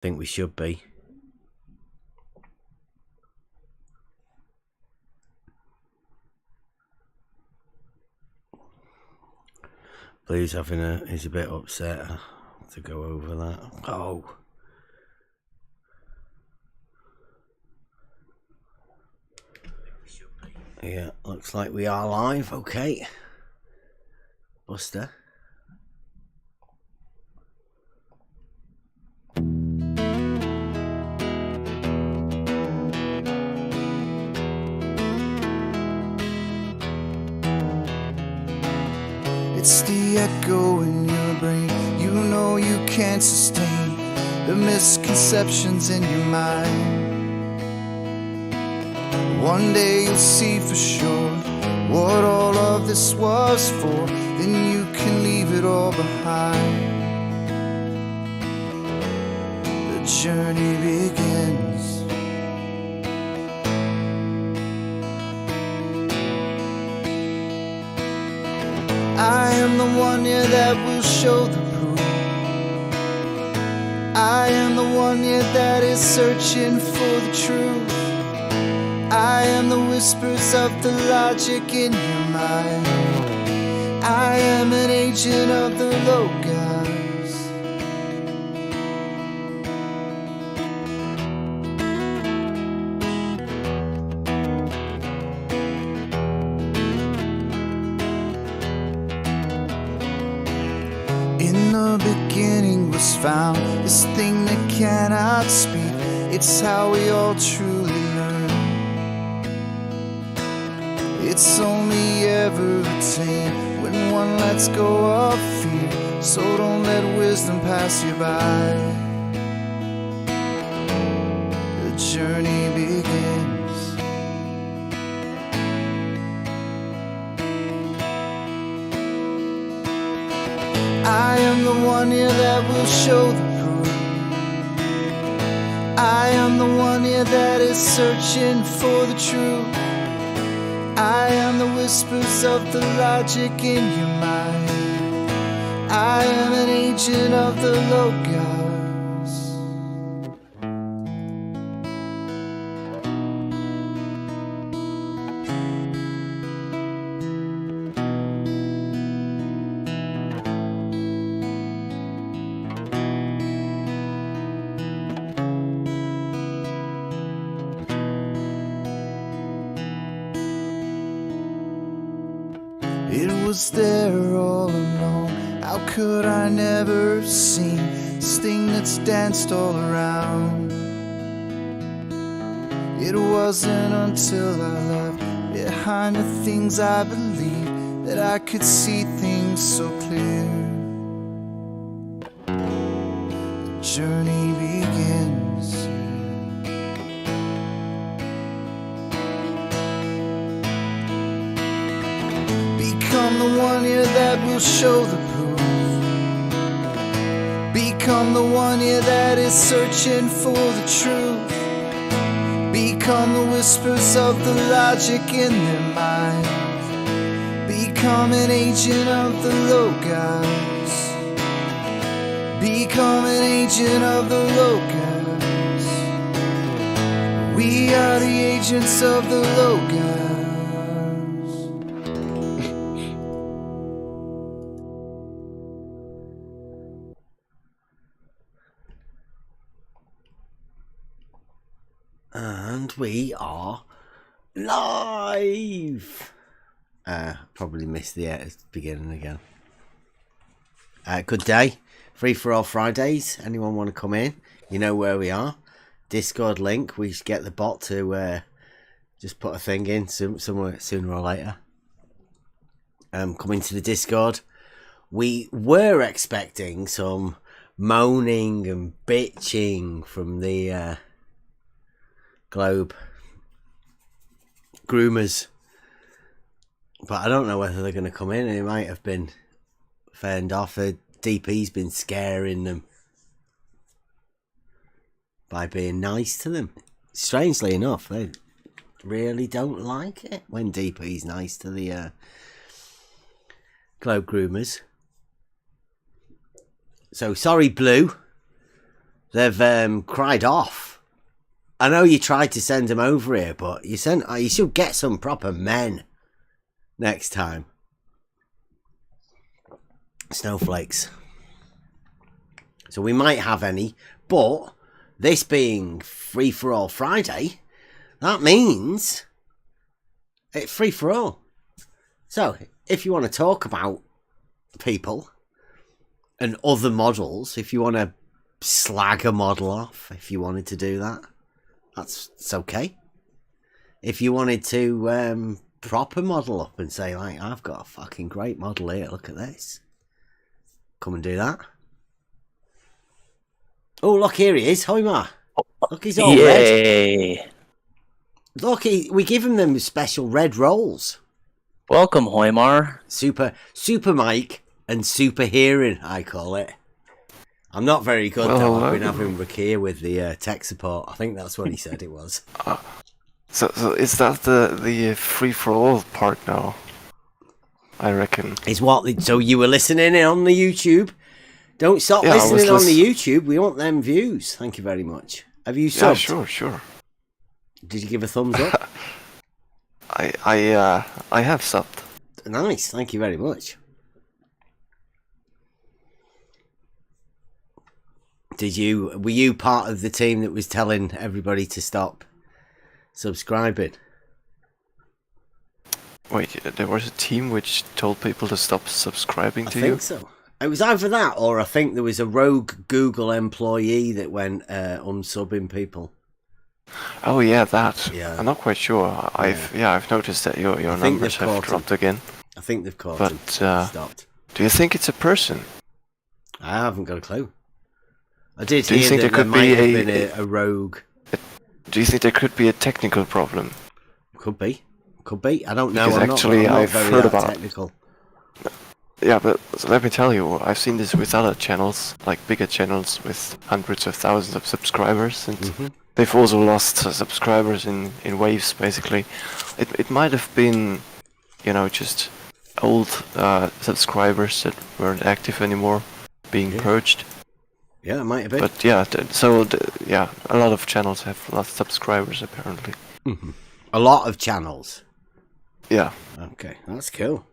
think we should be. Blue's he's a bit upset to go over that. Oh. Yeah, looks like we are live. Okay. Buster. It's the echo in your brain. You know you can't sustain the misconceptions in your mind. One day you'll see for sure what all of this was for. Then you can leave it all behind. The journey begins. I am the one, yeah, that will show the proof. I am the one, yeah, that is searching for the truth. I am the whispers of the logic in your mind. I am an agent of the Logos. In the beginning was found this thing that cannot speak. It's how we all truly learn. It's only ever attained when one lets go of fear. So don't let wisdom pass you by. The journey begins. I am the one here that will show the proof. I am the one here that is searching for the truth. I am the whispers of the logic in your mind. I am an agent of the Logos. It was there all along. How could I never have seen this thing that's danced all around? It wasn't until I left behind the things I believed that I could see things so clear. The journey begins. Become the one here that will show the proof. Become the one here that is searching for the truth. Become the whispers of the logic in their mind. Become an agent of the Logos. Become an agent of the Logos. We are the agents of the Logos. And we are live. Probably missed the beginning again. Good day. Free for all Fridays. Anyone want to come in? You know where we are. Discord link. We should get the bot to just put a thing in somewhere sooner or later. Come into the Discord. We were expecting some moaning and bitching from the Globe groomers, but I don't know whether they're going to come in. It might have been fanned off. DP's been scaring them by being nice to them. Strangely enough, they really don't like it when DP's nice to the Globe groomers. So sorry, Blue. they've cried off. I know you tried to send them over here, but you should get some proper men next time. Snowflakes. So we might have any, but this being Free for All Friday, that means it's free for all. So if you want to talk about people and other models, if you want to slag a model off, if you wanted to do that, it's okay. If you wanted to prop a model up and say, like, I've got a fucking great model here, look at this, come and do that. Oh, look, here he is, Hoimar. Look, he's all red. Look, we give him them special red rolls. Welcome, Hoimar. Super Mike and super hearing, I call it. I'm not very good, though. I've been having Rakir with the tech support. I think that's what he said it was. So is that the free-for-all part now? I reckon. It's what? So you were listening in on the YouTube? Don't stop listening on the YouTube. We want them views. Thank you very much. Have you subbed? Yeah, sure. Did you give a thumbs up? I have subbed. Nice. Thank you very much. Were you part of the team that was telling everybody to stop subscribing? Wait, there was a team which told people to stop subscribing to you? I think so. It was either that, or I think there was a rogue Google employee that went unsubbing people. Oh yeah, that. Yeah. I'm not quite sure. I've noticed that your numbers have dropped again. I think they've caught him. Stopped. Do you think it's a person? I haven't got a clue. I did hear that there might have been a rogue. Do you think there could be a technical problem? Could be. I don't know. Because actually, I've heard about technical. Yeah, but let me tell you, I've seen this with other channels, like bigger channels with hundreds of thousands of subscribers, and they've also lost subscribers in waves, basically. It might have been, just old subscribers that weren't active anymore being purged. Yeah, it might have been. But yeah, a lot of channels have lost subscribers, apparently. A lot of channels? Yeah. Okay, that's cool.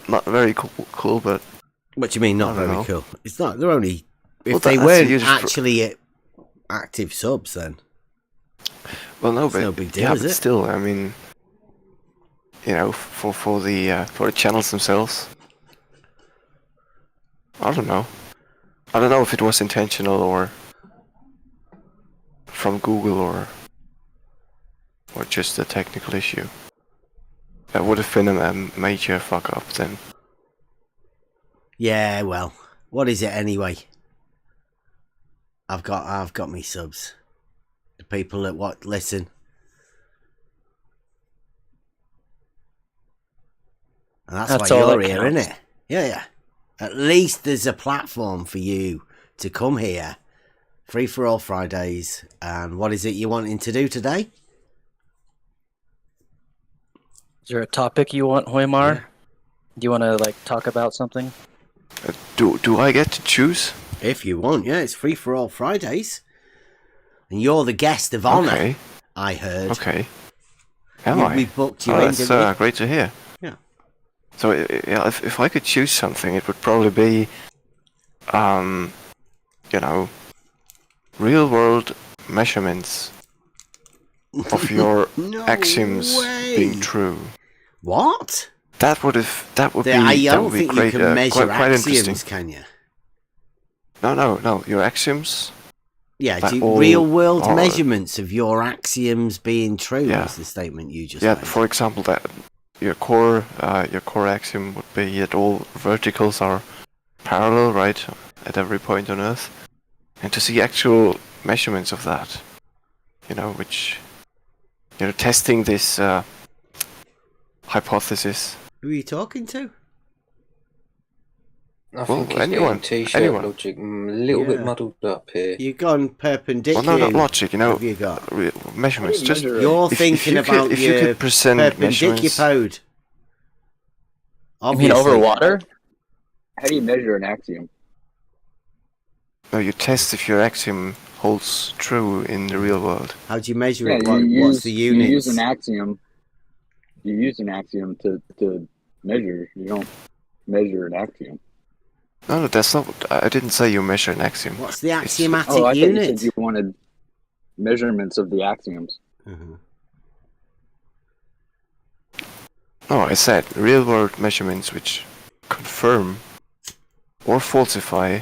Not very cool, but... What do you mean, not very cool? It's not, they're only... If they weren't actually active subs, then... Well, no, but... no big deal, is but it? still, I mean... for the channels themselves... I don't know. I don't know if it was intentional or... from Google or just a technical issue. That would have been a major fuck up then. Yeah, well, what is it anyway? I've got me subs. The people that listen. And that's why you're here, isn't it? Yeah. At least there's a platform for you to come here. Free for All Fridays. And what is it you're wanting to do today? Is there a topic you want, Hoimar? Do you want to talk about something? Do I get to choose? If you want, yeah. It's Free for All Fridays. And you're the guest of honour, Okay. I heard. Okay. Am I? We booked you Oh, in, that's didn't we? great to hear. Yeah. So if I could choose something, it would probably be, real world measurements of your axioms being true. What? That would be I that don't would be think great. you can measure quite interesting. axioms, can you? No. Your axioms. Yeah, Like real world all- measurements of your axioms being true Yeah. is the statement you just Yeah. made. For example, that your core axiom would be that all verticals are parallel, right, at every point on Earth, and to see actual measurements of that, which, testing this hypothesis. Who are you talking to? I think he's anyone, getting T-shirt anyone. logic a little bit muddled up here. You've gone perpendicular. Well, no, not logic. Have you got? Measurements. Just You're thinking about if you could present measurements. perpendicupode. You mean over water? How do you measure an axiom? No, you test if your axiom holds true in the real world. How do you measure Yeah, it? you What's the you units? use an axiom. You use an axiom to measure. You don't measure an axiom. No, that's not. I didn't say you measure an axiom. What's the It's- axiomatic Oh, I thought you unit? said you wanted measurements of the axioms. Mhm. No, I said real-world measurements which confirm or falsify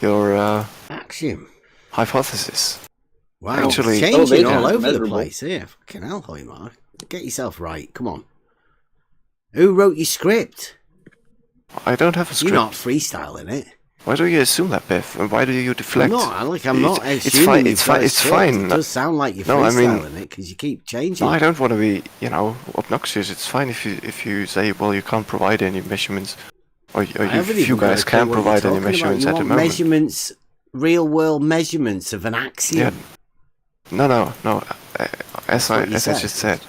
your Axiom. hypothesis. Wow, Actually- it's changing Oh, all yeah. over the Measurable. place here. Fucking hell, Hoymar. Get yourself right. Come on. Who wrote your script? I don't have a script. You're not freestyling it. Why do you assume that, Biff? And why do you deflect? I'm not It's assuming fine. you've It's got fine. a It's script. fine. It does sound like you're No, I mean- freestyling it because you keep changing. No, I don't want to be, obnoxious. It's fine if you say, well, you can't provide any measurements, or I haven't if you even got a guys clue can't what you're provide any talking about. measurements You at the want moment. measurements, real world measurements of an Yeah. axiom. No. As I what you said. just said,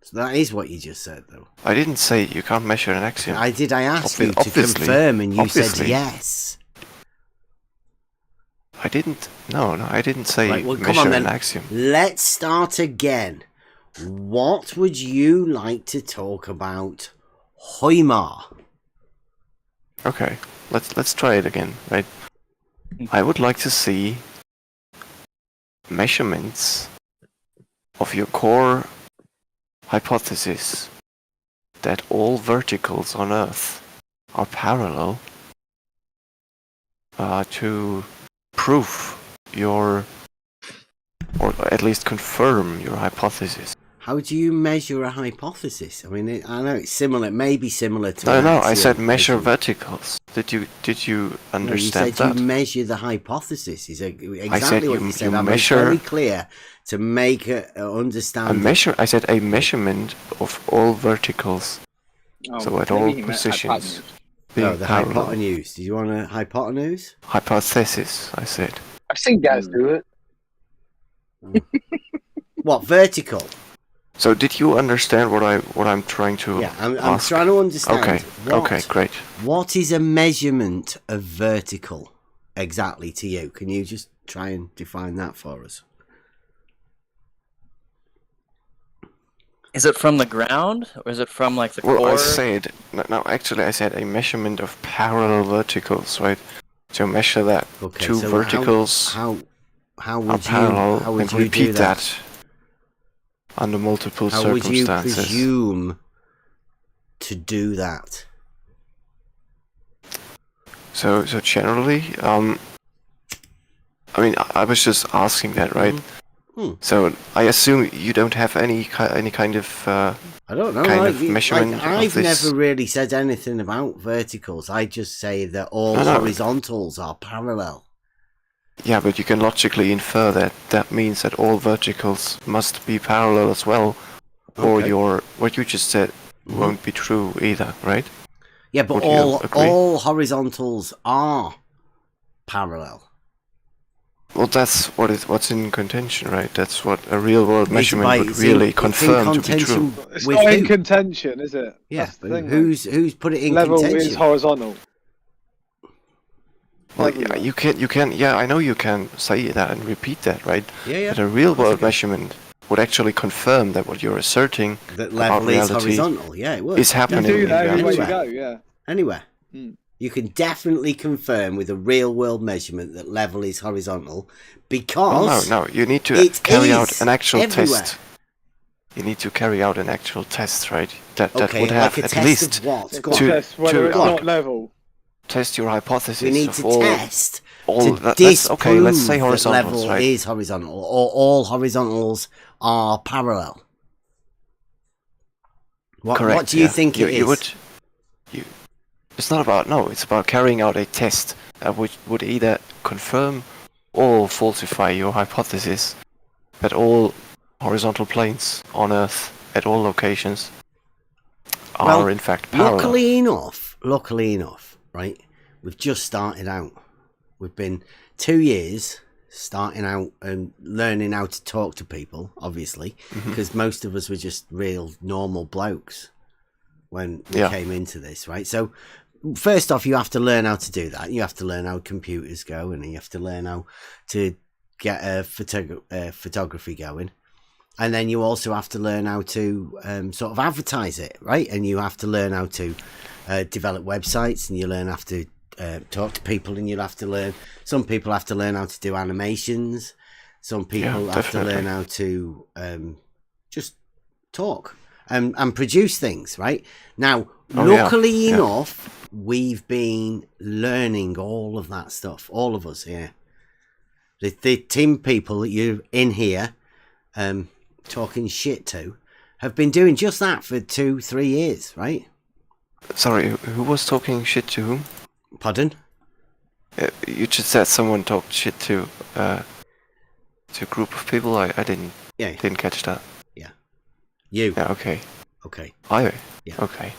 So that is what you just said, though. I didn't say you can't measure an axiom. I asked you to Obviously. confirm, and you said Obviously. yes. I didn't. No, I didn't say Right, well, come measure on an then. axiom. Let's start again. What would you like to talk about, Hoymar? Okay, let's try it again, right? I would like to see measurements of your core hypothesis that all verticals on Earth are parallel to prove your, or at least confirm your hypothesis. How do you measure a hypothesis? I mean, I know it's similar. It may be similar to. No, an I said axiom. measure verticals. Did you No, understand you said that? you measure the hypothesis. Is exactly said what you- you said. you I was measure- very clear to make it understand. I said a measurement of all verticals. Oh, So at maybe all he meant positions. hypotenuse. Being No, the parallel. hypotenuse. Did you want a hypotenuse? Hypothesis, I said. I've seen guys do it. What, vertical? So did you understand what I'm trying to Yeah, I'm ask? trying to understand. Okay, What, okay, great. What is a measurement of vertical exactly to you? Can you just try and define that for us? Is it from the ground or is it from like the Well, core? I said actually I said a measurement of parallel verticals, right? To measure that Okay, two so verticals how are would parallel you how would and you repeat do that? under multiple How would you circumstances. presume to do that? So generally, I mean, I was just asking that, right? Hmm. So I assume you don't have any kind of I don't know. kind of measurement of I've this. never really said anything about verticals. I just say that all No. horizontals are parallel. Yeah, but you can logically infer that that means that all verticals must be parallel as well, or Okay. what you just said won't be true either, right? Yeah, but Would you agree? all horizontals are parallel. Well, that's what's in contention, right? That's what a real-world measurement would It's really in confirm to be true. contention It's with not in who? contention, is it? Yeah, That's the but thing, like, who's put it in level contention? is horizontal. Well, yeah, you can. Yeah, I know you can say that and repeat that, right? Yeah. But a real-world measurement would actually confirm that what you're asserting That about level is reality horizontal. Yeah, it would. is happening You do in that everywhere you reality. go, yeah. Anywhere. Hmm. You can definitely confirm with a real world measurement that level is horizontal because No, you need to it carry is out an actual everywhere. test. You need to carry out an actual test, right? That Okay, would like have a at test least of what? It's Go to on. to- test whether it's to- not level. test your hypothesis We need of to all. test all to that, disprove okay, let's say that horizontals, level right? is horizontal or all horizontals are parallel. Correct. What do you yeah. think it is? It's not about it's about carrying out a test that would either confirm or falsify your hypothesis that all horizontal planes on Earth at all locations are Well, in fact parallel. Luckily enough, right? We've just started out. We've been 2 years starting out and learning how to talk to people, obviously, because most of us were just real normal blokes when we Yeah. came into this, right? So first off, you have to learn how to do that. You have to learn how computers go, and you have to learn how to get a photography going. And then you also have to learn how to sort of advertise it, right? And you have to learn how to develop websites, and you have to talk to people, and you'll have to learn. Some people have to learn how to do animations. Some people have to learn how to just talk and produce things, right? Now, luckily enough, we've been learning all of that stuff, all of us here. The team people that you're in here talking shit to have been doing just that for 2-3 years, right? Sorry, who was talking shit to whom? Pardon? You just said someone talked shit to a group of people. I didn't catch that. Yeah. You. Yeah. Okay. Okay. Yeah. Okay.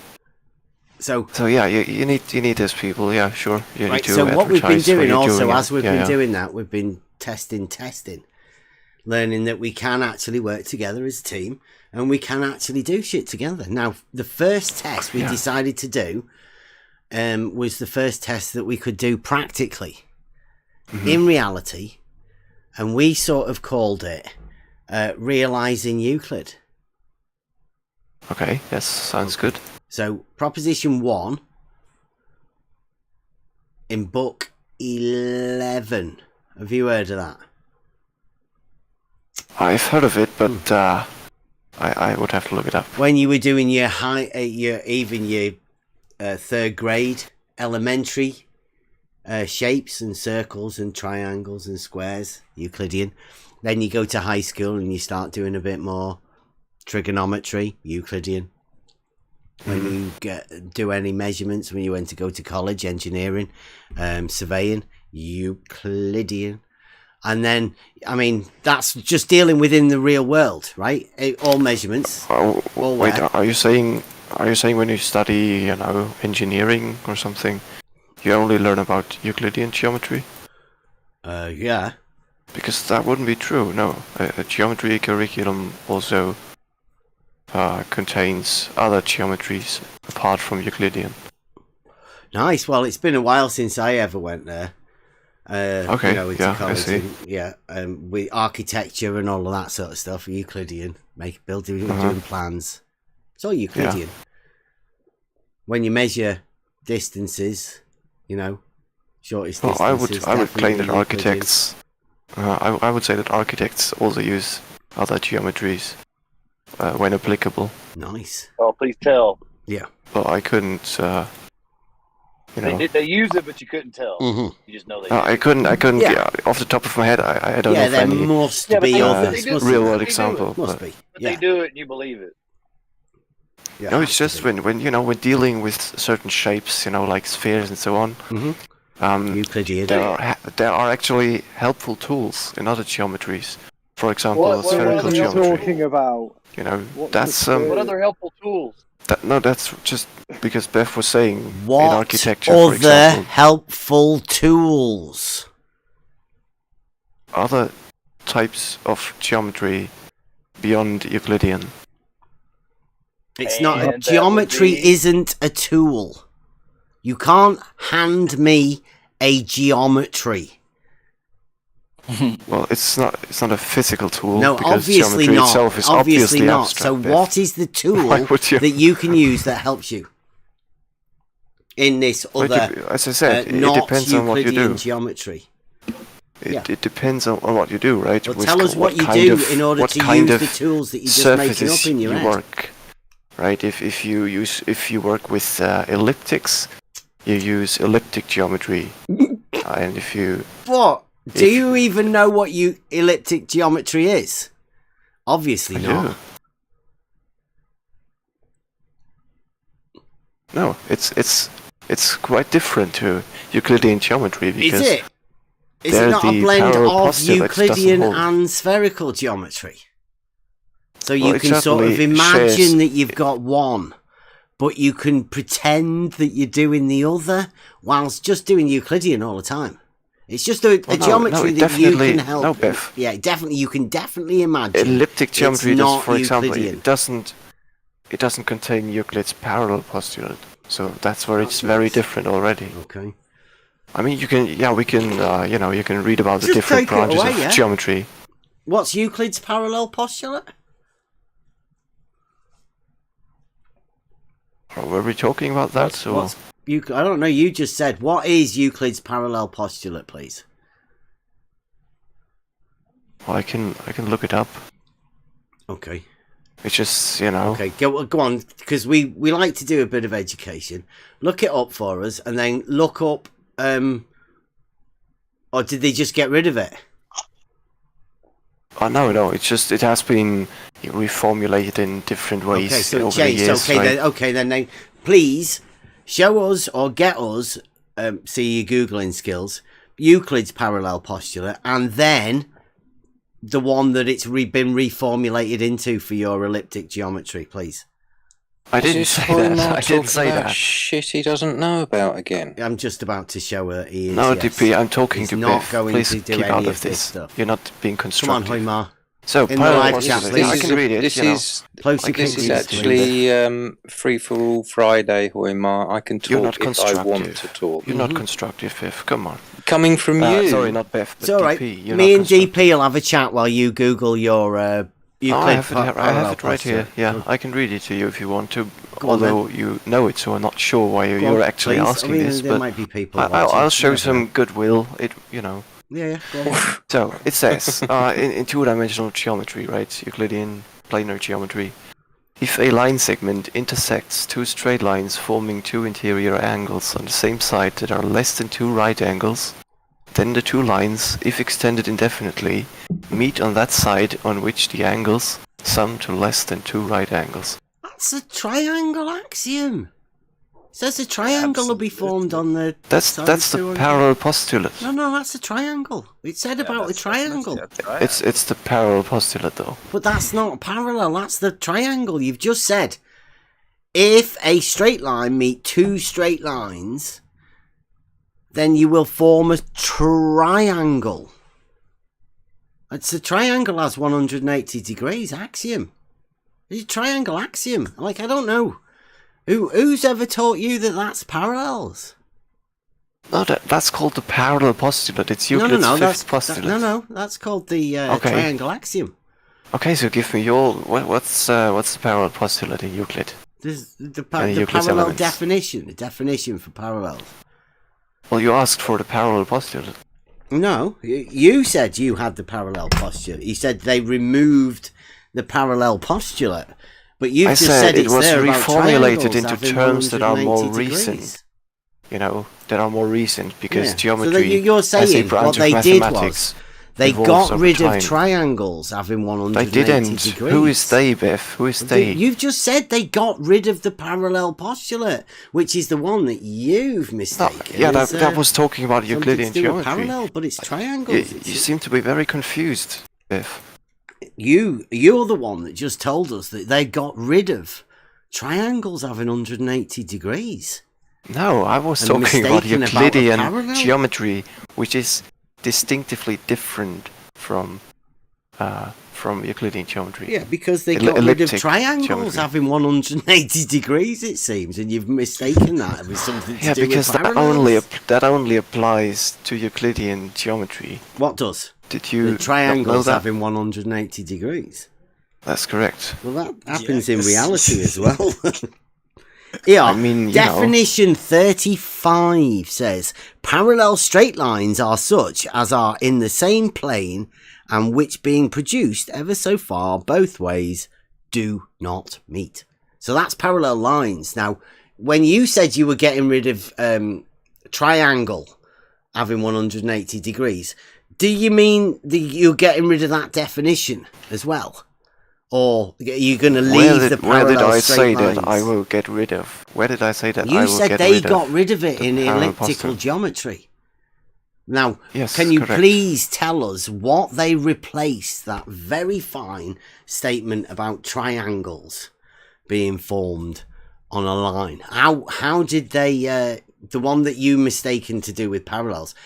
So yeah, you need those people. Yeah, sure. You right. need to So what we've been doing also, as we've been doing doing that, we've been testing, learning that we can actually work together as a team, and we can actually do shit together. Now, the first test we decided to do was the first test that we could do practically in reality, and we sort of called it realizing Euclid. Okay, yes, sounds good. So, proposition 1 in book 11. Have you heard of that? I've heard of it, but I would have to look it up. When you were doing your third grade elementary shapes and circles and triangles and squares, Euclidean, then you go to high school and you start doing a bit more trigonometry, Euclidean. When you do any measurements, when you went to go to college, engineering, surveying, Euclidean. And then, I mean, that's just dealing within the real world, right? All measurements. Wait, are you saying when you study, engineering or something, you only learn about Euclidean geometry? Yeah. Because that wouldn't be true. No, a geometry curriculum also contains other geometries apart from Euclidean. Nice. Well, it's been a while since I ever went there. Okay. Into college, I see. With architecture and all of that sort of stuff, Euclidean, doing plans. It's all Euclidean. Yeah. When you measure distances, shortest distances. I would claim that architects. I would say that architects also use other geometries when applicable. Nice. Oh, please tell. Yeah. Well, I couldn't. They use it, but you couldn't tell. Mm-hmm. You just know they. I couldn't. Off the top of my head, I don't know if any. Must be real world example. Must be. But they do it, and you believe it. Yeah, no, it's just when dealing with certain shapes, like spheres and so on. Mm-hmm. Euclidean. There are actually helpful tools in other geometries. For example, spherical geometry. geometry. What are you talking about? That's what other helpful tools? That's just because Beth was saying what in architecture, other for example, helpful tools? Other types of geometry beyond Euclidean. It's not geometry isn't a tool. You can't hand me a geometry. Well, it's not a physical tool. No, because obviously geometry not. itself is Obviously not. abstract, So Beth. what is the tool that you can use that helps you in this other, as I said, it not depends on what you Euclidean do. geometry? It depends on what you do, right? Well, tell us what you do in order to use the tools that you're just making up in your head. Work, right? If you work with elliptics, you use elliptic geometry, and if you do you even know what elliptic geometry is? Obviously not. No, it's quite different to Euclidean geometry because is it? Is it not a blend of Euclidean and spherical geometry? So you can sort of imagine that you've got one, but you can pretend that you're doing the other whilst just doing Euclidean all the time. It's just a geometry that you can help. No, Beth. Yeah, definitely. You can definitely imagine. Elliptic geometry, not for example, Euclidean. it doesn't contain Euclid's parallel postulate. So that's where it's very different already. Okay. I mean, you can, we can, you can read about the Just different take it branches away, of yeah? geometry. What's Euclid's parallel postulate? Were we talking about that? What's I don't know. You just said, what is Euclid's parallel postulate, please? Well, I can look it up. Okay. It's just, you know. Okay, go on, because we like to do a bit of education. Look it up for us, and then look up. Or did they just get rid of it? Oh no! It's just it has been reformulated in different ways Okay, so it over the changed. years. Okay, then please show us or get us. See your googling skills. Euclid's parallel postulate, and then the one that it's been reformulated into for your elliptic geometry, please. I didn't say that. I didn't say that. Shit, he doesn't know about again. I'm just about to show her. No, DP, I'm talking to not Biff. going Please to do keep any out of of this this. stuff. You're not being Come on, constructive. Hoymar. So, In the live postulate, chat, yeah, please. I can read it. This you know. is Close your this is fingers to actually free for all Friday, Hoymar. I can You're not talk if I want constructive. to talk. You're not constructive, Biff. Come on. Coming from you. Sorry, not Biff, but It's all right. DP. You're Me not and constructive. DP will have a chat while you Google your Euclid. I have it right here. postulate. Yeah, I can read it to you if you want to. Go on, Although you know it, so I'm not sure why Go you're on, actually please. asking I mean, this. there But might be people I'll watching. show You some never know. goodwill. Yeah, go on. So it says in two-dimensional geometry, right? Euclidean planar geometry. If a line segment intersects two straight lines forming two interior angles on the same side that are less than two right angles, then the two lines, if extended indefinitely, meet on that side on which the angles sum to less than two right angles. That's a triangle axiom. It says a triangle will be formed on the. That's side the 200. parallel postulate. No, that's a triangle. It said about a triangle. It's the parallel postulate though. But that's not parallel, that's the triangle. You've just said if a straight line meet two straight lines, then you will form a triangle. It's a triangle has 180 degrees axiom. It's a triangle axiom. Like, I don't know. Who's ever taught you that that's parallels? No, that's called the parallel postulate. It's Euclid's fifth postulate. That's called the Okay. triangle axiom. Okay, so give me your what's the parallel postulate in Euclid? There's the Euclid's parallel elements. definition. The definition for parallels. Well, you asked for the parallel postulate. No, you said you had the parallel postulate. You said they removed the parallel postulate, but you've I just said it it's was there about reformulated triangles into having terms that are more 180 recent. degrees. You know, that are more recent because Yeah. So geometry that you're as a saying branch what of they did mathematics was they evolves got over rid time. of triangles having 180 They didn't. degrees. Who is they, Biff? Who is they? You've just said they got rid of the parallel postulate, which is the one that you've No, mistaken. yeah, as, that was talking about something Euclidean to do with geometry. parallel, but it's You, triangles. you seem to be very confused, Biff. You're the one that just told us that they got rid of triangles having 180 degrees. No, I was And talking about mistaken about a Euclidean parallel? geometry, which is distinctively different from Euclidean geometry. Yeah, because they got rid of Elliptic triangles geometry. having 180 degrees, it seems, and you've mistaken that with something to Yeah, do because with that parallels. only applies to Euclidean geometry. What does? Did you The not know triangles that? having 180 degrees. That's correct. Well, that happens in reality as well. Yeah, I mean, you definition 35 says parallel straight lines are such as are in the same plane and which being produced ever so far both ways do not meet. So that's parallel lines. Now, when you said you were getting rid of triangle having 180 degrees, do you mean that you're getting rid of that definition as well? Or are you going to leave the Where did parallel I straight say lines? that I will get rid of? Where did I say that I You will said get they rid got of? rid of it the in parallel elliptical postulate? geometry. Now, Yes, can you correct. please tell us what they replaced that very fine statement about triangles being formed on a line? How did they, the one that you mistaken to do with parallels,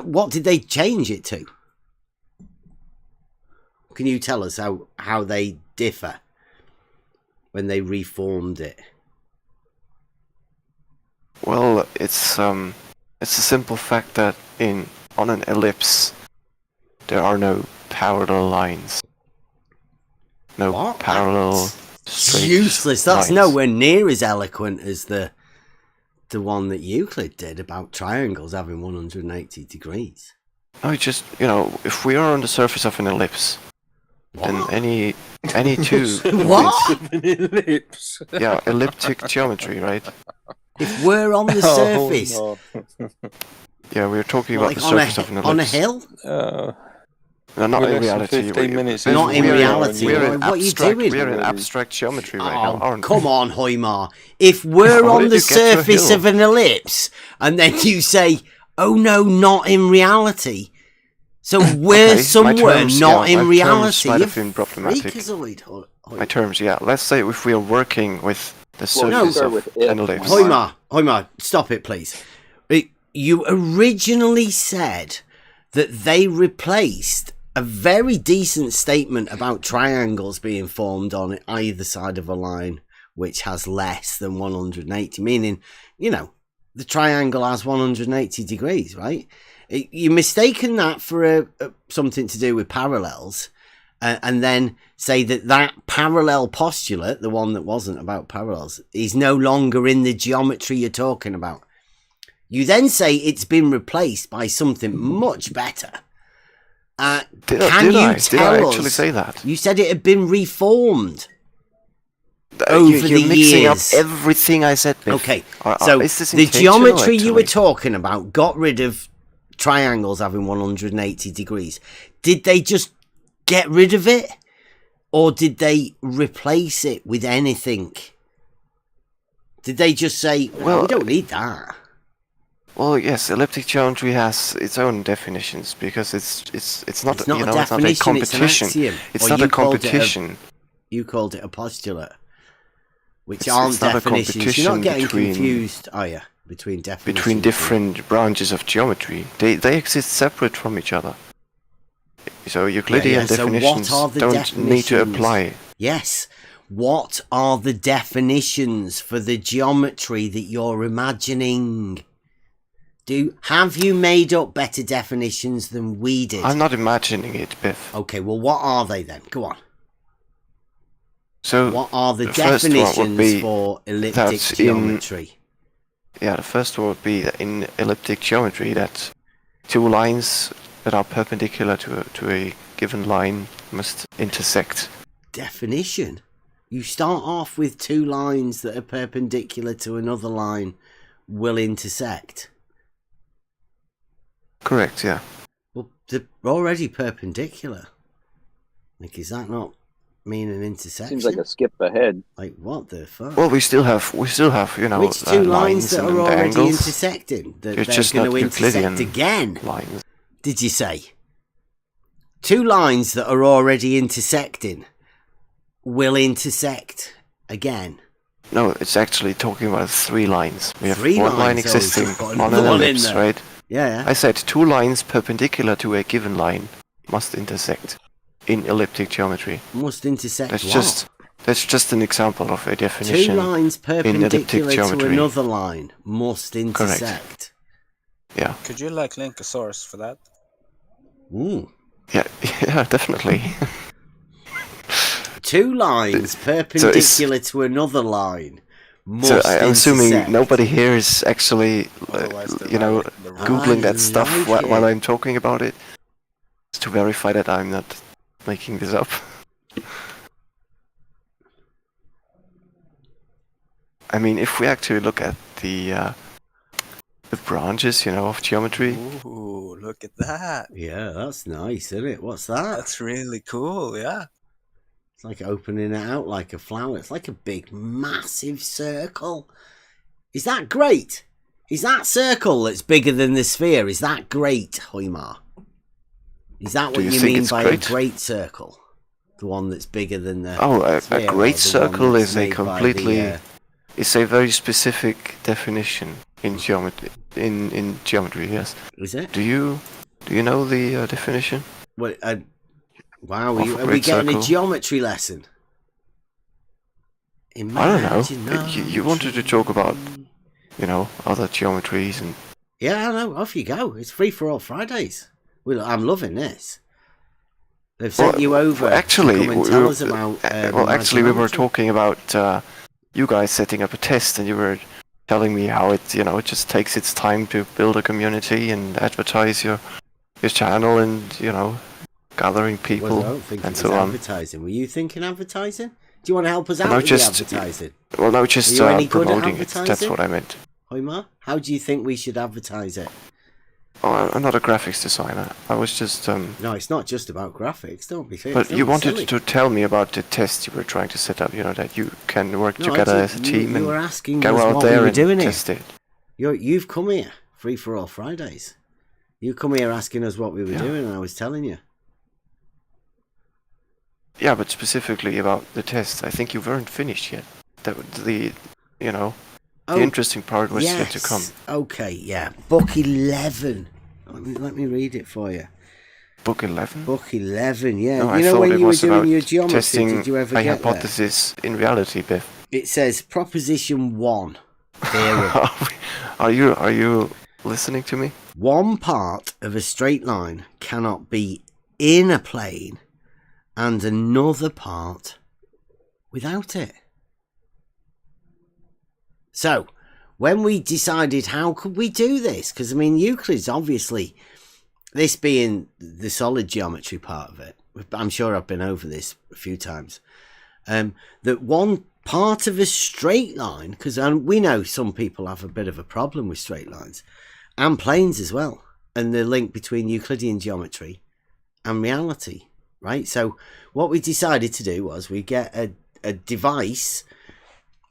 what did they change it to? Can you tell us how they differ when they reformed it? Well, it's a simple fact that on an ellipse there are no parallel lines. No What? parallel That's straight useless. That's lines. nowhere near as eloquent as the one that Euclid did about triangles having 180 degrees. No, it's just, if we are on the surface of an ellipse, then What? any two What? Ellipse. yeah, elliptic geometry, right? If we're on the surface, Oh, Yeah, we're talking about like the on surface of an ellipse. on a hill, no. No, not We're in less than reality. 15 minutes in. Not in we're reality. We're in What are you abstract. doing? We're in abstract geometry right now, oh, aren't come we? on, Hoymar. If we're How on did the you get to a surface hill? of an ellipse, and then you say, "Oh no, not in reality," so we're Okay, somewhere my terms, not yeah, in my terms reality. might You have been problematic. freakazoid, My terms, yeah. Let's say if we are working with the Well, no. surface start of with if, an ellipse. Hoymar, stop it, please. You originally said that they replaced a very decent statement about triangles being formed on either side of a line which has less than 180, meaning, the triangle has 180 degrees, right? You're mistaken that for something to do with parallels, and then say that parallel postulate, the one that wasn't about parallels, is no longer in the geometry you're talking about. You then say it's been replaced by something much better. Did Can you I tell actually us? say that? You said it had been reformed over You're the mixing years. up everything I said, Biff. Okay, so is this the intentional, geometry you were actually? talking about got rid of triangles having 180 degrees. Did they just get rid of it? Or did they replace it with anything? Did they just say, well, we don't need that? Well, yes, elliptic geometry has its own definitions because it's not It's not a it's not a definition, it's an competition. axiom. It's Or not you a called it competition. You called it a postulate, which It's aren't not a definitions. You're not competition getting between- confused, are you? Between definitions. Between different branches of geometry, they exist separate from each other. So Euclidean So what definitions are the don't need to definitions? apply. Yes. What are the definitions for the geometry that you're imagining? Have you made up better definitions than we did? I'm not imagining it, Biff. Okay, well, what are they then? Go on. So What are the first one would definitions be for elliptic that's geometry? the first one would be that in elliptic geometry that two lines that are perpendicular to a given line must intersect. Definition? You start off with two lines that are perpendicular to another line will intersect. Correct, yeah. Well, they're already perpendicular. Like, is that not mean an intersection? Seems like a skip ahead. Like, what the fuck? Well, we still have Which two lines lines that and are already angles. intersecting? That It's they're just going not to intersect Euclidean again? lines. Did you say? Two lines that are already intersecting will intersect again. No, it's actually talking about three lines. We have Three one line lines, oh, existing you've got on another an one in ellipse, there. right? Yeah. I said two lines perpendicular to a given line must intersect in elliptic geometry. Must intersect That's what? just an example of a Two definition. lines perpendicular to geometry. another line must intersect. Yeah, Could you link a source for that? Ooh. yeah, definitely. Two lines perpendicular to another line must So intersect. I'm assuming nobody here is actually, Otherwise they're googling that I stuff like while it. I'm talking about it, just to verify that I'm not making this up. I mean, if we actually look at the branches, of geometry, Ooh, look at that. Yeah, that's nice, isn't it? What's that? That's really cool, yeah. It's like opening it out like a flower. It's like a big, massive circle. Is that great? Is that circle that's bigger than the sphere? Is that great, Hoymar? Is that Do what you you think mean it's by great? a great circle? The one that's bigger than the a sphere, or great the circle one that's is a made by completely, the, it's a very specific definition in geometry. In geometry, yes. is it? Do you know the definition? Well, wow, Of a are we great getting circle? a geometry lesson? I don't know. You wanted to talk about other geometries and. Yeah, I know. Off you go. It's free for all Fridays. I'm loving this. They've sent you over actually, to come and tell us about. Actually, we were geometry. talking about you guys setting up a test, and you were telling me how it just takes its time to build a community and advertise your channel, and gathering people Well, I don't think and it was so on. advertising. Were you thinking advertising? Do you want to help us out No, with just- the advertising? Well, no, just Are you any good at promoting it. That's advertising? what I meant. Hoymar, how do you think we should advertise it? Oh, I'm not a graphics designer. I was just No, it's not just about graphics. Don't be silly. But you wanted silly. to tell me about the test you were trying to set up. That you can work No, together I as a did- team you were and asking go us out what we there were and doing here. test it. You've come here, free for all Fridays. You come here asking us what we were doing, and I was telling you. Yeah, but specifically about the test, I think you weren't finished yet. The interesting part was yet to come. Okay, yeah. Book 11. Let me read it for you. Book 11? Book 11, yeah. No, you I know thought when it you were was about doing your geometry, testing did you ever my get hypothesis in reality, Biff. there? It says Proposition 1. Theorem. Are you listening to me? One part of a straight line cannot be in a plane and another part without it. So, when we decided how could we do this, because I mean Euclid's obviously, this being the solid geometry part of it, I'm sure I've been over this a few times, that one part of a straight line, because we know some people have a bit of a problem with straight lines and planes as well, and the link between Euclidean geometry and reality, right? So what we decided to do was we get a device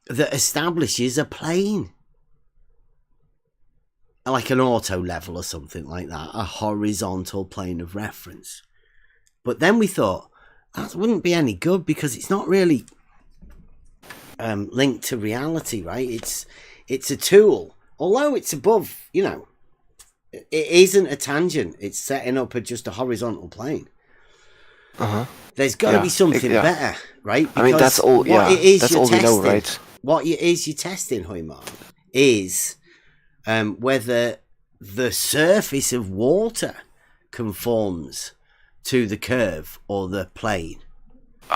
that establishes a plane, like an auto level or something like that, a horizontal plane of reference. But then we thought that wouldn't be any good because it's not really linked to reality, right? It's a tool, although it's above, it isn't a tangent. It's setting up just a horizontal plane. There's got to be something better, right? I mean, that's all. What it is that's you're all we know, testing- right? What it is you're testing, Hoymar, is whether the surface of water conforms to the curve or the plane.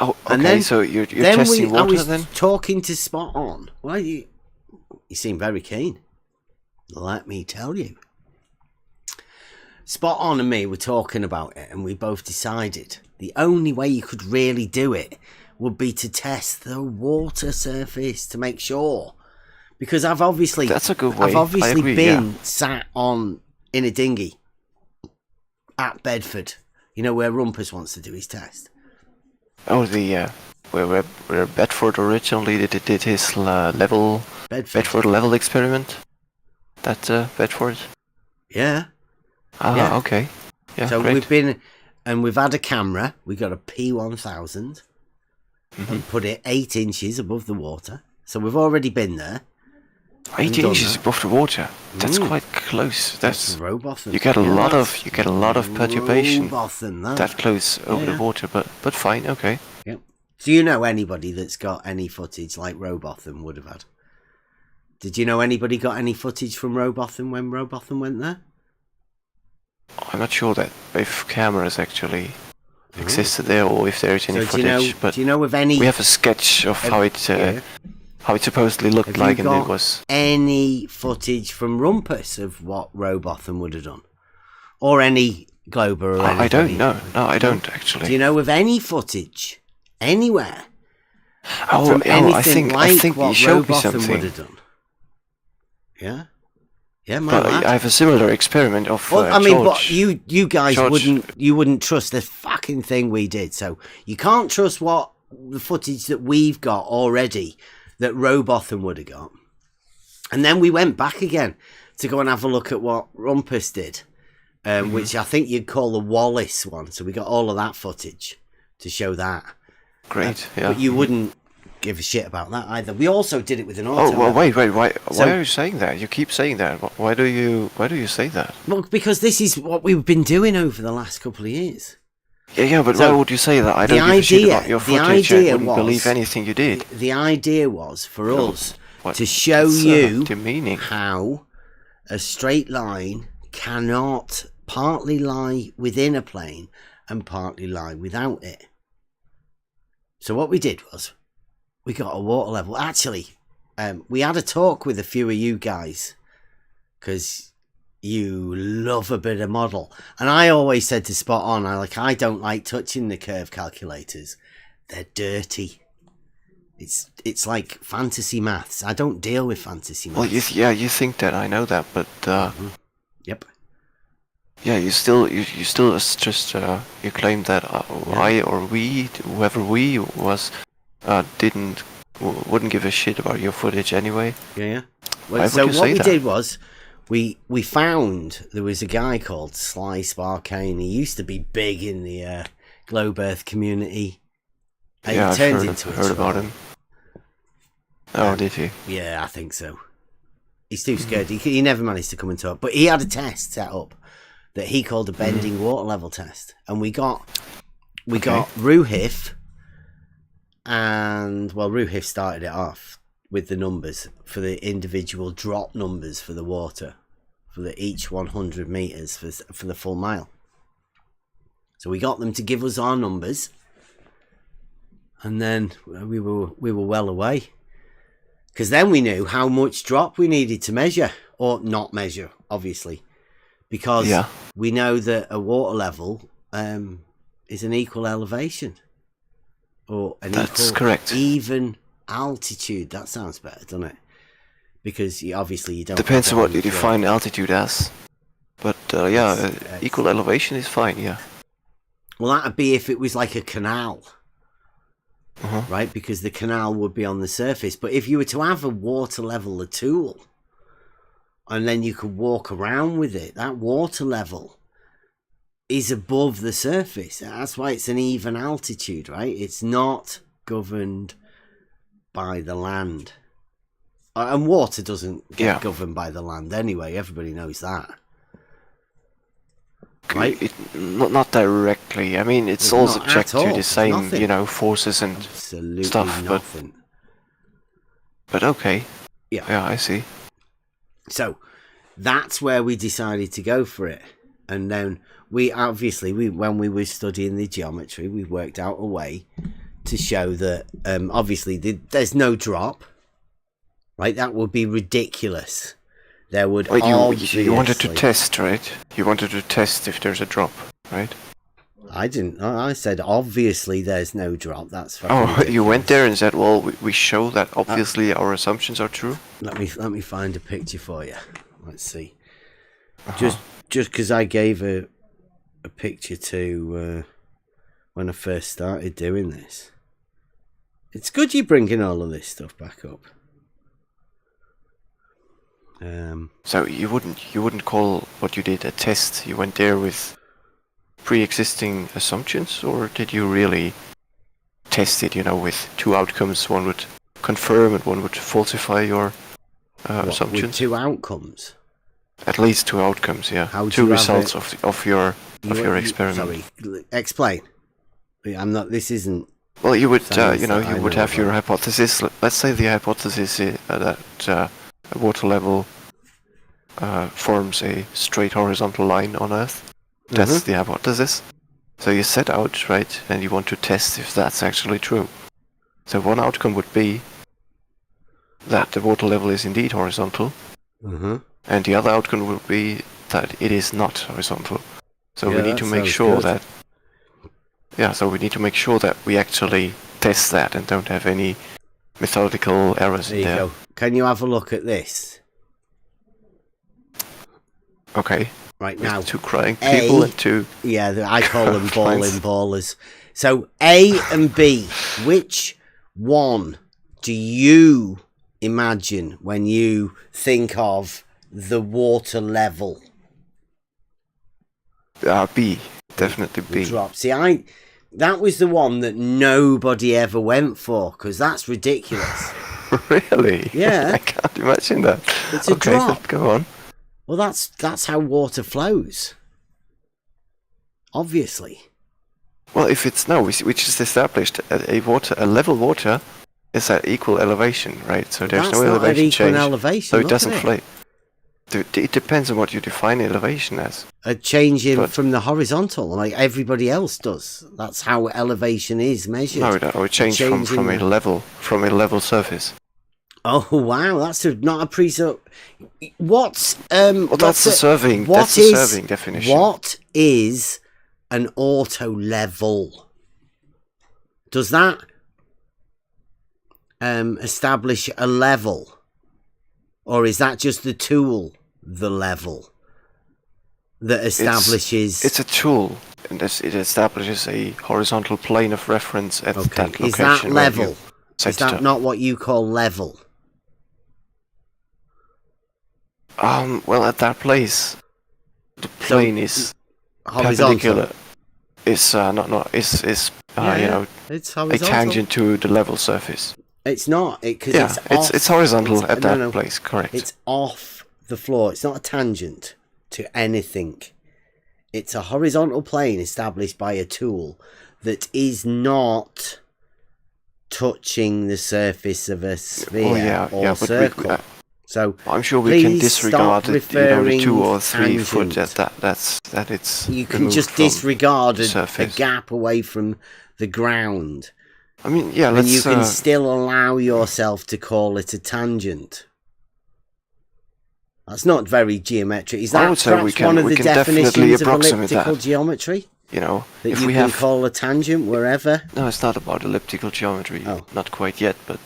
Oh, okay. And then- So you're then testing I water was then? talking to Spot On. Well, you seem very keen. Let me tell you. Spot On and me were talking about it, and we both decided the only way you could really do it would be to test the water surface to make sure. Because That's a good way. I've obviously I agree, been sat in a dinghy at Bedford, where Rumpus wants to do his test. Oh, where Bedford originally did his Bedford level experiment. That Bedford. Yeah. Ah, Yeah. okay. Yeah, So great. we've had a camera. We got a P1000 and put it 8 inches above the water. So we've already been there. 80 done inches that. above the water. That's quite close. That's Robotham. you get a lot of perturbation Robotham, that close over the water, but fine, okay. Yep. Do you know anybody that's got any footage like Robotham would have had? Did you know anybody got any footage from Robotham when Robotham went there? I'm not sure that if cameras actually existed there or if there is any So footage, but do you know of any? we have a sketch of how it supposedly looked Have like, you and got it was. any footage from Rumpus of what Robotham would have done, or any Glober or I don't anybody? know. No, I don't actually. Do you know of any footage anywhere Oh, from anything I think like what you showed me Robotham would something. have done? Yeah, my But lad. I have a similar experiment of. Well, I mean, George. but you guys George- wouldn't trust the fucking thing we did. So you can't trust what the footage that we've got already that Robotham would have got. And then we went back again to go and have a look at what Rumpus did, which I think you'd call the Wallace one. So we got all of that footage to show that. Great, yeah. But you wouldn't give a shit about that either. We also did it with an auto. Oh well, wait. Why So- are you saying that? You keep saying that. Why do you say that? Well, because this is what we've been doing over the last couple of years. Yeah, but So, why would you say that? I the don't give a shit idea- about your the footage. I idea wouldn't was- believe anything you did. The idea was for us What? To show It's, you demeaning. how a straight line cannot partly lie within a plane and partly lie without it. So what we did was we got a water level. Actually, we had a talk with a few of you guys because you love a bit of model. And I always said to Spot On, I don't like touching the curve calculators. They're dirty. It's like fantasy maths. I don't deal with fantasy maths. Well, you think that, I know that, but Yep. yeah, you still just you claim that I or we, whoever we was, wouldn't give a shit about your footage anyway. Yeah. Why So would you what say we that? did was we found there was a guy called Sly Sparkane. He used to be big in the Globe Earth community. Yeah, I've heard about him. Oh, did he? Yeah, I think so. He's too scared. He never managed to come and talk. But he had a test set up that he called a bending water level test, and we got Ruhif, and Ruhif started it off with the numbers for the individual drop numbers for the water for each 100 meters for the full mile. So we got them to give us our numbers, and then we were well away. Because then we knew how much drop we needed to measure, or not measure, obviously. Because we know that a water level is an equal elevation. Or an correct. Even altitude. That sounds better, doesn't it? Because you don't... Depends on what you define altitude as. But equal elevation is fine, yeah. Well, that would be if it was like a canal. Right, because the canal would be on the surface. But if you were to have a water leveler tool and then you could walk around with it, that water level is above the surface. That's why it's an even altitude, right? It's not governed by the land. And water doesn't get governed by the land anyway. Everybody knows that. Right? Not directly. I mean, it's all subject to the same, forces and Absolutely stuff. Nothing. But okay. Yeah, I see. So that's where we decided to go for it, and then when we were studying the geometry, we worked out a way to show that obviously there's no drop. Right, that would be ridiculous. There would you wanted to test, right? You wanted to test if there's a drop, right? I didn't. I said obviously there's no drop. That's fucking ridiculous. You went there and said, well, we show that obviously our assumptions are true. Let me find a picture for you. Let's see. Just because I gave a picture to when I first started doing this. It's good you're bringing all of this stuff back up. So you wouldn't call what you did a test? You went there with pre-existing assumptions, or did you really test it? With two outcomes, one would confirm and one would falsify your assumptions. With two outcomes. At least two outcomes, yeah. Two results of your experiment. Sorry, explain. I'm not. This isn't. Well, you would you would have your hypothesis. Let's say the hypothesis is that water level forms a straight horizontal line on Earth. That's the hypothesis. So you set out, right, and you want to test if that's actually true. So one outcome would be that the water level is indeed horizontal, and the other outcome would be that it is not horizontal. So we need to make sure that... Yeah, so we need to make sure that we actually test that and don't have any methodical errors in there. Go. Can you have a look at this? Okay. Right now. Two crying people and two... Yeah, I call them balling ballers. So A and B, which one do you imagine when you think of the water level? B. Definitely B. Drop. See, that was the one that nobody ever went for, because that's ridiculous. Really? Yeah. I can't imagine that. It's a drop. Go on. Well, that's how water flows. Obviously. Well, if it's we just established a level water is at equal elevation, right? So there's That's no not at elevation equal change. elevation. So it look doesn't at float. It depends on what you define elevation as. A change in But- from the horizontal, like everybody else does. That's how elevation is measured. No, it would change change from in a level surface. Oh wow, that's not a presup. What's Well, that's the surveying. That's the surveying definition. What is an auto level? Does that establish a level, or is that just the tool, the level, that establishes? It's a tool, and it establishes a horizontal plane of reference at that location. Is that where level? you set Is it that up. not what you call level? Well, at that place, the plane is Horizontal. perpendicular. Is It's a horizontal. tangent to the level surface. It's not because Yeah, it's horizontal at that place, correct? It's off the floor. It's not a tangent to anything. It's a horizontal plane established by a tool that is not touching the surface of a sphere or but circle. So I'm sure we can please disregard stop the 2 or 3 referring foot tangent. that it's. You can removed just from disregard the a surface. gap away from the ground. I mean, yeah, And let's. you can still allow yourself to call it a tangent. That's not very geometric. Is I that would say perhaps one of we the can definitely definitions of approximate elliptical that. geometry? You know, That if you we can have. call a tangent wherever? No, it's not about elliptical geometry. Oh. Not quite yet, but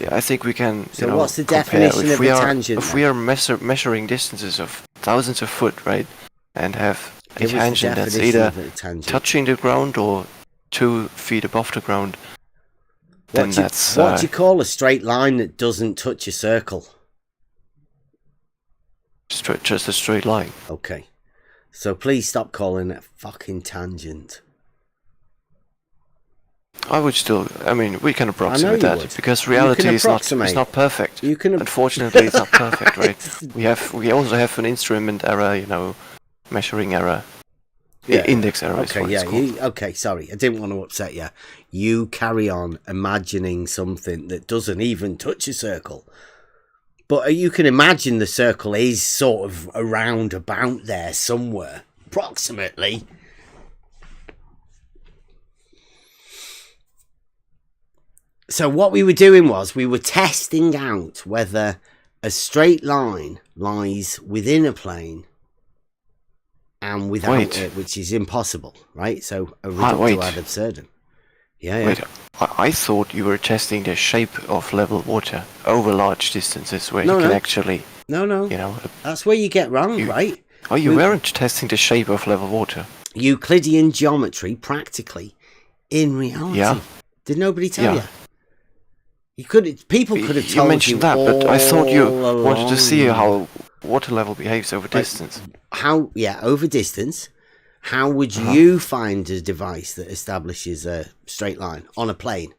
yeah, I think we can. So what's the compare. definition If of we a are, tangent If then? we are measuring distances of thousands of foot, right, and have a Give us the tangent that's definition either of a tangent. touching the ground or 2 feet above the ground, then that's. What do you call a straight line that doesn't touch a circle? Just a straight line. Okay. So please stop calling it a fucking tangent. I would still. I mean, we can you approximate that would. because You reality can is not. approximate. It's not perfect. You can. Unfortunately, it's not perfect, right? We also have an instrument error, measuring error. Yeah. Index error is Okay, what yeah. it's called. Okay, sorry. I didn't want to upset you. You carry on imagining something that doesn't even touch a circle. But you can imagine the circle is sort of around about there somewhere. Approximately. So what we were doing was we were testing out whether a straight line lies within a plane and without Wait. it, which is impossible, right? So a wait. reductio ad absurdum. Yeah. Wait, I thought you were testing the shape of level water over large distances where you can actually, No. you know. That's where you get wrong, right? Oh, you weren't testing the shape of level water. Euclidean geometry, practically, in reality. Yeah. Did nobody tell Yeah. you? People could have told You mentioned that, all but I thought you wanted to see along. how water level behaves over distance. Over distance. How would you find a device that establishes a straight line on a plane?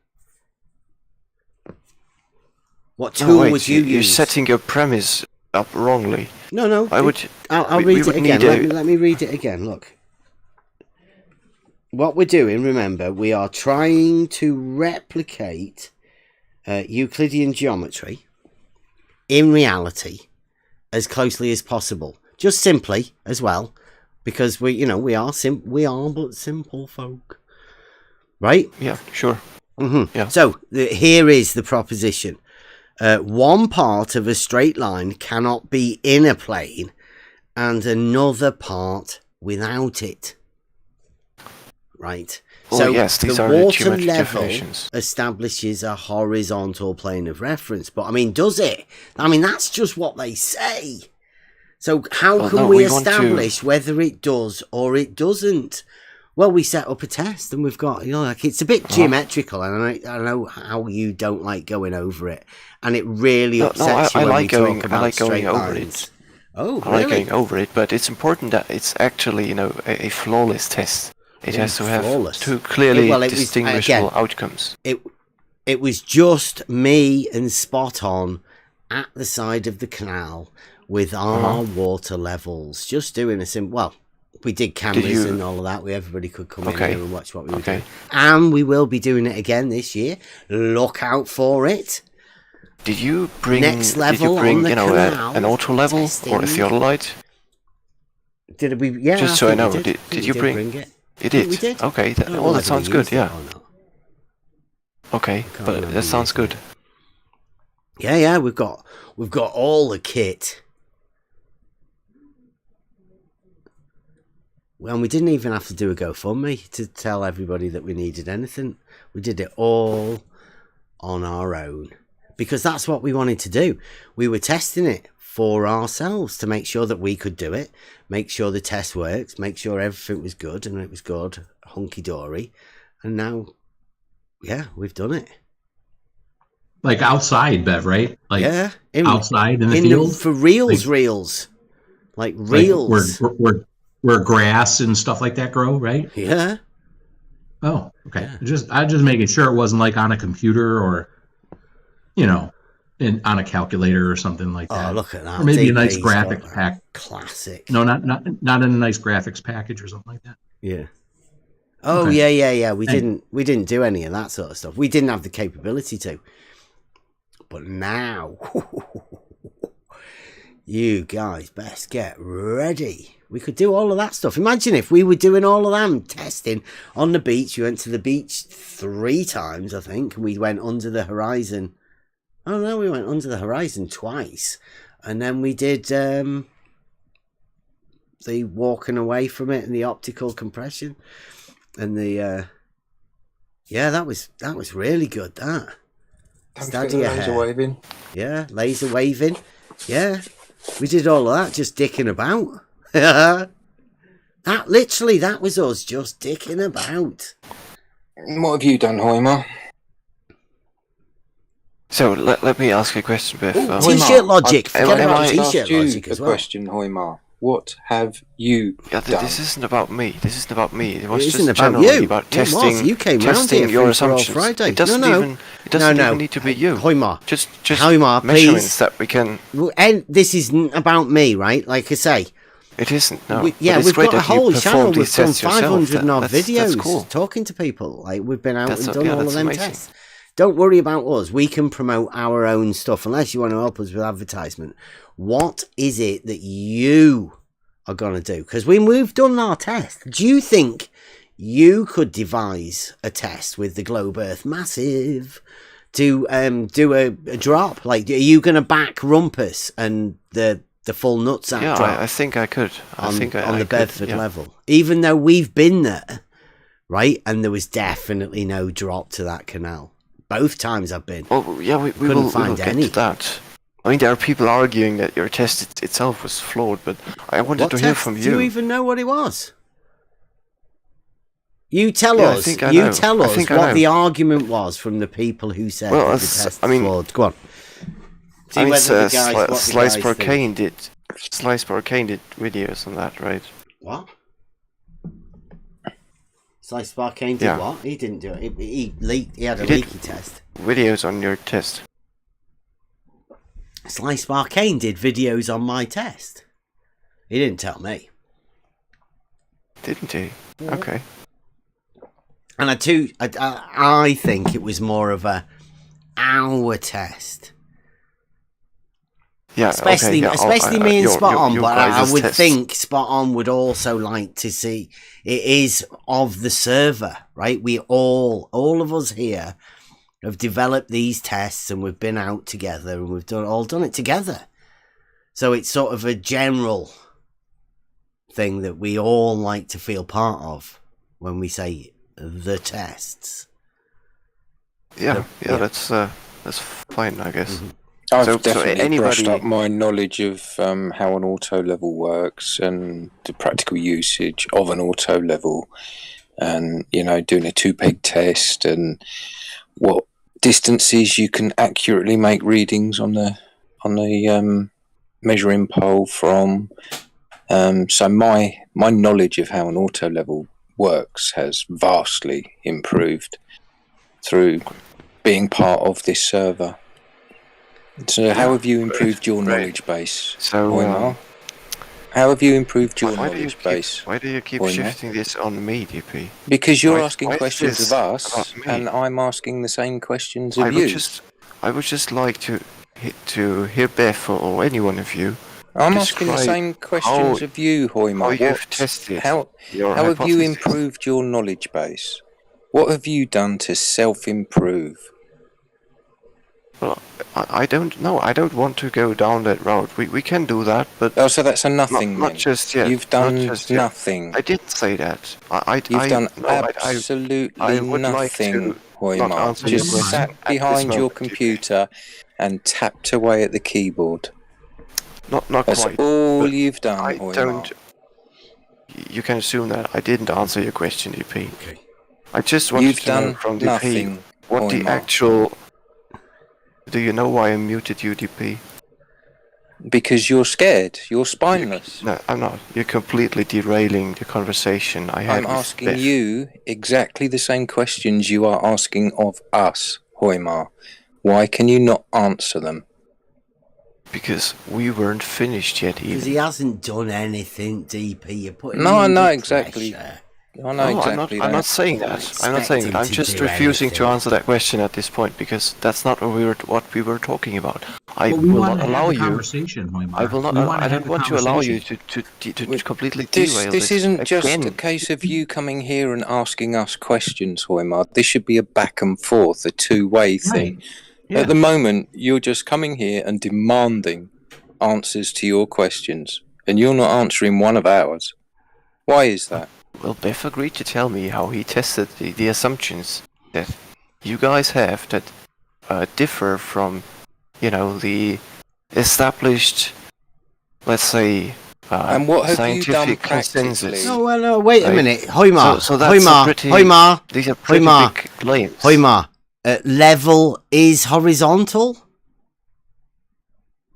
What tool would you use? You're setting your premise up wrongly. No. I would. I'll we read it would again. need Let me read it again. Look. What we're doing, remember, we are trying to replicate Euclidean geometry in reality as closely as possible. Just simply as well, because we are but simple folk, right? Yeah, sure. Mm-hmm. Yeah. So here is the proposition: one part of a straight line cannot be in a plane, and another part without it. Right. Oh, So yes, these the are the water geometric level definitions. establishes a horizontal plane of reference. But I mean, does it? I mean, that's just what they say. So how can we establish whether it does or it doesn't? Well, we set up a test and we've got, it's a bit geometrical, and I know how you don't like going over it, and it really upsets you when we talk about straight lines. Oh, I like really? going over it, but it's important that it's actually, a flawless test. It has to have flawless. two clearly Well, it was, distinguishable again, outcomes. It was just me and Spot On at the side of the canal with our water levels, just doing a simple. Well, We did cameras and all of that. Everybody could come in here and watch what we were doing. Okay. And we will be doing it again this year. Look out for it. Did you bring Next level on the canal an auto level testing. or a theodolite? Did we? Yeah. Just so I know, did you bring it? You did. We did. Okay. That sounds good. Yeah. Okay, but that sounds good. Yeah. We've got all the kit. And we didn't even have to do a GoFundMe to tell everybody that we needed anything. We did it all on our own because that's what we wanted to do. We were testing it for ourselves to make sure that we could do it, make sure the test worked, make sure everything was good, and it was good, hunky-dory. And now, yeah, we've done it. Like outside, Bev, right? Like outside in the field? For reels. Like reels. Like where grass and stuff like that grow, right? Yeah. Oh, okay. Yeah. I just making sure it wasn't like on a computer or, on a calculator or something like that. Oh, look at that! Or maybe a nice graphics pack. Classic. No, not in a nice graphics package or something like that. Yeah. Oh, okay. Yeah. We didn't do any of that sort of stuff. We didn't have the capability to. But now, you guys best get ready. We could do all of that stuff. Imagine if we were doing all of that testing on the beach. We went to the beach 3 times, I think, and we went under the horizon. Oh, no, we went under the horizon twice. And then we did the walking away from it and the optical compression. And the... yeah, that was really good, that. Laser waving. Yeah, laser waving. Yeah, we did all of that just dicking about. That was us just dicking about. What have you done, Hoimer? So let me ask you a question, Biff. T-shirt logic. Forget about T-shirt logic as well. Question, Hoimer. What have you done? This isn't about me. It was it just isn't about generally you. about testing. You came round here your for all assumptions. Friday. It doesn't even need to be you. Hoimer. Just Hoimer, measurements please. that we can. And this isn't about me, right? Like I say. It isn't. No. We've got a whole channel. We've done 500 odd videos talking to people. Like we've been out and done all of them tests. Don't worry about us. We can promote our own stuff unless you want to help us with advertisement. What is it that you are going to do? Because when we've done our test, do you think you could devise a test with the Globe Earth Massive to do a drop? Like, are you going to back Rumpus and the full nutsack drop? Yeah, I think I could. On the Bedford level. Even though we've been there, right? And there was definitely no drop to that canal. Both times I've been. Well, yeah, we will get to that. I mean, there are people arguing that your test itself was flawed, but I wanted to hear from you. Do you even know what it was? You tell us. Tell us what the argument was from the people who said that the test was flawed. Go on. Slice Arcane did videos on that, right? What? Slice Arcane did what? He didn't do it. He had a leaky test. Videos on your test. Slice Arcane did videos on my test. He didn't tell me. Didn't he? Yeah. Okay. And I think it was more of our test. Yeah, especially me and Spot On, but I would think Spot On would also like to see it is of the server, right? We all of us here have developed these tests and we've been out together and we've done it together. So it's sort of a general thing that we all like to feel part of when we say the tests. Yeah, that's fine, I guess. Mm-hmm. I've definitely brushed up my knowledge of how an auto level works and the practical usage of an auto level, and doing a 2-peg test and what distances you can accurately make readings on the measuring pole from. So my knowledge of how an auto level works has vastly improved through being part of this server. So how have you improved your knowledge base? So How have you improved your Why do you knowledge keep, base? why do you keep Hoima? shifting this on me, DP? Because you're Why asking is questions this of us, about me? and I'm asking the same questions I of would you. just like to hear Beth or any one of you. I'm asking the describe same questions of you, Hoima. how you've tested How your have you hypothesis. improved your knowledge base? What have you done to self-improve? Well, I don't know. I don't want to go down that route. We can do that, but Oh, so that's a nothing not then. just yet. You've done not just yet. nothing. I didn't say that. You've done no, absolutely I would nothing, like to Hoima. not answer Just your question sat at this behind your moment, computer and tapped away at the keyboard. Not That's quite. all but you've done, I Hoima. don't. You can assume that I didn't answer your question, DP. Okay. I just wanted You've to know done from DP nothing, what the Hoima. actual. Do you know why I muted you, DP? Because you're scared. You're spineless. No, I'm not. You're completely derailing the conversation I had I'm with asking Beth. you exactly the same questions you are asking of us, Hoima. Why can you not answer them? Because we weren't finished yet Because either. he hasn't done anything, DP. You're putting No, him I know under exactly. pressure. I know No, exactly I'm that. not saying Don't that. I'm not expect saying him it. I'm to just do refusing to anything. answer that question at this point because that's not what we were talking about. I Well, we will want not to allow have a you. conversation, Hoymar. I will not. We want to I have don't a want to allow you conversation. to completely This derail isn't just again. a case of you coming here and asking us questions, Hoymar. This should be a back and forth, a two-way thing. Right. Yeah. At the moment, you're just coming here and demanding answers to your questions, and you're not answering one of ours. Why is that? Well, Beth agreed to tell me how he tested the assumptions that you guys have that differ from, the established, let's say, And what have you done scientific consensus. practically? No, wait a Right. minute. Hoymar. So that's these are pretty Hoymar. big claims. Hoymar. Level is horizontal?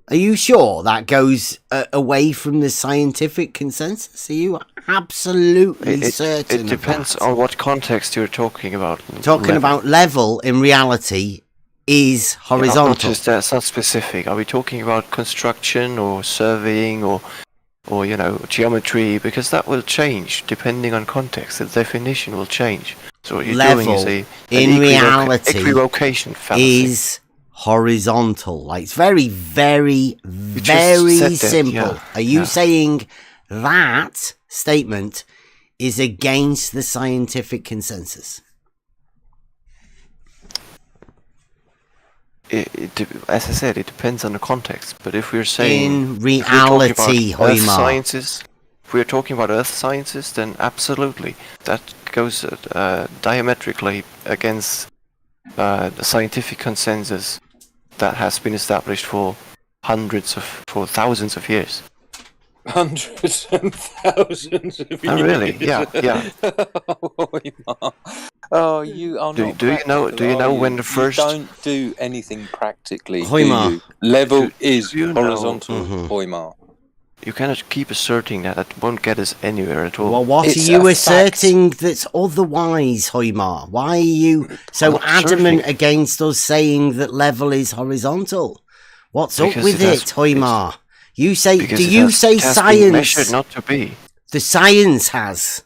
Are you sure that goes away from the scientific consensus? Are you absolutely certain It depends of that? on what context you're talking about. Talking about level in reality is horizontal. Not just that's not specific. Are we talking about construction or surveying or geometry? Because that will change depending on context. The definition will change. So what you're doing is in reality equivocation fallacy. is horizontal. Like, it's very, very, You just very said that, simple. yeah. Are you Yeah. saying that statement is against the scientific consensus? As I said, it depends on the context. But if we're saying In reality, if we're talking about earth Hoymar. sciences, if we're talking about earth sciences, then absolutely that goes diametrically against the scientific consensus that has been established for thousands of years. Hundreds and thousands of years. Oh, really? Yeah. Oh, you are not. Do you know when the first? You don't do anything practically, Hoymar. do you? Level is do you know- horizontal, Mhm. Hoymar. You cannot keep asserting that won't get us anywhere at all. Well, what It's are you a fact. asserting that's otherwise, Hoymar? Why are you so not adamant asserting. against us saying that level is horizontal? What's up Because with it has- it, Hoymar? You say, Because do it you has- say it has been science? measured not to be. The science has.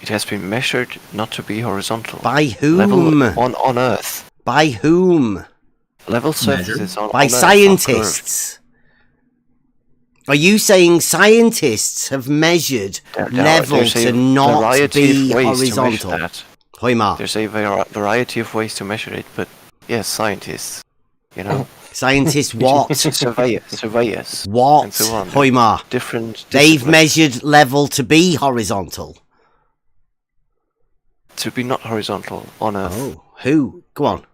It has been measured not to be horizontal. By whom? Level on Earth. By whom? Level surfaces on By on Earth are scientists. Are you saying scientists have measured curved. level There's a to not variety be of ways to horizontal? measure that. Hoymar. There's a variety of ways to measure it, but yes, scientists, Scientists what? surveyors, What? and so on. Hoymar. Different. They've disciplines. measured level to be horizontal. To be not horizontal on Earth. Oh, who? Go on.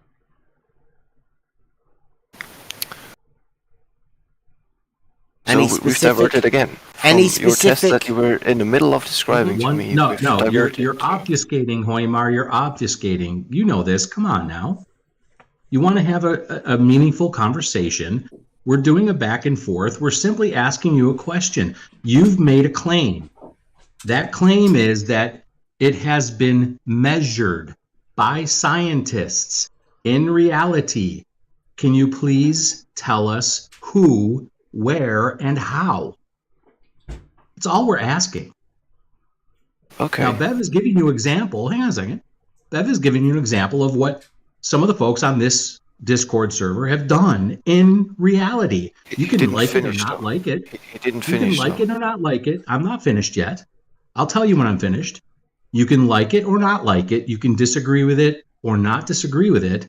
So Any we've specific? diverted again. From Any your test that specific? you were in the middle of describing to me. No, we've no, diverted. you're obfuscating, Hoymar. You're obfuscating. You know this. Come on now. You want to have a meaningful conversation. We're doing a back and forth. We're simply asking you a question. You've made a claim. That claim is that it has been measured by scientists in reality. Can you please tell us who, where, and how? That's all we're asking. Okay. Now, Bev is giving you an example. Hang on a second. Bev is giving you an example of what some of the folks on this Discord server have done in reality. You can like it or not like it. He didn't You can finish. like it or not like it. I'm not finished yet. I'll tell you when I'm finished. You can like it or not like it. You can disagree with it or not disagree with it.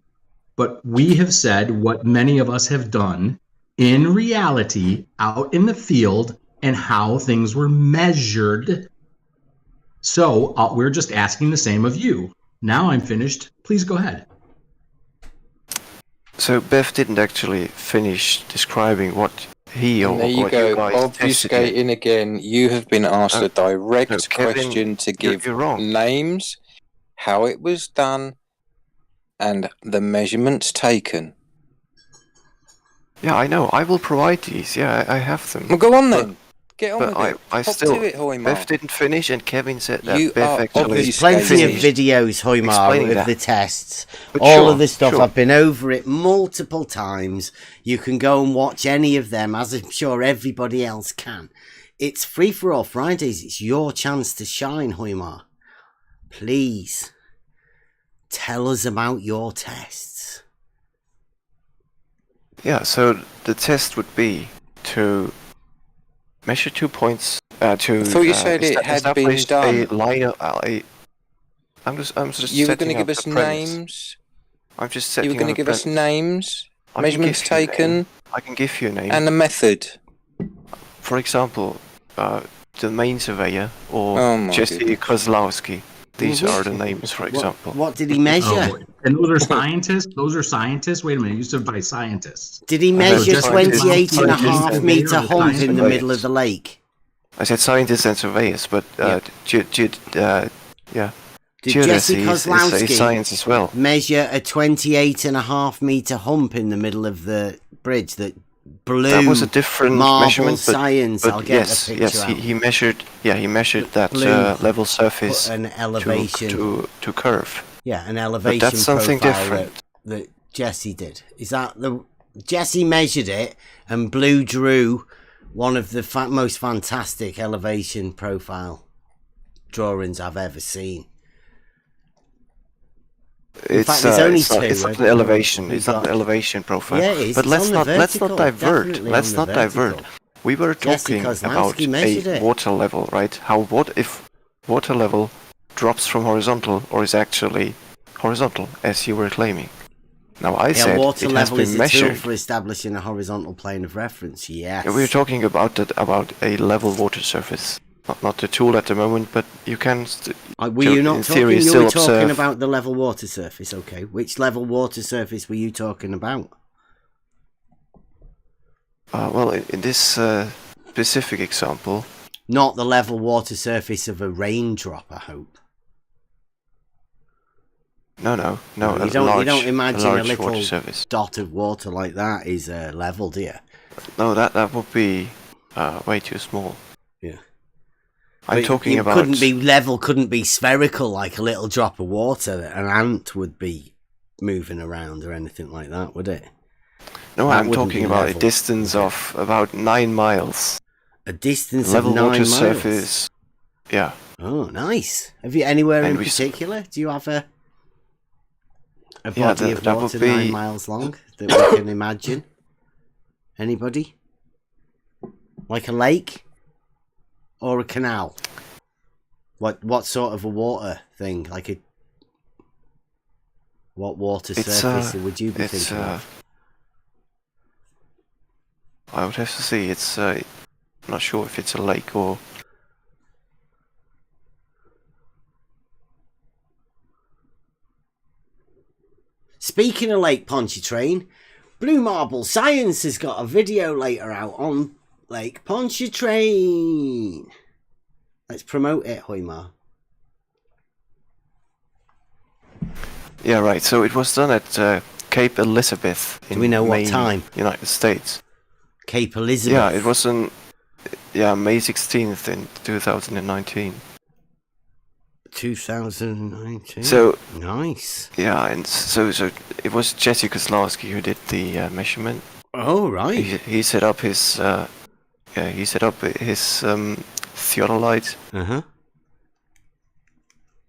But we have said what many of us have done in reality out in the field and how things were measured. So we're just asking the same of you. Now I'm finished. Please go ahead. So Bev didn't actually finish describing what he or there you what go, you guys obfuscating again. You have been asked a direct Kevin, question to give you're wrong. names, how it was done, and the measurements taken. Yeah, I know. I will provide these. Yeah, I have them. Well, go on then. Get on But with it. I Hop still. to it, Hoymar. Bev didn't finish, and Kevin said that You Bev are actually. There's plenty of finished videos, Hoymar, explaining of that. the tests. But All sure, of the stuff, sure. I've been over it multiple times. You can go and watch any of them, as I'm sure everybody else can. It's Free for All Fridays. It's your chance to shine, Hoymar. Please, tell us about your tests. Yeah. So the test would be to measure 2 points. I thought you said it had been establish done. a line of. I'm just. You were going to setting give up us the premise. names. I'm just You setting. were going to up give the us premise. names, I can measurements give you a name. taken, I can give you a name. and the method. For example, the main surveyor or Oh my Jesse goodness. Kozlowski. These are the names, for example. What did he measure? Oh, and those are scientists? Those are scientists? Wait a minute. You said by scientists. Did he said measure scientists. 28 and a Scientists half and metre surveyors. hump in the Surveyors. middle of the lake? I said scientists and surveyors, but Yeah. yeah, Did geodesy Jesse is a Kozlowski science as well. measure a 28 and a half metre hump in the middle of the bridge that blew That was a different marble measurement, science? but I'll get yes, the picture yes, out. he measured. Yeah, he measured that Blue level surface Put an elevation. to curve. Yeah, an elevation But that's something profile different. that Jesse did. Is that the Jesse measured it and Blue drew one of the most fantastic elevation profile drawings I've ever seen. It's fact, there's only it's not, two. it's not an elevation. We've It's not got- an elevation profile. Yeah, it is. But It's let's on the not vertical, divert. definitely Let's on not the divert. vertical. We were Jesse talking Kozlowski about measured a it. water level, right? What if water level drops from horizontal or is actually horizontal, as you were claiming? Now I Yeah, said water it has level is been a tool measured. for establishing a horizontal plane of reference. Yes. We were talking about a level water surface, not the tool at the moment, but you can. Were you not in talking? theory, You still were talking observe- about the level water surface. Okay, which level water surface were you talking about? Well, in this specific example, Not the level water surface of a raindrop, I hope. no. You don't imagine a large little water surface. dot of water like that is level, do you? No, that would be way too small. Yeah. I'm But talking it about. couldn't be level, couldn't be spherical like a little drop of water that an ant would be moving around or anything like that, would it? No, that I'm wouldn't talking be about level. a distance of about 9 miles. A distance Level of 9 water miles. surface. Yeah. Oh, nice. Have you anywhere And in we particular? Do you have a body Yeah, of that would water be- 9 miles long that we can imagine? Anybody? Like a lake or a canal? What sort of a water thing? Like a what water It's surface would you be it's thinking of? I would have to see. It's I'm not sure if it's a lake or. Speaking of Lake Pontchartrain, Blue Marble Science has got a video later out on Lake Pontchartrain. Let's promote it, Hoymar. Yeah, right. So it was done at Cape Elizabeth in Do we know what Maine, time? United States. Cape Elizabeth. Yeah, it was on May 16th in 2019. 2019. So nice. yeah, and so it was Jesse Kozlowski who did the measurement. Oh right. He set up his theodolite.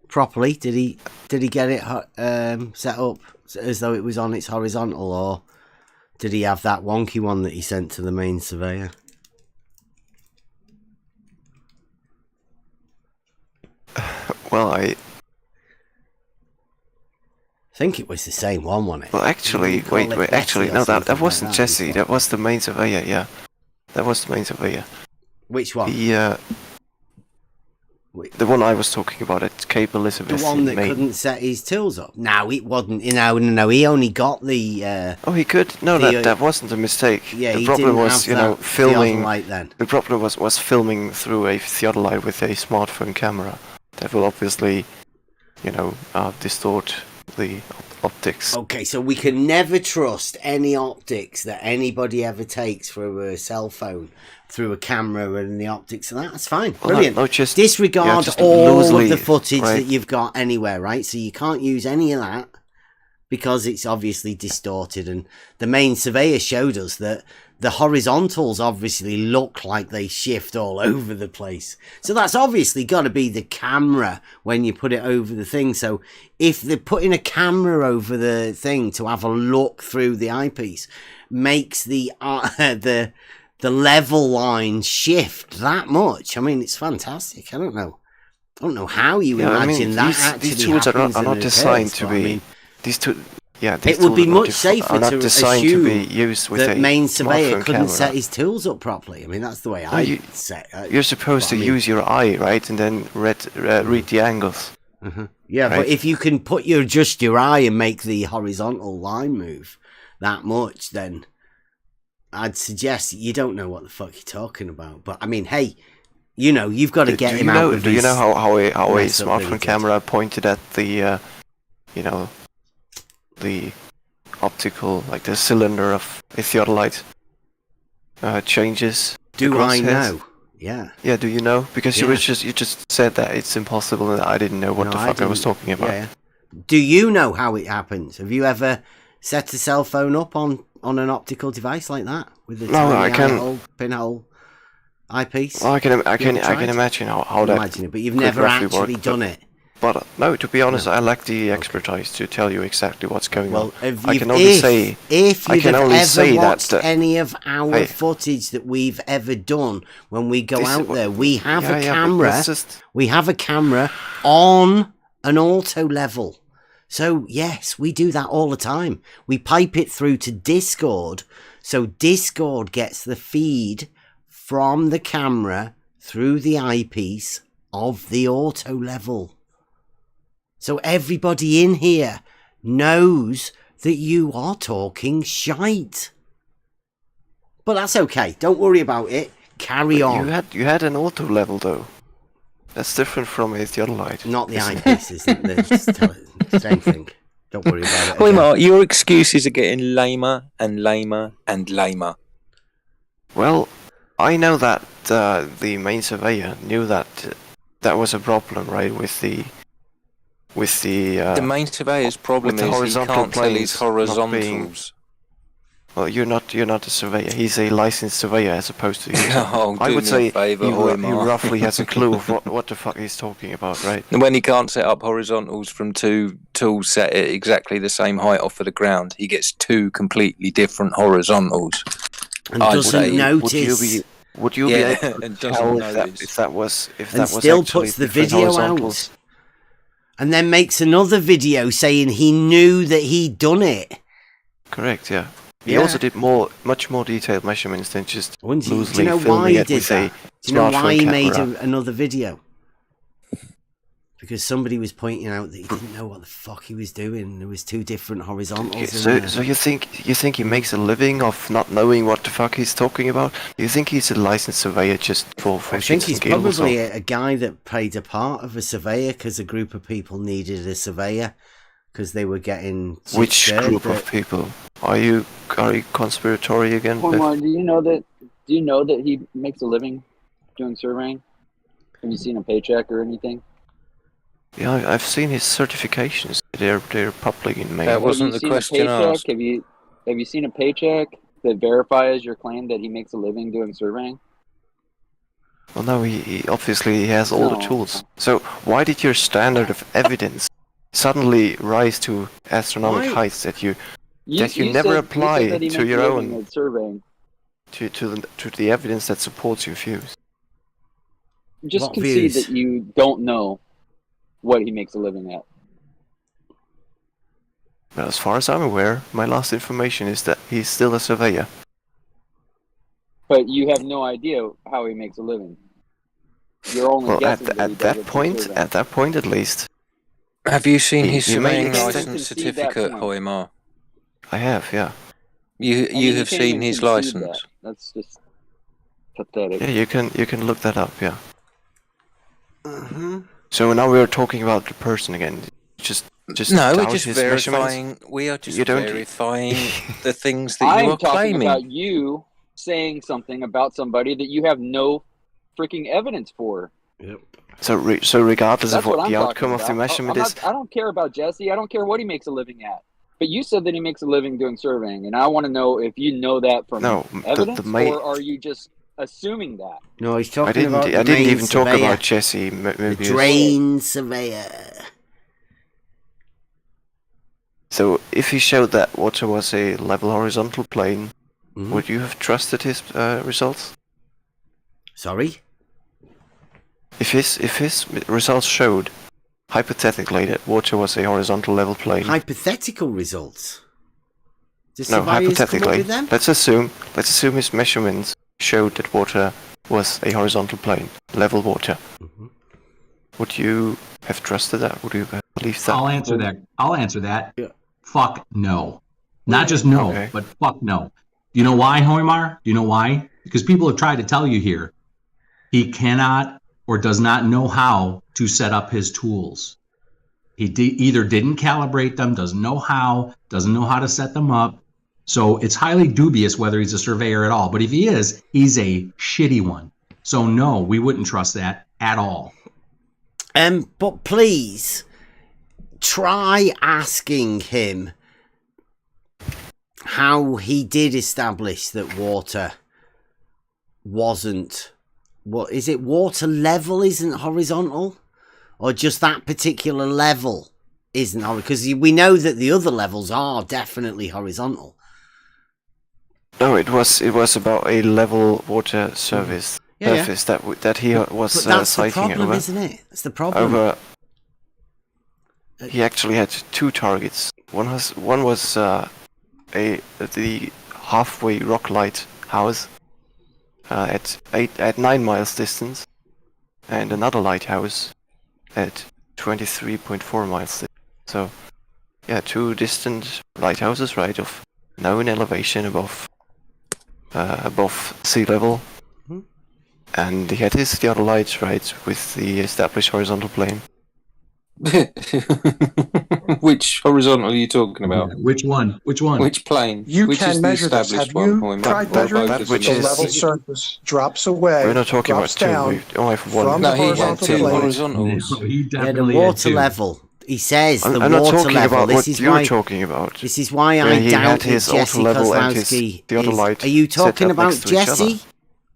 Properly? Did he get it set up as though it was on its horizontal, or did he have that wonky one that he sent to the main surveyor? Well, I think it was the same one, wasn't it? Well, actually, wait, actually, no, that wasn't like Jesse. That was the main surveyor. Yeah, that was the main surveyor. Which one? The one I was talking about at Cape Elizabeth. The one that couldn't set his tools up. No, it wasn't. No. He only got the. Oh, he could. No, that wasn't a mistake. Yeah, the problem was, filming. Then. The problem was filming through a theodolite with a smartphone camera. That will obviously, distort the optics. Okay, so we can never trust any optics that anybody ever takes through a cell phone, through a camera, and the optics of that. That's fine. Well, brilliant. No, just disregard just all loosely, of the footage right? that you've got anywhere, right? So you can't use any of that because it's obviously distorted. And the main surveyor showed us that the horizontals obviously look like they shift all over the place. So that's obviously got to be the camera when you put it over the thing. So if they're putting a camera over the thing to have a look through the eyepiece, makes the level line shift that much. I mean, it's fantastic. I don't know how you imagine that actually these tools are not designed to be. I mean, these two. Yeah, it would be much safer to designed assume to be used with that a main surveyor couldn't camera. set his tools up properly. I mean, that's the way You're supposed to use your eye, right, and then read the angles. Yeah, right? But if you can just your eye and make the horizontal line move that much, then I'd suggest you don't know what the fuck you're talking about. But I mean, hey, you've got to get him out of Do you know how a smartphone really camera pointed at the, the optical, like the cylinder of a theodolite changes? Do I know? Yeah. Yeah. Do you know? Because you just said that it's impossible, and I didn't know what the fuck I was talking about. Yeah. Do you know how it happens? Have you ever set a cell phone up on an optical device like that with a tiny pinhole eyepiece? Well, I can imagine how that. Imagine it, but you've never actually done it. But no, to be honest, I lack the expertise to tell you exactly what's going on. I can only say if you've ever watched that any of our footage that we've ever done when we go out there, we have a camera. We have a camera on an auto level. So yes, we do that all the time. We pipe it through to Discord, so Discord gets the feed from the camera through the eyepiece of the auto level. So everybody in here knows that you are talking shite. But that's okay. Don't worry about it. Carry on. You had an auto level though. That's different from a theodolite. Not the eyepiece, isn't the same thing. Don't worry about it. Wait, Mark, your excuses are getting lamer and lamer and lamer. Well, I know that the main surveyor knew that that was a problem, right, with the main surveyor's problem is he can't tell his horizontals. Well, you're not a surveyor. He's a licensed surveyor as opposed to you. Oh, I would say he Mark. roughly has a clue of what the fuck he's talking about, right? And when he can't set up horizontals from two tools set at exactly the same height off of the ground, he gets two completely different horizontals. And doesn't notice. Would you be able to tell if that was still puts the video out, and then makes another video saying he knew that he'd done it. Correct. Yeah. He also did much more detailed measurements than just loosely do you know filming why he it did with that? a Do you know why he made camera. another video? Because somebody was pointing out that he didn't know what the fuck he was doing. There was two different horizontals. So you think he makes a living off not knowing what the fuck he's talking about? You think he's a licensed surveyor just for I think he's probably a guy that played a part of a surveyor because a group of people needed a surveyor because they were getting. Which group of people? Are you conspiratory again? Omar, do you know that he makes a living doing surveying? Have you seen a paycheck or anything? Yeah, I've seen his certifications. They're public in May. That wasn't the question asked. Have you seen a paycheck that verifies your claim that he makes a living doing surveying? Well, no, he obviously has all the No. tools. So why did your standard of evidence suddenly rise to astronomical Why? heights that you You never said apply that he to makes your a living own at surveying. to the evidence that supports your views? Just What concede views? that you don't know what he makes a living at. Well, as far as I'm aware, my last information is that he's still a surveyor. But you have no idea how he makes a living. You're only Well, guessing that he does it through surveying. at that point at least, Have you seen his he may surveying extend- license concede that certificate, point. Hoymar? I have, yeah. You have can't seen even his concede license. that. That's just pathetic. Yeah, you can look that up, yeah. Mm-hmm. So now we're talking about the person again. Just No, we're doubt just his measurements? verifying. We are just You don't- verifying the things that you I'm are talking claiming. about you saying something about somebody that you have no freaking evidence for. Yep. So regardless That's of what I'm the talking outcome of the about. measurement is, I don't care about Jesse. I don't care what he makes a living at. But you said that he makes a living doing surveying, and I want to know if you know that from no, evidence, the main. or are you just assuming that? No, he's I talking about the didn't main even talk surveyor, about Jesse. the Maybe drain surveyor. So if he showed that water was a level horizontal plane, Mhm. would you have trusted his results? Sorry? If his results showed, hypothetically, that water was a horizontal level plane. Hypothetical results. Does No, surveyors come up hypothetically. with them? Let's assume his measurements showed that water was a horizontal plane, level water. Mhm. Would you have trusted that? Would you have believed that? I'll answer that. I'll answer that. Yeah. Fuck no. Not just no, Okay. but fuck no. Do you know why, Hoymar? Do you know why? Because people have tried to tell you here. He cannot or does not know how to set up his tools. He either didn't calibrate them, doesn't know how to set them up. So it's highly dubious whether he's a surveyor at all. But if he is, he's a shitty one. So no, we wouldn't trust that at all. But please try asking him how he did establish that water wasn't, what is it, water level isn't horizontal, or just that particular level isn't horizontal? Because we know that the other levels are definitely horizontal. No, it was about a level water surface that he was But that's the citing problem, over. isn't it? That's the problem. He actually had two targets. One was the halfway rock light house at 9 miles distance, and another lighthouse at 23.4 miles distance. So yeah, two distant lighthouses, right, of known elevation above sea level. Mm-hmm. And he had the other lights, right, with the established horizontal plane. Which horizontal are you talking about? Yeah, which one? Which plane? You Which can is the measure this. established Have one, you Hoymar? tried Or measuring? both That of which them? The is- level surface drops away. We're not talking about drops two. down. We only have one. from No, the he had horizontal two plane. horizontals. No, he Yeah, definitely the had water two. level. He says I'm the not water talking level. about This what is you're why. talking about. This is why Where I he doubt had that his Jesse auto level and his Kozlowski the other is. light Are you set talking up about next to each other. Jesse,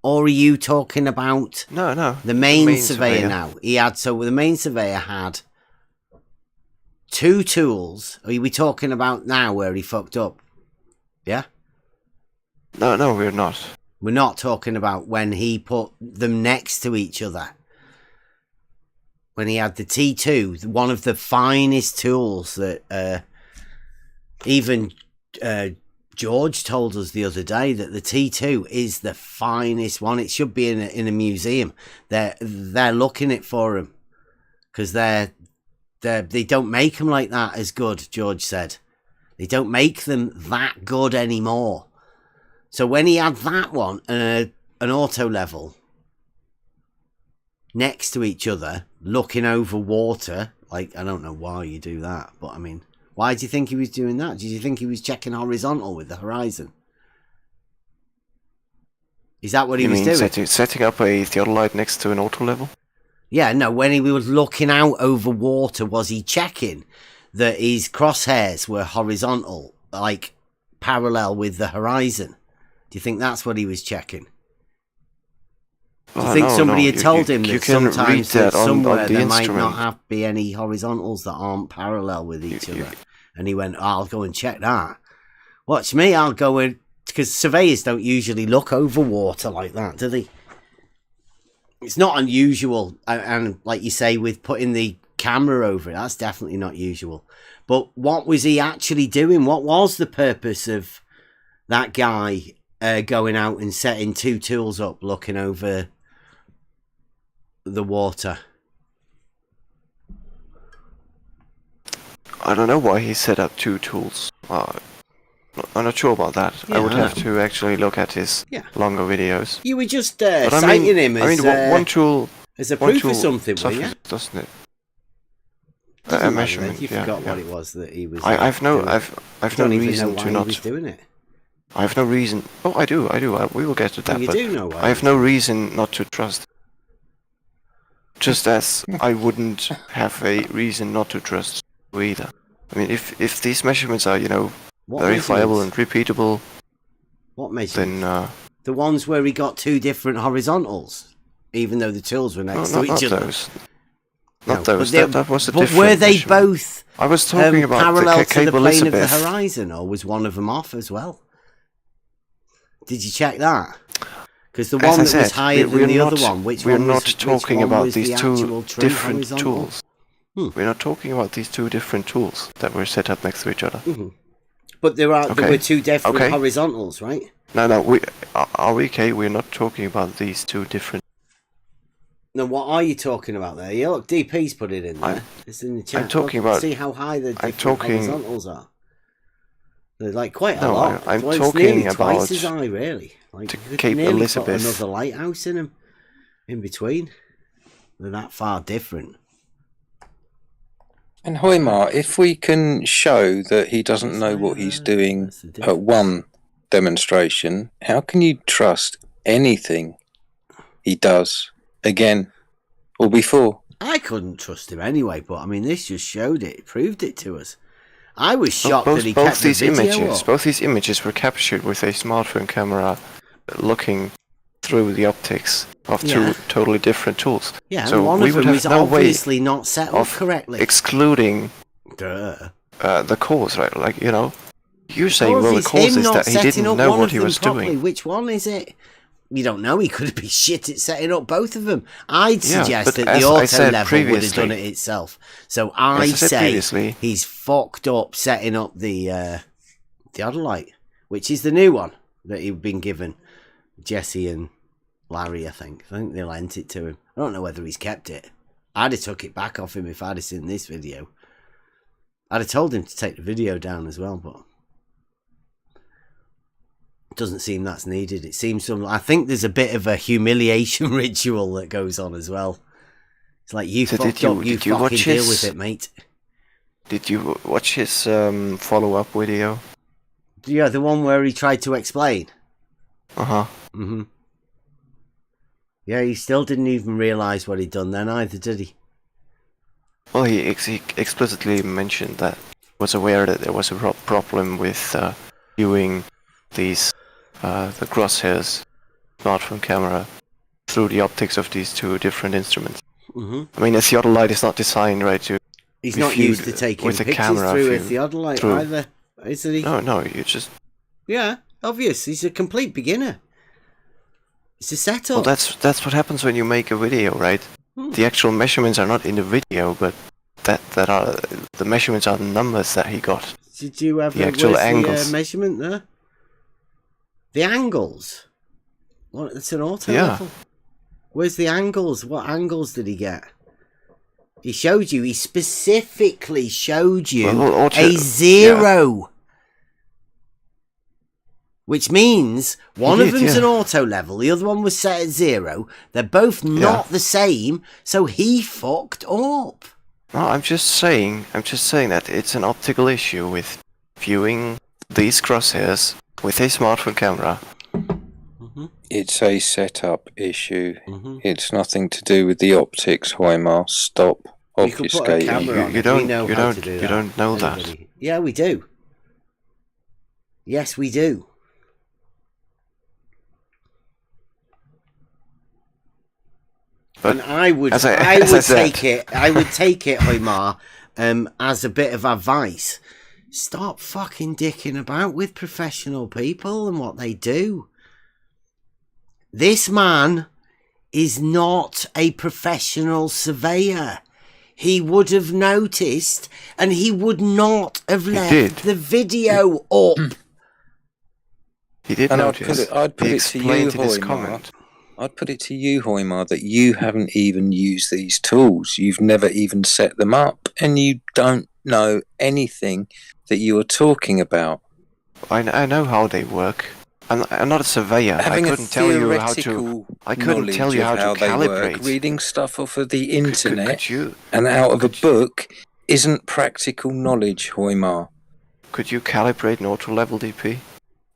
or are you talking about No. the main surveyor? Now he had the main surveyor had two tools. Are we talking about now where he fucked up? Yeah. No, we're not. We're not talking about when he put them next to each other. When he had the T2, one of the finest tools that even George told us the other day, that the T2 is the finest one. It should be in a museum. They're looking it for him because they don't make them like that as good. George said they don't make them that good anymore. So when he had that one and an auto level next to each other, looking over water, like, I don't know why you do that, but I mean, why do you think he was doing that? Did you think he was checking horizontal with the horizon? Is that what he was doing? Setting up a theodolite next to an auto level? Yeah, no, when he was looking out over water, was he checking that his crosshairs were horizontal, like parallel with the horizon? Do you think that's what he was checking? Do you think somebody had told him you that can read sometimes that on somewhere the there might instrument. not have to be any horizontals that aren't parallel with each other? And he went, I'll go and check that. Watch me, I'll go and... Because surveyors don't usually look over water like that, do they? It's not unusual. And like you say, with putting the camera over it, that's definitely not usual. But what was he actually doing? What was the purpose of that guy going out and setting two tools up, looking over the water? I don't know why he set up two tools. I'm not sure about that. Yeah, I would I have know. to actually look at his longer videos. You were just But citing him as one tool as a one proof tool of something, were you? suffers, doesn't it? Doesn't A matter, measurement. then. You yeah, forgot yeah. what it was that he was. I've no doing. I've no don't even reason know why to he not. was doing it. I have no reason. Oh, I do. We will get to that. You but do know why I have no reason not to trust. Just as I wouldn't have a reason not to trust you either. I mean, if these measurements are, What verifiable and measurements? repeatable, What measurements? then the ones where he got two different horizontals, even though the tools were next to each other. those. No, Not those. but That was a but different were they measurement. both I was talking about parallel the to the Cable plane of the Elizabeth. horizon, or was one of them off as well? Did you check that? Because the As one I that was said, higher we're than the not- other one, which we're one was, not talking which one about was these the two actual true different horizontal? tools. We're not talking about these two different tools that were set up next to each other. But there Okay. were two different Okay. horizontals, right? No, we're not talking about these two different. No, what are you talking about there? Yeah, look, DP's put it in there. It's in the chat. I'm talking Look, about- see how high the different talking- horizontals are. They're like quite a No, lot. I'm Well, it's talking nearly about twice as high, really. Like the you could Cape nearly Elizabeth. put another lighthouse in them, in between. They're that far different. And Hoymar, if we can show that he doesn't know what he's doing That's the difference. at one demonstration, how can you trust anything he does again or before? I couldn't trust him anyway, but I mean, this just showed it. It proved it to us. I was shocked that he kept the video up. Both these images were captured with a smartphone camera, looking through the optics of two totally different tools. Yeah, so one we of would them have is no way obviously not set up of correctly. excluding Duh. the cause, right? Like, you're saying, Because well, the it's cause him is not that he setting didn't up know one what of he them was properly. doing. Which one is it? You don't know. He could be shit at setting up both of them. I'd Yeah, suggest but that as the I auto said level would have done previously- it itself. So As I said say previously- he's fucked up setting up the other light, which is the new one that he'd been given. Jesse and Larry, I think they lent it to him. I don't know whether he's kept it. I'd have took it back off him if I'd have seen this video. I'd have told him to take the video down as well, but it doesn't seem that's needed. It seems I think there's a bit of a humiliation ritual that goes on as well. It's like, you So fucked did you- up, you did you fucking watch deal his- with it, mate. Did you watch his follow-up video? Yeah, the one where he tried to explain. Uh-huh. Mm-hmm. Yeah, he still didn't even realise what he'd done then either, did he? Well, he explicitly mentioned that he was aware that there was a problem with viewing these the crosshairs smartphone camera through the optics of these two different instruments. Mm-hmm. I mean, a theodolite is not designed, right, to He's be not viewed used to taking with a pictures camera through a view theodolite through. either, is he? No, you just... Yeah, obvious. He's a complete beginner. It's a setup. Well, that's what happens when you make a video, right? The actual measurements are not in the video, but that are the measurements are the numbers that he got. Did you have the actual angles? The measurement there? The angles. What? It's an auto Yeah. level. Where's the angles? What angles did he get? He showed you. He specifically showed you a 0. Which means one of them's an auto level, the other one was set at 0. They're both not the same, so he fucked up. No, I'm just saying that it's an optical issue with viewing these crosshairs with a smartphone camera. It's a setup issue. It's nothing to do with the optics, Hoymar. Stop You could put a obfuscating. camera on You it. don't- We know you how don't- to do you that. don't know that. Anybody. Yeah, we do. Yes, we do. And I would take it, Hoymar, as a bit of advice. Stop fucking dicking about with professional people and what they do. This man is not a professional surveyor. He would have noticed, and he would not have left the video up. He did notice. I'd put it to you, Hoymar. I'd put it to you, Hoymar, that you haven't even used these tools. You've never even set them up, and you don't know anything that you are talking about. I know how they work. I'm not a surveyor. I couldn't tell you how to calibrate. Reading stuff off of the internet and out of a book isn't practical knowledge, Hoymar. Could you calibrate an auto level, DP?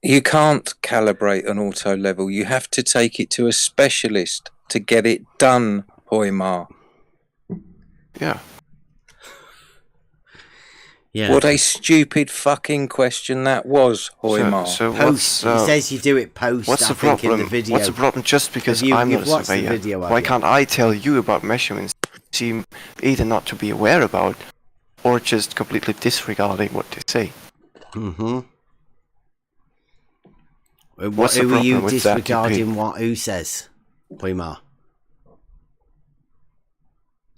You can't calibrate an auto level. You have to take it to a specialist to get it done, Hoymar. Yeah. Yeah. What a stupid fucking question that was, Hoymar. So post. He says you do it post. What's the problem? In the video. What's the problem? Just because I'm not a surveyor, why can't I tell you about measurements you seem either not to be aware about, or just completely disregarding what they say? Mm-hmm. Who are you disregarding who says, Hoymar?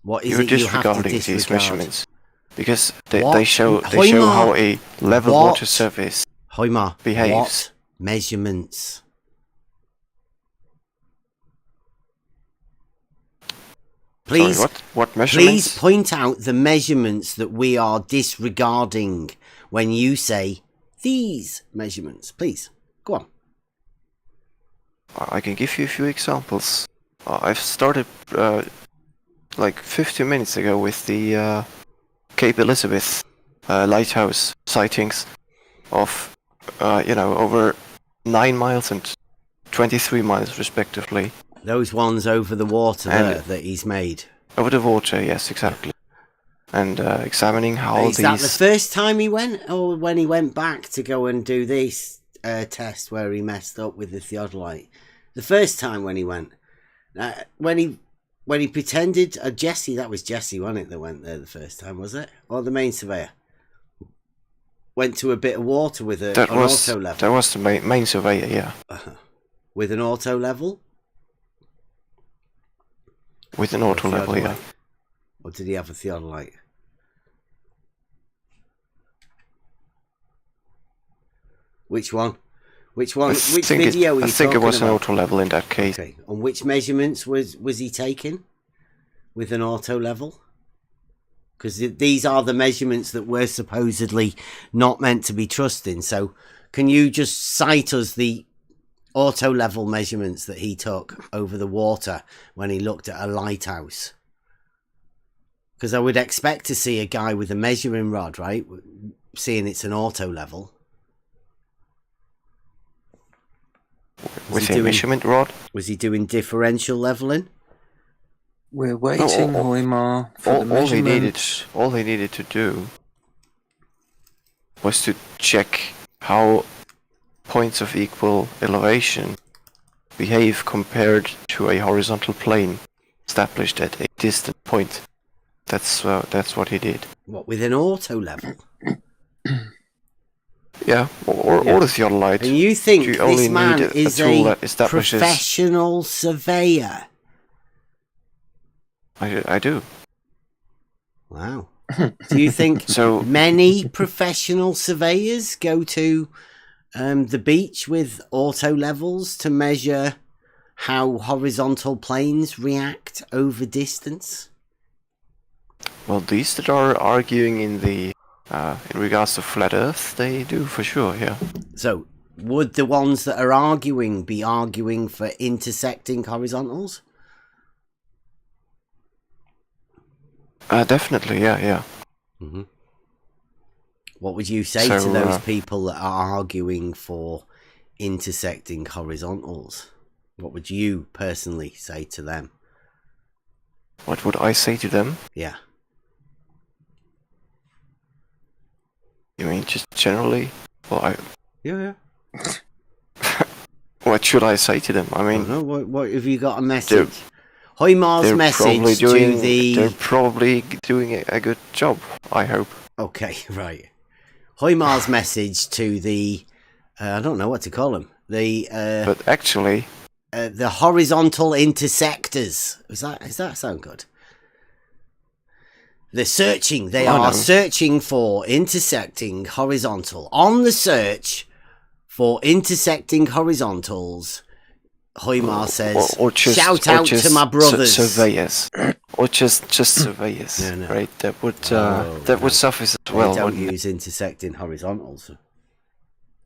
What is You're it you disregarding have to disregard? These measurements because they show how a level water surface behaves. What measurements? Please, sorry, what measurements? Please point out the measurements that we are disregarding when you say these measurements. Please, go on. I can give you a few examples. I've started like 15 minutes ago with the Cape Elizabeth lighthouse sightings of over 9 miles and 23 miles respectively. Those ones over the water there that he's made. Over the water, yes, exactly. And examining how Is that the first time he went, or when he went back to go and do this test where he messed up with the theodolite? The first time when he went, when he pretended, Jesse, that was Jesse, wasn't it, that went there the first time, was it? Or the main surveyor? Went to a bit of water with an auto level. That was the main surveyor, yeah. With an auto level? With an auto level, yeah. Or did he have a theodolite? Which one? Which one? Which video? I think it was an auto level in that case. Okay. And which measurements was he taking with an auto level? Because these are the measurements that we're supposedly not meant to be trusting. So, can you just cite us the auto level measurements that he took over the water when he looked at a lighthouse? Because I would expect to see a guy with a measuring rod, right? Seeing it's an auto level. With a measurement rod? Was he doing differential leveling? We're waiting, Hoymar, for the measurements. All he needed to do was to check how points of equal elevation behave compared to a horizontal plane established at a distant point. That's what he did. What, with an auto level? Yeah, or the theodolite. And you think this man is a professional surveyor? I do. Wow. Do you think many professional surveyors go to the beach with auto levels to measure how horizontal planes react over distance? Well, these that are arguing in regards to flat Earth, they do for sure, yeah. So, would the ones that are arguing be arguing for intersecting horizontals? Definitely, yeah. Mm-hmm. What would you say to those people that are arguing for intersecting horizontals? What would you personally say to them? What would I say to them? Yeah. You mean just generally? Well, Yeah. What should I say to them? I mean, what have you got a message? Hoymar's They're message to the... They're probably doing a good job, I hope. Okay, right. Hoymar's message to the... I don't know what to call them. But actually... the horizontal intersectors. Does that sound good? They're searching. They are searching for intersecting horizontal. On the search for intersecting horizontals, Hoymar says, shout out to my brothers. Surveyors. Or just surveyors, right? That would suffice as well. They don't use intersecting horizontals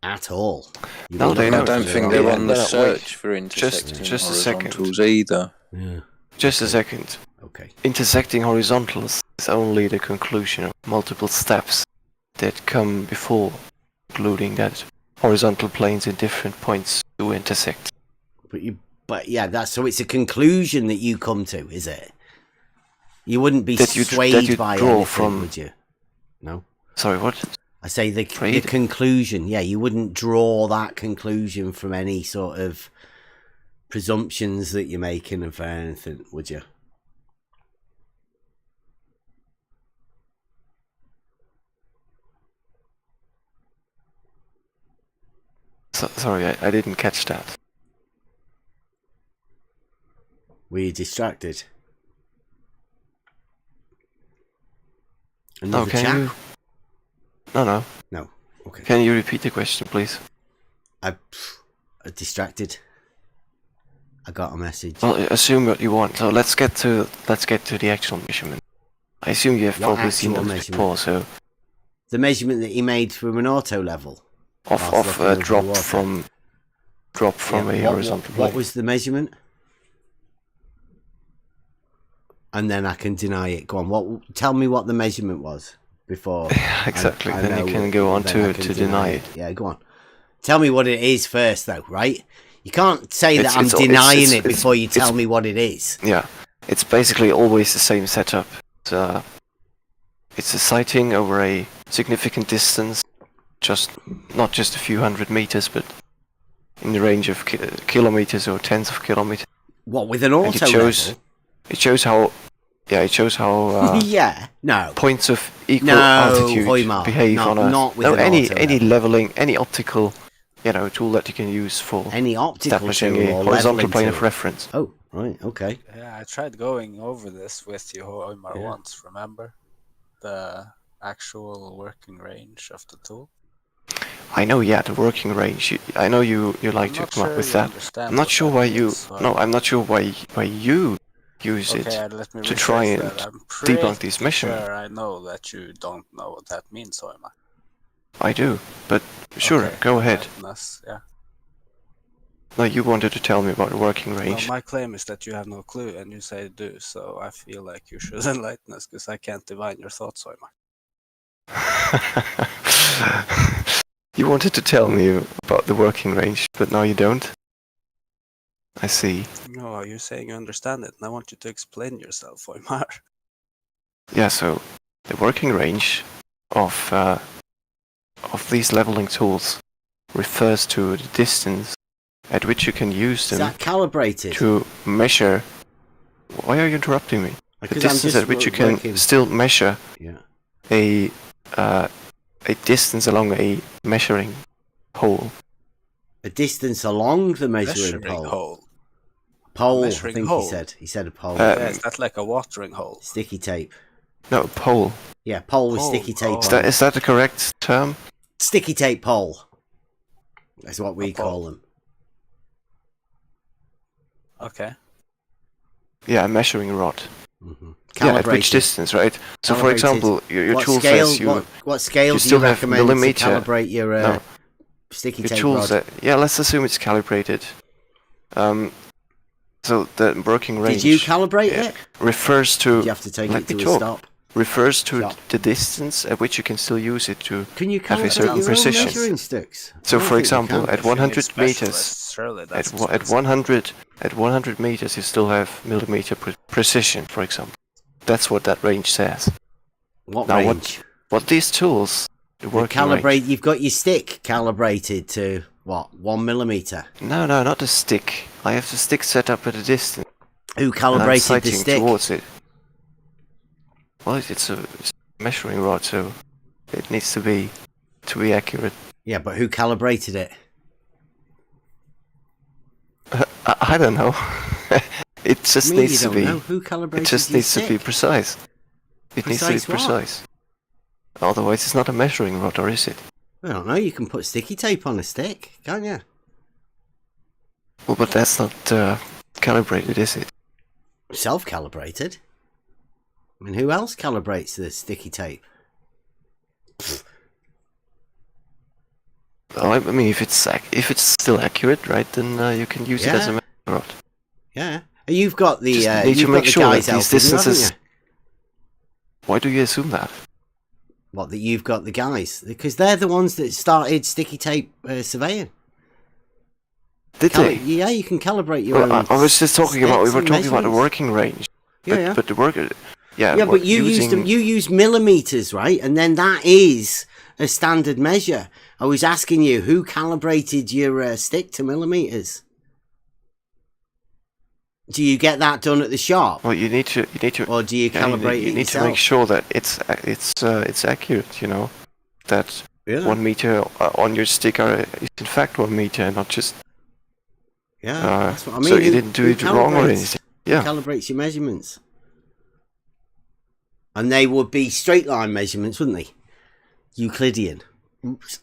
at all. No, I don't think they're on the search for intersecting horizontals either. Yeah. Just a second. Okay. Intersecting horizontals is only the conclusion of multiple steps that come before concluding that horizontal planes in different points do intersect. But yeah, so it's a conclusion that you come to, is it? You wouldn't be swayed by anything, would you? No. Sorry, what? I say the conclusion. Yeah, you wouldn't draw that conclusion from any sort of presumptions that you're making of anything, would you? Sorry, I didn't catch that. Were you distracted? No, can you... No. No, okay. Can you repeat the question, please? I'm distracted. I got a message. Well, assume what you want. So let's get to the actual measurement. I assume you have probably seen those before, so... The measurement that he made from an auto level? Of a drop from a horizontal plane. What was the measurement? And then I can deny it. Go on. Tell me what the measurement was before. Exactly. Then you can go on to deny it. Yeah, go on. Tell me what it is first, though. Right? You can't say that I'm denying it before you tell me what it is. Yeah, it's basically always the same setup. It's a sighting over a significant distance. Not just a few hundred meters, but in the range of kilometers or tens of kilometers. What, with an auto level? It shows how. Yeah, it shows how. Points of equal altitude behave on any leveling, any optical, tool that you can use for establishing a horizontal plane of reference. Oh, right, okay. Yeah, I tried going over this with you, Hoymar, once. Remember the actual working range of the tool? I know, the working range. I know you like to come up with that. I'm not sure why you. No, I'm not sure why you use it to try and debunk these measurements. Sure, I know that you don't know what that means, Hoymar. I do, but sure, go ahead. Yeah. No, you wanted to tell me about the working range. Well, my claim is that you have no clue, and you say you do, so I feel like you should enlighten us, because I can't divine your thoughts, Hoymar. You wanted to tell me about the working range, but now you don't? I see. No, you're saying you understand it, and I want you to explain yourself, Hoymar. Yeah, so the working range of these leveling tools refers to the distance at which you can use them. Is that calibrated? To measure. Why are you interrupting me? The distance at which you can still measure a distance along a measuring pole. A distance along the measuring pole. Pole, I think he said. He said a pole. Is that like a watering hole? Sticky tape. No, pole. Yeah, pole with sticky tape. Is that the correct term? Sticky tape pole. That's what we call them. Okay. Yeah, a measuring rod. Mm-hmm. Yeah, at which distance, right? So, for example, your tool says what scale you do still you have recommend millimeter. to calibrate your sticky tape rod? Let's assume it's calibrated. So the working range. Did you calibrate it? Refers to. Did you have to take it to a stop? Refers to the distance at which you can still use it to have a certain precision. Measuring sticks? So, for example, at 100 meters, at 100 meters, you still have millimeter precision, for example. That's what that range says. What range? What these tools calibrate? You've got your stick calibrated to what? 1 millimeter? No, not the stick. I have the stick set up at a distance. Who and I'm calibrated the sighting stick? towards it. Well, it's a measuring rod, so it needs to be accurate. Yeah, but who calibrated it? I don't know. It just needs to be. Who calibrated It just your needs to be stick? precise. It needs to be Precise what? precise. Otherwise, it's not a measuring rod, or is it? I don't know. You can put sticky tape on a stick, can't you? Well, but that's not calibrated, is it? Self-calibrated. I mean, who else calibrates the sticky tape? Oh, I mean, if it's still accurate, right, then you can use it as a measuring rod. Yeah. You've got the Just need to you've make got the sure that guys these helping you, haven't distances. you? Why do you assume that? What, that you've got the guys? Because they're the ones that started sticky tape surveying. Did they? Yeah, you can calibrate your own. I was just talking about. We sticks were and talking about the measurements. working range. Yeah, But the worker. Yeah. Yeah, but you using... use millimeters, right? And then that is a standard measure. I was asking you who calibrated your stick to millimeters. Do you get that done at the shop? Well, you need to. Or do you calibrate you it need yourself? to make sure that it's accurate. You know, that 1 meter on your stick is in fact 1 meter, and not just. Yeah, that's what I mean. So you didn't do it wrong or anything. Yeah. Who calibrates your measurements? And they would be straight line measurements, wouldn't they? Euclidean. Oops.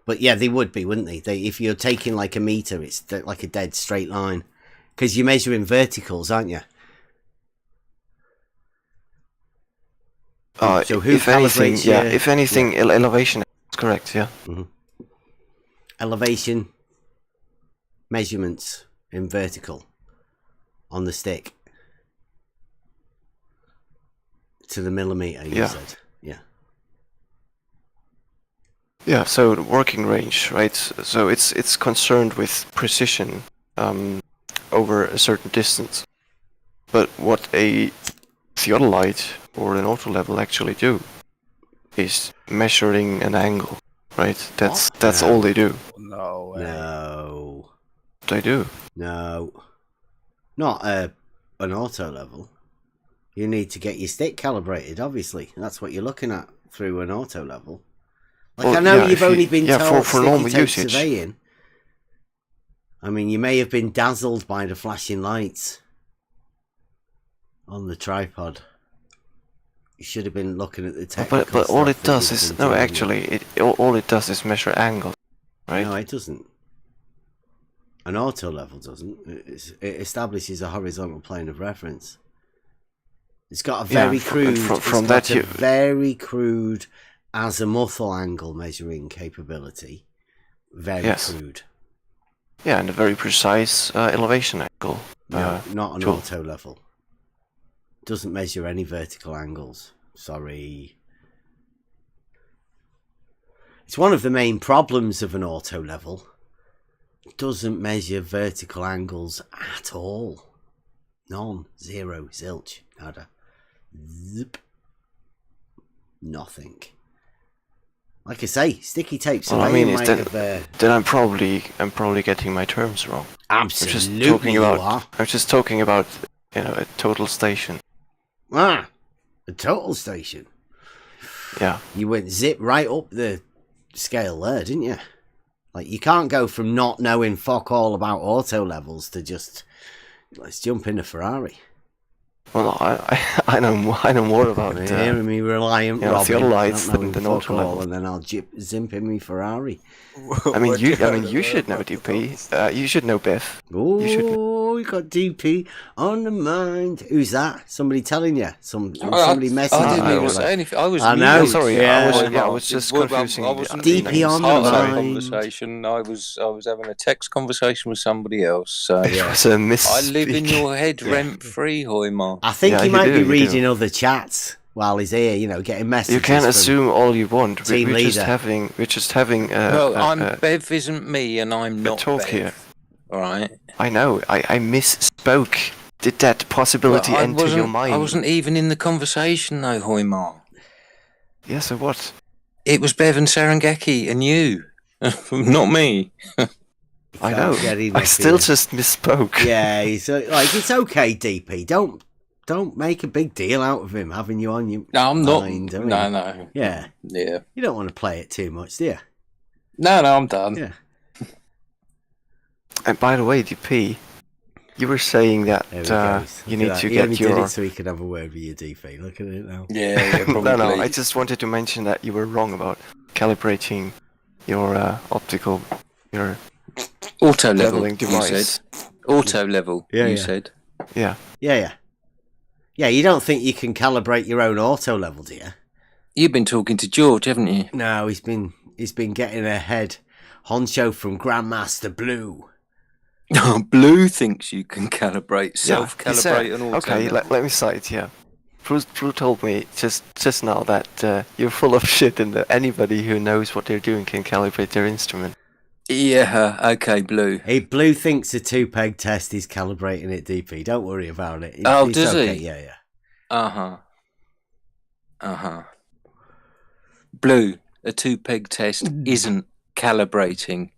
But yeah, they would be, wouldn't they? If you're taking like a meter, it's like a dead straight line. Because you're measuring verticals, aren't you? So who if anything, calibrates your... if anything, elevation is correct, yeah. Mm-hmm. Elevation measurements in vertical on the stick to the millimeter, you said. Yeah. Yeah, so the working range, right? So it's concerned with precision over a certain distance. But what a theodolite or an auto level actually do is measuring an angle, right? That's all they do. No way. No. They do. No. Not an auto level. You need to get your stick calibrated, obviously. That's what you're looking at through an auto level. Like, Well, I know yeah, you've only been told for normal sticky tape usage. surveying. I mean, you may have been dazzled by the flashing lights on the tripod. You should have been looking at the technical But all stuff it that does you've is been dealing with. actually all it does is measure angle, right? No, it doesn't. An auto level doesn't. It establishes a horizontal plane of reference. It's got a very crude. From that very crude azimuthal angle measuring capability. Very crude. Yeah, and a very precise elevation angle. No, not an tool. auto level. Doesn't measure any vertical angles. Sorry. It's one of the main problems of an auto level. It doesn't measure vertical angles at all. None. Zero. Zilch. Nada. Zip. Nothing. Like I say, sticky tape surveying might have... Then I'm probably getting my terms wrong. Absolutely you are. I'm just talking about, a total station. Ah, a total station. Yeah. You went zip right up the scale there, didn't you? Like, you can't go from not knowing fuck all about auto levels to just, let's jump in a Ferrari. Well, I know more about it. Hearing me reliant Robin, theodolites not knowing than fuck auto all, level. and then I'll zimp in me Ferrari. I mean, you should know DP. You should know Biff. Oh, we got DP on the mind. Who's that? Somebody telling you? Somebody messaging I didn't you? even say anything. I was. I know. muted. Sorry, Yeah. I was just confusing. I wasn't DP on the part of the mind. conversation. I was having a text conversation with somebody else. So It was a I live in your head rent free, Hoymar. I think Yeah, he you might do, be you reading do. other chats while he's here, getting messages. You can from assume all you want. Team We're just leader. having. No, Bev isn't me, and I'm not talk Bev. here. All right. I know. I misspoke. Did that possibility But enter your mind? I wasn't even in the conversation, though, Hoymar. Yeah, so what? It was Bev and Serengeti and you, not me. I know. Getting I up still here. just misspoke. Yeah, he's like, it's okay, DP. Don't make a big deal out of him having you on your I'm mind. not. I mean, No. Yeah. Yeah. You don't want to play it too much, do you? No, I'm done. Yeah. And by the way, DP, you were saying that There he goes. you Look need at to that. He get only your... did it so he could have a word with you, DP. Look at it now. Yeah, probably. No, I just wanted to mention that you were wrong about calibrating your optical, your Auto level, leveling you device. said. Auto level, Yeah, you yeah. said. Yeah. Yeah, you don't think you can calibrate your own auto level, do you? You've been talking to George, haven't you? No, he's been getting a head honcho from Grandmaster Blue. Blue thinks you can calibrate, self-calibrate an auto Okay, level. let me cite here. Prue told me just now that you're full of shit and that anybody who knows what they're doing can calibrate their instrument. Yeah, okay, Blue. Hey, Blue thinks a 2-peg test is calibrating it, DP. Don't worry about it. Oh, it's does okay. he? Yeah. Uh-huh. Blue, a 2-peg test isn't calibrating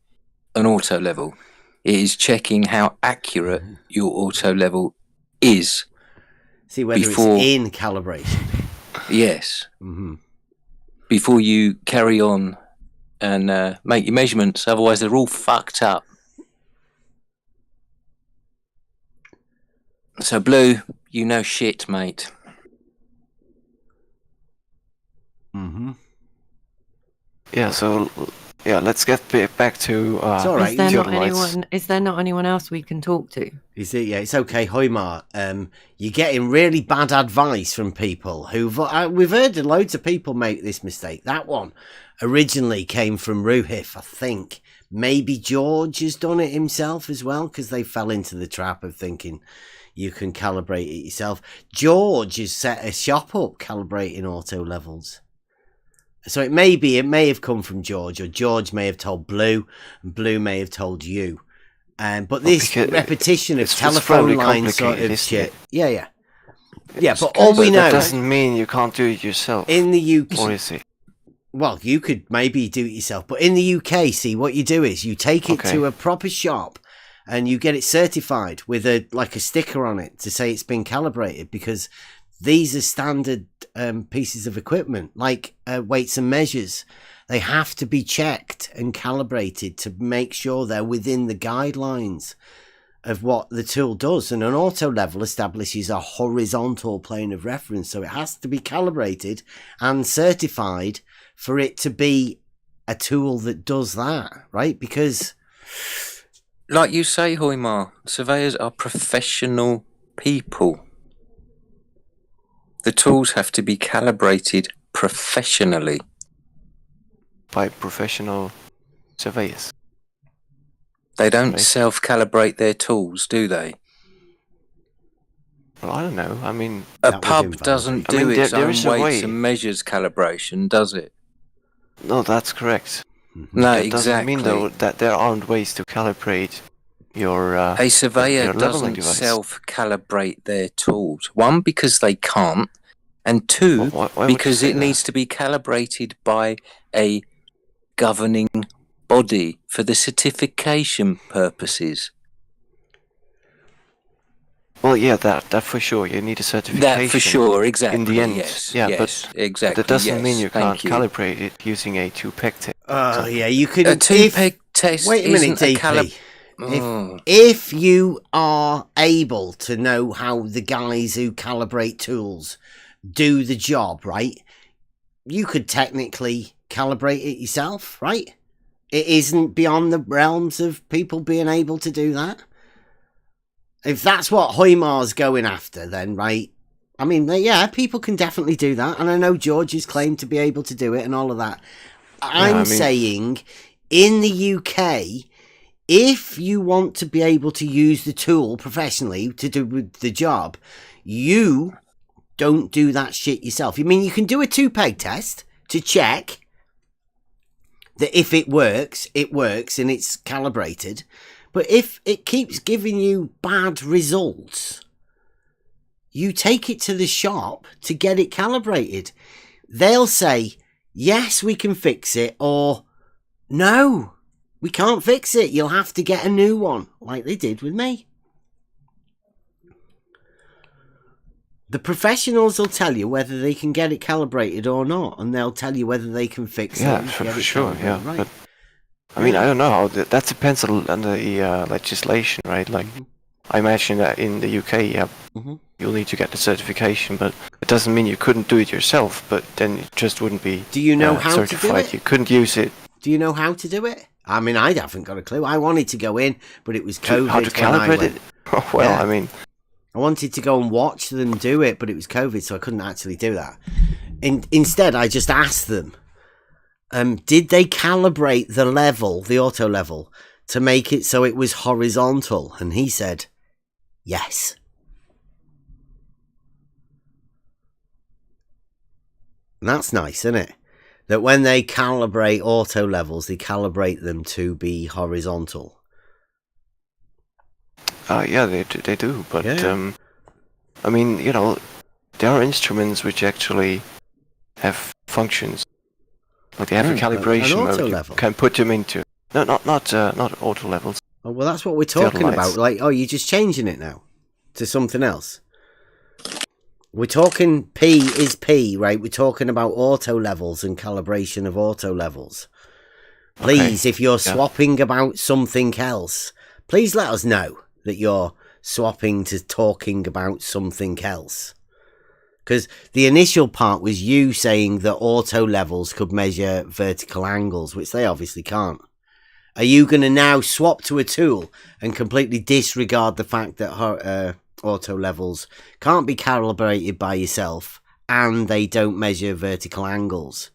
an auto level. It is checking how accurate your auto level is. See whether it's in calibration. Yes. Mm-hmm. Before you carry on and make your measurements, otherwise they're all fucked up. So, Blue, you know shit, mate. Mm-hmm. Yeah, so let's get back to It's all right. Is there not anyone else we can talk to? Is it? Yeah, it's okay, Hoymar. You're getting really bad advice from people we've heard loads of people make this mistake. That one originally came from Ruhif, I think. Maybe George has done it himself as well, because they fell into the trap of thinking you can calibrate it yourself. George has set a shop up calibrating auto levels. So it may have come from George, or George may have told Blue, and Blue may have told you. But this repetition of telephone line sort of shit. Yeah. But all we know... That doesn't mean you can't do it yourself. In the UK... Or is it? Well, you could maybe do it yourself. But in the UK, see, what you do is you take it to a proper shop and you get it certified with a sticker on it to say it's been calibrated, because these are standard pieces of equipment, like weights and measures. They have to be checked and calibrated to make sure they're within the guidelines of what the tool does. And an auto level establishes a horizontal plane of reference, so it has to be calibrated and certified for it to be a tool that does that, right? Because, like you say, Hoymar, surveyors are professional people. The tools have to be calibrated professionally. By professional surveyors. They don't self-calibrate their tools, do they? Well, I don't know. I mean... A pub doesn't do its own weights and measures calibration, does it? No, that's correct. No, that exactly. doesn't mean, though, that there aren't ways to calibrate your a surveyor your leveling doesn't device. self-calibrate their tools. One, because they can't, and two, why because it needs to be calibrated by a governing body for the certification purposes. Well, yeah, that for sure. You need a certification. That for sure, exactly. In the end, yes, yeah, yes, but exactly. that doesn't mean you can't you. calibrate it using a 2-peg test. yeah, you could. A 2-peg test. Wait a minute, DP. If you are able to know how the guys who calibrate tools do the job, right, you could technically calibrate it yourself, right? It isn't beyond the realms of people being able to do that. If that's what Hoymar's going after, then, right? I mean, yeah, people can definitely do that. And I know George has claimed to be able to do it and all of that. I'm saying, in the UK, if you want to be able to use the tool professionally to do the job, you don't do that shit yourself. I mean, you can do a 2-peg test to check that if it works and it's calibrated. But if it keeps giving you bad results, you take it to the shop to get it calibrated. They'll say, yes, we can fix it, or no, We can't fix it. You'll have to get a new one, like they did with me. The professionals will tell you whether they can get it calibrated or not, and they'll tell you whether they can fix it. Yeah, for sure. Yeah, right. but I mean, I don't know how that depends on the legislation, right? Like, I imagine that in the UK, you'll need to get the certification, but it doesn't mean you couldn't do it yourself. But then it just wouldn't be. Do you know how certified. to do it? You couldn't use it. Do you know how to do it? I mean, I haven't got a clue. I wanted to go in, but it was COVID. How to calibrate it? Oh, well, yeah. I mean, I wanted to go and watch them do it, but it was COVID, so I couldn't actually do that. Instead, I just asked them, did they calibrate the level, the auto level, to make it so it was horizontal? And he said, yes. And that's nice, isn't it? That when they calibrate auto levels, they calibrate them to be horizontal. Yeah, they do. But, I mean, you know, there are instruments which actually have functions. Like they have a calibration mode. You can put them into. No, not auto levels. Oh, well, that's what we're talking about. Like, oh, you're just changing it now to something else. We're talking P is P, right? We're talking about auto levels and calibration of auto levels. Please, if you're swapping about something else, please let us know that you're swapping to talking about something else. Because the initial part was you saying that auto levels could measure vertical angles, which they obviously can't. Are you going to now swap to a tool and completely disregard the fact that auto levels can't be calibrated by yourself and they don't measure vertical angles?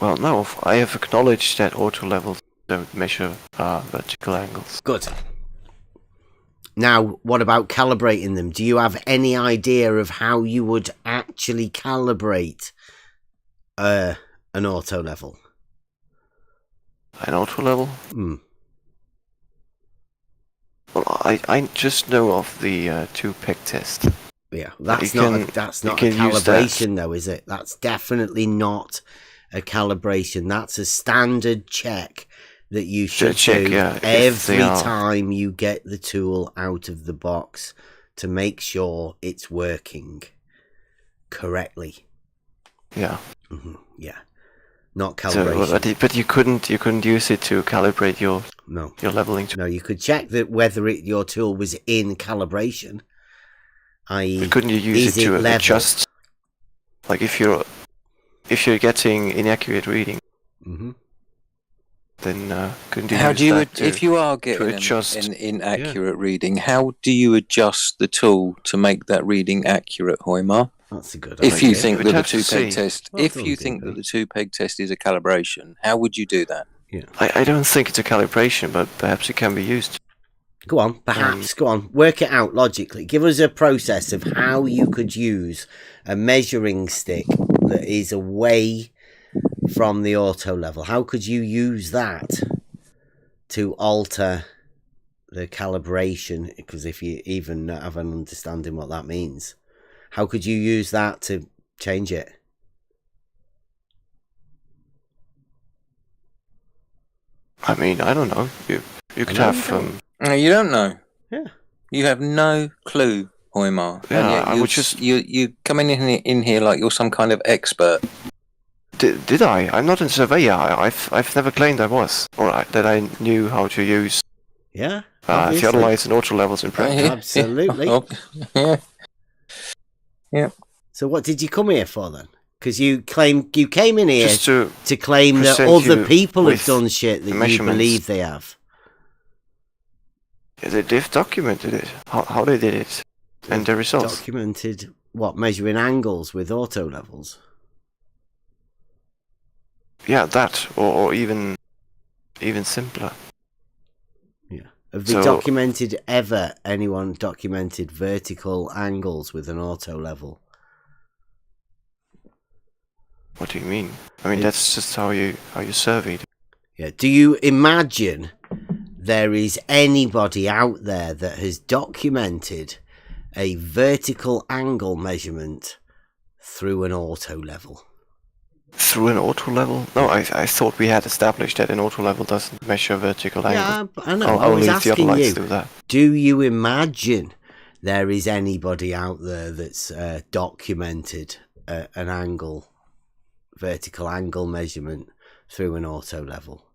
Well, no, I have acknowledged that auto levels don't measure vertical angles. Good. Now, what about calibrating them? Do you have any idea of how you would actually calibrate an auto level? An auto level? Well, I just know of the two-peg test. Yeah, that's not a calibration, though, is it? That's definitely not a calibration. That's a standard check that you should do every time you get the tool out of the box to make sure it's working correctly. Yeah. Yeah. Not calibration. So, but you couldn't use it to calibrate your leveling. No, you could check that whether your tool was in calibration. I.e., but couldn't you use it to adjust? Like if you're getting inaccurate reading. Then couldn't you? How do you, if you are getting an inaccurate reading, how do you adjust the tool to make that reading accurate, Hoymar? That's a good idea. If you think that the two-peg test, that the two-peg test is a calibration, how would you do that? Yeah, I don't think it's a calibration, but perhaps it can be used. Go on, perhaps. Go on, work it out logically. Give us a process of how you could use a measuring stick that is away from the auto level. How could you use that to alter the calibration? Because if you even have an understanding what that means, how could you use that to change it? I mean, I don't know. You could have. You don't know. Yeah. You have no clue, Hoymar. Yeah, I would just. You coming in here like you're some kind of expert. Did I? I'm not a surveyor. I've never claimed I was, or that I knew how to use. Yeah. Theodolites and auto levels in practice. Absolutely. Yeah. So what did you come here for then? Because you came in here just to claim that other people have done shit that you believe they have. Yeah, they've documented it. How they did it, and the results. Documented what? Measuring angles with auto levels. Yeah, that or even simpler. Yeah. Have they documented anyone documented vertical angles with an auto level? What do you mean? I mean, that's just how you surveyed. Yeah. Do you imagine there is anybody out there that has documented a vertical angle measurement through an auto level? Through an auto level? No, I thought we had established that an auto level doesn't measure vertical angle. Yeah, I know. I was Only asking theodolites you, do that. do you imagine there is anybody out there that's documented an angle, vertical angle measurement through an auto level?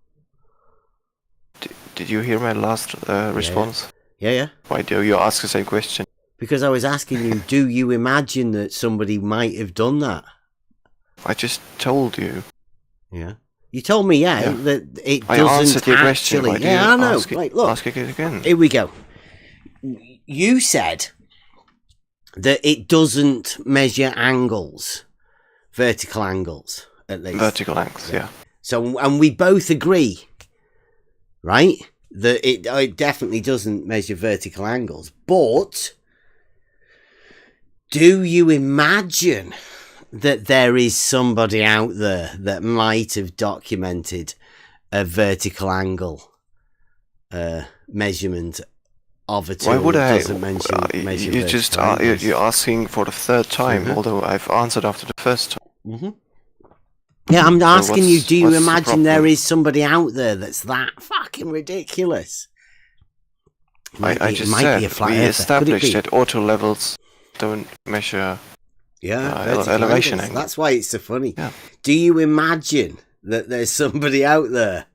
Did you hear my last response? Yeah. Why do you ask the same question? Because I was asking you, do you imagine that somebody might have done that? I just told you. Yeah. You told me, that it I doesn't answered your question. actually. Why do Yeah, you I know. ask it, Right, look. ask it again. Here we go. You said that it doesn't measure angles, vertical angles, at least. Vertical angles, yeah. So, and we both agree, right, that it definitely doesn't measure vertical angles. But do you imagine that there is somebody out there that might have documented a vertical angle measurement of a tool? Why would that I? doesn't measure You just you're asking for the third time, although I've answered after the first time. Yeah, I'm asking you, do you what's the imagine there problem? is somebody out there that's that fucking ridiculous? I just said we established that auto levels don't measure vertical elevation angles. angle. That's why it's so funny. Yeah. Do you imagine that there's somebody out there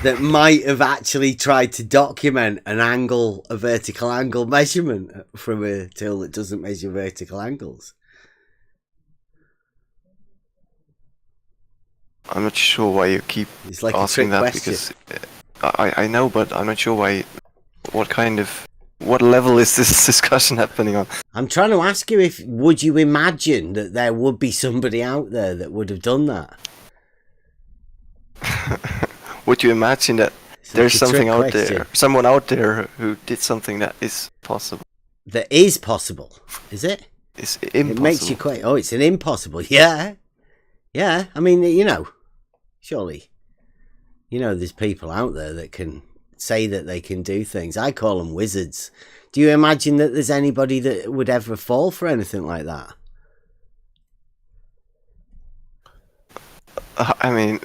that might have actually tried to document a vertical angle measurement from a tool that doesn't measure vertical angles? I'm not sure why you keep like asking that question. because I know, but I'm not sure why. What level is this discussion happening on? I'm trying to ask you would you imagine that there would be somebody out there that would have done that? Would you imagine that there's something out question. there, someone out there who did something that is possible? That is possible, is it? It's impossible. It makes you quite. Oh, it's an impossible. Yeah. I mean, surely, there's people out there that can say that they can do things. I call them wizards. Do you imagine that there's anybody that would ever fall for anything like that? I mean,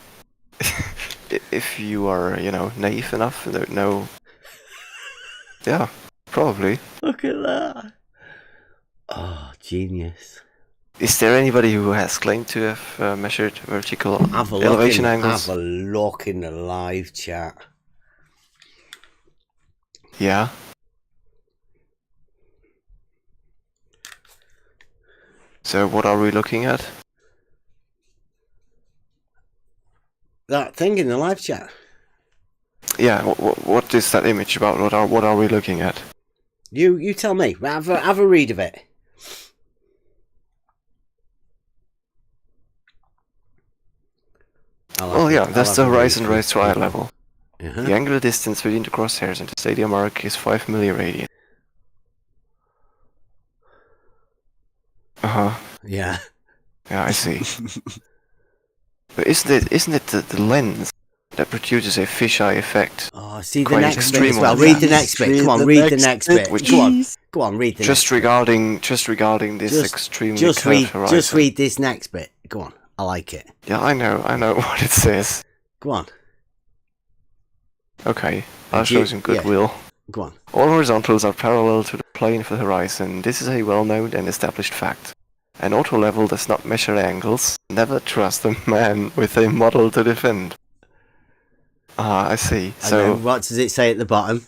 if you are, naive enough, don't know. Yeah, probably. Look at that. Oh, genius. Is there anybody who has claimed to have measured vertical elevation angles? Have a look in the live chat. Yeah. So what are we looking at? That thing in the live chat. Yeah, what is that image about? What are we looking at? You tell me. Have a read of it. That's the horizon raised to eye level. The angular distance between the crosshairs and the stadium arc is 5 milliradian. Yeah. Yeah, I see. But isn't it the lens that produces a fisheye effect? Oh, see the next bit as well. Read the next bit. Come on, read the next bit. Go on, read the next bit. Just regarding this extremely curved horizon. Just read this next bit. Go on. I like it. Yeah, I know what it says. Go on. Okay, I'll show some goodwill. Yeah. Go on. All horizontals are parallel to the plane of the horizon. This is a well-known and established fact. An auto level does not measure angles. Never trust a man with a model to defend. I see. And then what does it say at the bottom?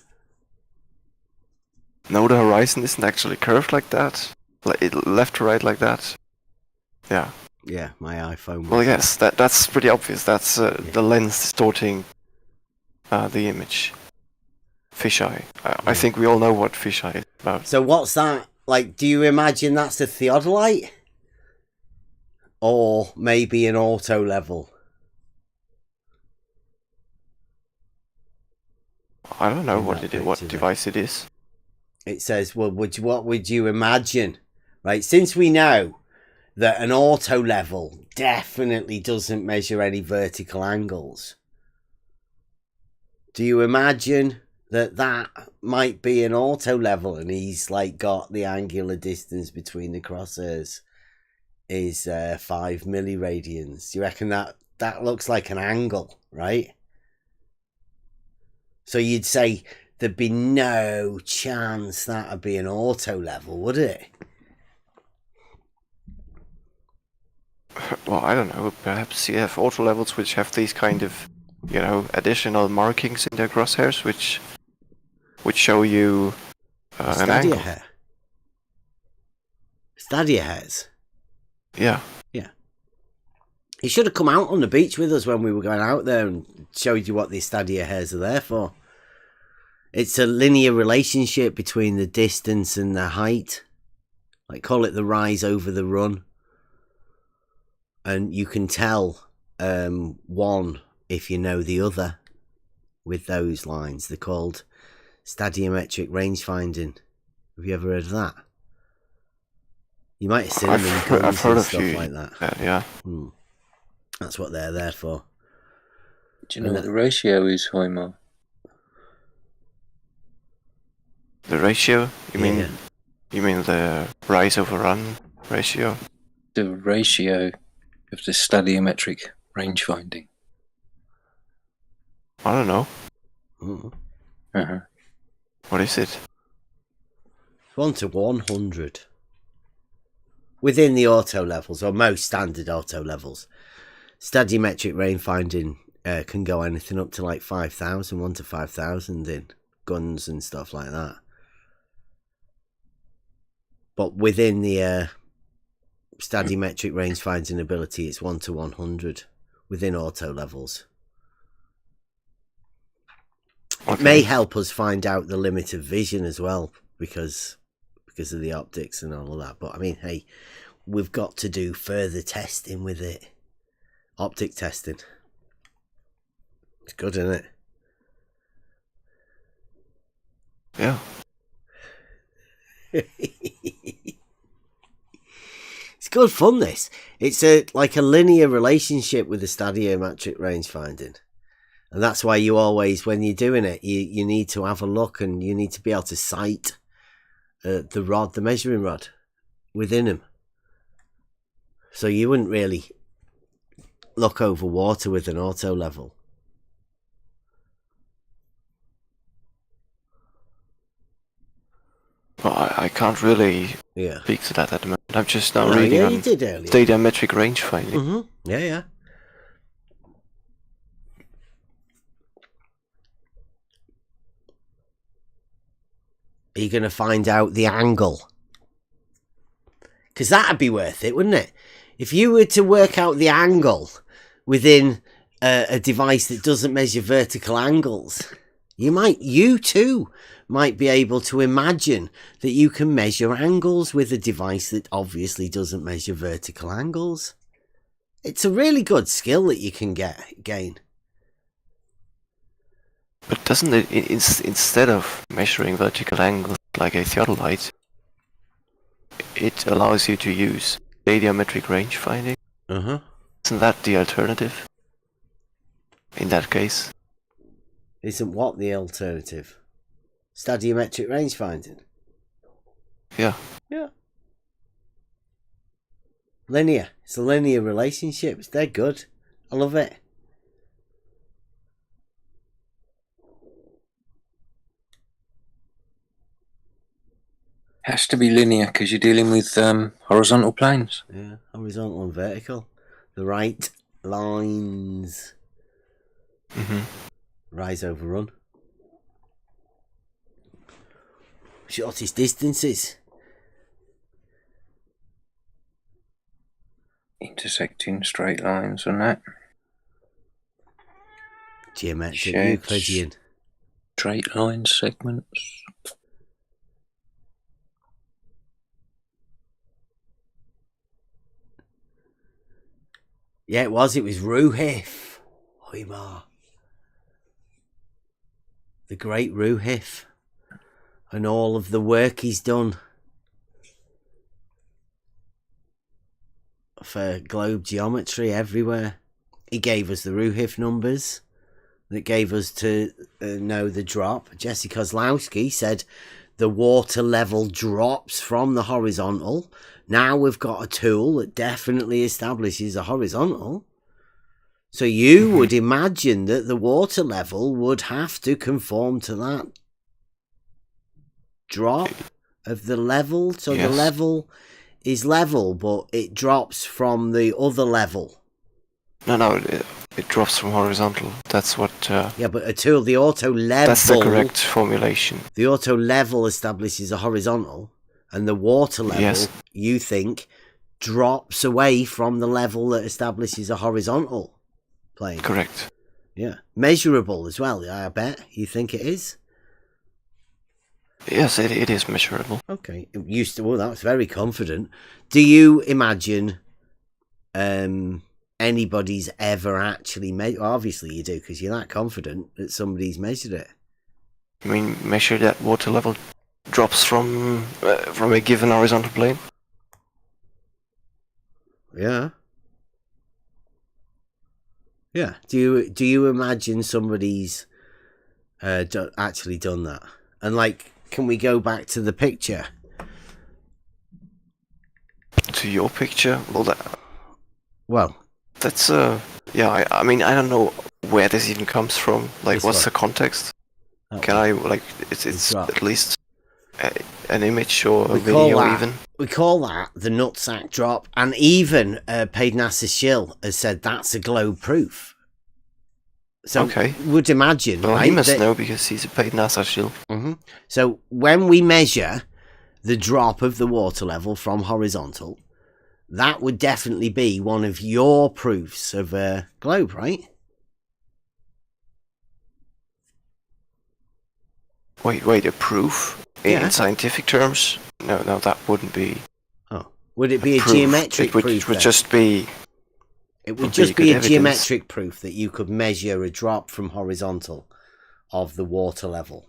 No, the horizon isn't actually curved like that. Left to right like that. Yeah. Yeah, my iPhone. Well, yes, that's pretty obvious. That's the lens distorting the image. Fisheye. I think we all know what fisheye is about. So what's that? Like, do you imagine that's a theodolite? Or maybe an auto level? I don't know what device it is. It says, well, what would you imagine? Right, since we know that an auto level definitely doesn't measure any vertical angles, do you imagine that might be an auto level and he's like got the angular distance between the crosshairs is 5 milliradians. Do you reckon that looks like an angle, right? So you'd say there'd be no chance that'd be an auto level, would it? Well, I don't know. Perhaps you have auto levels which have these kind of, additional markings in their crosshairs, which show you an Stadia angle. hair. Stadia hairs. Yeah. Yeah. He should have come out on the beach with us when we were going out there and showed you what the stadia hairs are there for. It's a linear relationship between the distance and the height. Like, call it the rise over the run. And you can tell one if you know the other with those lines. They're called stadiometric range finding. Have you ever heard of that? You might have seen them in guns I've heard and of stuff you. like that. Yeah. That's what they're there for. Do you know what the ratio is, Hoimar? The ratio? You mean the rise over run ratio? The ratio of the stadiometric range finding. I don't know. Mm-hmm. What is it? 1 to 100. Within the auto levels, or most standard auto levels. Stadiometric range finding can go anything up to like 5,000, 1 to 5,000 in guns and stuff like that. But within the stadiometric range finding ability, it's 1 to 100 within auto levels. Okay. It may help us find out the limit of vision as well, because of the optics and all of that. But I mean, hey, we've got to do further testing with it. Optic testing. It's good, isn't it? Yeah. It's good fun, this. It's like a linear relationship with the stadiometric range finding. And that's why you always, when you're doing it, you need to have a look, and you need to be able to sight the rod, the measuring rod, within him. So you wouldn't really look over water with an auto level. Well, I can't really speak to that at the moment. I'm just now reading on stadiometric range finding. Mm-hmm. Yeah. Are you going to find out the angle? Because that'd be worth it, wouldn't it? If you were to work out the angle within a device that doesn't measure vertical angles, you too might be able to imagine that you can measure angles with a device that obviously doesn't measure vertical angles. It's a really good skill that you can gain. But doesn't it, instead of measuring vertical angles like a theodolite, it allows you to use stadiometric range finding? Uh-huh. Isn't that the alternative? In that case? Isn't what the alternative? Stadiometric range finding? Yeah. Yeah. Linear. It's a linear relationship. They're good. I love it. Has to be linear because you're dealing with horizontal planes. Yeah, horizontal and vertical. The right lines. Mm-hmm. Rise over run. Shortest distances. Intersecting straight lines and that. Geometric Euclidean. Straight line segments. Yeah, it was Ruhif. Hoimar. The great Ruhif. And all of the work he's done for globe geometry everywhere. He gave us the Ruhif numbers that gave us to know the drop. Jesse Kozlowski said the water level drops from the horizontal Now we've got a tool that definitely establishes a horizontal. So you would imagine that the water level would have to conform to that drop of the level. So the level is level, but it drops from the other level. No, it drops from horizontal. That's what... yeah, but a tool, the auto level... That's the correct formulation. The auto level establishes a horizontal, and the water level, you think, drops away from the level that establishes a horizontal plane. Correct. Yeah. Measurable as well, I bet. You think it is? Yes, it is measurable. Okay. Well, that's very confident. Do you imagine anybody's ever actually measured? Obviously you do, because you're that confident that somebody's measured it. You mean measure that water level drops from a given horizontal plane? Yeah. Yeah. Do you imagine somebody's actually done that? And like, can we go back to the picture? To your picture? Well, that's yeah. I mean, I don't know where this even comes from. Like, what's the context? Can I it's at least an image or a video even? We call that the nutsack drop, and even Paid NASA Shill has said that's a globe proof. So would imagine, well, right? He must know because he's a Paid NASA Shill. So when we measure the drop of the water level from horizontal, that would definitely be one of your proofs of a globe, right? Wait, a proof? In scientific terms? No, that wouldn't be. Oh, would it be a geometric proof? It would just be. It would just be a geometric proof that you could measure a drop from horizontal of the water level.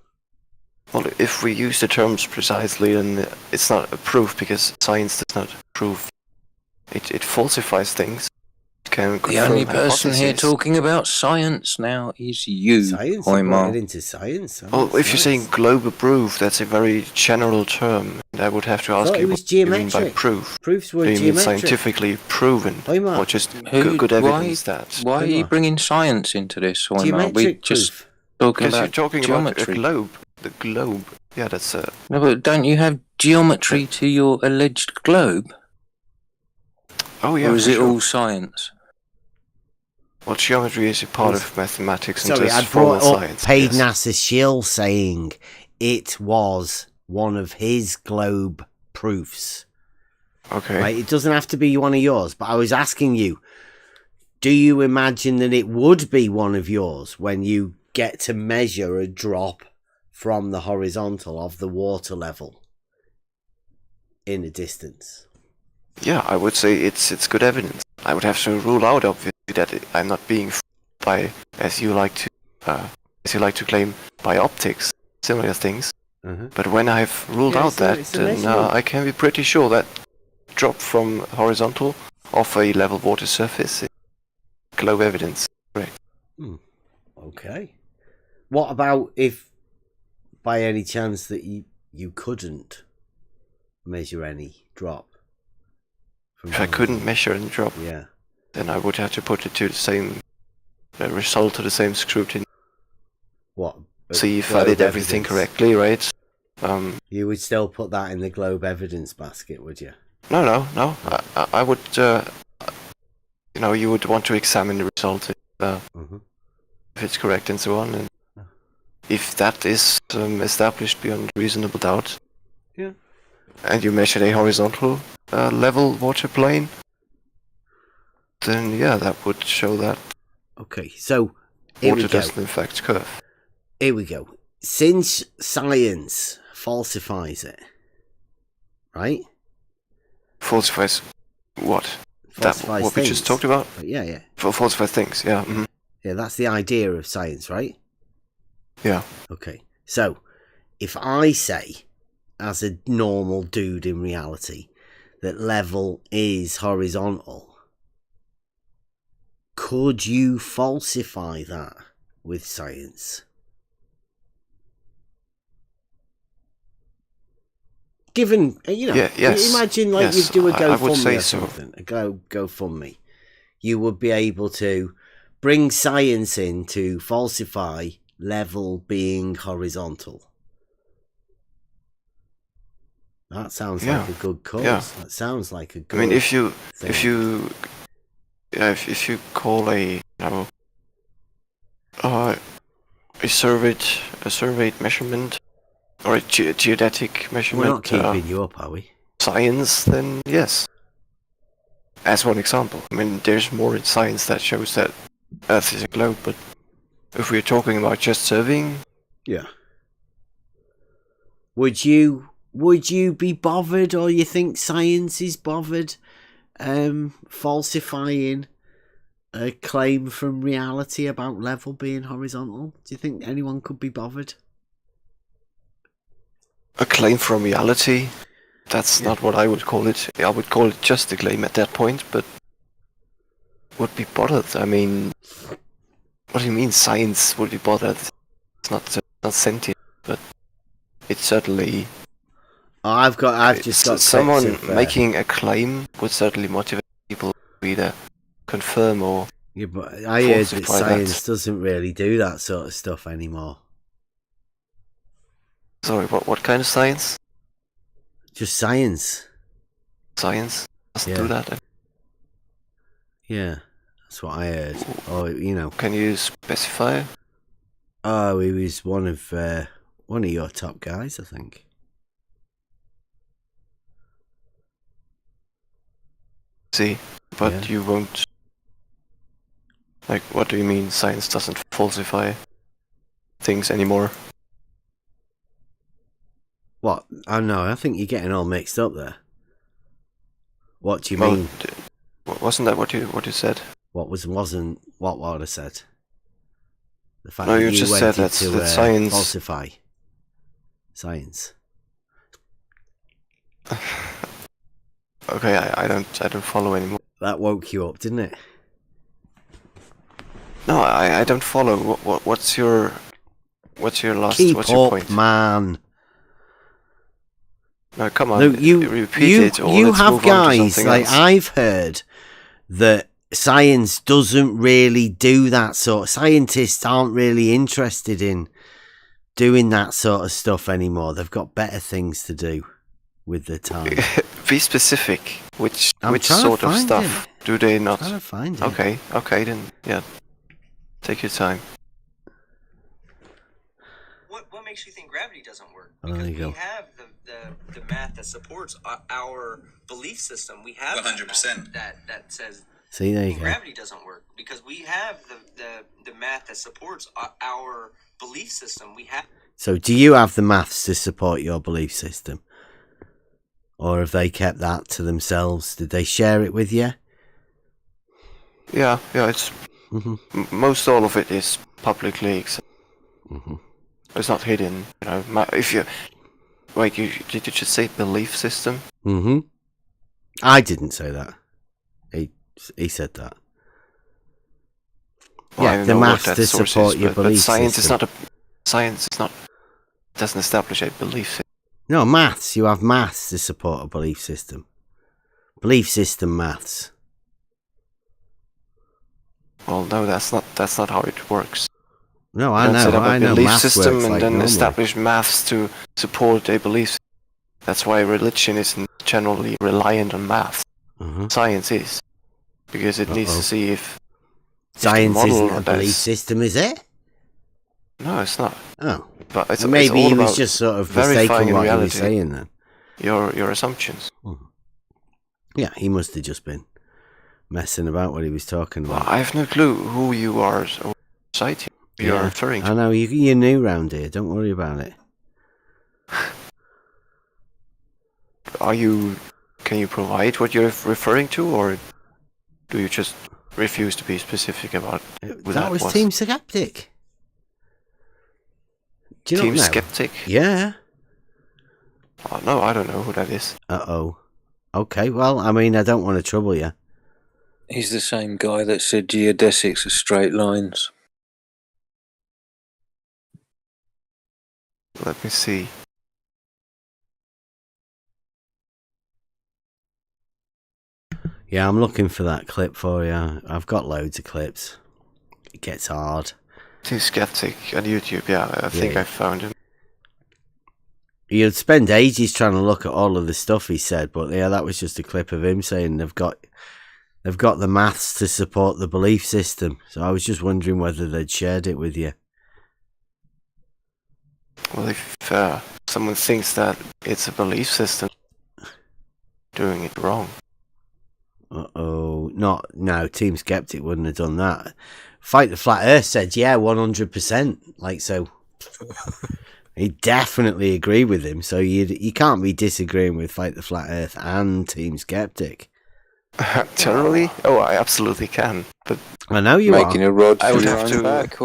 Well, if we use the terms precisely, then it's not a proof because science does not prove. It falsifies things. The only person here talking about science now is you, Science? Hoymar. Into science? Well, if you're saying globe proof, that's a very general term. And I would have to ask you what you mean by proof. Proofs were Do you mean geometric. scientifically proven? Or just good evidence that... Why are you bringing science into this, Hoymar? Geometric just proof. talking because about you're talking geometry. about a globe. The globe. Yeah, that's a... No, but don't you have geometry to your alleged globe? Oh, yeah, or is it all science? Well, geometry is a part of mathematics and Sorry, just I brought formal up science. Paid NASA Shill saying it was one of his globe proofs. Okay. Right? It doesn't have to be one of yours, but I was asking you, do you imagine that it would be one of yours when you get to measure a drop from the horizontal of the water level in a distance? Yeah, I would say it's good evidence. I would have to rule out, obviously, that I'm not being fooled by, as you like to claim, by optics, similar things. But when I've ruled out that, then I can be pretty sure that drop from horizontal off a level water surface is globe evidence. Correct. Okay. What about if, by any chance, that you couldn't measure any drop? If I couldn't measure any drop, then I would have to put it to the same result, to the same scrutiny. What? See if I did everything correctly, right? You would still put that in the globe evidence basket, would you? No. I would, you would want to examine the result if it's correct and so on. And if that is established beyond reasonable doubt, and you measure a horizontal level water plane, then that would show that. Okay, so here water we go. doesn't in fact curve. Here we go. Since science falsifies it, right? Falsifies what? Falsifies what things. We just talked about? Yeah. Falsifies things, yeah. Mm-hmm. Yeah, that's the idea of science, right? Yeah. Okay, so if I say, as a normal dude in reality, that level is horizontal, could you falsify that with science? Given, you know, yes, imagine like yes, you do a I would GoFundMe say or so. something, a GoFundMe. You would be able to bring science in to falsify level being horizontal. That sounds like a good cause. Yeah. That sounds like a good. I mean, if you call a a surveyed measurement or a geodetic measurement. We're not keeping you up, are we? Science, then yes. As one example, I mean, there's more in science that shows that Earth is a globe, but if we're talking about just surveying, yeah. Would you be bothered, or you think science is bothered, falsifying a claim from reality about level being horizontal? Do you think anyone could be bothered? A claim from reality? That's not what I would call it. I would call it just a claim at that point, but would be bothered. I mean, what do you mean science would be bothered? It's not sentient, but it's certainly... I've just got someone making a claim would certainly motivate people to either confirm or... Yeah, but I heard that science doesn't really do that sort of stuff anymore. Sorry, what kind of science? Just science. Science doesn't do that. Yeah, that's what I heard. Or you know, can you specify? Oh, he was one of your top guys, I think. See, but you won't. Like, what do you mean? Science doesn't falsify things anymore? What? Oh no, I think you're getting all mixed up there. What do you mean? Wasn't that what you said? Wasn't what I said? The fact no, that you just said that science falsify science. Okay, I don't follow anymore. That woke you up, didn't it? No, I don't follow. What's your last? Keep what's your up, point, man? No, come on. Look, repeat it. Or you let's have move on to guys like else. I've heard that science doesn't really do that sort. Scientists aren't really interested in doing that sort of stuff anymore. They've got better things to do with their time. Be specific. Which I'm sort of stuff do they not? I'm trying to find it. Okay, then yeah. Take your time. What makes you think gravity doesn't work? Oh, there you go. We have the math that supports our belief system. We have 100% that says. See, there you go. Gravity doesn't work because we have the math that supports our belief system. We have. So, do you have the maths to support your belief system, or have they kept that to themselves? Did they share it with you? Yeah. It's most all of it is publicly accepted. It's not hidden. You know, if you wait, did you just say belief system? I didn't say that. He said that. Well, yeah, the maths to support your belief system. Science is not. Doesn't establish a belief system. No, maths. You have maths to support a belief system. Belief system maths. Well, no, that's not how it works. No, I know. I know. Belief Maths system works and like then normally. establish maths to support a belief system. That's why religion isn't generally reliant on maths. Science is, because it needs to see if science isn't a belief system, is it? No, it's not. Oh, but it's maybe all he was about just sort of verifying mistaken what reality, he was saying then. Your assumptions. Yeah, he must have just been messing about what he was talking about. Well, I have no clue who you are or citing. You're referring to. I know you're new round here. Don't worry about it. Can you provide what you're referring to, or do you just refuse to be specific about who that was Team Skeptic. Do you Team not know? Skeptic? Yeah. Oh, no, I don't know who that is. Okay, well, I mean, I don't want to trouble you. He's the same guy that said geodesics are straight lines. Let me see. Yeah, I'm looking for that clip for you. I've got loads of clips. It gets hard. Team Skeptic on YouTube, yeah, I think I found him. You'd spend ages trying to look at all of the stuff he said, but yeah, that was just a clip of him saying they've got the maths to support the belief system. So I was just wondering whether they'd shared it with you. Well, if someone thinks that it's a belief system, doing it wrong. No, Team Skeptic wouldn't have done that. Fight the Flat Earth said, yeah, 100%. Like, so he definitely agreed with him. So you can't be disagreeing with Fight the Flat Earth and Team Skeptic. Generally? Oh, I absolutely can. But I know you making are. a rod I for would your have own to. back,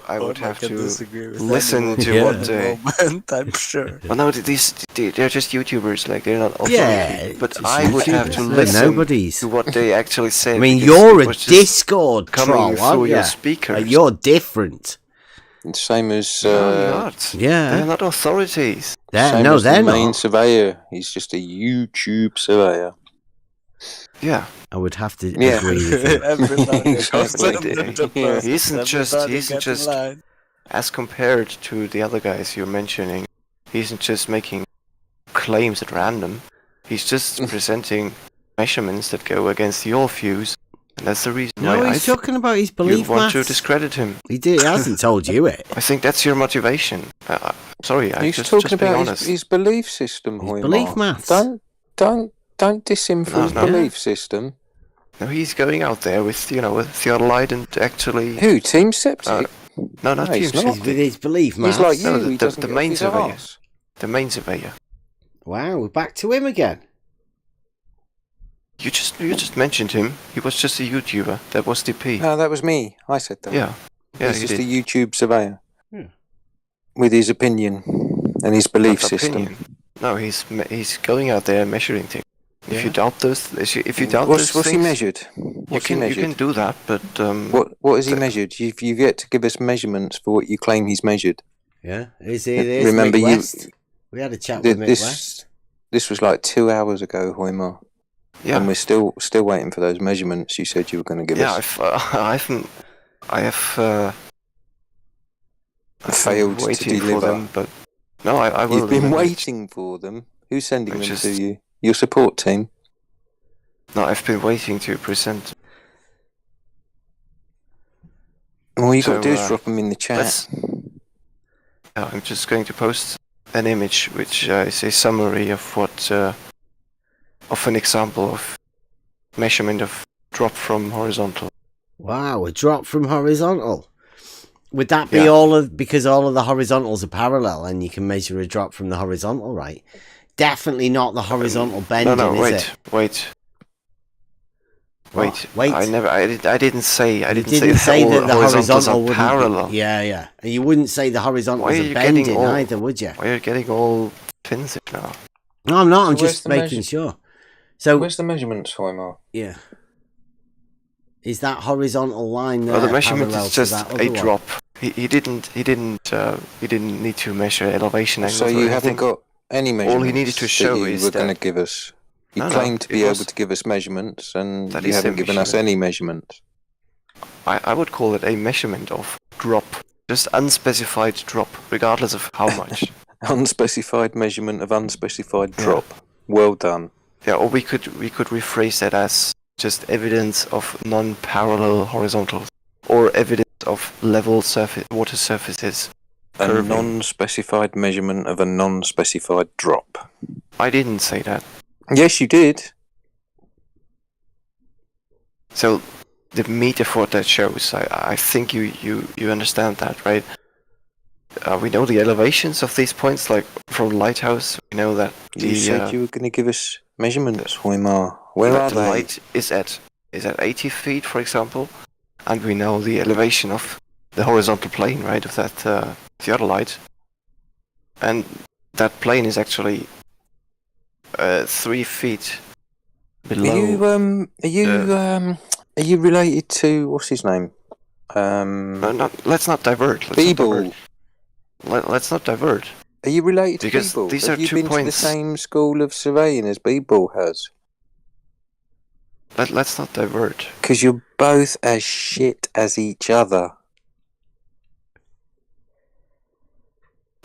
I would have to disagree with listen to Yeah. what they. I'm sure. Well, no, they're just YouTubers. Like they're not authority. Yeah, but just I would have to YouTubers. They're listen nobodies. to what they actually say. I mean, because you're it a was just Discord coming troll, through aren't your you? speakers. Like, you're different. Same as No, they're not. Yeah. They're not authorities. same No, as they're the main not. surveyor. He's just a YouTube surveyor. Yeah. I would have to Yeah. agree with you. Everybody Yeah. He isn't just line. as compared to the other guys you're mentioning. He isn't just making claims at random. He's just presenting measurements that go against your views. And that's the reason No, why he's talking about his belief you want to maths. discredit him. He hasn't told you it. I think that's your motivation. Sorry, I'm He's just talking being about honest. his belief system. His Hoymar. belief maths. Don't diss him for No, his no. belief system. No, he's going out there with with theodolite and actually. Who? Team Septic? No, not No, he's Team not. Septic. With his belief maths. He's like you. No, he the doesn't get main off his surveyor. arse. The main surveyor. Wow, we're back to him again. You just mentioned him. He was just a YouTuber. That was DP. No, that was me. I said that. Yeah. Yeah, He's he just did. a YouTube surveyor. Hmm. With his opinion and his belief Not system. opinion. No, he's going out there measuring things. Yeah. If you doubt those, if you doubt What's those he things, measured? you What's he can measured? do that. But What has he measured? You've yet to give us measurements for what you claim he's measured. Yeah, here's Remember Mick West. We had a chat with Mick West. This was like 2 hours ago, Hoymar. yeah, And we're still waiting for those measurements you said you were going to give yeah, us. I have Failed to waiting for deliver. them, but no, I will. You've been deliver. waiting for them. Who's sending I them just- to you? Your support team. No, I've been waiting to present. All you got to do is So, drop them in the chat. let's- I'm just going to post an image which is a summary of what of an example of measurement of drop from horizontal. Wow, a drop from horizontal. Would that be Yeah. because all of the horizontals are parallel and you can measure a drop from the horizontal, right? Definitely not the horizontal bending, No, is it? wait. What? Wait. I didn't say. I You didn't didn't say say all that the horizontals horizontal are wouldn't parallel. be. Yeah. And you wouldn't say the horizontals Why are are you getting bending all- either, would you? Why are you getting all offensive now? No, I'm not. I'm So where's just the making measure- sure. So, Where's the measurements, Hoymar? yeah. Is that horizontal line there Well, the measurement parallel is to just that a other one? drop. He didn't need to measure elevation angles. So or you haven't anything. got any measurements All he needed to show that you is were going to that- give us. You No, claim to it be was- able to give us measurements, and That you is the haven't given us measurement. any measurements. I would call it a measurement of drop, just unspecified drop, regardless of how much. Unspecified measurement of unspecified Yeah. drop. Well done. Yeah, or we could rephrase that as just evidence of non-parallel horizontals, or evidence of level water surfaces. A curving. non-specified measurement of a non-specified drop. I didn't say that. Yes, you did. So the metaphor that shows, I think you understand that, right? We know the elevations of these points, like from lighthouse. We know that You said you were going to give us measurements, Hoymar. Where are the they? light is at 80 feet, for example, and we know the elevation of the horizontal plane, right, of that theodolite, and that plane is actually 3 feet below. Are you related to what's his name? No, let's not divert. Beeble. Let's not divert. Are you related to Because Beeble? these Have are you 2 been points. to the same school of surveying as Beeble has? let's not divert. Because you're both as shit as each other.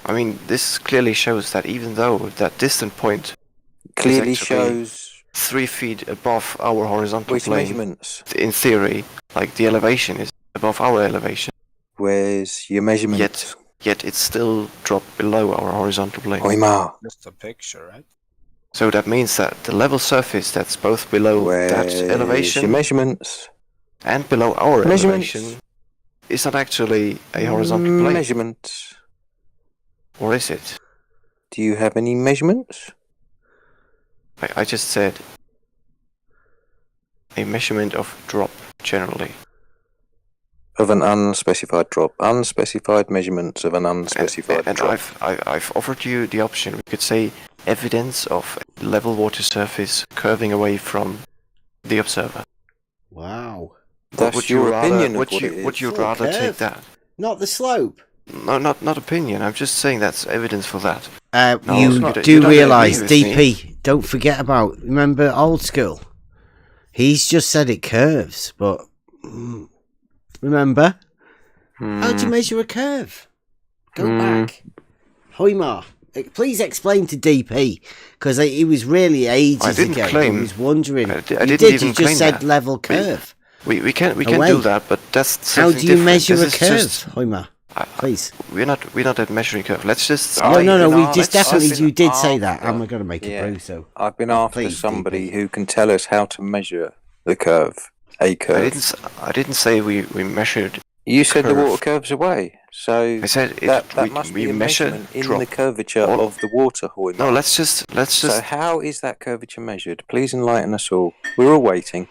I mean, this clearly shows that even though that distant point Clearly is actually shows 3 feet above our horizontal which plane, measurements. in theory, like the elevation is above our elevation. Where's your measurements? Yet it's still dropped below our horizontal plane. Hoimar. Just a picture, right? So that means that the level surface that's both below that elevation your measurements? and below our Measurements. elevation is not actually a horizontal plane. Measurements. Or is it? Do you have any measurements? I just said a measurement of drop generally. Of an unspecified drop. Unspecified measurements of an unspecified drop. And I've offered you the option. We could say evidence of a level water surface curving away from the observer. Wow. That's your opinion of what it is. Would you Full rather take curve. that? Not the slope. No, not opinion. I'm just saying that's evidence for that. You don't do agree realise, with me. DP, don't forget about, remember old school? He's just said it curves, but remember? How do you measure a curve? Go back. Hoimar, please explain to DP, because he was really ages ago. He was wondering. I You didn't did, even you just claim said that. level curve. We can Away. do that, but that's How something do you different. measure This a is curve, just- Hoimar? Please. We're not at measuring curve. Let's just. No, we just let's- definitely, I've been you did say after- that, and we're going to make yeah. a brew, so. I've been after Please, somebody DP. who can tell us how to measure the curve. A curve. I didn't say we measured. You said the curve. water curves away, so I said that we must we be a measured measurement in drop. the curvature All- of the water, Hoimar. No, let's just. So how is that curvature measured? Please enlighten us all. We're all waiting.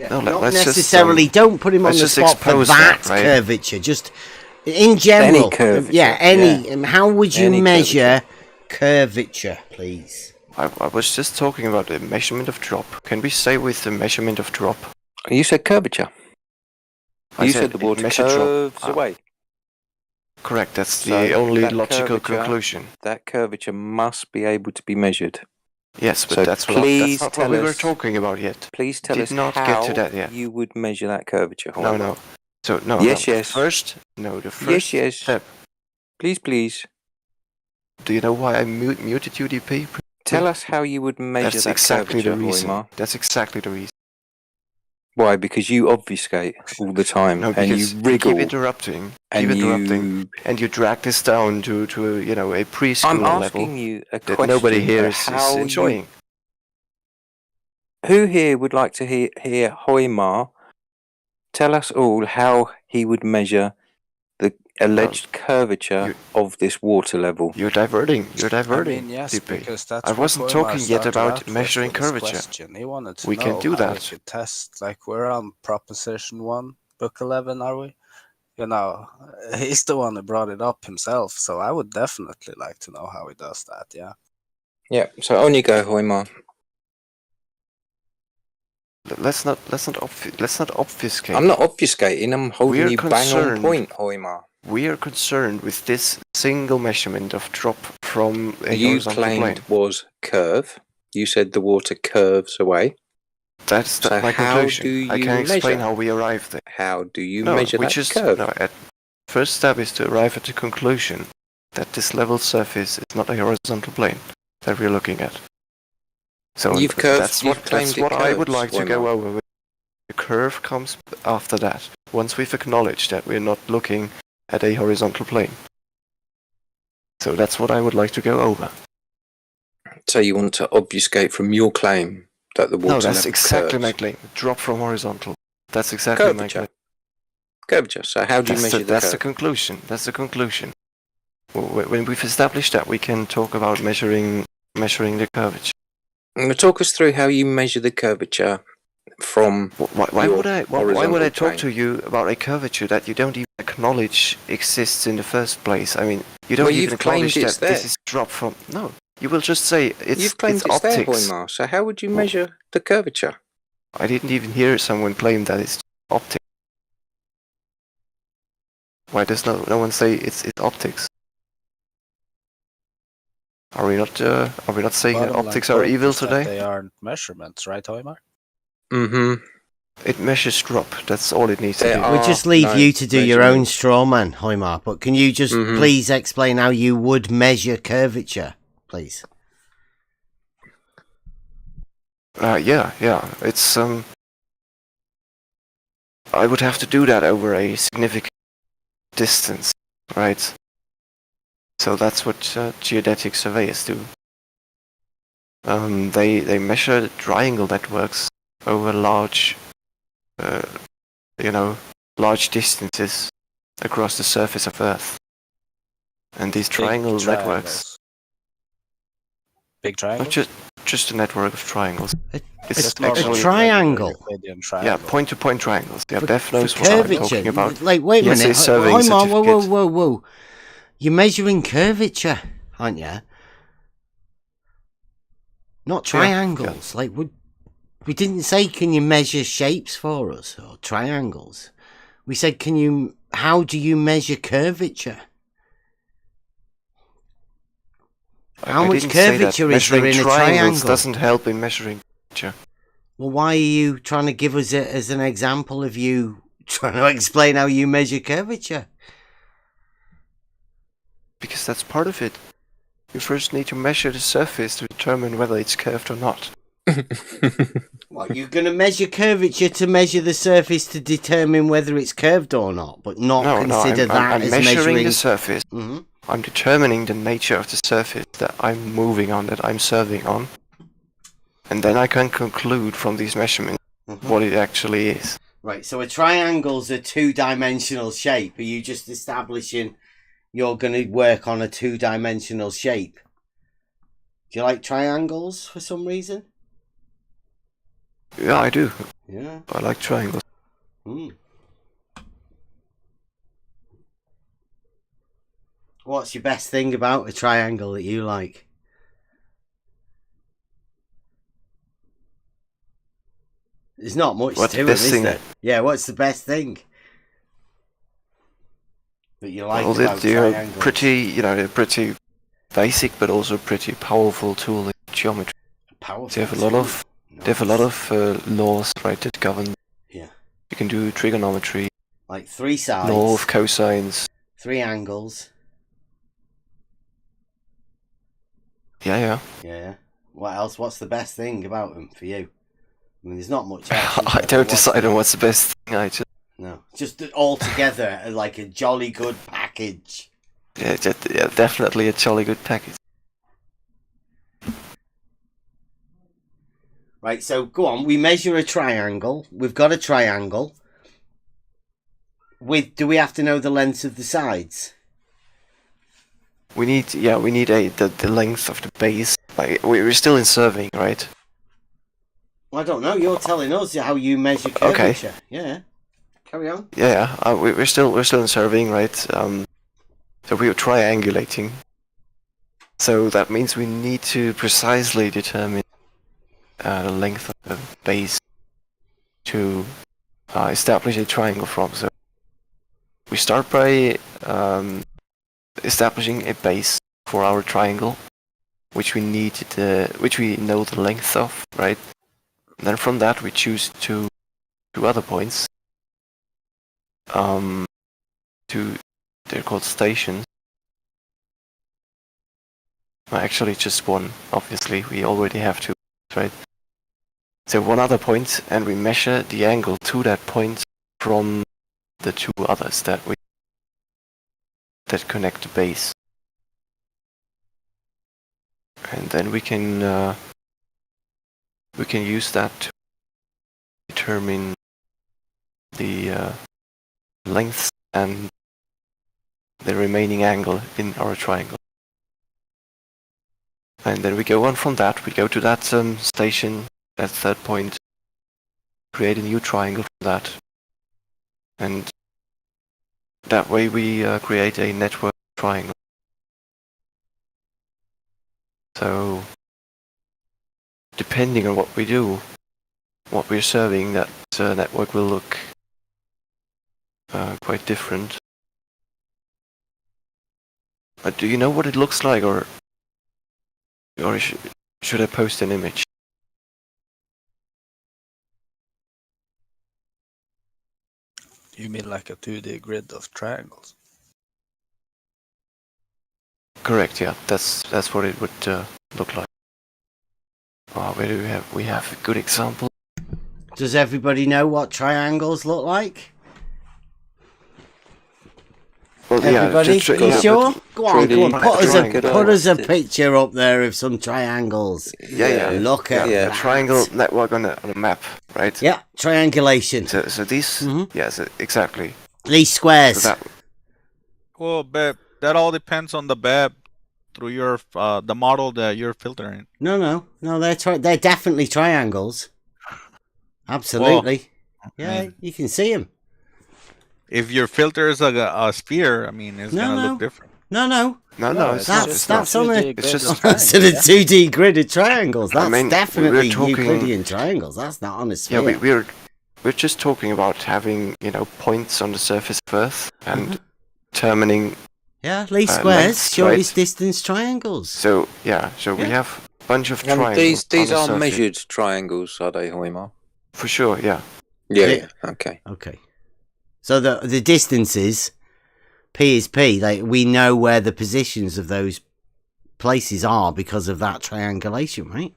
No, Not let's necessarily, just, don't put him on let's the just spot for expose that that, right? curvature, just in general. curvature, Yeah, any. yeah. How would you Any measure curvature, please? I was just talking about the measurement of drop. Can we say with the measurement of drop? You said curvature. I You said the water measure drop. curves away. Correct. That's So the only that logical curvature- conclusion. That curvature must be able to be measured. Yes, but So that's please not tell what we were us- talking about yet. Please tell Did us not how get to that yet. you would measure that curvature. No, Hoimar. no. So no. Yes, no. yes. The first yes. step. Please. Do you know why I muted UDP? Tell us how you would measure That's that exactly curvature, the reason. Hoimar. That's exactly the reason. Why? Because you obfuscate all the time, No, and because you you wriggle, keep interrupting. and And you drag this down to a preschool I'm level asking you a that question. nobody here is how enjoying. Who here would like to hear Hoimar tell us all how he would measure the alleged curvature of this water level? You're diverting. I mean, yes, DP. because that's I what wasn't Hoimar talking yet started about out with measuring with his curvature. question. He wanted to We know can do how we that. could test. Like, we're on Proposition 1, Book 11, are we? You know, he's the one who brought it up himself, so I would definitely like to know how he does that, yeah. Yeah. So on you go, Hoimar. Let's not obfuscate. I'm not obfuscating. I'm holding We're you bang on concerned. point, Hoimar. We are concerned with this single measurement of drop from a You horizontal claimed plane. was curve. You said the water curves away. That's So my how conclusion. do I you can explain measure? how we arrived there. How do you No, measure we that just curve? no. First step is to arrive at the conclusion that this level surface is not a horizontal plane that we're looking at. So You've that's claimed it what I would curves, like to go Hoimar. over. The curve comes after that. Once we've acknowledged that we're not looking at a horizontal plane. So that's what I would like to go over. So you want to obfuscate from your claim that the water No, that's level exactly curves. my claim. Drop from horizontal. That's exactly my Curvature. claim. Curvature. So how do you measure the That's curve? the conclusion. That's the conclusion. When we've established that, we can talk about measuring the curvature. Talk us through how you measure the curvature from Why your would I horizontal talk plane. to you about a curvature that you don't even acknowledge exists in the first place? I mean, you don't Well, even you've claimed acknowledge it's that this there. is drop from. No, you will just say You've claimed it's there, optics. Hoimar. So how would you measure the curvature? I didn't even hear someone claim that it's optics. Why does no one say it's optics? Are we not saying that Bottom line optics are point evil is that today? they aren't measurements, right, Hoimar? Mm-hmm. It measures drop. That's all it needs to There do. are We'll just leave no you to do your own measurements. straw man, Hoimar. But can you just Mhm. please explain how you would measure curvature, please? Yeah. It's I would have to do that over a significant distance, right? So that's what geodetic surveyors do. They measure triangle networks over large, large distances across the surface of Earth. And these triangle networks, Big triangles? not just a network of triangles. It's a actually triangle. Yeah, point-to-point triangles. Yeah, Beth knows For what I'm curvature. talking about. Like, wait a Yes, minute. a surveying Hoimar, certificate. whoa. You're measuring curvature, aren't you? Not triangles. Yeah. Like, we didn't say, can you measure shapes for us or triangles? We said, how do you measure curvature? How much curvature is there in a triangle? Doesn't help in measuring curvature. Well, why are you trying to give us it as an example of you trying to explain how you measure curvature? Because that's part of it. You first need to measure the surface to determine whether it's curved or not. What, you're going to measure curvature to measure the surface to determine whether it's curved or not, but not consider that I'm as measuring the surface. Mm-hmm. I'm determining the nature of the surface that I'm moving on, that I'm surveying on. And then I can conclude from these measurements what it actually is. Right, so a triangle's a two-dimensional shape. Are you just establishing you're going to work on a two-dimensional shape? Do you like triangles for some reason? Yeah, I do. Yeah. I like triangles. What's your best thing about a triangle that you like? There's not much What's to the it, best is thing? there? Yeah, what's the best thing that you like about triangles? They're pretty basic, but also pretty powerful tool in geometry. They have a lot of laws, right, that govern. Yeah. You can do trigonometry. Like 3 sides. Law of cosines. 3 angles. Yeah. Yeah. What else? What's the best thing about them for you? I mean, there's not much else. I don't decide on what's the best thing. No, just all together like a jolly good package. Yeah, definitely a jolly good package. Right, so go on. We measure a triangle. We've got a triangle. Do we have to know the lengths of the sides? We need the length of the base. Like we're still in surveying, right? I don't know. You're telling us how you measure curvature. Okay. Yeah. Carry on. Yeah. We're still in surveying, right? So we are triangulating. So that means we need to precisely determine the length of the base to establish a triangle from. So we start by establishing a base for our triangle, which we know the length of, right? And then from that we choose two other points. They're called stations. Well, actually, just one. Obviously, we already have two, right? So one other point, and we measure the angle to that point from the 2 others that connect the base. And then we can use that to determine the length and the remaining angle in our triangle. And then we go on from that. We go to that station, that 3rd point, create a new triangle from that, and that way we create a network triangle. So, depending on what we do, what we're serving, that network will look quite different. Do you know what it looks like, or Or should I post an image? You mean like a 2D grid of triangles? Correct. Yeah, that's what it would look like. Oh, where do we have? We have a good example. Does everybody know what triangles look like? Well, Everybody, you sure? Go on, put us a picture up there of some triangles. Yeah. Look at a triangle network on a map, right? Yeah, triangulation. So these, exactly. These squares. Well, babe, that all depends on the BEP through your the model that you're filtering. No, they're definitely triangles. Absolutely. Well, you can see them. If your filter is a sphere, I mean, it's gonna look different. No, that's on a 2D grid of triangles. That's definitely Euclidean triangles. That's not on a sphere. Yeah, we're just talking about having points on the surface of Earth and determining. Yeah, least squares, shortest distance triangles. So we have a bunch of triangles. These are measured triangles, are they, Hoymar? For sure, yeah. Yeah. Okay. So the distances, P is P. Like, we know where the positions of those places are because of that triangulation, right?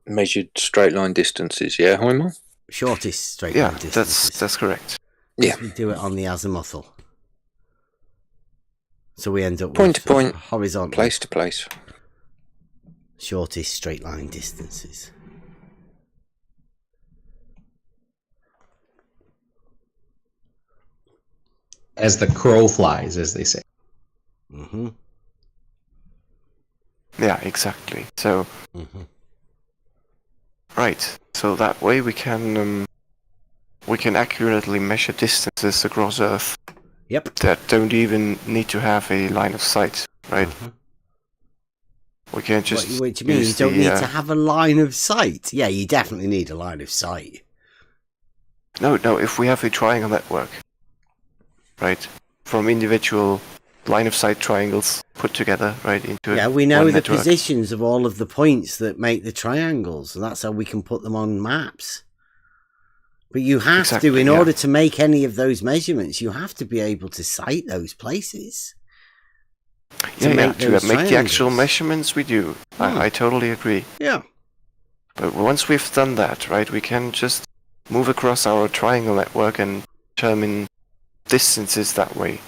Measured straight line distances, yeah, Hoymar? Shortest straight line distances. That's correct. Yeah. We do it on the azimuthal. So we end up point with to point, horizontal, place to place. Shortest straight line distances. As the crow flies, as they say. Mm-hmm. Yeah, exactly. So, right. So that way we can accurately measure distances across Earth. Yep. That don't even need to have a line of sight, right? We can just. What do you mean? You don't need to have a line of sight? Yeah, you definitely need a line of sight. No. If we have a triangle network, right, from individual line of sight triangles put together, right, into we know the network. positions of all of the points that make the triangles, and that's how we can put them on maps. But you have to, in order to make any of those measurements, you have to be able to cite those places. To make the actual measurements we do. I totally agree. Yeah. But once we've done that, right, we can just move across our triangle network and determine distances that way.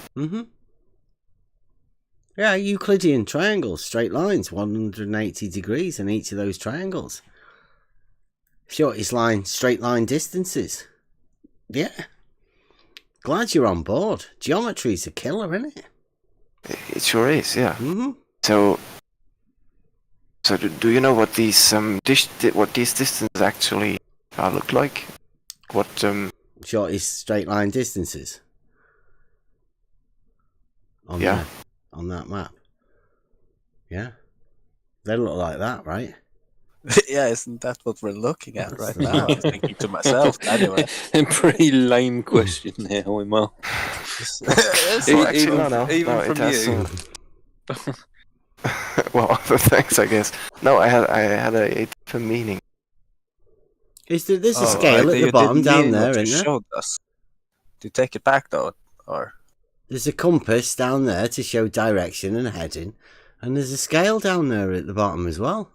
Yeah, Euclidean triangles, straight lines, 180 degrees in each of those triangles. Shortest line, straight line distances. Yeah. Glad you're on board. Geometry's a killer, isn't it? It sure is, yeah. So do you know what these distances actually look like? What shortest straight line distances? On that map. Yeah. They look like that, right? Yeah, isn't that what we're looking at right now? I'm thinking to myself, anyway. A pretty lame question there, Hoymar. Even from you. Well, thanks, I guess. No, I had a different meaning. There's a scale at the bottom down there, isn't there? Showed us. Do you take it back though, or? There's a compass down there to show direction and heading, and there's a scale down there at the bottom as well.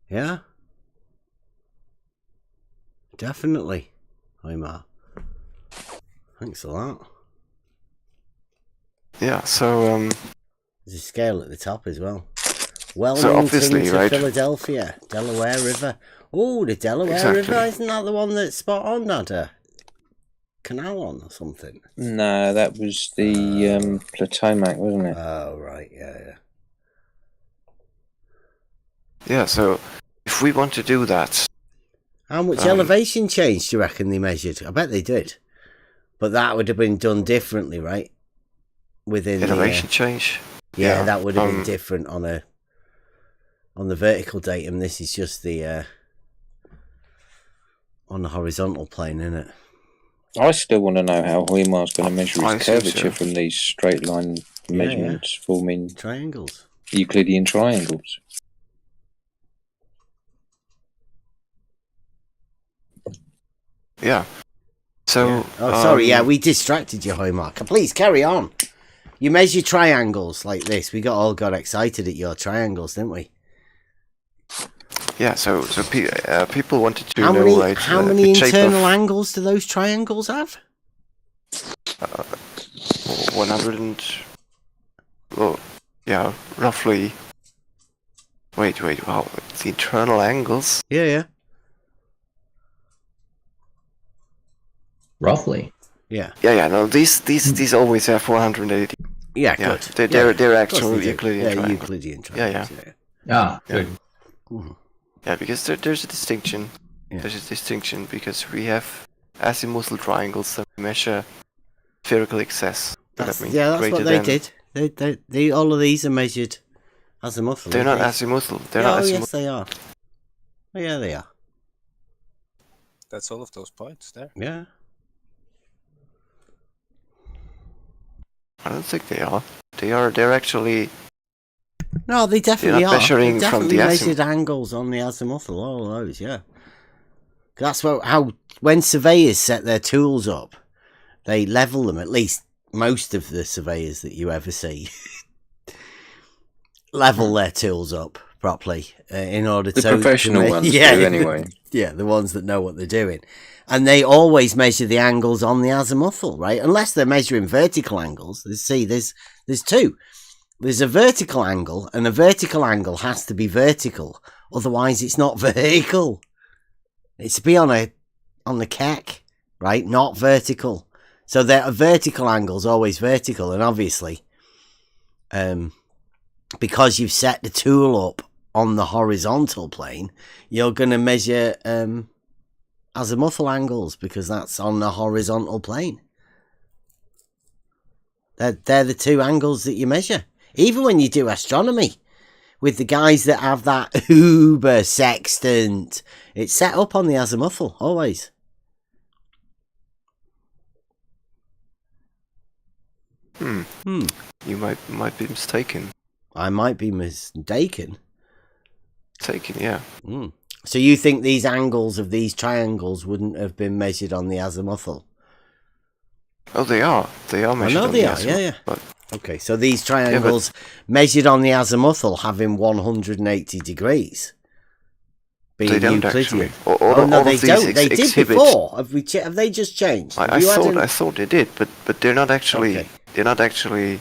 Yeah. Definitely. Hoymar. Thanks a lot. Yeah, so there's a scale at the top as well. So obviously, to right? Philadelphia, Delaware River. Oh, the Delaware River, isn't that the one that's spot on had a canal on or something? No, that was the Potomac, wasn't it? Oh, right, yeah. Yeah, so if we want to do that... How much elevation change do you reckon they measured? I bet they did. But that would have been done differently, right? Within elevation change? Yeah, that would have been different on the vertical datum. This is just the on the horizontal plane, isn't it? I still want to know how Hoymar's going to measure I his think curvature so. from these straight line measurements forming triangles, Euclidean triangles. Yeah. So. Oh, sorry. Yeah, we distracted you, Hoymar. Please carry on. You measure triangles like this. We all got excited at your triangles, didn't we? Yeah. So people wanted to How know, many, right? How many the shape internal of, angles do those triangles have? 100 and. Well, yeah, roughly. Wait. Wow, the internal angles. Yeah. Roughly. Yeah. No, these always have 180. Yeah, good. Good. They're actual Euclidean triangles. Euclidean triangles. Good. Yeah, because there's a distinction. Yeah. There's a distinction because we have azimuthal triangles that measure spherical excess. That's what they did. They all of these are measured azimuthal. They're not azimuthal. They're not azimuthal. Yes, they are. Oh, yeah, they are. That's all of those points there. Yeah. I don't think they are. They're actually. No, they definitely are. Measuring they definitely from the measured angles on the azimuthal. All of those, yeah. That's how when surveyors set their tools up, they level them. At least most of the surveyors that you ever see level their tools up properly in order the to professional ones do anyway. Yeah, the ones that know what they're doing. And they always measure the angles on the azimuthal, right? Unless they're measuring vertical angles. See, there's two. There's a vertical angle, and a vertical angle has to be vertical. Otherwise, it's not vertical. It's to be on the keck, right? Not vertical. So their vertical angle's always vertical, and obviously, because you've set the tool up on the horizontal plane, you're going to measure azimuthal angles because that's on the horizontal plane. They're the two angles that you measure. Even when you do astronomy, with the guys that have that uber sextant, it's set up on the azimuthal, always. You might be mistaken. I might be mistaken. Yeah. So you think these angles of these triangles wouldn't have been measured on the azimuthal? Oh, they are. They are measured on the azimuthal. Yeah. But... Okay, so these triangles measured on the azimuthal having 180 degrees. They don't actually. No, they don't. They did before. Have they just changed? I thought they did, but they're not actually. Okay. They're not actually.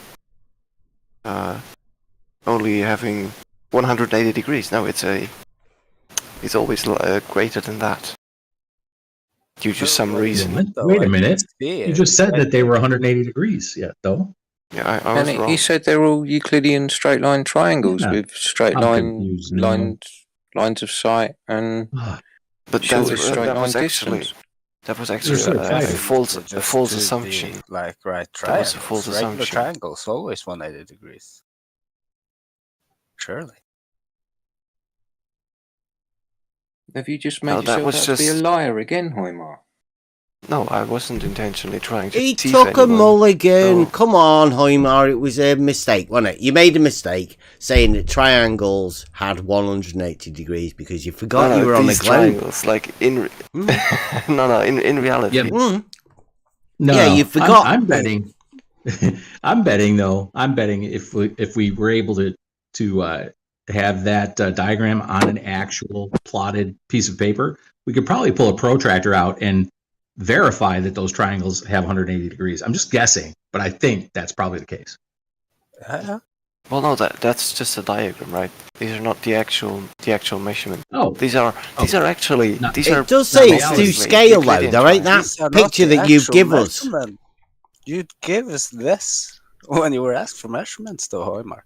Only having 180 degrees. No, it's always greater than that. Due to some reason. Wait a minute. You just said that they were 180 degrees. Yeah, though. Yeah, I was wrong. He said they're all Euclidean straight line triangles with straight lines of sight and. But that was actually a false assumption. Right triangles. That was a false assumption. Regular triangles always 180 degrees. Surely. Have you just made yourself out to be a liar again, Hoymar? No, I wasn't intentionally trying to. He took a mulligan. Come on, Hoymar. It was a mistake, wasn't it? You made a mistake saying that triangles had 180 degrees because you forgot you were on a globe. Triangles, like in in reality. Yeah, you forgot. I'm betting. I'm betting though. I'm betting if we were able to have that diagram on an actual plotted piece of paper, we could probably pull a protractor out and verify that those triangles have 180 degrees. I'm just guessing, but I think that's probably the case. Well, no, that's just a diagram, right? These are not the actual measurement. Oh, these are actually. It does say it's to scale though, all right? That picture that you give us. You'd give us this when you were asked for measurements, though, Hoymar.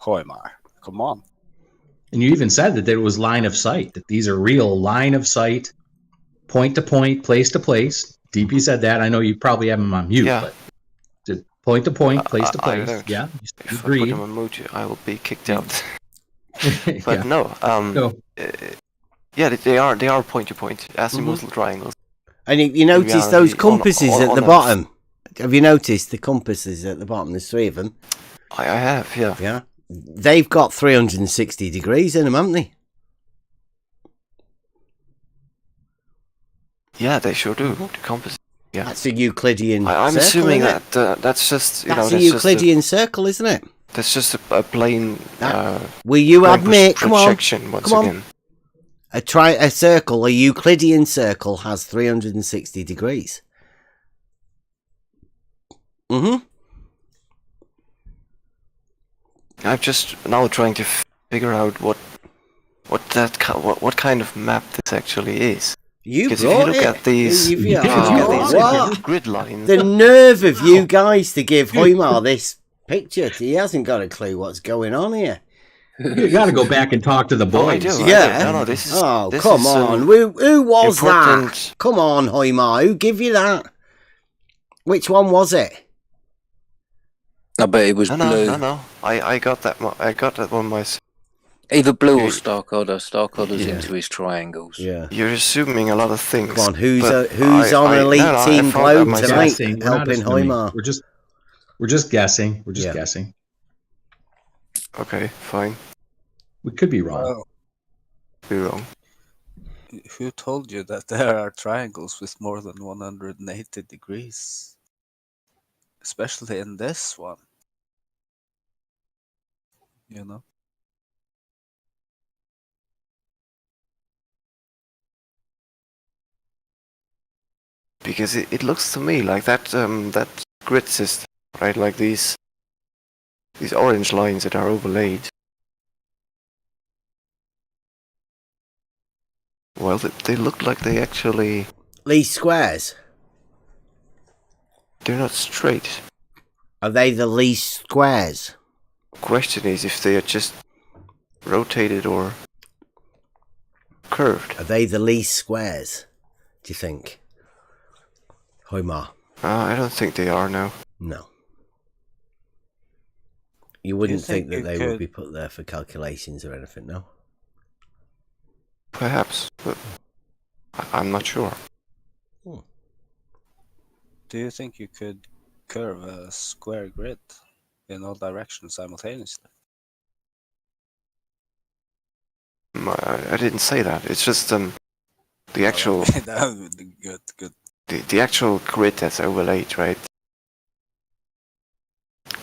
Hoymar, come on. And you even said that there was line of sight, that these are real line of sight, point to point, place to place. DP said that. I know you probably have him on mute, but just point to point, place to place. Yeah, if I put him on mute, I will be kicked out. But no, they are point to point azimuthal triangles. And you notice those compasses at the bottom. Have you noticed the compasses at the bottom? There's 3 of them. I have, yeah. Yeah. They've got 360 degrees in them, haven't they? Yeah, they sure do. The compass. Yeah. That's a Euclidean I'm circle, assuming isn't that that's just that's a Euclidean circle, isn't it? That's just a plain. Will you admit? Come on, once again. A circle, a Euclidean circle, has 360 degrees. Mm-hmm. I'm just now trying to figure out what kind of map this actually is. Because if you look at these, grid lines, the nerve of you guys to give Hoymar this picture. He hasn't got a clue what's going on here. You got to go back and talk to the boys. I do. Yeah. No, this is. Oh, this come is, on. Who was important... that? Come on, Hoymar. Who give you that? Which one was it? I bet it was blue. No. I got that. I got that one myself. Either blue or Starkadder. Starkadder's into his triangles. Yeah. You're assuming a lot of things. Come on, who's on Elite Team Globe tonight helping Hoymar? We're just guessing. We're just guessing. Okay, fine. We could be wrong. Be wrong. Who told you that there are triangles with more than 180 degrees? Especially in this one. You know? Because it looks to me like that grid system, right? Like these orange lines that are overlaid. Well, they look like they actually... Least squares? They're not straight. Are they the least squares? The question is if they are just rotated or curved. Are they the least squares, do you think? Hoymar? I don't think they are now. No. You wouldn't think that they would be put there for calculations or anything, no? Perhaps, but I'm not sure. Do you think you could curve a square grid in all directions simultaneously? I didn't say that. It's just the actual... That would be good. The actual grid that's overlaid, right?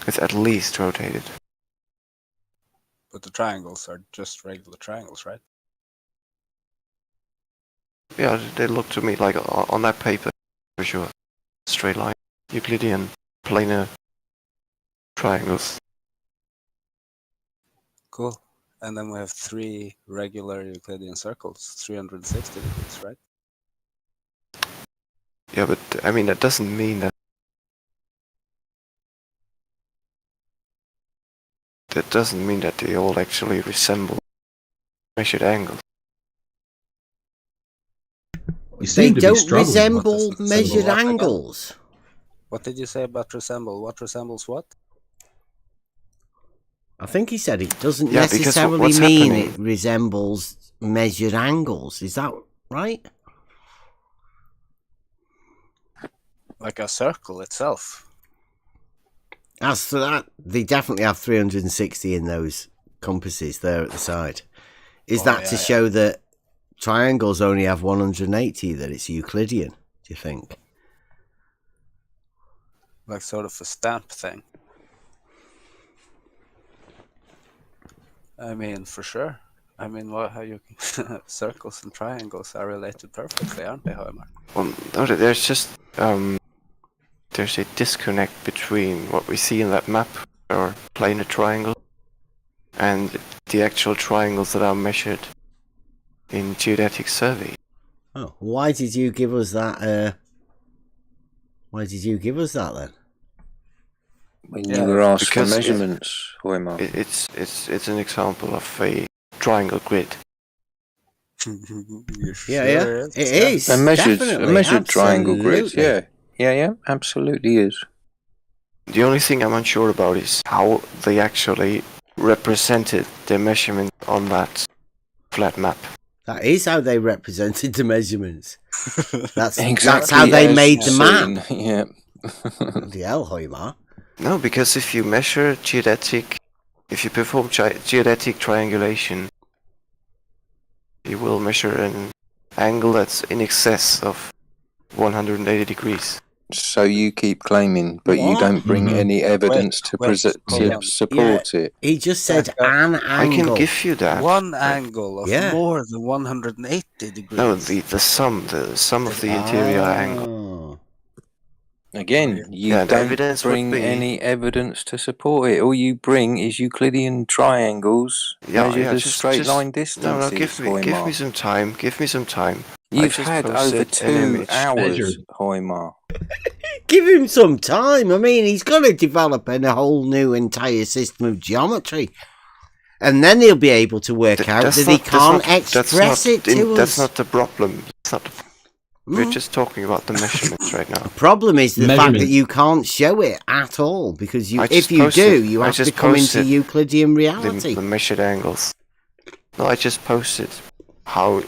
It's at least rotated. But the triangles are just regular triangles, right? Yeah, they look to me like on that paper, for sure. Straight line, Euclidean, planar triangles. Cool. And then we have 3 regular Euclidean circles, 360 degrees, right? Yeah, but I mean that doesn't mean that. That doesn't mean that they all actually resemble measured angles. They don't resemble measured angles. What did you say about resemble? What resembles what? I think he said it doesn't necessarily mean it resembles measured angles. Is that right? Like a circle itself. As for that, they definitely have 360 in those compasses there at the side. Is that to show that triangles only have 180, that it's Euclidean, do you think? Like sort of a stamp thing. I mean, for sure. I mean, how you circles and triangles are related perfectly, aren't they, Hoymar? Well, no, there's just there's a disconnect between what we see in that map, or planar triangle, and the actual triangles that are measured in geodetic survey. Oh, why did you give us that? Why did you give us that then? When you were asked for measurements, Hoymar. It's an example of a triangle grid. Yeah, it is. A measured triangle grid. Yeah, absolutely is. The only thing I'm unsure about is how they actually represented the measurement on that flat map. That is how they represented the measurements. That's Exactly how they as made the map. seen, yeah. The hell, Hoymar. No, because if you measure geodetic, if you perform geodetic triangulation, you will measure an angle that's in excess of 180 degrees. So you keep claiming, but you What? don't bring any evidence to support it. He just said an angle. I can give you that. One angle of Yeah. more than 180 degrees. No, the sum of the interior angle. Again, you Yeah, the don't evidence would bring be- any evidence to support it. All you bring is Euclidean triangles measured as straight line distances. No, give me some time. Give me some time. You've had over 2 hours, Measured. Hoymar. Give him some time. I mean, he's got to develop a whole new entire system of geometry. And then he'll be able to work out that he can't express it to us. That's not the problem. We're just talking about the measurements right now. The problem is the fact that you can't show it at all, because if you do, you have to come into Euclidean reality. The measured angles. No, I just posted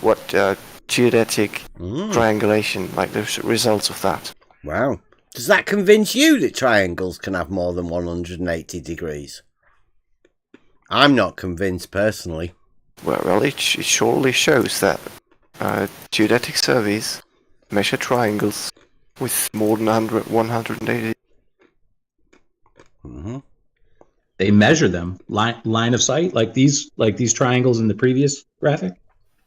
what geodetic triangulation, like the results of that. Wow. Does that convince you that triangles can have more than 180 degrees? I'm not convinced personally. Well, it surely shows that geodetic surveys measure triangles with more than 180. Mm-hmm. They measure them line of sight, like these triangles in the previous graphic.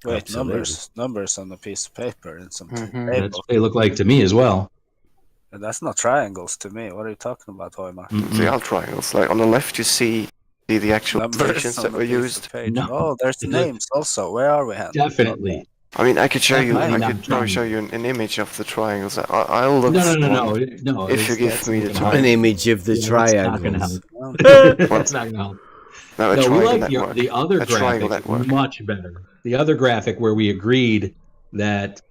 Wait, numbers on a piece of paper in some That's table. what they look like to me as well. And that's not triangles to me. What are you talking about, Hoymar? They are triangles. Like on the left, you see the actual Numbers dimensions on that a were piece of used. page. No. Oh, there's names also. Where are we, Hen? Definitely. I mean, I could show you. Definitely I not could probably show triangles. you an image of the triangles. I'll look. No. If you give me the time. An image of the triangles. triangles. That's not gonna help. No, No, we like network. the other A triangle graphic network. much better. The other graphic where we agreed that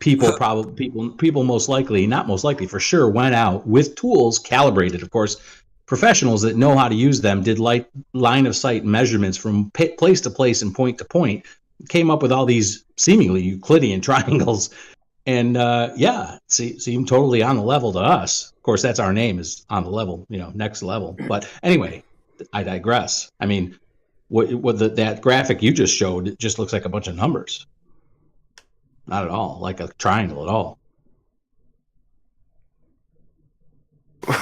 people most likely, not most likely, for sure, went out with tools calibrated. Of course, professionals that know how to use them did line of sight measurements from place to place and point to point, came up with all these seemingly Euclidean triangles, and seemed totally on the level to us. Of course, that's our name is on the level, next level. But anyway, I digress. I mean, that graphic you just showed, it just looks like a bunch of numbers. Not at all like a triangle at all.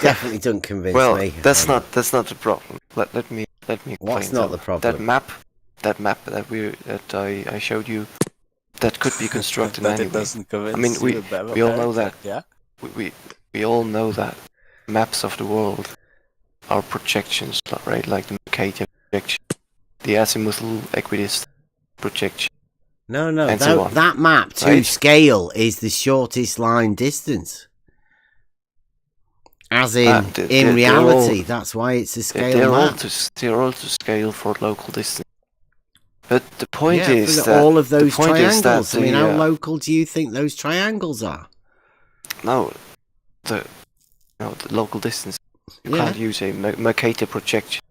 Definitely doesn't convince Well, me. that's not the problem. Let me explain. What's not the problem? That map that I showed you, that could be constructed That anyway. it doesn't convince I mean, we you, all know that. Yeah. We all know that maps of the world are projections, right? Like the Mercator projection, the azimuthal equidistant projection. No, and so on. that map to scale is the shortest line distance. As in reality, that's why it's a scale map. They're all to scale for local distance. But the point is for that all of those triangles. I mean, how local do you think those triangles are? No, the local distance. You can't use a Mercator projection.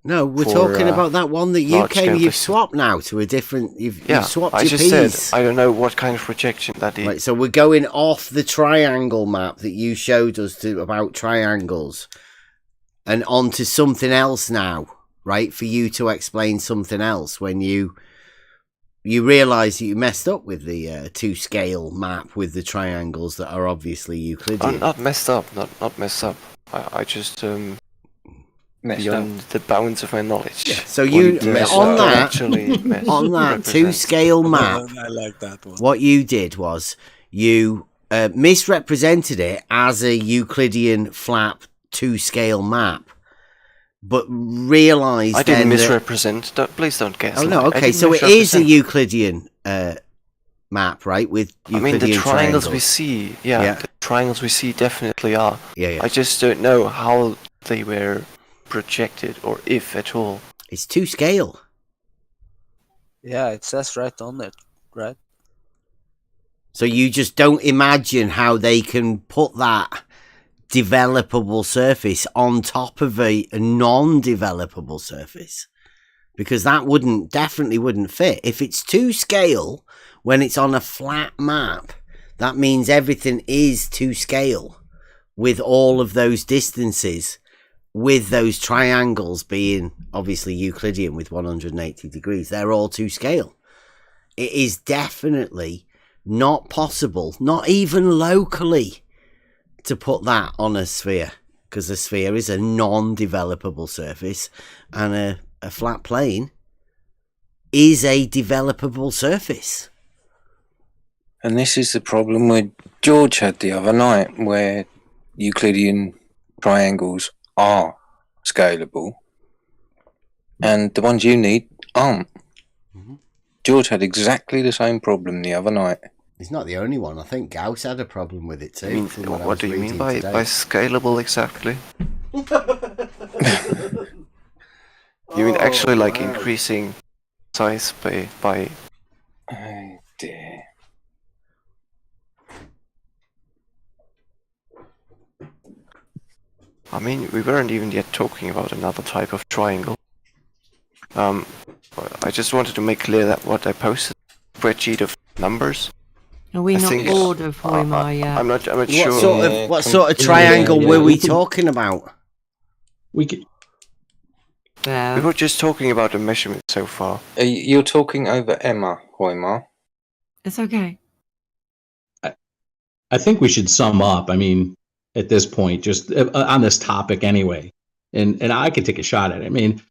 No, we're talking about that one that you you've swapped now to a different. You've swapped your piece. I just said I don't know what kind of projection that is. Right, so we're going off the triangle map that you showed us about triangles, and onto something else now, right? For you to explain something else when you realise that you messed up with the two-scale map with the triangles that are obviously Euclidean. Not messed up. Not messed up. I just beyond the bounds of my knowledge. Yeah. So you on that two-scale map, I like that one. What you did was you misrepresented it as a Euclidean flap two-scale map, but realised I didn't misrepresent. Please don't guess. Oh no, okay. So it is a Euclidean map, right? With Euclidean the triangles triangles. we see, the triangles we see definitely are. Yeah. I just don't know how they were projected, or if at all. It's two scale. Yeah, it says right on it, right? So you just don't imagine how they can put that developable surface on top of a non-developable surface. because that definitely wouldn't fit. If it's to scale when it's on a flat map, that means everything is to scale with all of those distances, with those triangles being obviously Euclidean with 180 degrees. They're all to scale. It is definitely not possible, not even locally, to put that on a sphere, because a sphere is a non-developable surface, and a flat plane is a developable surface. And this is the problem where George had the other night, where Euclidean triangles are scalable, and the ones you need aren't. George had exactly the same problem the other night. He's not the only one. I think Gauss had a problem with it too. I mean, what do you mean by scalable exactly? You mean actually like increasing size by... Oh dear. I mean, we weren't even yet talking about another type of triangle. I just wanted to make clear that what I posted, spreadsheet of numbers. Are we not bored of Hoymar yet? I'm not sure. What sort of triangle were we talking about? We were just talking about the measurement so far. You're talking over Emma, Hoymar. It's okay. I think we should sum up. I mean, at this point, just on this topic anyway, and I could take a shot at it. I mean,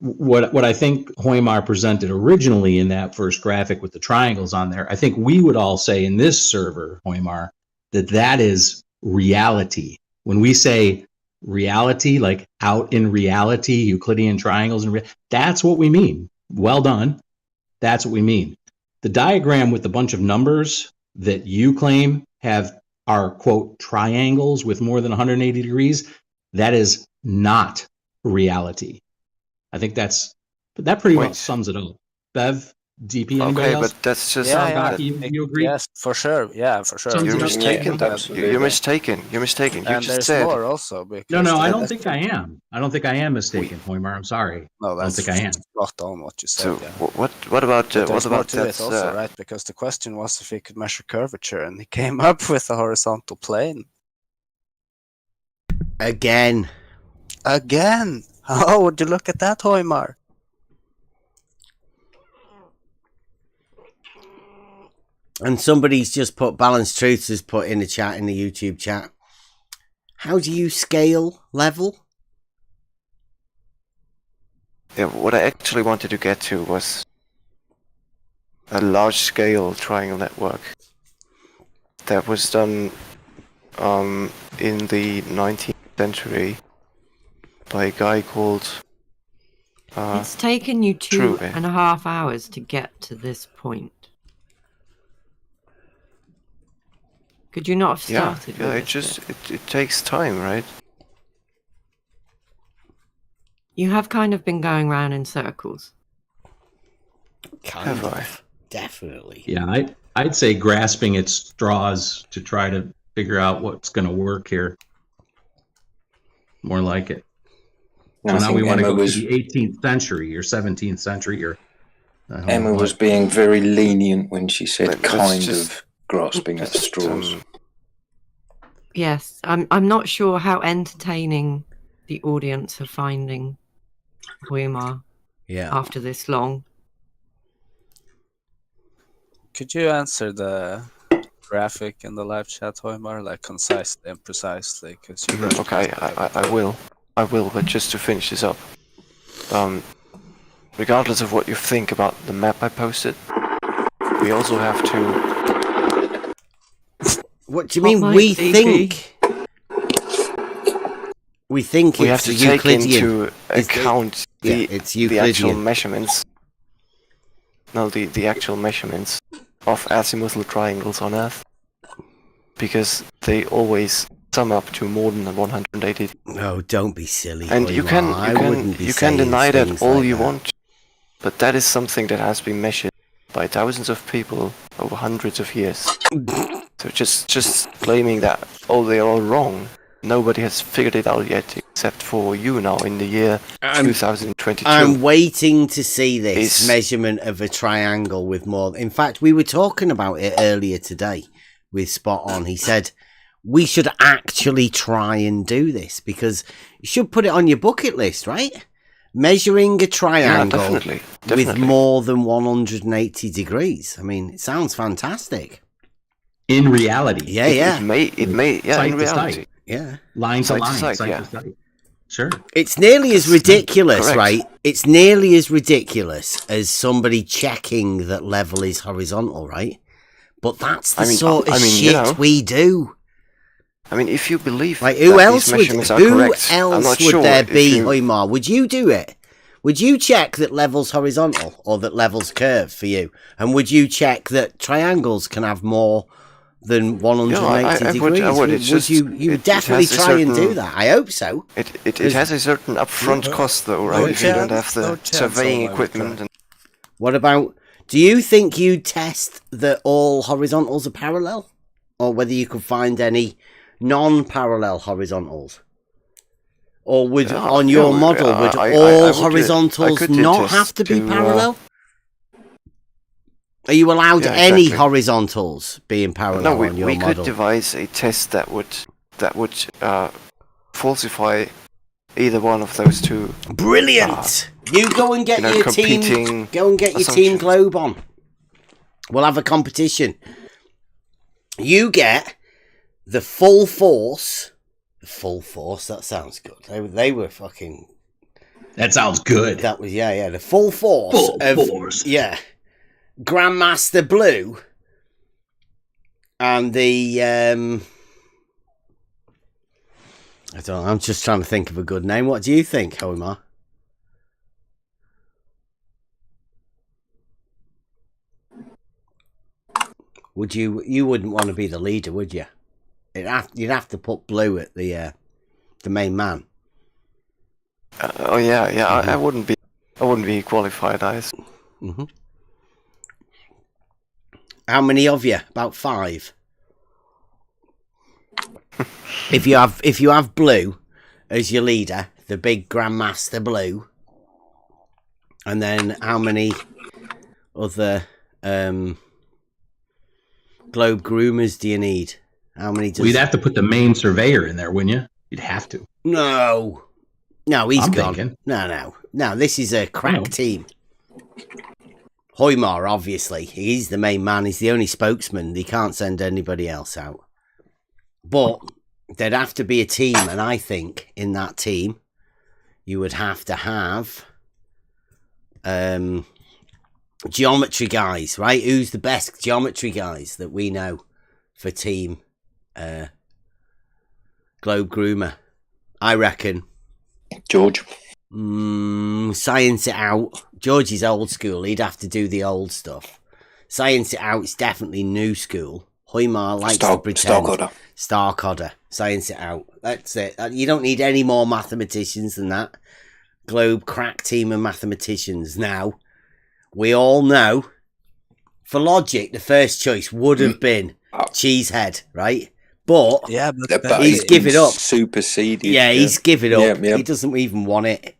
what I think Hoymar presented originally in that first graphic with the triangles on there, I think we would all say in this server, Hoymar, that is reality. When we say reality, like out in reality, Euclidean triangles, and that's what we mean. Well done. That's what we mean. The diagram with a bunch of numbers that you claim are, quote, triangles with more than 180 degrees, that is not reality. I think that pretty much sums it up. Bev, DP, anybody else? Okay, but that's just... You agree? Yes, for sure. Yeah, for sure. You're mistaken. You're mistaken. You're mistaken. You And just there's said... more also. No, I don't think I am. I don't think I am mistaken, Hoymar. I'm sorry. No, I don't think I am. spot on what you said. So yeah. what about There's more that? to it also, right? Because the question was if he could measure curvature, and he came up with a horizontal plane. Again. Oh, would you look at that, Hoymar? And somebody's just put Balanced Truths has put in the chat, in the YouTube chat. How do you scale level? Yeah, what I actually wanted to get to was a large-scale triangle network that was done in the 19th century by a guy called... it's taken you 2.5 hours to get to this point. Could you not have started with it takes time, right? You have kind of been going round in circles. Kind of. Definitely. Yeah, I'd say grasping at straws to try to figure out what's going to work here. More like it. So now we want to go to the 18th century or 17th century. Or Emma was being very lenient when she said kind of grasping at straws. Yes, I'm not sure how entertaining the audience are finding Hoymar after this long. Could you answer the graphic in the live chat, Hoymar, like concisely and precisely? Okay, I will, but just to finish this up, regardless of what you think about the map I posted, we also have to... What do you mean we think? We think we it's have to take Euclidean. into account the actual measurements. No, the actual measurements of azimuthal triangles on Earth, because they always sum up to more than 180. No, don't be silly. And you can deny that all you want, but that is something that has been measured by thousands of people over hundreds of years. So just claiming that they're all wrong nobody has figured it out yet, except for you now in the year 2022. I'm waiting to see this measurement of a triangle with more. In fact, we were talking about it earlier today with Spot On. He said we should actually try and do this because you should put it on your bucket list, right? Measuring a triangle definitely. with more than 180 degrees. I mean, it sounds fantastic. In reality. Yeah, It may, Site in to reality. site. Yeah. Line to Site to line. site, Site yeah. to site. Sure. It's nearly as ridiculous, Correct. right? It's nearly as ridiculous as somebody checking that level is horizontal, right? But that's the sort of shit we do. I mean, if you believe like, who that else these would measurements are correct, I'm not sure there if be, you... Hoymar? Would you do it? Would you check that level's horizontal or that level's curved for you? And would you check that triangles can have more than 180 degrees? I would. You would definitely try and do that. I hope so. It has a certain upfront cost, though, right? If you don't have the surveying equipment. What about... Do you think you'd test that all horizontals are parallel? Or whether you could find any non-parallel horizontals? Or would, on your model, would all horizontals not have to be parallel? Are you allowed any horizontals being parallel on your model? No, we could devise a test that would falsify either one of those two. Brilliant! You go and get your team. Go and get your team globe on. We'll have a competition. You get the full force. The full force. That sounds good. They were fucking. That sounds good. That was the full force. Full force. Yeah. Grandmaster Blue. And the I don't know, I'm just trying to think of a good name. What do you think, Hoymar? Would you wouldn't want to be the leader, would you? You'd have to put Blue at the main man. I wouldn't be qualified, Mm-hmm. How many of you? About 5. If you have Blue as your leader, the big Grandmaster Blue, and then how many other globe groomers do you need? How many? Well, you'd have to put the main surveyor in there, wouldn't you? You'd have to. No, he's gone. Thinking. No. This is a crack team. Hoymar, obviously, he's the main man. He's the only spokesman. He can't send anybody else out. But there'd have to be a team, and I think in that team, you would have to have geometry guys, right? Who's the best geometry guys that we know for team Globe Groomer? I reckon George. Science it out. George is old school. He'd have to do the old stuff. Science it out is definitely new school. Hoymar likes to pretend. Starkodder. Science it out. That's it. You don't need any more mathematicians than that. Globe crack team of mathematicians. Now, we all know, for logic, the first choice would have been Cheesehead, right? But he's given up. Superseded. Yeah, he's given up. Yeah. He doesn't even want it.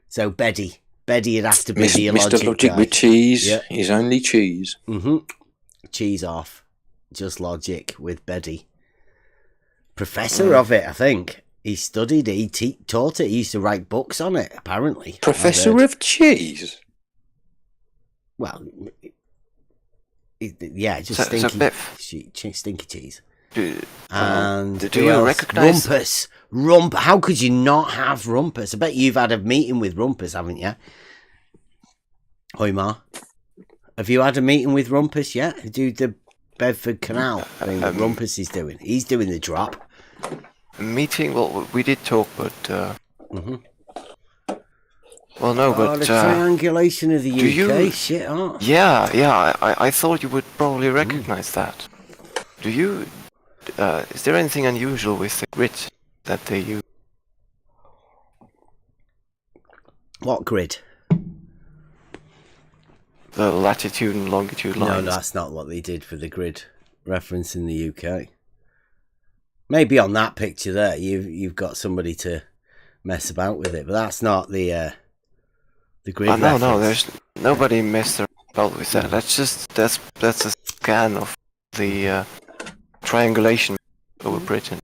So Beddy would have to be the Mr. Logic guy. with cheese. Yeah. He's only cheese. Cheese off. Just logic with Beddy. Professor of it, I think. He studied it. He taught it. He used to write books on it, apparently. Professor of cheese? Well, yeah, just stinky cheese. And do you recognize Rumpus? How could you not have Rumpus? I bet you've had a meeting with Rumpus, haven't you? Hoymar, have you had a meeting with Rumpus yet? Do the Bedford Canal thing that Rumpus is doing? He's doing the drop. Meeting? Well, we did talk, but well, no, but the triangulation of the UK shit, huh? Yeah. I thought you would probably recognize that. Do you? Is there anything unusual with the grid that they use? What grid? The latitude and longitude lines. No, that's not what they did for the grid reference in the UK. Maybe on that picture there, you've got somebody to mess about with it, but that's not the grid reference. No, there's nobody messed about with that. That's a scan of the triangulation over Britain.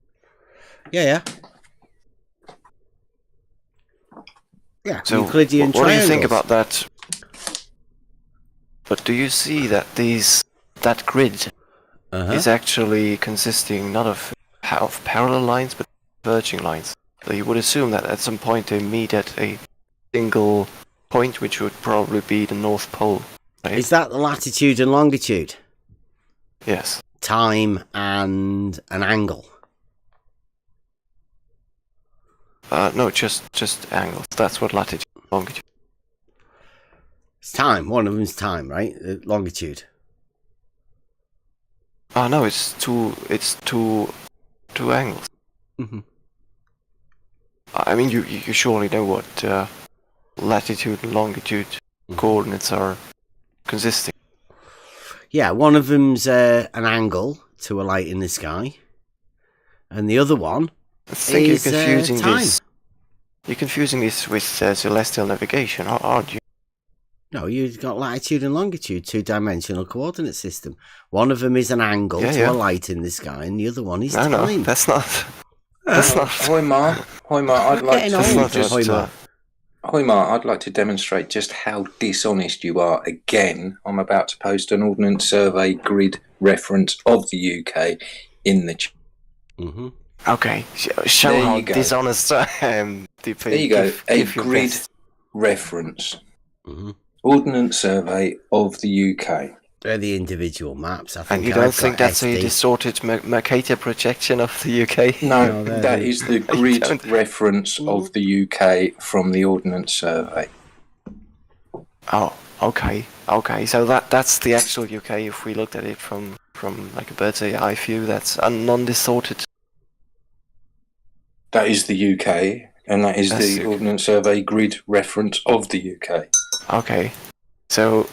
Yeah. So Euclidean what do you think triangles. about that? But do you see that that grid is actually consisting not of parallel lines but converging lines? So you would assume that at some point they meet at a single point, which would probably be the North Pole. Right? Is that the latitude and longitude? Yes. Time and an angle. No, just angles. That's what latitude and longitude. It's time. One of them's time, right? Longitude. No, it's two angles. Mm-hmm. I mean, you surely know what latitude and longitude coordinates are consisting. Yeah, one of them's an angle to a light in the sky, and the other one I think is you're confusing time. this. You're confusing this with celestial navigation, aren't you? No, you've got latitude and longitude, two-dimensional coordinate system. One of them is an angle to a light in the sky, and the other one is time. No, that's not. That's not. Hoymar, I'd like to Hoymar, I'd like to demonstrate just how dishonest you are again. I'm about to post an Ordnance Survey grid reference of the UK in the chat. Mm-hmm. Okay, show how dishonest I am. There you go, a grid reference. Mm-hmm. Ordnance Survey of the UK. They're the individual maps. I think. And you don't think that's a distorted Mercator projection of the UK? No, that is the grid reference of the UK from the Ordnance Survey. Oh, okay. So that's the actual UK. If we looked at it from like a bird's eye view, that's non-distorted. That is the UK, and that is the Ordnance Survey grid reference of the UK. Okay, so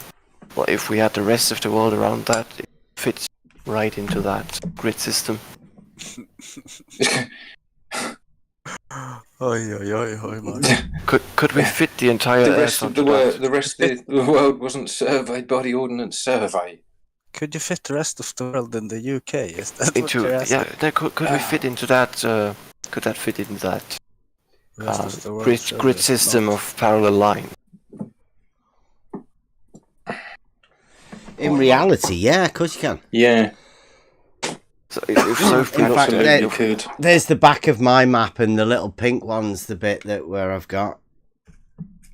if we had the rest of the world around that, it fits right into that grid system. Could we fit the entire the rest Earth of the world? The rest of the world wasn't surveyed by the Ordnance Survey. Could you fit the rest of the world in the UK? Is that into what you're asking? could we fit into that? Could that fit into that grid system of parallel line? In reality, yeah, of course you can. Yeah. So if in fact, there's the back of my map, and the little pink one's the bit where I've got.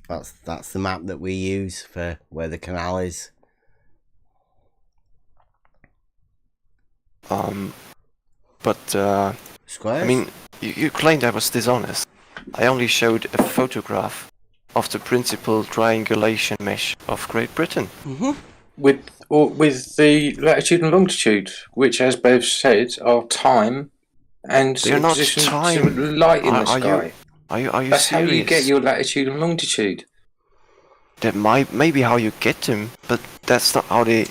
That's the map that we use for where the canal is. But Squares? I mean, you claimed I was dishonest. I only showed a photograph of the principal triangulation mesh of Great Britain. Mm-hmm. With the latitude and longitude, which, as Bev said, are time and They're not time. Light in the sky. Are you That's serious? how you get your latitude and longitude. That might maybe how you get them, but that's not how you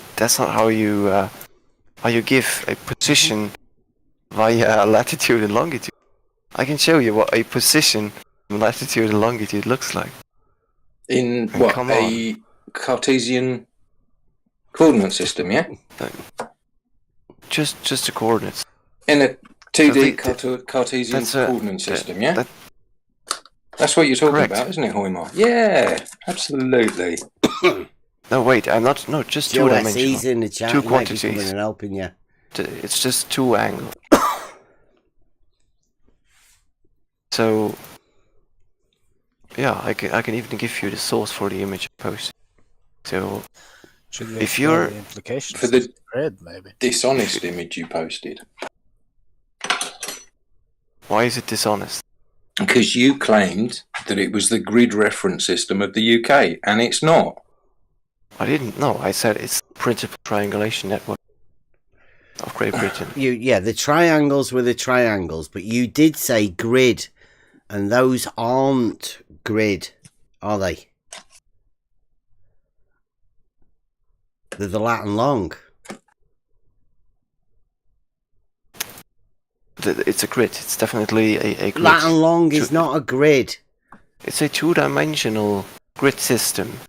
give a position via latitude and longitude. I can show you what a position in latitude and longitude looks like. In what, a Cartesian coordinate system, yeah? Just the coordinates. In a 2D Cartesian coordinate system, yeah? That's what you're talking about, isn't it, Hoymar? Yeah, absolutely. No, wait, I'm not. No, just two-dimensional. In the chat. Two quantities. And helping you. It's just two angles. So, yeah, I can even give you the source for the image I posted. So, if you're for the maybe dishonest image you posted, why is it dishonest? Because you claimed that it was the grid reference system of the UK, and it's not. I didn't know. I said it's the principal triangulation network of Great Britain. The triangles were the triangles, but you did say grid, and those aren't grid, are they? They're the lat and long. It's a grid. It's definitely a grid. Lat and long is not a grid. It's a two-dimensional grid system.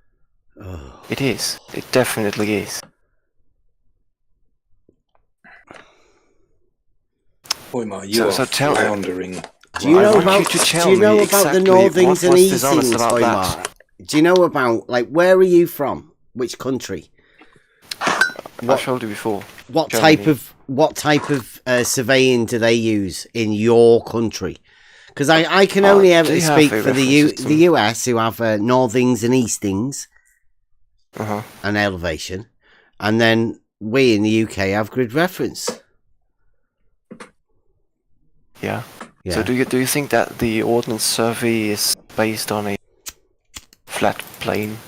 Oh. It is. It definitely is. Hoymar, you are floundering. Do you know about the exactly northings and what's dishonest eastings, about Hoymar? that. Do you know about, like, where are you from? Which country? I showed you before. What Germany. type of surveying do they use in your country? Because I can only ever they have speak a for the reference system. US, who have northings and eastings and elevation, and then we in the UK have grid reference. Yeah. Yeah. So do you think that the Ordnance Survey is based on a flat plane,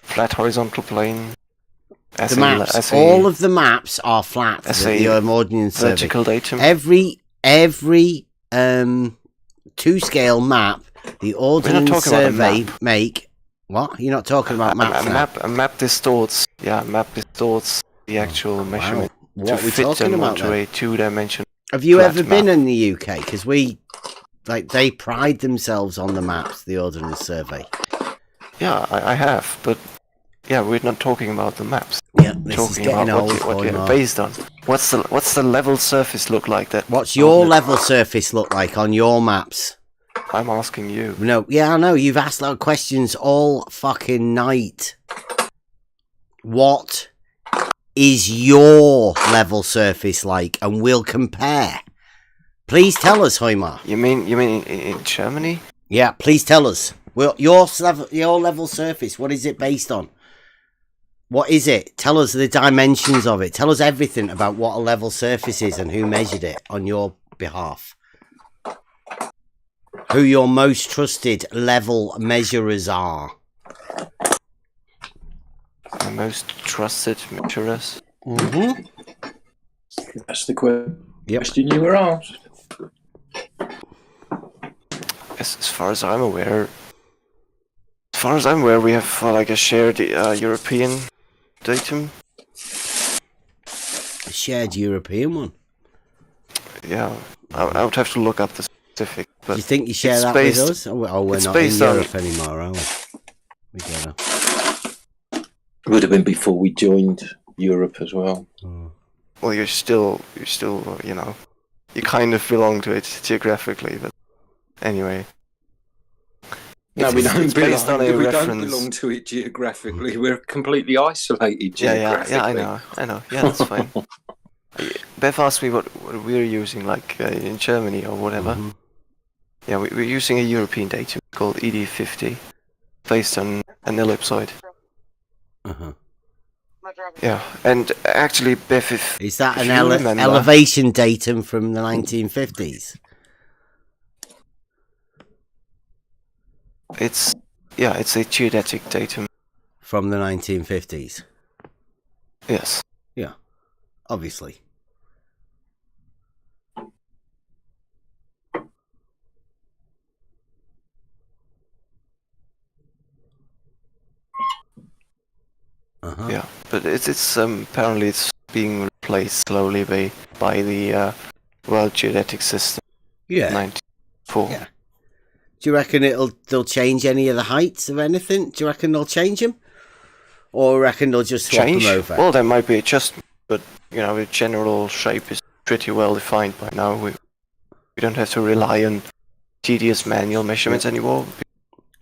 flat horizontal plane? The maps, all of the maps are flat. The Ordnance Survey. Vertical datum. Every 2-scale map, the Ordnance Survey make. What? You're not talking about maps now? A map distorts. Yeah, map distorts the actual measurement. What to are we fit talking them about onto then? a two-dimensional. Have you flat ever map. been in the UK? Because they pride themselves on the maps, the Ordnance Survey. Yeah, I have, but yeah, we're not talking about the maps. Yeah, we're this talking is getting about old, what you're Hoymar. based on. What's the level surface look like? What's your level surface look like on your maps? I'm asking you. No, yeah, I know. You've asked that questions all fucking night. What is your level surface like? And we'll compare. Please tell us, Hoymar. You mean in Germany? Yeah, please tell us. Well, your level surface, what is it based on? What is it? Tell us the dimensions of it. Tell us everything about what a level surface is and who measured it on your behalf. Who your most trusted level measurers are. The most trusted measurers? Mm-hmm. That's the question you were asked. As far as I'm aware, we have like a shared European datum. A shared European one? Yeah, I would have to look up the specific. But do you think you share that with us? Oh, we're not in Europe anymore, are we? We gotta. It would have been before we joined Europe as well. Well, you're still, you know, you kind of belong to it geographically, but anyway. No, we don't reference. belong to it geographically. We're completely isolated geographically. Yeah, I know. Yeah, that's fine. Beth asked me what we're using, like in Germany or whatever. Mm-hmm. Yeah, we're using a European datum called ED50, based on an ellipsoid. Yeah, and actually, Beth, is that an elevation datum from the 1950s? It's a geodetic datum from the 1950s. Yes. Yeah, obviously. Yeah, but it's apparently it's being replaced slowly by the World Geodetic System. Yeah. 94. Yeah. Do you reckon they'll change any of the heights of anything? Do you reckon they'll change them, or reckon they'll just swap them over? Well, there might be adjustment, but you know, the general shape is pretty well defined by now. We don't have to rely on tedious manual measurements anymore.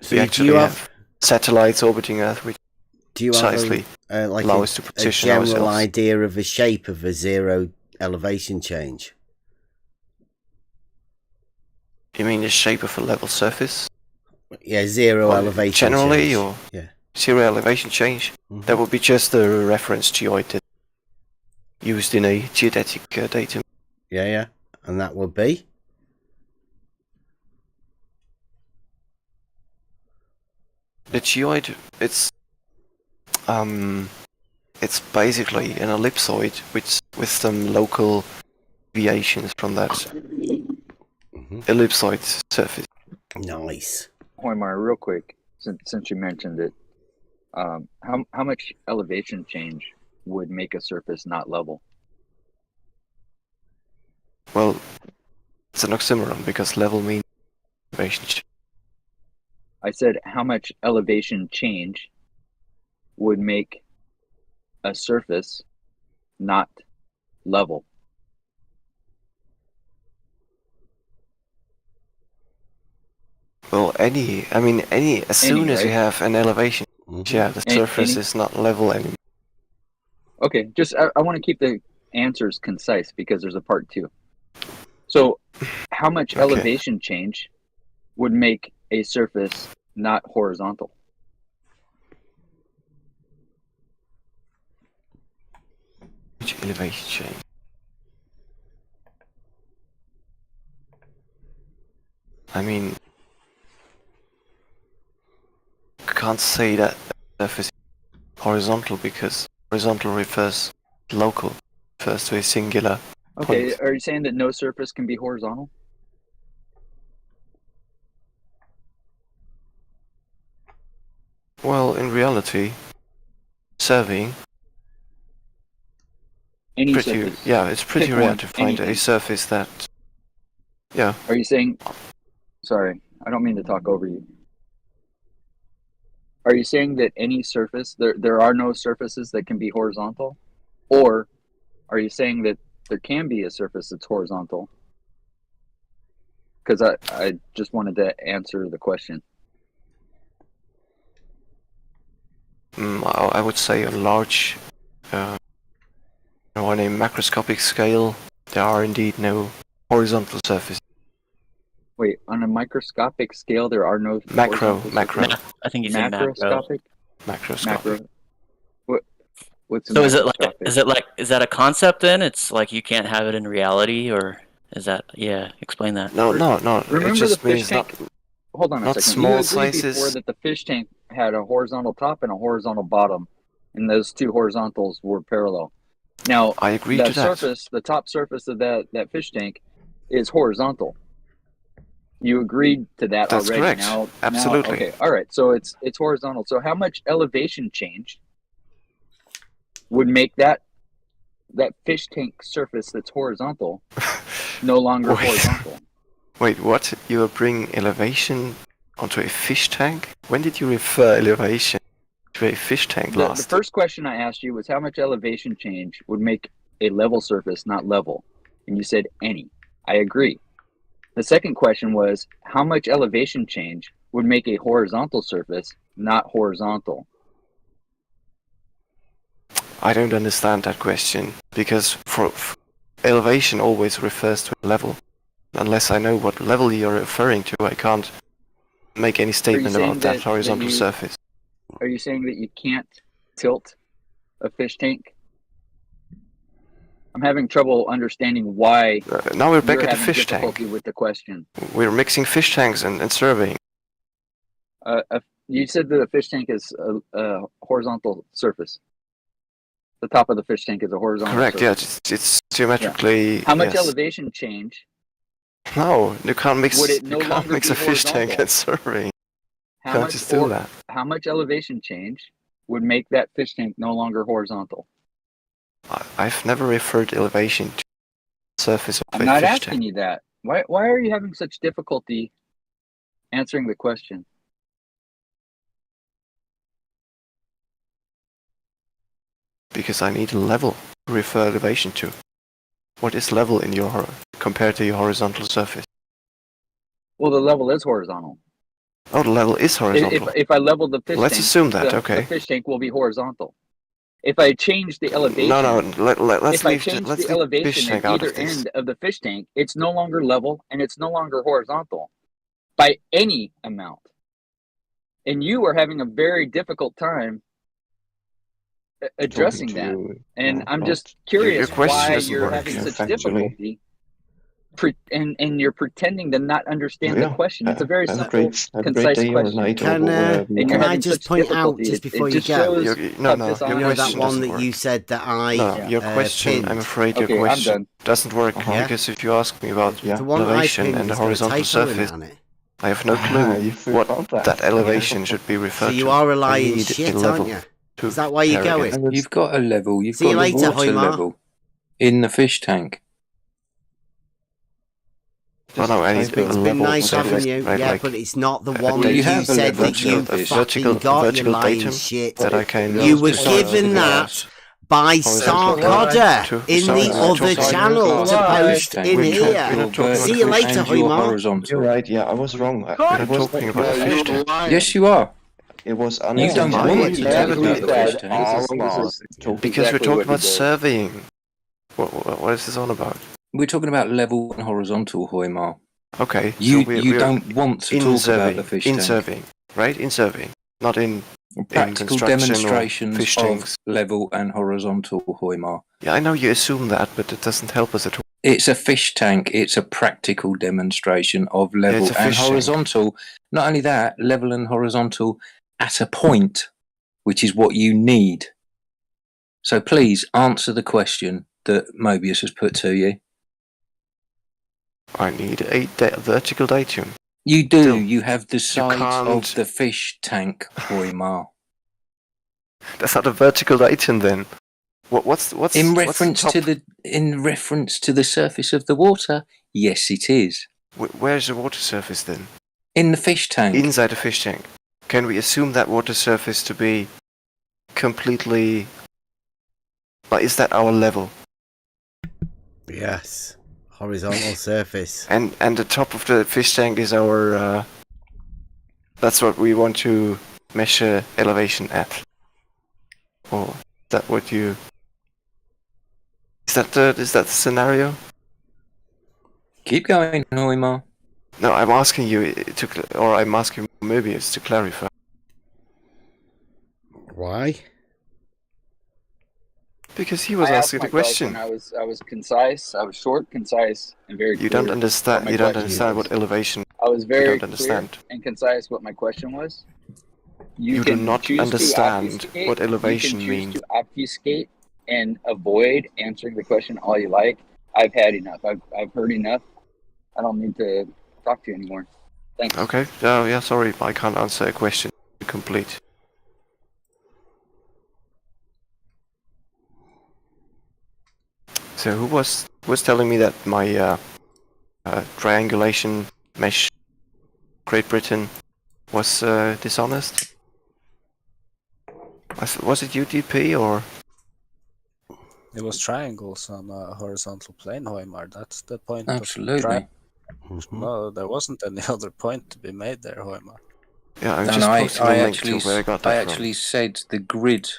So we actually have satellites orbiting Earth, which do you precisely have like allow us to position a general ourselves. idea of the shape of a zero elevation change? You mean the shape of a level surface? Yeah, zero elevation generally, change. or yeah, zero elevation change. That would be just a reference geoid used in a geodetic datum. Yeah, and that would be the geoid. It's basically an ellipsoid with some local deviations from that ellipsoid surface. Nice. Hoymar, real quick, since you mentioned it, how much elevation change would make a surface not level? Well, it's an oxymoron because level means elevation change. I said how much elevation change would make a surface not level. Well, as soon as you have an elevation, yeah, the surface is not level anymore. Okay, just I want to keep the answers concise because there's a part 2. So, how much elevation change would make a surface not horizontal? Which elevation change? I mean, I can't say that the surface is horizontal because horizontal refers local, refers to a singular Okay, point. are you saying that no surface can be horizontal? Well, in reality, surveying, Surface. yeah, it's pretty Pick rare one, to find anything. a surface that, yeah. Are you saying? Sorry, I don't mean to talk over you. Are you saying that any surface there are no surfaces that can be horizontal, or are you saying that there can be a surface that's horizontal? Because I just wanted to answer the question. I would say on large, on a macroscopic scale, there are indeed no horizontal surfaces. Wait, on a microscopic scale, there are no macro. I think he's saying macroscopic. Macroscopic. What's so? Is that a concept? Then it's like you can't have it in reality, or is that? Yeah, explain that. No. Remember it just the fish means tank? Hold on a second. Small You agreed sizes. before that the fish tank had a horizontal top and a horizontal bottom, and those two horizontals were parallel. Now, I agree to that. Surface, the top surface of that fish tank, is horizontal. You agreed to that That's already. correct. Now, Absolutely. Okay, all right. So it's horizontal. So how much elevation change would make that fish tank surface that's horizontal no longer horizontal? Wait, what? You are bringing elevation onto a fish tank? When did you refer elevation to a fish tank last? The first question I asked you was how much elevation change would make a level surface not level? And you said any. I agree. The second question was how much elevation change would make a horizontal surface not horizontal? I don't understand that question because for elevation always refers to a level. Unless I know what level you're referring to, I can't make any statement about that horizontal surface. Are you saying that you can't tilt a fish tank? I'm having trouble understanding why. Now we're back at the fish difficulty tank. With the question. We're mixing fish tanks and surveying. You said that a fish tank is a horizontal surface. The top of the fish tank is a horizontal surface. Correct, yeah, it's geometrically... Yeah. How much elevation change? No, you can't mix, you can't mix a fish tank and surveying. You can't just do that. How much elevation change would make that fish tank no longer horizontal? I've never referred elevation to the surface of a fish tank. I'm not asking you that. Why are you having such difficulty answering the question? Because I need a level to refer elevation to. What is level in your compared to your horizontal surface? Well, the level is horizontal. Oh, the level is horizontal. If I level the fish tank, let's assume that. The fish tank will be horizontal. If I change the elevation, let's leave the elevation at either end of the fish tank, it's no longer level and it's no longer horizontal by any amount. And you are having a very difficult time addressing that. And I'm just curious why you're having such difficulty. And you're pretending to not understand the question. It's a very simple, concise question. Can I just point out just before you go? Your that one that you said that your question. Pinned. I'm afraid your question doesn't work because if you ask me about elevation and the horizontal surface, I have no clue what that elevation should be referred to. So you are relying shit, aren't you? Is that why you're going? You've got a level. You've got the water level in the fish tank. It's been nice having you, right? yeah, Like, but it's not the a one that you you have a said level that you surface. fucking got, you lying datum shit. that I can You were decide given to that by Starcodder in the other channel to post in here. See you later, Hoymar. You're right, yeah, I was wrong. We're talking about a fish tank. Yes, you are. It was You don't want to talk about the fish tank. Because we're talking about surveying. What is this on about? We're talking about level and horizontal, Hoymar. Okay, You so we're don't want to talk about the fish tank. surveying, right? In surveying, not in Practical construction or demonstrations fish of tanks. level and horizontal, Hoymar. Yeah, I know you assume that, but it doesn't help us at all. It's a fish tank. It's a practical demonstration of level it's a and fish tank. horizontal. Not only that, level and horizontal at a point, which is what you need. So please answer the question that Mobius has put to you. I need a vertical datum. You do. Still, you have the size can't- of the fish tank, Hoymar. That's not a vertical datum then. What's In what's reference top? to the surface of the water, yes, it is. Where's the water surface then? In the fish tank. Inside the fish tank. Can we assume that water surface to be completely? Like, is that our level? Yes, horizontal surface. And the top of the fish tank is our. That's what we want to measure elevation at. Or is that what you? Is that the scenario? Keep going, Hoymar. No, I'm asking you I'm asking Mobius to clarify. Why? Because he was I asked asking my the question. I was concise. I was short, concise, and very clear. You don't understand. what You my don't question understand was. what elevation. I was You very don't clear understand. and concise what my question was. You do can not choose to understand obfuscate. what elevation You can choose means. to obfuscate and avoid answering the question all you like. I've had enough. I've heard enough. I don't need to talk to you anymore. Thanks. Okay. Oh yeah. Sorry, I can't answer a question complete. So who was telling me that my triangulation mesh Great Britain was dishonest? Was it UDP or? It was triangles on a horizontal plane, Hoymar. That's the point. Absolutely. No, there wasn't any other point to be made there, Hoymar. Yeah, I'm And just posting a link to where I got that from. actually said the grid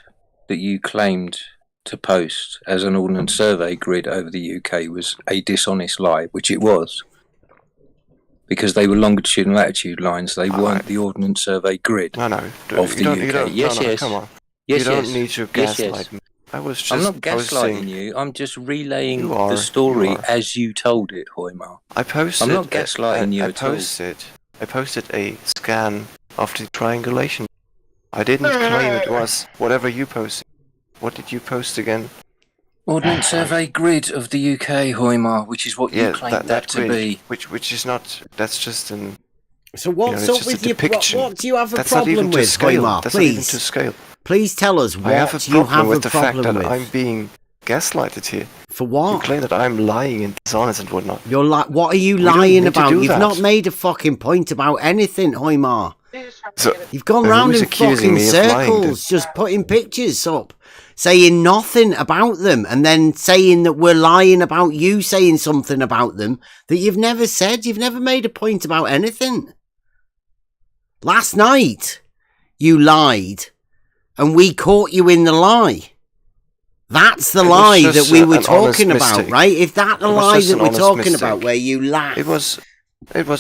that you claimed to post as an Ordnance Survey grid over the UK was a dishonest lie, which it was. Because they were longitude and latitude lines, they weren't the Ordnance Survey grid of the UK. Yes. Come on. Yes, you don't yes. need to Yes, gaslight me. I was just I'm not gaslighting posting... you. I'm just relaying You are, the story you are. as you told it, Hoymar. I posted. I'm not gaslighting you at all. I posted a scan of the triangulation. I didn't claim it was whatever you posted. What did you post again? Ordnance Survey grid of the UK, Hoymar, which is what you claimed that to grid, be. Which is not. That's just an. So what's it's up just with a you? depiction. What do you have a That's not even problem to with, scale. Hoymar? That's not even Please, to scale. please tell us I have a what you have with a the fact problem that with. I'm being gaslighted here. For what? You claim that I'm lying and dishonest and whatnot. You're like, what are you We don't lying need to about? do You've that. not made a fucking point about anything, Hoymar. So, You've gone who round is in accusing fucking me of lying then? circles, just putting pictures up, saying nothing about them, and then saying that we're lying about you saying something about them that you've never said. You've never made a point about anything. Last night, you lied, and we caught you in the lie. That's the lie that we were talking about, right? If that's the lie that we're talking about, where you laugh. It was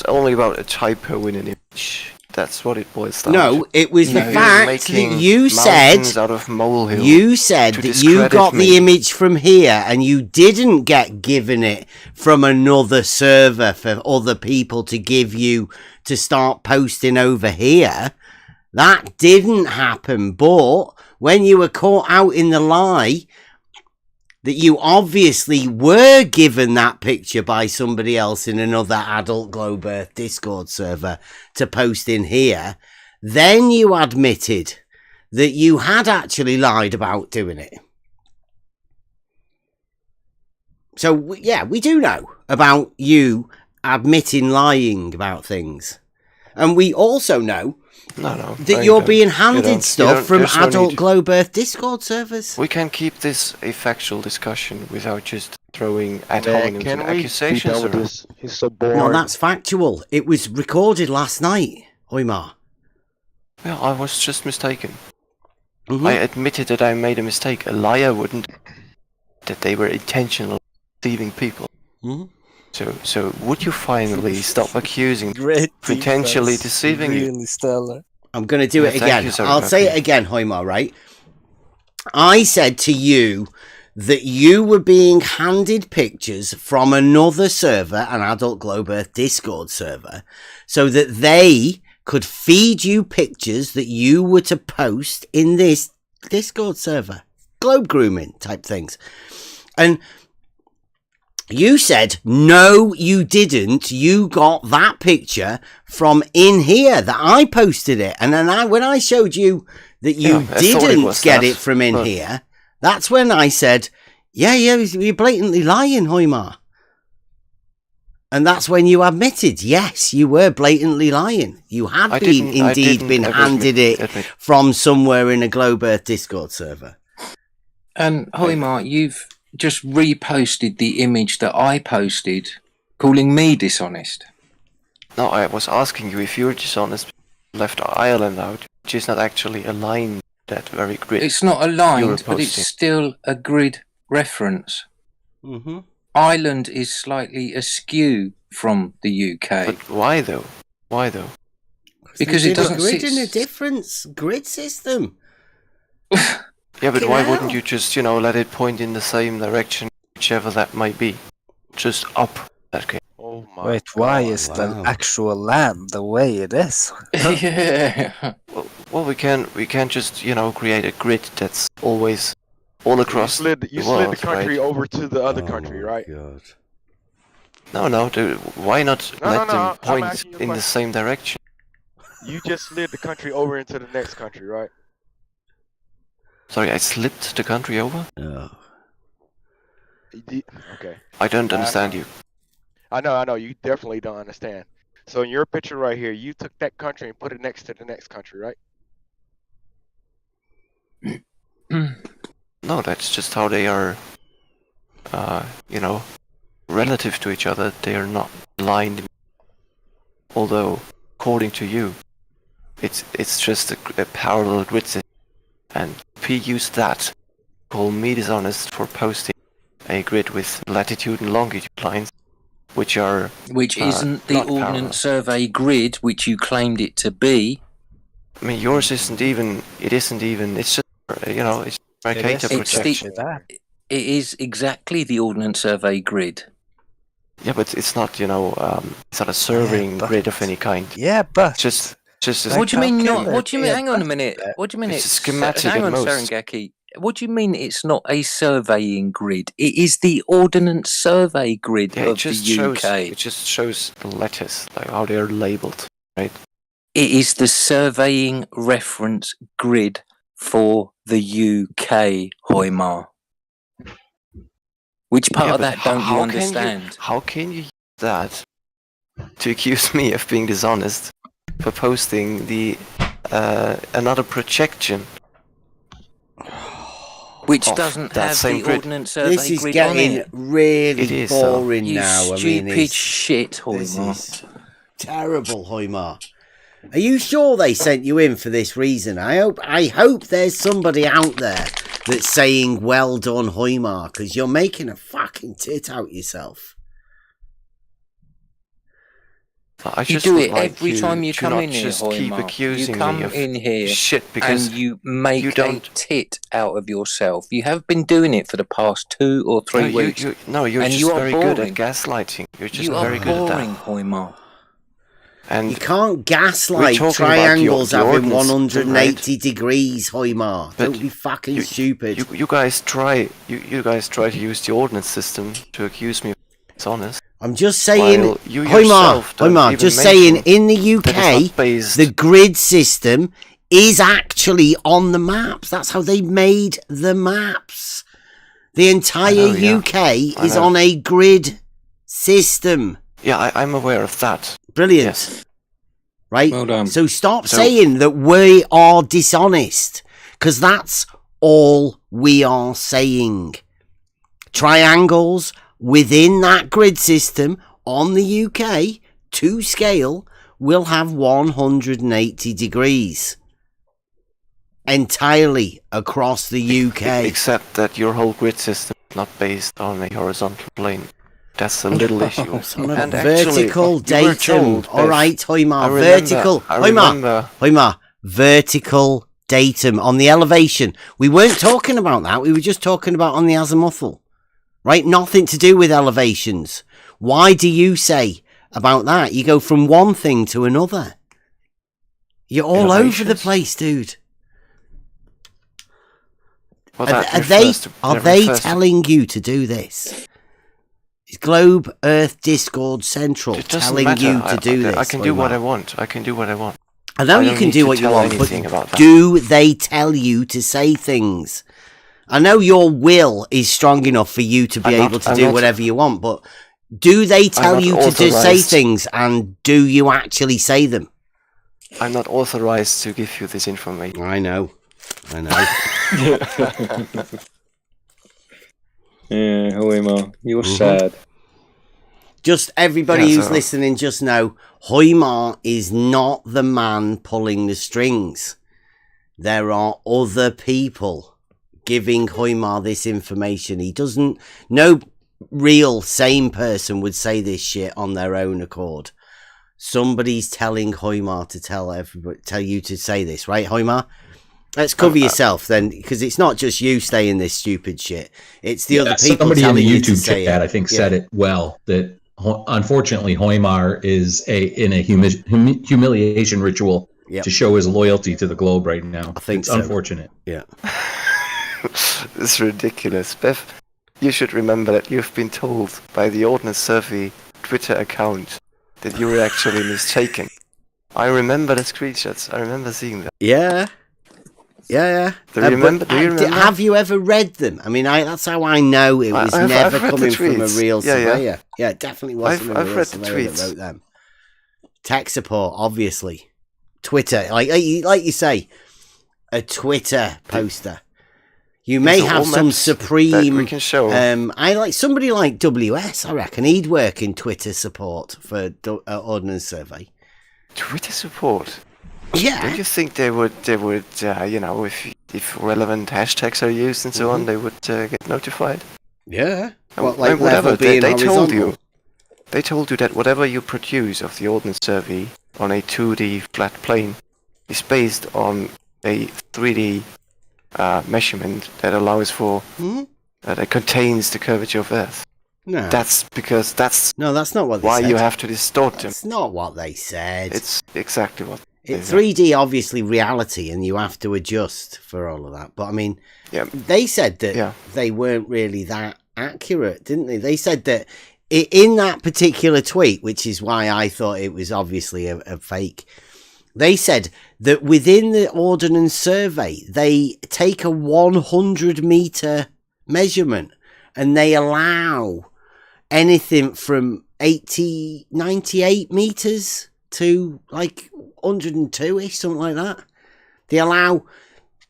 only about a typo in an image. That's what it boils down to. No, it was the fact that you said out of molehill you said that you got the image from here and you didn't get given it from another server for other people to give you to start posting over here. That didn't happen. But when you were caught out in the lie that you obviously were given that picture by somebody else in another Adult Globe Earth Discord server to post in here, then you admitted that you had actually lied about doing it. So, yeah, we do know about you admitting lying about things. And we also know that no, you're being handed stuff from there's no adult need. Glow Earth Discord servers. We can keep this a factual discussion without just throwing ad hominems and accusations around. He's so boring. No, that's factual. It was recorded last night, Hoymar. Well, I was just mistaken. I admitted that I made a mistake. A liar wouldn't. That they were intentionally deceiving people. So would you finally stop accusing potentially deceiving you? Stellar. I'm going to do it again. I'll say it again, Hoymar, right? I said to you that you were being handed pictures from another server, an Adult Globe Earth Discord server, so that they could feed you pictures that you were to post in this Discord server. Globe grooming type things. And you said, no, you didn't. You got that picture from in here, that I posted it. And then when I showed you that you didn't get it from in here, that's when I said, yeah, you're blatantly lying, Hoymar. And that's when you admitted, yes, you were blatantly lying. You had indeed been handed it from somewhere in a Globe Earth Discord server. Hoymar, you've just reposted the image that I posted, calling me dishonest. No, I was asking you if you're dishonest, left Ireland out, which is not actually aligned that very grid. It's not aligned, but it's still a grid reference. Ireland is slightly askew from the UK. But why though? Because it doesn't grid in a different grid system. Yeah, but why wouldn't you just, let it point in the same direction, whichever that might be? Just up that case. Oh my Wait, why is the actual land the way it is? Yeah. Well, we can just, create a grid that's always all across you slid the country over to the other country, right? God. No, dude, why not let them point in the same direction? You just slid the country over into the next country, right? Sorry, I slipped the country over? No. Okay. I don't understand you. I know, you definitely don't understand. So in your picture right here, you took that country and put it next to the next country, right? No, that's just how they are, relative to each other. They are not aligned. Although, according to you, it's just a parallel grid system. And P used that to call me dishonest for posting a grid with latitude and longitude lines, which isn't the Ordnance Survey grid which you claimed it to be. I mean, yours isn't even. It's just it's Mercator projection. It is exactly the Ordnance Survey grid. Yeah, but it's not. It's not a surveying grid of any kind. Yeah, but just. What do you mean not? What do you mean? Hang on a minute. What do you mean it's schematic? Hang on, Serengeki. What do you mean it's not a surveying grid? It is the Ordnance Survey grid of the UK. It just shows the letters, like how they're labelled, right? It is the surveying reference grid for the UK, Hoymar. Which part of that don't you understand? How can you use that to accuse me of being dishonest for posting the another projection? Which doesn't have the grid. Ordnance Survey this is grid getting on it. really boring now. Stupid shit, Hoymar. This is terrible, Hoymar. Are you sure they sent you in for this reason? I hope there's somebody out there that's saying, well done, Hoymar, because you're making a fucking tit out yourself. You do it every time you come in here, Hoymar. You come in here because and you make a tit out of yourself. You have been doing it for the past 2 or 3 weeks. You're just very good at gaslighting. You're just very good at that. You are boring, Hoymar. And you can't gaslight triangles having 180 degrees, Hoymar. Don't be fucking stupid. You guys try to use the ordnance system to accuse me of being dishonest. I'm just saying, Hoymar, just saying, in the UK, the grid system is actually on the maps. That's how they made the maps. The entire UK is on a grid system. Yeah, I'm aware of that. Brilliant. Yes. Right? Well done. So stop saying that we are dishonest, because that's all we are saying. Triangles within that grid system on the UK to scale will have 180 degrees. Entirely across the UK. Except that your whole grid system is not based on a horizontal plane. That's a little issue. And vertical datum. Alright, Hoymar, vertical. Hoymar, vertical datum on the elevation. We weren't talking about that. We were just talking about on the azimuthal. Right? Nothing to do with elevations. Why do you say about that? You go from one thing to another. You're all over the place, dude. Well, are they telling you to do this? Is Globe, Earth, Discord, Central telling you to do this? I can do what I want. I can do what I want. I know you can do what you want, but do they tell you to say things? I know your will is strong enough for you to be able to do whatever you want, but do they tell you to say things, and do you actually say them? I'm not authorized to give you this information. I know. Yeah, Hoymar, you're sad. Just everybody who's listening, just know Hoymar is not the man pulling the strings. There are other people giving Hoymar this information. He doesn't. No real sane person would say this shit on their own accord. Somebody's telling Hoymar to tell you to say this, right, Hoymar? Let's cover yourself then, because it's not just you saying this stupid shit. It's the other people. Somebody in the you YouTube chat, I think, said it well. That unfortunately, Hoymar is in a humiliation ritual to show his loyalty to the globe right now. I think it's unfortunate. Yeah, it's ridiculous, Beth. You should remember that you've been told by the Ordnance Survey Twitter account that you were actually mistaken. I remember the screenshots. I remember seeing that. Yeah. Do you remember? Have you ever read them? I mean, that's how I know it was never coming from a real surveyor. Yeah, it definitely wasn't a real surveyor that wrote them. Tech support, obviously. Twitter, like you say, a Twitter poster. You may have some supreme. We can show. I like somebody like WS. I reckon he'd work in Twitter support for Ordnance Survey. Twitter support. Yeah. Don't you think they would, if relevant hashtags are used and so on, they would get notified? Yeah. Whatever. They told you. They told you that whatever you produce of the Ordnance Survey on a 2D flat plane is based on a 3D measurement that allows for that contains the curvature of Earth. No. That's because that's not what they why said. you have to distort them. That's not what they said. It's exactly what. It's 3D, obviously, reality, and you have to adjust for all of that. But, I mean, they said that they weren't really that accurate, didn't they? They said that in that particular tweet, which is why I thought it was obviously a fake, they said that within the Ordnance Survey, they take a 100-meter measurement, and they allow anything from 98 meters to, like, 102-ish, something like that. They allow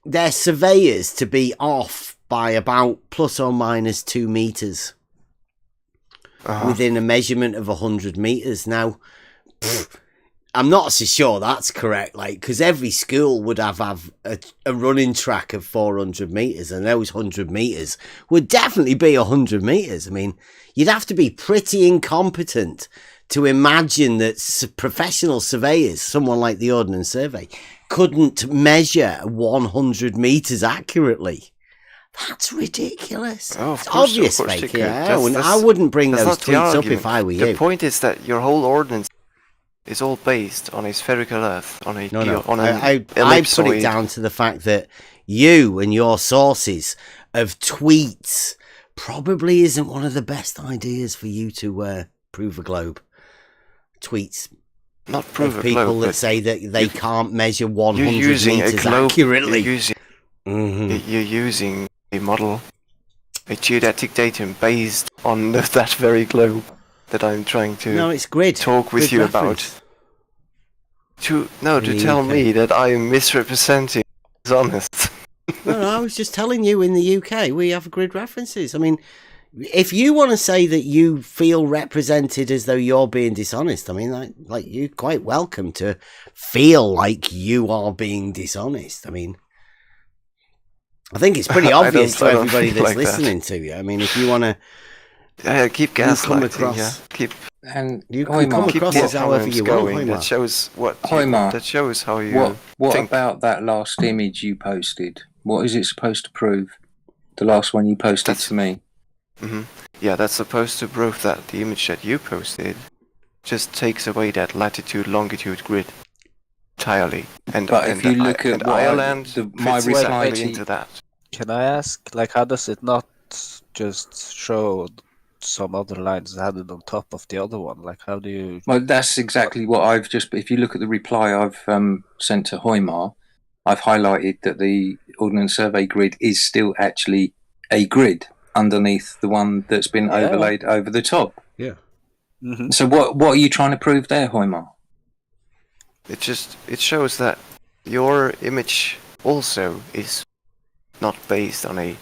their surveyors to be off by about plus or minus 2 meters within a measurement of 100 meters. Now, I'm not so sure that's correct, like, because every school would have a running track of 400 meters, and those 100 meters would definitely be 100 meters. I mean, you'd have to be pretty incompetent to imagine that professional surveyors, someone like the Ordnance Survey, couldn't measure 100 meters accurately. That's ridiculous. Oh, of it's course, obvious of course fake. I wouldn't bring those tweets up if I were you. The point is that your whole ordnance is all based on a spherical Earth, on a I put it down to the fact that you and your sources of tweets probably isn't one of the best ideas for you to prove a globe. Tweets. Not prove a people globe, that say that they can't measure 100 meters globe, accurately. You're using a model, a geodetic datum based on that very globe. that I'm trying to No, it's grid. talk with Grid you reference. about. To tell UK. me that I am misrepresenting dishonest. No, I was just telling you in the UK we have grid references. I mean, if you want to say that you feel represented as though you're being dishonest, I mean, like you're quite welcome to feel like you are being dishonest. I mean, I think it's pretty obvious to everybody that's listening to you. I mean, if you want to, keep gaslighting. Yeah, keep. And you can come across as however you want. That shows what. That shows how you. What think. about that last image you posted? What is it supposed to prove? The last one you posted to me. Mm-hmm. Yeah, that's supposed to prove that the image that you posted just takes away that latitude longitude grid entirely. But if you look at Ireland, my reply into that. Can I ask, like, how does it not just show some other lines added on top of the other one? Like, how do you? Well, that's exactly what I've just. If you look at the reply I've sent to Hoymar, I've highlighted that the Ordnance Survey grid is still actually a grid underneath the one that's been overlaid over the top. Yeah. Mm-hmm. So what are you trying to prove there, Hoymar? It shows that your image also is not based on a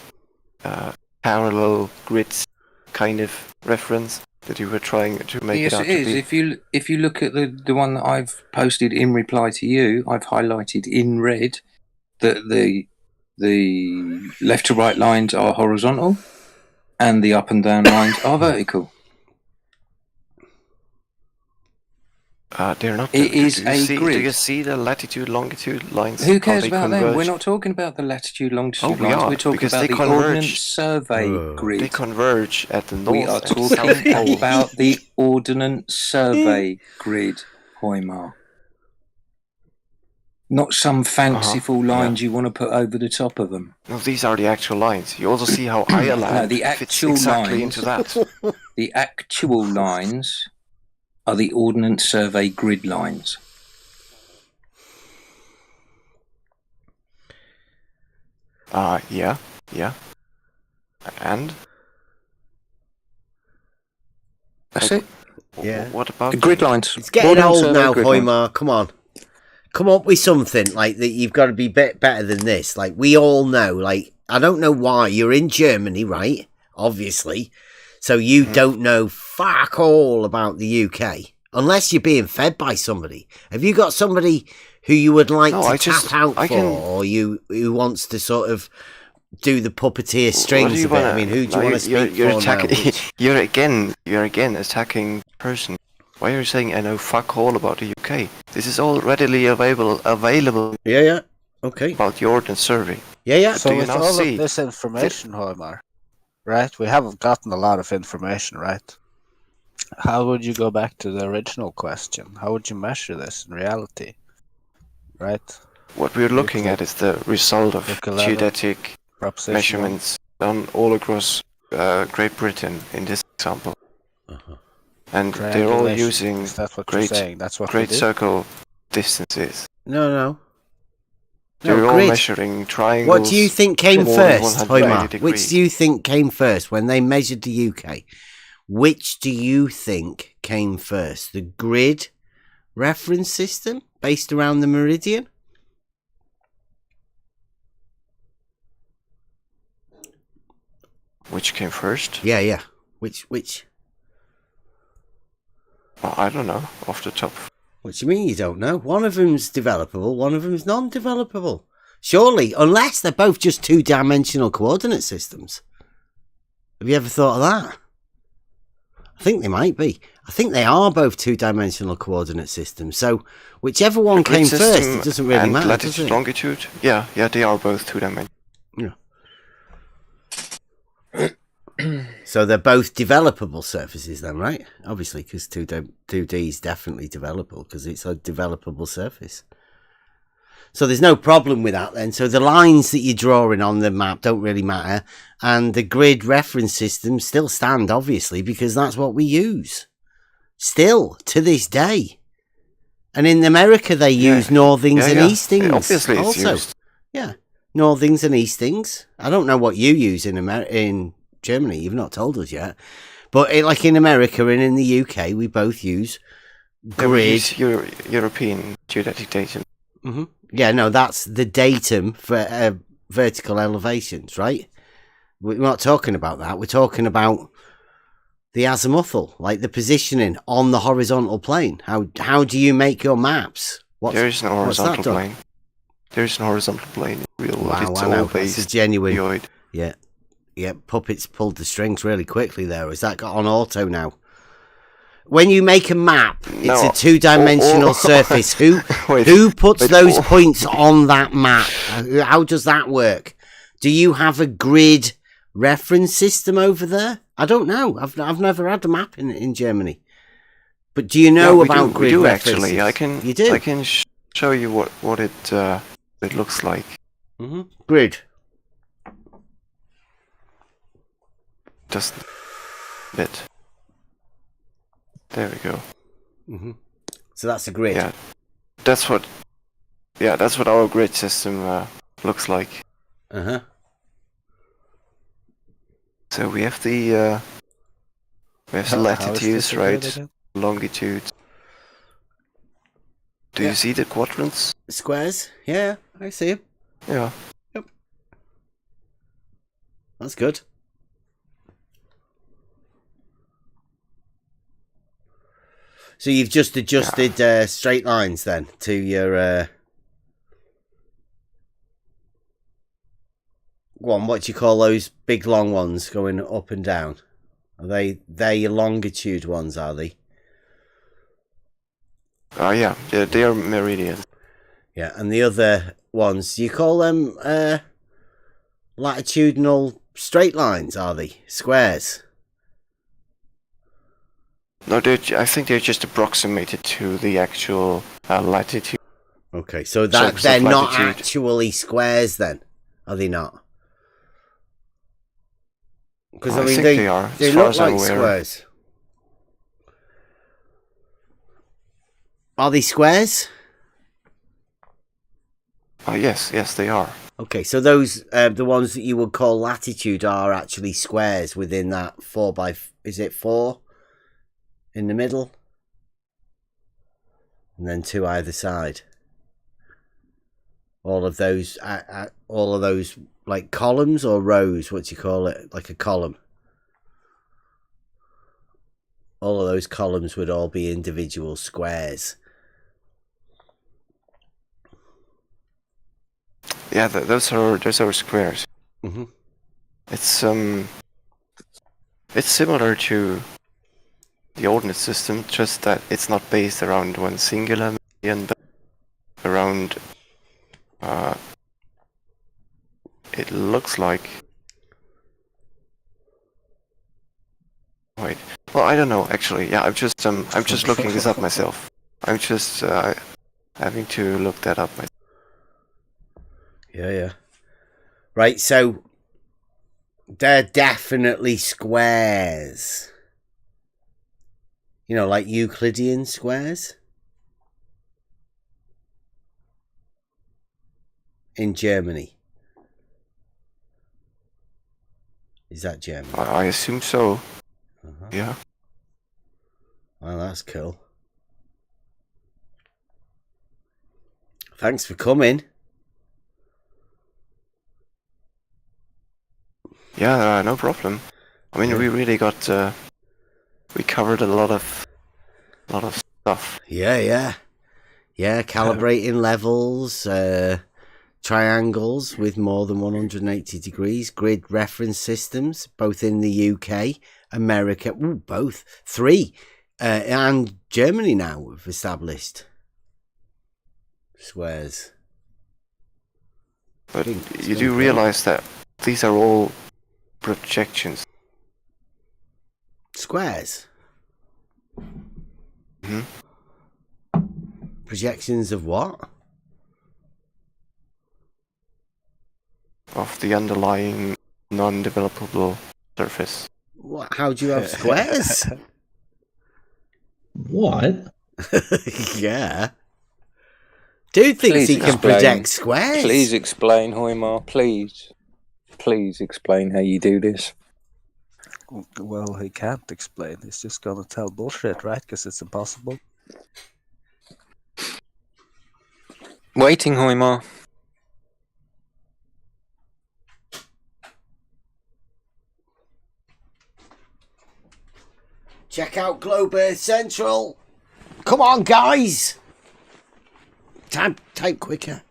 parallel grid kind of reference that you were trying to make it out to be. Yes, it is. If you look at the one that I've posted in reply to you, I've highlighted in red that the left to right lines are horizontal and the up and down lines are vertical. They're not. It is a grid. Do you see the latitude, longitude lines? Who cares about them? We're not talking about the latitude, longitude lines. We're talking about the Ordnance Survey grid. They converge at the north. We are talking about the Ordnance Survey grid, Hoymar. Not some fanciful lines you want to put over the top of them. No, these are the actual lines. You also see how Ireland fits exactly into that. The actual lines are the Ordnance Survey grid lines. Yeah. And? That's it. Yeah. What about the grid lines? It's getting old now, Hoymar. Come on. Come up with something like that. You've got to be better than this. Like, we all know, like, I don't know why you're in Germany, right? Obviously. So you don't know fuck all about the UK. Unless you're being fed by somebody. Have you got somebody who you would like to tap out for? Or who wants to sort of do the puppeteer strings a bit? I mean, who do you want to speak for now? You're again attacking person. Why are you saying I know fuck all about the UK? This is all readily available. Yeah. Okay. About the Ordnance Survey. Yeah. So with all of this information, Hoymar, right? We haven't gotten a lot of information, right? How would you go back to the original question? How would you measure this in reality? Right? What we're looking at is the result of geodetic measurements done all across Great Britain in this example. And they're all using great circle distances. No. They're all measuring triangles. What do you think came first, Hoymar? Which do you think came first when they measured the UK? Which do you think came first? The grid reference system based around the meridian? Which came first? Yeah. Which? Well, I don't know, off the top. What do you mean you don't know? One of them's developable, one of them's non-developable. Surely, unless they're both just two-dimensional coordinate systems. Have you ever thought of that? I think they might be. I think they are both two-dimensional coordinate systems. So, whichever one came first, it doesn't really matter, latitude, does it? longitude? Yeah, they are both two-dimensional. Yeah. So they're both developable surfaces then, right? Obviously, because 2D is definitely developable because it's a developable surface. So there's no problem with that then. So the lines that you're drawing on the map don't really matter. And the grid reference systems still stand, obviously, because that's what we use. Still, to this day. And in America, they use northings and eastings. Yeah, obviously it's also. used. Yeah, northings and eastings. I don't know what you use in Germany, you've not told us yet. But like in America and in the UK, we both use grid. European geodetic datum. Mm-hmm. Yeah, no, that's the datum for vertical elevations, right? We're not talking about that. We're talking about the azimuthal, like the positioning on the horizontal plane. How do you make your maps? There is no horizontal plane. There is no horizontal plane in real world. Wow, it's I know. all based That's a genuine. geoid. Yeah. Yeah, Puppets pulled the strings really quickly there. Is that got on auto now? When you make a map, it's a two-dimensional surface. Who puts those points on that map? How does that work? Do you have a grid reference system over there? I don't know. I've never had a map in Germany. But do you know about grid references? Actually, I can. You do. I can show you what it looks like. Mm-hmm. Grid. Just a bit. There we go. Mm-hmm. So that's a grid. Yeah, that's what our grid system looks like. Uh-huh. So we have the latitudes, right? Longitudes. Do you see the quadrants? Squares? Yeah, I see them. Yeah. Yep. That's good. So you've just adjusted straight lines then to your what do you call those big long ones going up and down? Are they're your longitude ones, are they? Yeah, they are meridians. Yeah, and the other ones, you call them latitudinal straight lines, are they? Squares? No, I think they're just approximated to the actual latitude. Okay, so that they're not actually squares then, are they not? Because I mean, they are. They look like squares. Are they squares? Yes, they are. Okay, so those the ones that you would call latitude are actually squares within that 4 by. Is it 4 in the middle, and then 2 either side? All of those like columns or rows. What do you call it? Like a column. All of those columns would all be individual squares. Yeah, those are squares. Mm-hmm. It's similar to the ordinate system, just that it's not based around one singular meridian, but around. It looks like. Wait. Well, I don't know actually. Yeah, I'm just looking this up myself. I'm just having to look that up myself. Yeah. Right, so they're definitely squares. You know, like Euclidean squares. In Germany. Is that Germany? I assume so. Uh-huh. Yeah. Well, that's cool. Thanks for coming. Yeah, no problem. I mean, we really got we covered a lot of stuff. Yeah. Calibrating levels, triangles with more than 180 degrees, grid reference systems, both in the UK, America, both 3, and Germany now we've established squares. But you do realize that these are all projections. Squares? Mm-hmm. Projections of what? Of the underlying non-developable surface. What? How do you have squares? What? Yeah. Dude thinks he can project squares. Please explain, Hoymar. Please explain how you do this. Well, he can't explain. He's just gonna tell bullshit, right? Because it's impossible. Waiting, Hoimar. Check out Global Central. Come on, guys. Type quicker.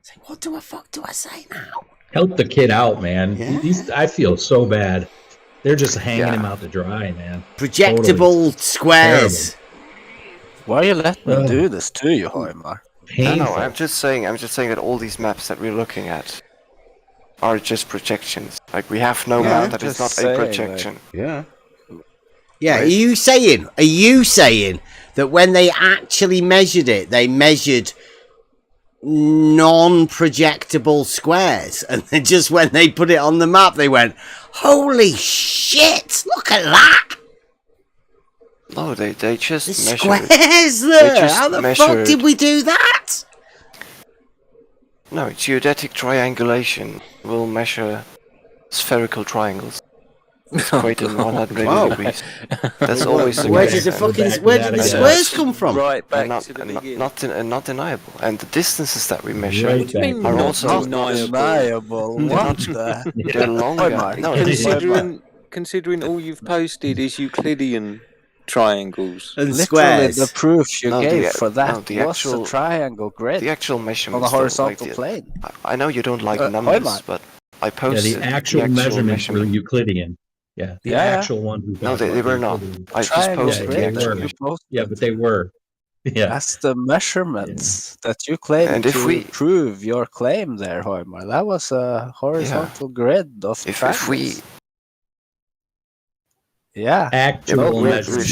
Say, what the fuck do I say now? Help the kid out, man. Yeah. I feel so bad. They're just hanging him out to dry, man. Projectable squares. Terrible. Why are you letting them do this to you, Hoimar? No, I'm just saying that all these maps that we're looking at are just projections. Like, we have no map that is not a projection. Yeah. Yeah, right. Are you saying that when they actually measured it, they measured non-projectable squares, and then just when they put it on the map, they went, "Holy shit! Look at that!" No, they just the measured. Squares there. How the fuck did we do that? No, geodetic triangulation will measure spherical triangles. It's equated in 180 degrees. That's always the where did the squares come from? Right back to the beginning. Not deniable. And the distances that we measure are also deniable. They're longer. No, considering all you've posted is Euclidean triangles and literally squares. The proof you gave for that was a triangle grid. The actual measurement on a horizontal plane. I know you don't like numbers, but I posted the actual measurements were Euclidean. Yeah, the actual ones. No, they were not. I just posted the actual. Yeah, but they were. Yeah, that's the measurements that you claim and to prove your claim there, Hoimar. That was a horizontal grid of triangles. Actual measurements. We're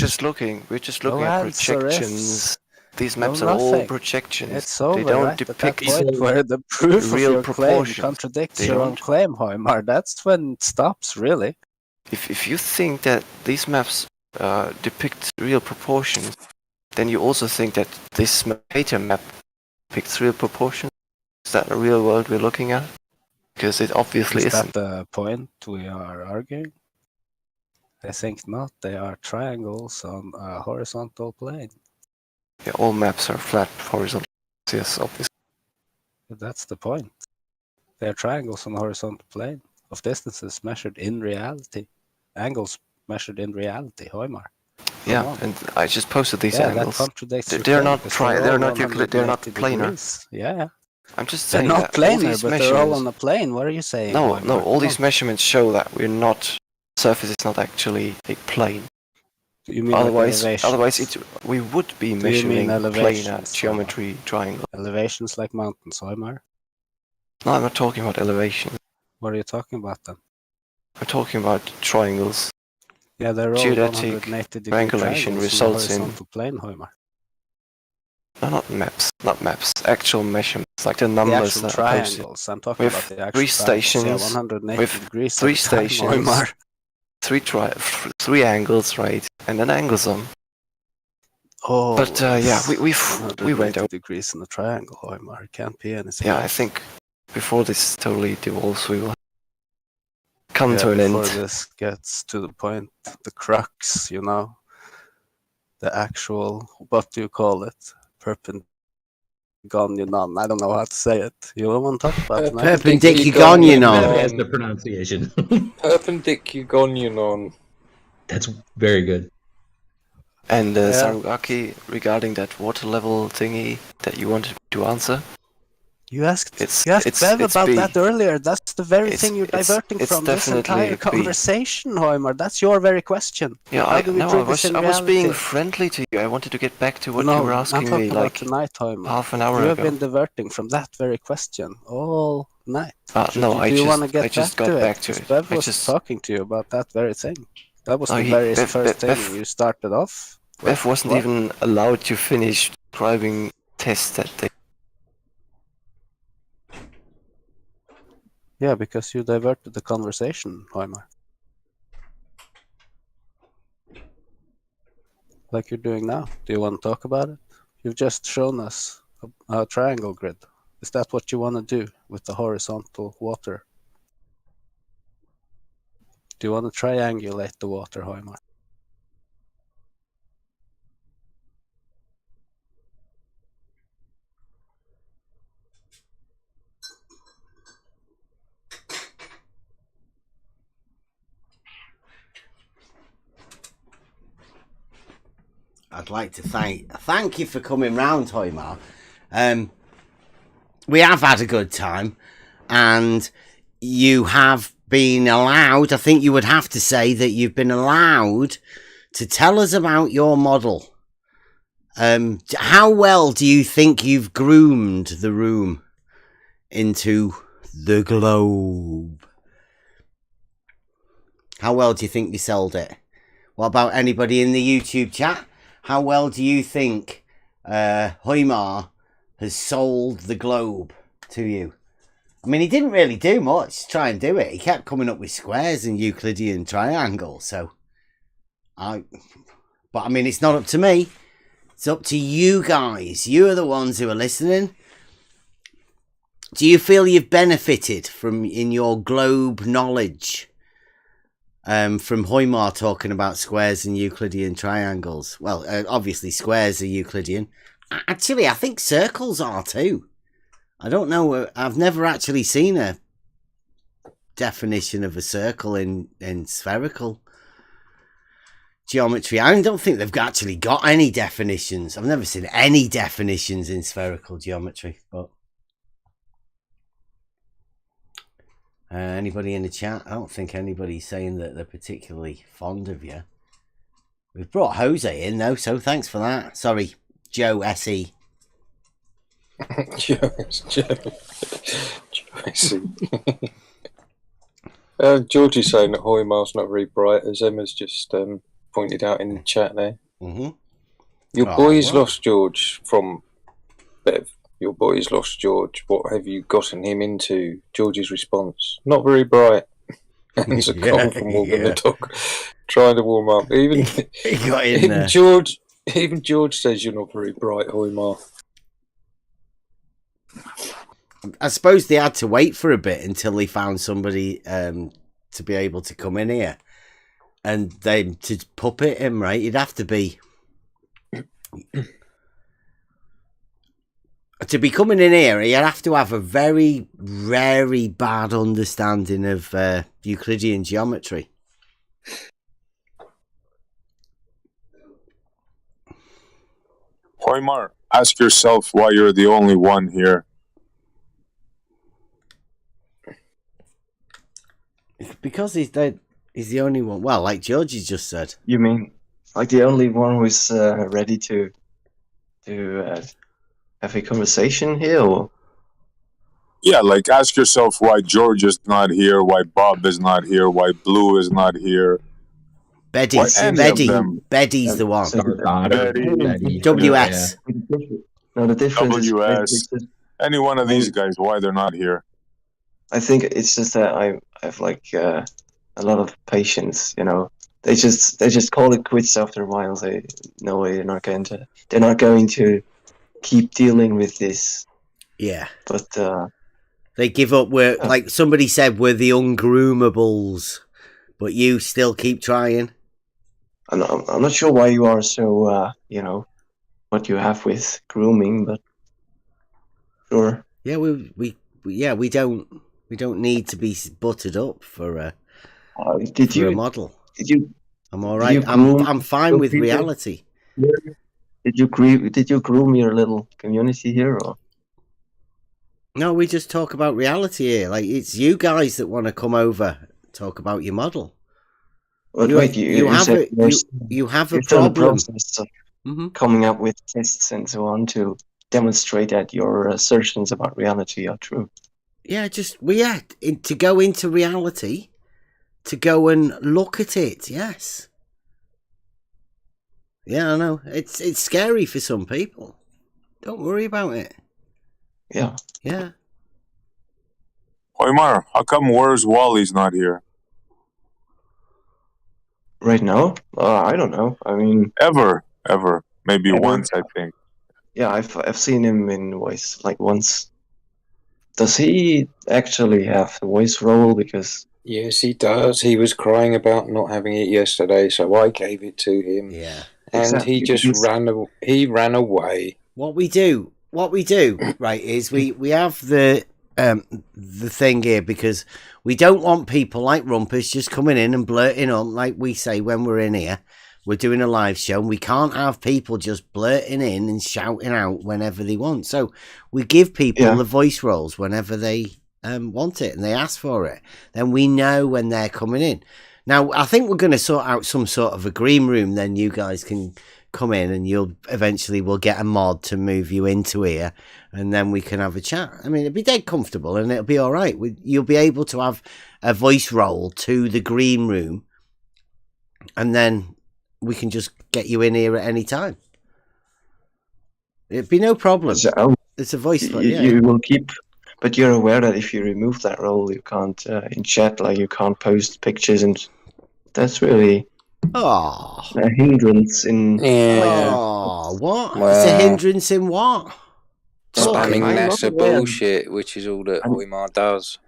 just looking at projections. These maps are all projections. It's over, they don't right? depict at that point where the proof real of your proportions. Claim contradicts your own claim, Hoimar. That's when it stops, really. If you think that these maps depict real proportions, then you also think that this Mercator map depicts real proportions. Is that a real world we're looking at? Because it obviously isn't. Is that the point we are arguing? I think not. They are triangles on a horizontal plane. Yeah, all maps are flat horizontal. Yes, obviously. That's the point. They are triangles on a horizontal plane of distances measured in reality. Angles measured in reality, Hoimar. Yeah, and I just posted these angles. That contradicts they're not planar. Degrees. Yeah. I'm just saying they're not that planar, but they're all on the plane. What are you saying? No, all these measurements show that surface is not actually a plane. You mean otherwise like we would be measuring planar geometry triangle. Elevations like mountains, Hoimar? No, I'm not talking about elevations. What are you talking about then? We're talking about triangles. Yeah, they're all geodetic 180 triangulation results in plane, Hoimar. No, not maps. Actual measurements, like the numbers that are triangles. I'm talking about the actual three stations. Yeah, 180 with degrees. 3 stations. Hoimar. Three angles, right? And an angle sum. Oh, but we went over degrees in a triangle, Hoimar. It can't be anything. Yeah, else. I think before this totally devolves, we will come to an end. Before this gets to the point, the crux, the actual, what do you call it? Perpendicular. I don't know how to say it. You don't want to talk about it? Perpendicular. That's the pronunciation. Perpendicular. That's very good. And Sarugaki, regarding that water level thingy that you wanted to answer? You asked Bev about that earlier. That's the very thing you're diverting from this entire conversation, Hoimar. That's your very question. Yeah, I was being friendly to you. I wanted to get back to what you were asking me like tonight, Hoimar. Half an hour ago. You have been diverting from that very question all night. I just got back to it. Bev was talking to you about that very thing. That was the very first thing you started off. Bev wasn't even allowed to finish describing tests that day. Yeah, because you diverted the conversation, Hoimar. Like you're doing now. Do you want to talk about it? You've just shown us a triangle grid. Is that what you want to do with the horizontal water? Do you want to triangulate the water, Hoimar? I'd like to thank you for coming round, Hoimar. We have had a good time, and you have been allowed, I think you would have to say that you've been allowed to tell us about your model. How well do you think you've groomed the room into the globe? How well do you think you sold it? What about anybody in the YouTube chat? How well do you think Hoimar has sold the globe to you? I mean, he didn't really do much to try and do it. He kept coming up with squares and Euclidean triangles. But I mean, it's not up to me. It's up to you guys. You are the ones who are listening. Do you feel you've benefited in your globe knowledge? From Hoimar talking about squares and Euclidean triangles. Well, obviously squares are Euclidean. Actually, I think circles are too. I don't know. I've never actually seen a definition of a circle in spherical geometry. I don't think they've actually got any definitions. I've never seen any definitions in spherical geometry. But anybody in the chat? I don't think anybody's saying that they're particularly fond of you. We've brought Jose in though, so thanks for that. Sorry, Joe SE. Joe SE. George is saying that Hoimar's not very bright, as Emma's just pointed out in the chat there. Mm-hmm. Your boy's lost George from Bev. Your boy's lost George. What have you gotten him into? George's response: not very bright. It's a call from Morgan the dog. Trying to warm up. Even George. Even George says you're not very bright, Hoimar. I suppose they had to wait for a bit until they found somebody to be able to come in here, and they to puppet him. Right, you'd have to be. To be coming in here, you'd have to have a very, very bad understanding of Euclidean geometry. Hoimar, ask yourself why you're the only one here. Because he's the only one. Well, like Georgie just said. You mean like the only one who's ready to have a conversation here? Or? Yeah, like ask yourself why George is not here, why Bob is not here, why Blue is not here. Betty's the one. Betty. WS. No, the difference WS. Any one of these guys, why they're not here? I think it's just that I have like a lot of patience, you know. They just call it quits after a while. They no way they're not going to keep dealing with this. Yeah. But they give up. We're like somebody said, we're the ungroomables, but you still keep trying. I'm not sure why you are so what you have with grooming, but sure. Yeah, we don't need to be buttered up for a model. I'm all right. I'm fine with reality. Did you groom your little community here, or? No, we just talk about reality here. Like it's you guys that want to come over, talk about your model. But you have a problem. Coming up with tests and so on to demonstrate that your assertions about reality are true. Yeah, to go into reality, to go and look at it. Yes. Yeah, I know. It's scary for some people. Don't worry about it. Yeah. Yeah. Hoimar, how come Where's Wally's not here? Right now? I don't know. I mean... Ever. Maybe once, I think. Yeah, I've seen him in voice, like once. Does he actually have the voice role? Because Yes, he does. He was crying about not having it yesterday, so I gave it to him. Yeah. And Exactly. he just ran away. What we do, right, is we have the thing here because we don't want people like Rumpus just coming in and blurting on like we say when we're in here. We're doing a live show and we can't have people just blurting in and shouting out whenever they want. So we give people the voice roles whenever they want it and they ask for it. Then we know when they're coming in. Now, I think we're going to sort out some sort of a green room. Then you guys can come in and we'll get a mod to move you into here and then we can have a chat. I mean, it'll be dead comfortable and it'll be all right. You'll be able to have a voice role to the green room and then we can just get you in here at any time. It'd be no problem. It's a voice. You will keep, but you're aware that if you remove that role, you can't in chat, like you can't post pictures, and that's really a hindrance in. What? It's a hindrance in what? Spamming NASA bullshit, which is all that Hoymar does.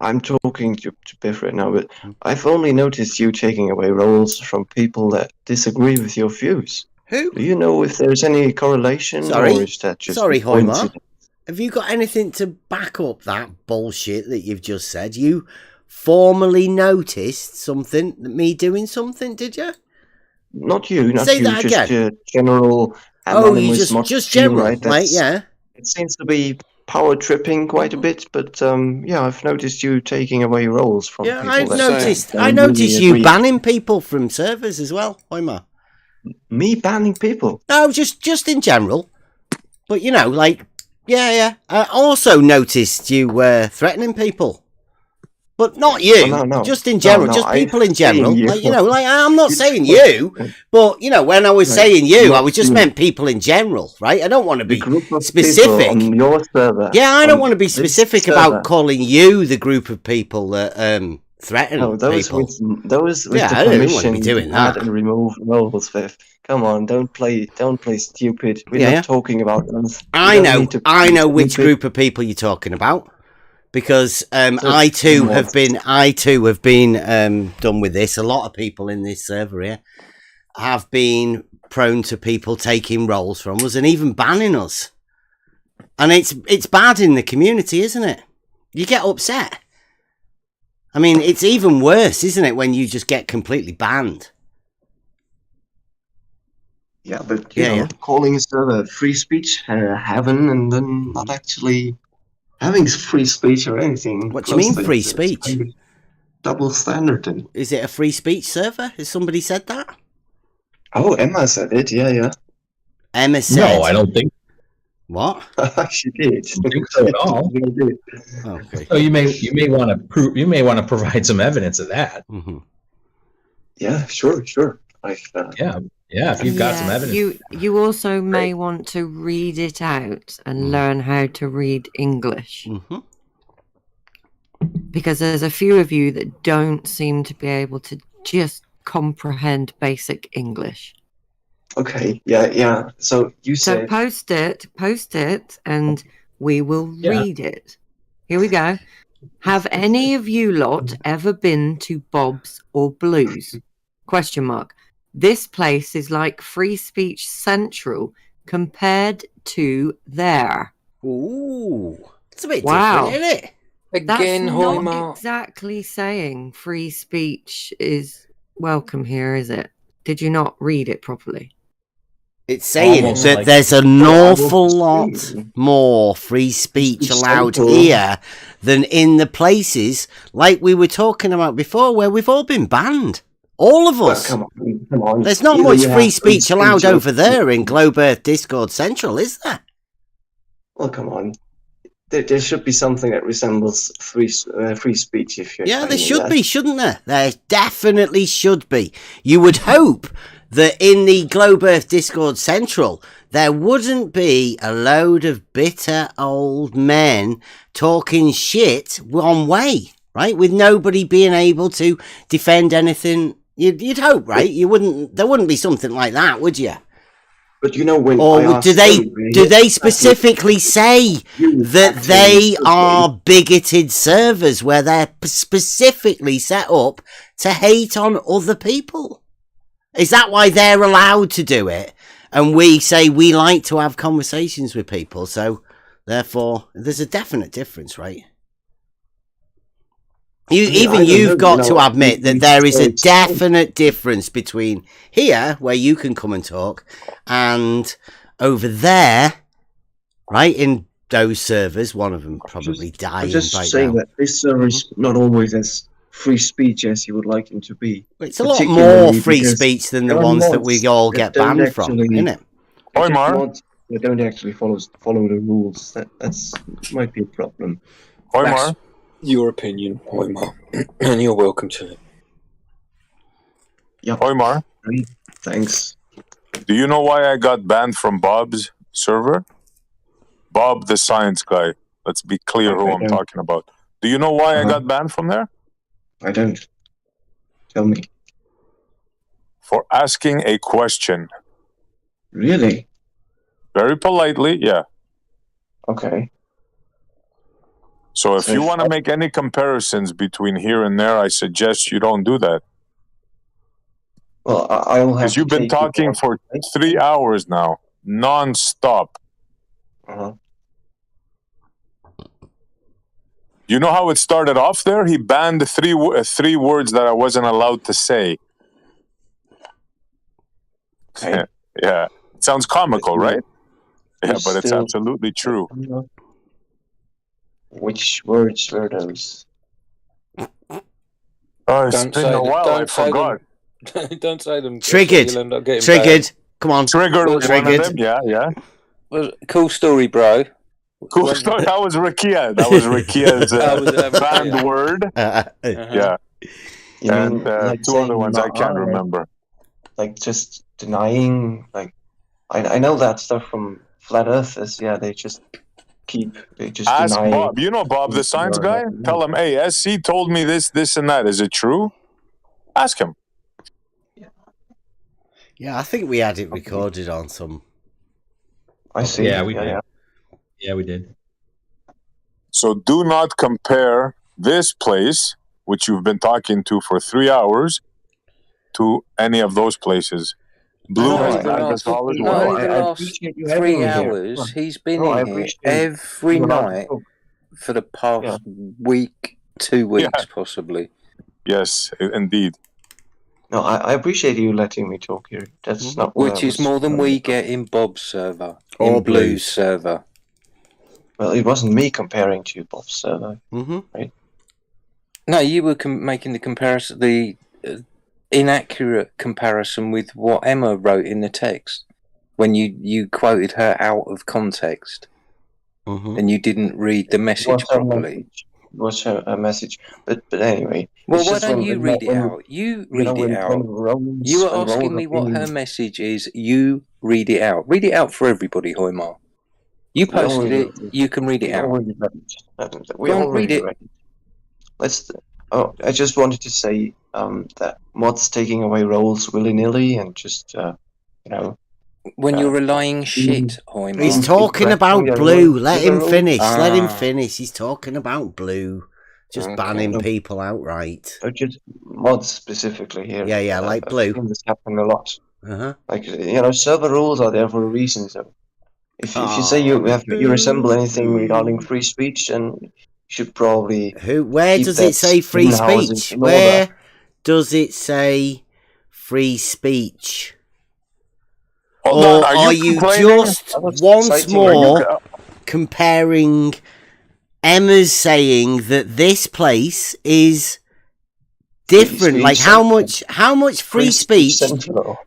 I'm talking to Biff right now, but I've only noticed you taking away roles from people that disagree with your views. Who? Do you know if there's any correlation, or is that just Hoymar? Have you got anything to back up that bullshit that you've just said? You formally noticed something, me doing something, did you? Not you, not Say you, that just again. General. You just general, right? Yeah. It seems to be power tripping quite a bit, but I've noticed you taking away roles from people. I noticed you banning people from servers as well, Hoymar. Me banning people? No, just in general. But I also noticed you were threatening people. But not you, just in general, just people in general. I'm not saying you, but when I was saying you, I was just meant people in general, right? I don't want to be specific. On your server, I don't want to be specific about calling you the group of people that threaten people. Those with the permission be doing that. And remove roles, Viv. Come on, don't play stupid. We're not talking about those. I know which group of people you're talking about. Because I too have been done with this. A lot of people in this server here have been prone to people taking roles from us and even banning us. And it's bad in the community, isn't it? You get upset. I mean, it's even worse, isn't it, when you just get completely banned? Yeah, but you know, calling a server free speech heaven and then not actually having free speech or anything. What do you mean free speech? Double standard. Then. Is it a free speech server? Has somebody said that? Oh, Emma said it. Yeah. Emma said. No, I don't think. What? She did. I don't think so at all. Okay. So you may want to prove. You may want to provide some evidence of that. Mm-hmm. Yeah, sure. Yeah, if you've got some evidence. You also may want to read it out and learn how to read English. Mm-hmm. Because there's a few of you that don't seem to be able to just comprehend basic English. Okay, yeah. So you said... post it, and we will read it. Here we go. Have any of you lot ever been to Bob's or Blue's? ? This place is like Free Speech Central compared to there. Ooh, it's a bit different, isn't it? Again, That's not exactly saying free speech is welcome here, is it? Did you not read it properly? It's saying that there's an awful lot more free speech allowed here than in the places like we were talking about before where we've all been banned. All of us. Well, come on. There's not much free speech allowed over there in Globe Earth Discord Central, is there? Well, come on. There should be something that resembles free speech. If you're there should be, shouldn't there? There definitely should be. You would hope that in the Globe Earth Discord Central, there wouldn't be a load of bitter old men talking shit one way, right? With nobody being able to defend anything. You'd hope, right? There wouldn't be something like that, would you? But you know, when or I do asked they him, do they specifically say that they are bigoted servers where they're specifically set up to hate on other people? Is that why they're allowed to do it? And we say we like to have conversations with people, so therefore there's a definite difference, right? You've got to admit that there is a definite difference between here, where you can come and talk, and over there, right, in those servers. One of them probably dying I'm just right saying now. that this server is not always as free speech as you would like him to be. It's a lot more free speech than the ones that we all get banned from, isn't it? Mods that don't actually follow the rules. That's might be a problem. That's your opinion, Hoymar, and you're welcome to it. Yep. Hoymar, thanks. Do you know why I got banned from Bob's server? Bob, the science guy. Let's be clear who I'm talking about. Do you know why I got banned from there? I don't. Tell me. For asking a question. Really? Very politely, yeah. Okay. So if you want to make any comparisons between here and there, I suggest you don't do that. Well, I will have. Because you've been talking for 3 hours now, non-stop. You know how it started off there? He banned three words that I wasn't allowed to say. Okay. Yeah. It sounds comical, right? Yeah, but it's still- absolutely true. Which words were those? Oh, it's been a while, I forgot. Don't say them. Triggered. You'll end up getting Triggered. banned. Come on. Triggered was one of them. Yeah. Well, cool story, bro. Cool story. That was Rakia. That was Rakia's banned word. Yeah. You And mean, like two other ones I can't saying, remember. Like just denying, like I know that stuff from flat earthers. Yeah, they just Ask deny. Bob. You know Bob, the science guy? Tell him, hey, SC told me this, and that. Is it true? Ask him. Yeah, I think we had it recorded on some. I see. Yeah, we did. Yeah, we did. So do not compare this place, which you've been talking to for 3 hours, to any of those places. Blue has bagged us all as well. Not even the last 3 hours. He's been in here every night for the past week, 2 weeks, possibly. Yes, indeed. No, I appreciate you letting me talk here. That's not what Which I is was- more than we get in Bob's server, Or in Blue's Blue's. server. Well, it wasn't me comparing to Bob's server, right? No, you were making the comparison, the inaccurate comparison with what Emma wrote in the text when you quoted her out of context, and you didn't read the message properly. Was her message, but anyway. Well, it's why just don't when- you read it when- out? You you know, read it when- out. when Romans- You were when asking Romans me what her opinion- message is. You read it out. Read it out for everybody, Hoymar. You We posted already- it. You can read it we out. already read it. We Go on, already read it. read it. Let's. Oh, I just wanted to say that mods taking away roles willy nilly and just When you're relying shit, Hoymar. He's talking about Blue. Let him finish. Let him Ah. finish. He's talking about Blue. Just banning people outright. So just mods specifically here. Yeah, like Blue. I've seen this happen a lot. Uh-huh. Like server rules are there for a reason. So if you say you resemble anything regarding free speech, then you should probably. Where keep does that it say free in-housing speech? in order. Where does it say free speech? Hold or on, are you complaining? just I was once citing- more comparing Emma's saying that this place is different? Like how much free speech?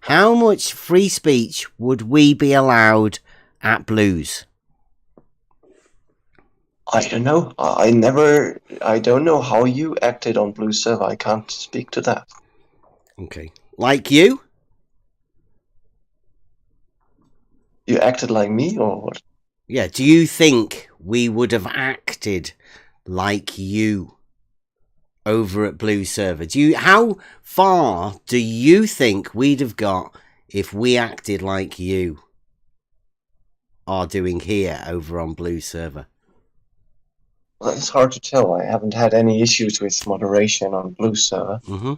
How much free speech would we be allowed at Blues? I don't know. I don't know how you acted on Blue Server. I can't speak to that. Okay. Like you? You acted like me, or what? Yeah. Do you think we would have acted like you over at Blue Server? How far do you think we'd have got if we acted like you? are doing here over on Blue server? Well, it's hard to tell. I haven't had any issues with moderation on Blue server. Mm-hmm.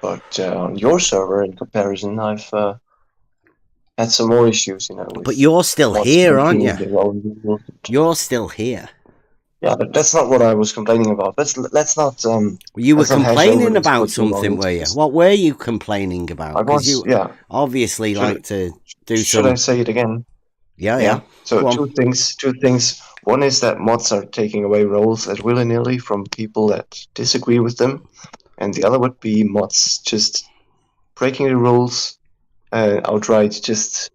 But on your server, in comparison, I've had some more issues, you know. But you're still here, aren't you? You're still here. Yeah, but that's not what I was complaining about. Let's not. You were let's not hash complaining over this about for too long. something, were you? What were you complaining about? I was, you obviously like to do Should some. I say it again? Yeah. So Go two things. One is that mods are taking away roles at willy-nilly from people that disagree with them, and the other would be mods just breaking the rules outright, just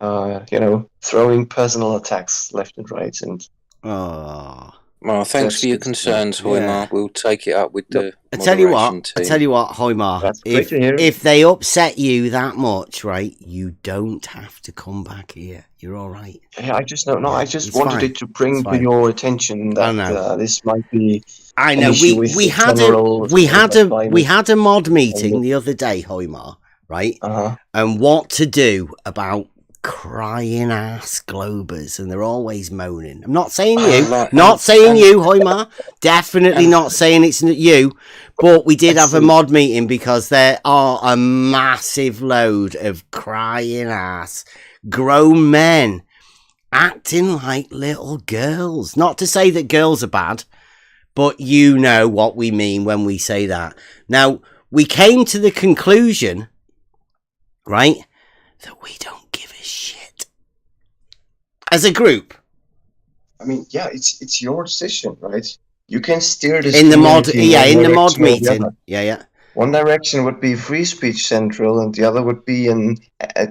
throwing personal attacks left and right. And well, thanks for your concerns, Hoymar. We'll take it up with the I tell you moderation what, team. Hoymar, great to hear. if they upset you that much, right, you don't have to come back here. You're all right. Yeah, I just I just it's wanted fine. it to bring It's to fine. your attention that this might be. I an know issue with we the had a mod meeting the other day, Hoymar, right? And what to do about crying ass Globers, and they're always moaning. I'm not saying you, not saying you, Hoymar. Definitely not saying it's you. But we did have a mod meeting because there are a massive load of crying ass grown men acting like little girls. Not to say that girls are bad, but you know what we mean when we say that. Now, we came to the conclusion, right, that we don't give a shit as a group. I mean, yeah, it's your decision, right? You can steer this in the mod, community in the mod direction or the meeting. other. Yeah. One direction would be Free Speech Central, and the other would be in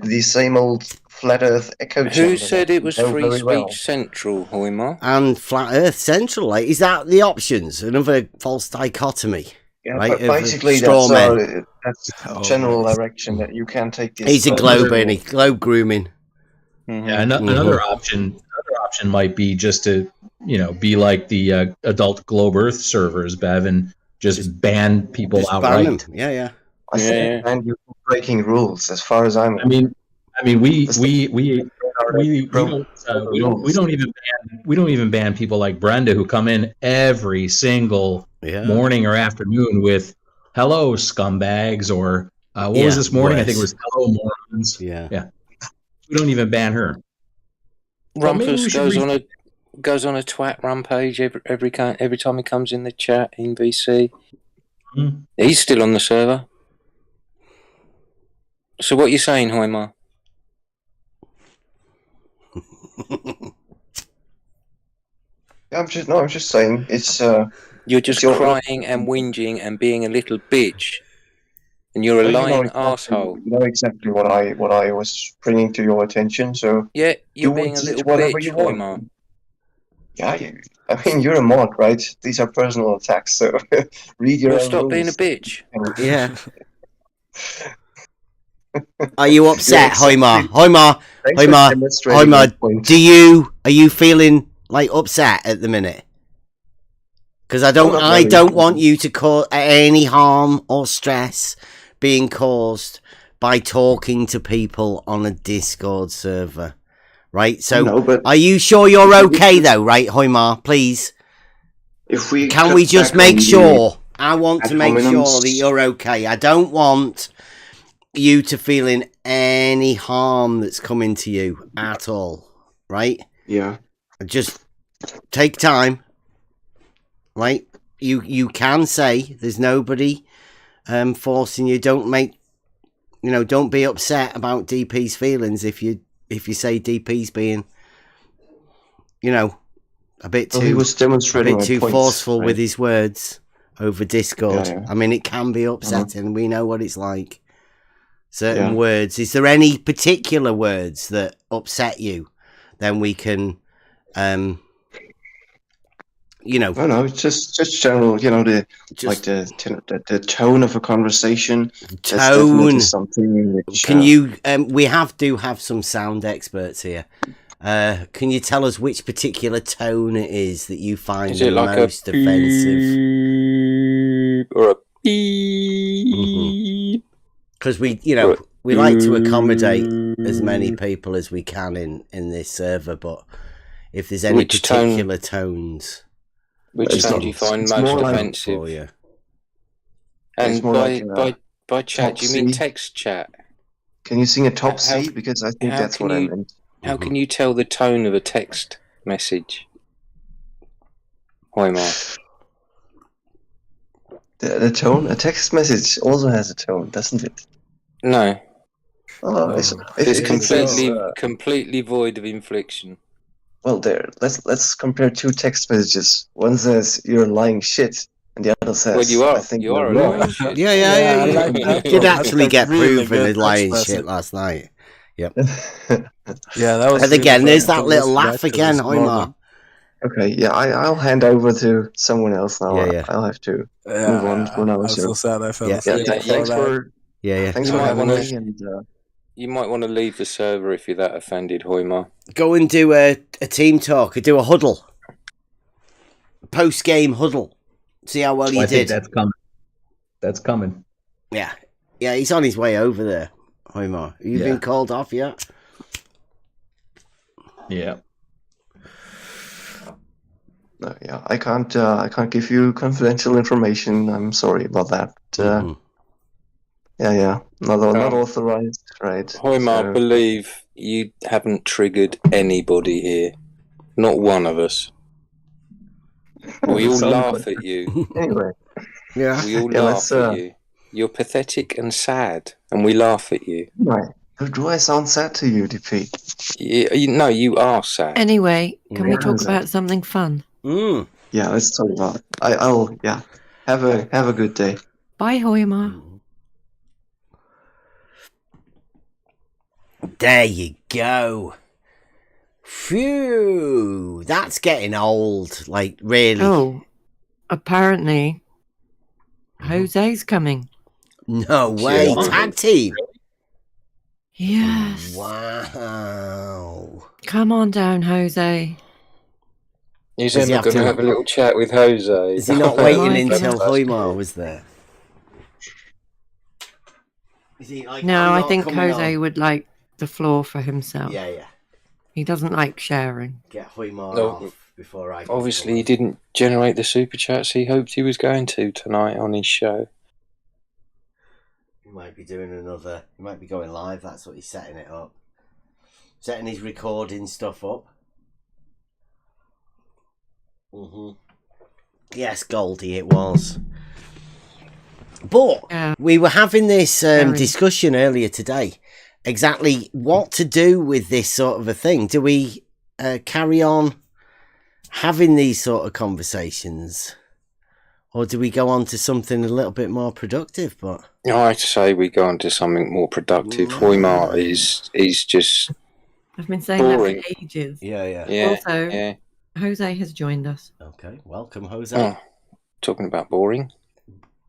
the same old Flat Earth echo chamber. Who said it was Know Free very Speech well. Central, Hoymar? And Flat Earth Central, like, is that the options? Another false dichotomy, Yeah, right? but basically straw that's men. the general direction that you can take this. He's a globe, Bernie. Globe grooming. Yeah, another option might be just to, be like the adult Globe Earth servers, Bev, and just ban people Just outright. ban them. Yeah. I think ban you for breaking rules, as far as I'm. I mean, we don't even ban people like Brenda, who come in every single morning or afternoon with "Hello, scumbags," or what was this morning? I think it was "Hello, Mormons." Yeah. We don't even ban her. Rumpus goes on a twat rampage every time he comes in the chat in VC. Mm-hmm. He's still on the server. So what are you saying, Hoymar? I'm just saying it's. You're just crying and whinging and being a little bitch, and you're a lying asshole. You know exactly what I was bringing to your attention. So yeah, you're being a little bitch, Hoymar. Yeah, I mean you're a mod, right? These are personal attacks, so read your own stop rules. being a bitch. Yeah. Are you upset, Hoymar? Hoymar, are you feeling like upset at the minute? Because I don't want you to cause any harm or stress being caused by talking to people on a Discord server, right? So, are you sure you're okay though, right, Hoymar? Please, can we just make sure? I want to make sure that you're okay. I don't want you to feeling any harm that's coming to you at all, right? Yeah. Just take time, right? You can say there's nobody forcing you. Don't be upset about DP's feelings if you say DP's being, a bit too, he was demonstrating forceful right? with his words over Discord. Yeah. I mean, it can be upsetting. We know what it's like. Certain words. Is there any particular words that upset you? Then we can, No, it's just general. The tone of a conversation. Tone. Something which, can you? We have some sound experts here. Can you tell us which particular tone it is that you find the most offensive? Or a beep? because we like to accommodate as many people as we can in this server, but if there's any particular tones, which tone do you find most offensive? For you. And by chat, do you mean text chat? Can you sing a top C? Because I think that's what I meant. How can you tell the tone of a text message? Hoimar. The tone? A text message also has a tone, doesn't it? No. Oh, it's completely void of inflection. Well, let's compare two text messages. One says "you're lying shit," and the other says, "Well, you are. I think you are a lying shit." Yeah. Like you did actually get proven as lying shit last night. Yep. Yeah, that was. And again, there's that little laugh again, Hoimar. Okay, yeah, I'll hand over to someone else now. Yeah. I'll have to move on for now. I'm so sad I fell asleep. Thanks for having me. And you might want to leave the server if you're that offended, Hoimar. Go and do a team talk, or do a huddle, post-game huddle. See how well you I did. think that's coming. That's coming. Yeah, he's on his way over there, Hoimar. Have you been called off yet? Yeah. No, I can't give you confidential information. I'm sorry about that. Not authorized, right? Hoimar, believe you haven't triggered anybody here. Not one of us. We all laugh at you. Anyway. Yeah. We all laugh at you. You're pathetic and sad, and we laugh at you. Right. Do I sound sad to you, DP? No, you are sad. Anyway, can we talk about something fun? Yeah, let's talk about it. I'll have a good day. Bye, Hoimar. There you go. Phew, that's getting old. Like, really. Oh, apparently, Jose's coming. No way, tag team. Yes. Wow. Come on down, Jose. He's going to have a little chat with Jose. Is he not waiting until Hoimar was there? Is he like, no, I think Jose would like the floor for himself. Yeah. He doesn't like sharing. Get Hoimar off before I... Obviously, he didn't generate the super chats he hoped he was going to tonight on his show. He might be doing another... He might be going live. That's what he's setting it up. Setting his recording stuff up. Yes, Goldie, it was. But we were having this discussion earlier today. Exactly what to do with this sort of a thing. Do we carry on having these sort of conversations? Or do we go on to something a little bit more productive? But I'd say we go on to something more productive. Hoimar is just I've been saying boring. That for ages. Yeah. Also, Jose has joined us. Okay, welcome, Jose. Oh, talking about boring.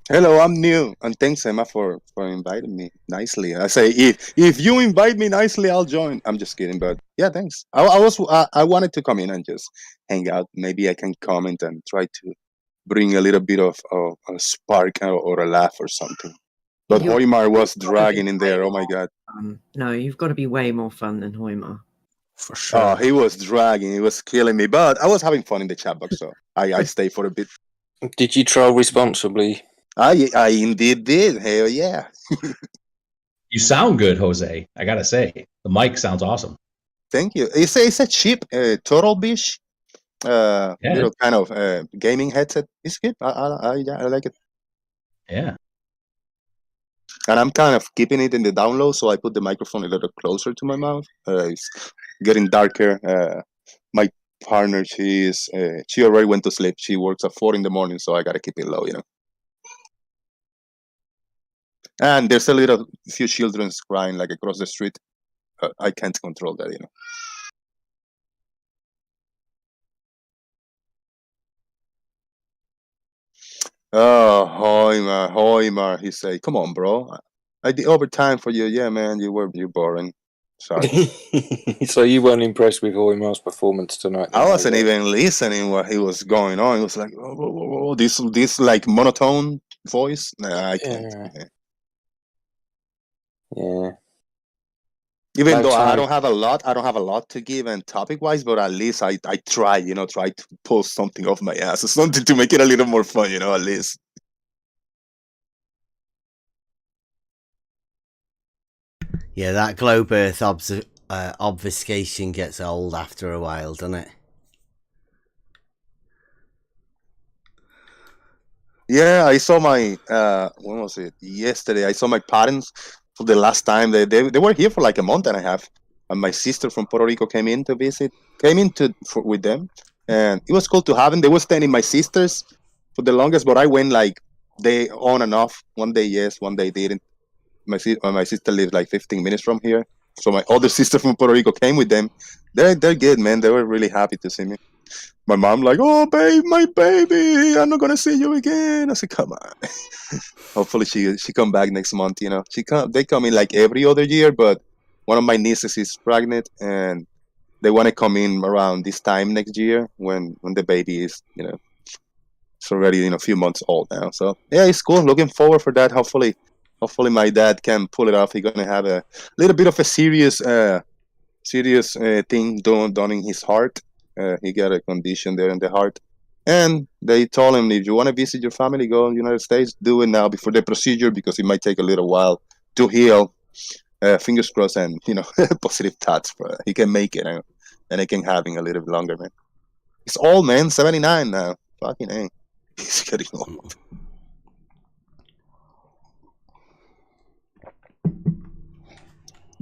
Hello, I'm new, and thanks, Emma, for inviting me nicely. I say if you invite me nicely, I'll join. I'm just kidding, but yeah, thanks. I wanted to come in and just hang out. Maybe I can comment and try to bring a little bit of a spark or a laugh or something. But Hoimar was dragging in there. Oh my god! No, you've got to be way more fun than Hoimar. For sure. Oh, he was dragging. He was killing me, but I was having fun in the chat box, so I stayed for a bit. Did you troll responsibly? I indeed did. Hell yeah. You sound good, Jose. I gotta say, the mic sounds awesome. Thank you. It's a cheap Total Bish little kind of gaming headset. It's good. I like it. Yeah. And I'm kind of keeping it in the down low, so I put the microphone a little closer to my mouth. It's getting darker. My partner, she already went to sleep. She works at 4 a.m, so I gotta keep it low, And there's a few children crying like across the street. I can't control that, Oh, Hoimar, he say, come on, bro. I did overtime for you. Yeah, man, you're boring. Sorry. So you weren't impressed with Hoimar's performance tonight? I wasn't even listening what he was going on. It was like, this like monotone voice. Nah, I can't. Yeah. Even No though I time. don't have a lot to give and topic wise, but at least I try, try to pull something off my ass or something to make it a little more fun, at least. Yeah, that globe Earth obfuscation gets old after a while, doesn't it? Yeah, I saw my when was it? Yesterday. I saw my parents for the last time. They were here for like a month and a half, and my sister from Puerto Rico came in to visit. With them, and it was cool to have them. They were staying in my sister's for the longest, but I went like day on and off. One day yes, one day didn't. My sister lives like 15 minutes from here, so my older sister from Puerto Rico came with them. They're good, man. They were really happy to see me. My mom like, oh babe, my baby, I'm not gonna see you again. I said, come on. Hopefully she come back next month. They come in like every other year, but one of my nieces is pregnant, and they want to come in around this time next year when the baby is it's already a few months old now. So yeah, it's cool. Looking forward for that. Hopefully my dad can pull it off. He's gonna have a little bit of a serious thing done in his heart. He got a condition there in the heart, and they told him, if you want to visit your family, go in the United States, do it now before the procedure, because it might take a little while to heal. Fingers crossed, and positive thoughts, bro. He can make it, and I can have him a little bit longer, man. He's old, man, 79 now. Fucking A. He's getting old.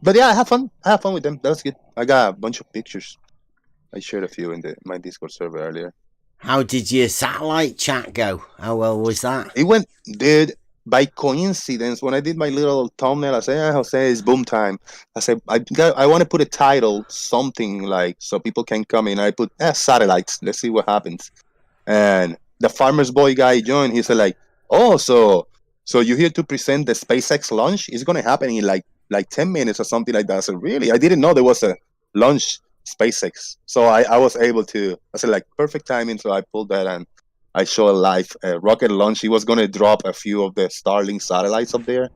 But yeah, I have fun. With them. That was good. I got a bunch of pictures. I shared a few in my Discord server earlier. How did your satellite chat go? How well was that? It went, dude. By coincidence, when I did my little thumbnail, I said, Jose, it's boom time. I said, I want to put a title, something like, so people can come in. I put satellites. Let's see what happens. And the farmer's boy guy joined. He said like, oh, so you're here to present the SpaceX launch? It's going to happen in like 10 minutes or something like that. I said, really? I didn't know there was a launch SpaceX. So I was able to, I said like, perfect timing. So I pulled that and I show a live rocket launch. He was going to drop a few of the Starlink satellites up there.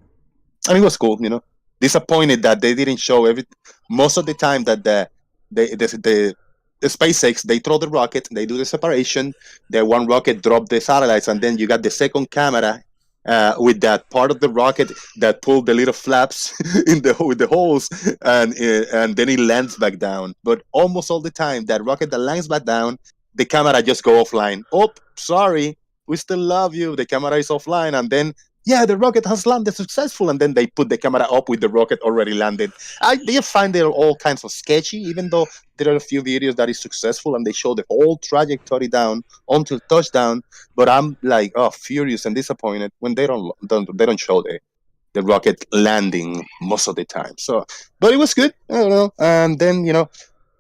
And it was cool, Disappointed that they didn't show most of the time that the SpaceX, they throw the rocket, they do the separation, the one rocket drop the satellites, and then you got the second camera with that part of the rocket that pulled the little flaps with the holes, and then it lands back down. But almost all the time, that rocket that lands back down, the camera just go offline. Oh, sorry, we still love you. The camera is offline, and then the rocket has landed successful, and then they put the camera up with the rocket already landed. I did find they're all kinds of sketchy, even though there are a few videos that is successful and they show the whole trajectory down until touchdown. But I'm like, furious and disappointed when they don't show the rocket landing most of the time. So, but it was good. I don't know. And then